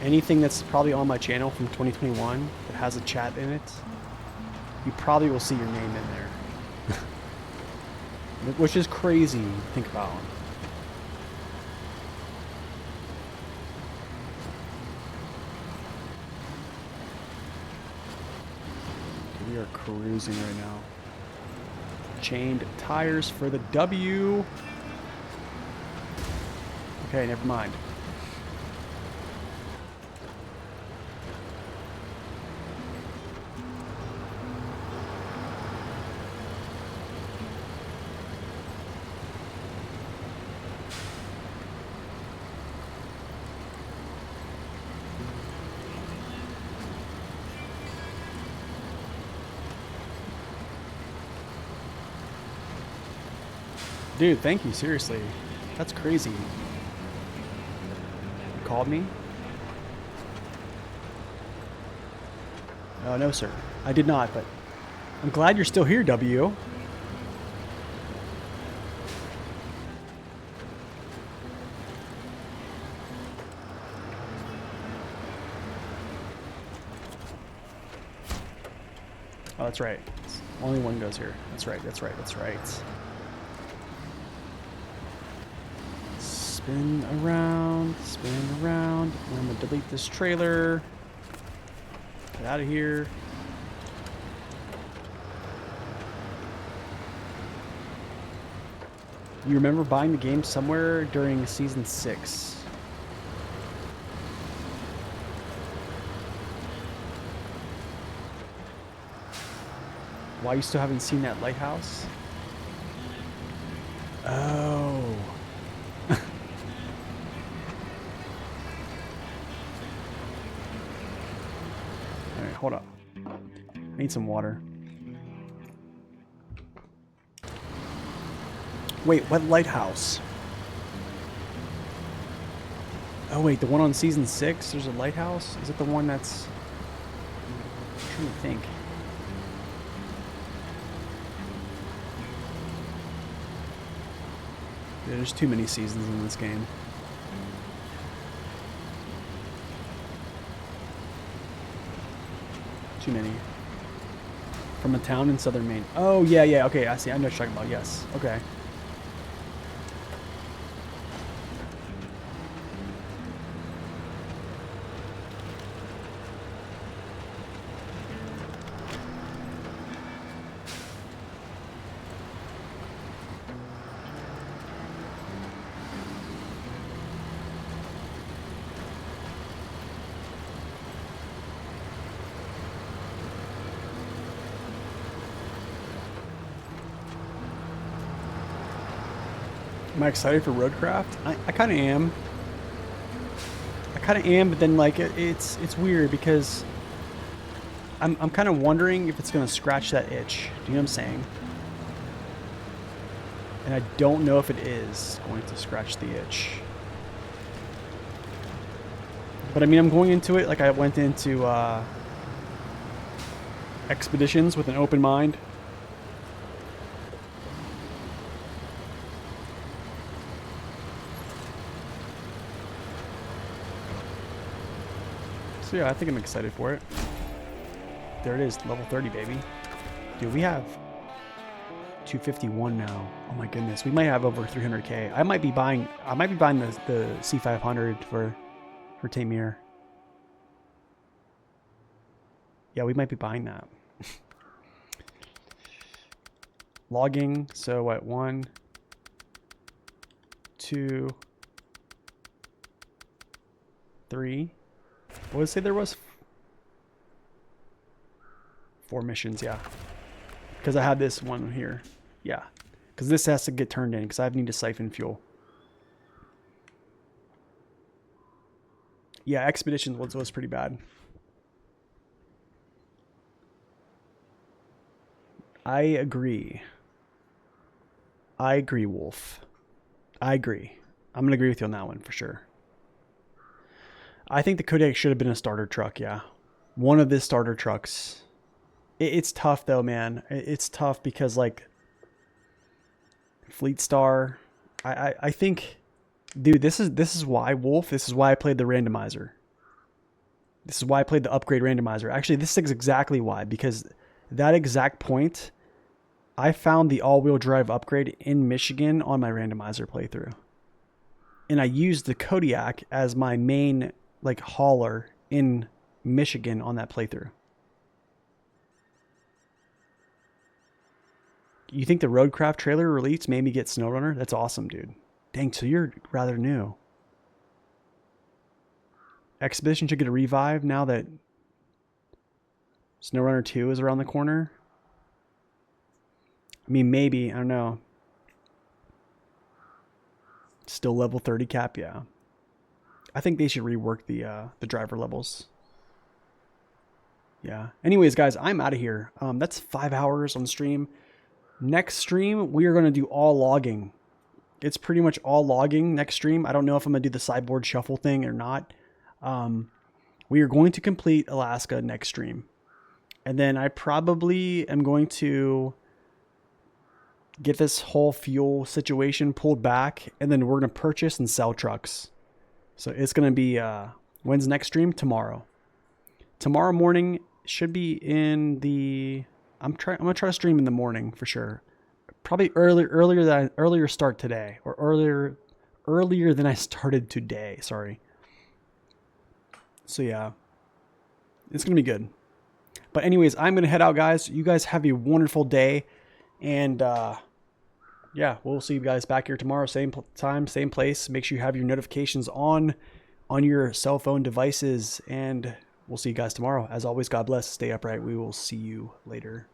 Anything that's probably on my channel from 2021 that has a chat in it, you probably will see your name in there. Which is crazy to think about. We are cruising right now. Chained tires for the W. Okay, never mind. Dude, thank you, seriously. That's crazy. You called me? Oh, no, sir. I did not, but I'm glad you're still here, W. Oh, that's right. Only one goes here. That's right, that's right, that's right. Spin around, spin around. I'm gonna delete this trailer. Get out of here. You remember buying the game somewhere during season 6. Why you still haven't seen that lighthouse? Oh. Alright, hold up. I need some water. Wait, what lighthouse? Oh wait, the one on season 6? There's a lighthouse? Is it the one that's... I'm trying to think. Yeah, there's too many seasons in this game. Too many. From a town in southern Maine. Oh, yeah, yeah, okay, I see. I know what you're talking about. Yes, okay. Am I excited for Roadcraft? I kind of am. I kind of am, but then like it's weird because I'm kind of wondering if it's gonna scratch that itch. Do you know what I'm saying? And I don't know if it is going to scratch the itch. But I mean, I'm going into it like I went into Expeditions with an open mind. So yeah, I think I'm excited for it. There it is, level 30, baby. Dude, we have 251 now. Oh my goodness, we might have over 300k. I might be buying the C500 for Tamir. Yeah, we might be buying that. Logging. So what? 1, 2, 3. What did it say there was? 4 missions, yeah. Because I had this one here. Yeah. Because this has to get turned in because I need to siphon fuel. Yeah, Expeditions was pretty bad. I agree. I agree, Wolf. I agree. I'm going to agree with you on that one for sure. I think the Kodiak should have been a starter truck, yeah. One of the starter trucks. It's tough though, man. It's tough because like Fleet Star, I think, dude, this is why, Wolf, this is why I played the randomizer. This is why I played the upgrade randomizer. Actually, this is exactly why, because that exact point, I found the all-wheel drive upgrade in Michigan on my randomizer playthrough. And I used the Kodiak as my main like hauler in Michigan on that playthrough. You think the Roadcraft trailer release made me get SnowRunner? That's awesome, dude. Dang, so you're rather new. Expedition should get a revive now that SnowRunner 2 is around the corner. I mean, maybe. I don't know. Still level 30 cap, yeah. I think they should rework the driver levels. Yeah. Anyways, guys, I'm out of here. That's 5 hours on stream. Next stream, we are going to do all logging. It's pretty much all logging next stream. I don't know if I'm going to do the sideboard shuffle thing or not. We are going to complete Alaska next stream. And then I probably am going to get this whole fuel situation pulled back. And then we're going to purchase and sell trucks. So it's going to be, when's next stream? Tomorrow. Tomorrow morning should be in the... I'm going to try to stream in the morning for sure. Probably earlier start today, or earlier than I started today. Sorry. So yeah, it's going to be good. But anyways, I'm going to head out, guys. You guys have a wonderful day. And yeah, we'll see you guys back here tomorrow. Same time, same place. Make sure you have your notifications on your cell phone devices. And we'll see you guys tomorrow. As always, God bless. Stay upright. We will see you later.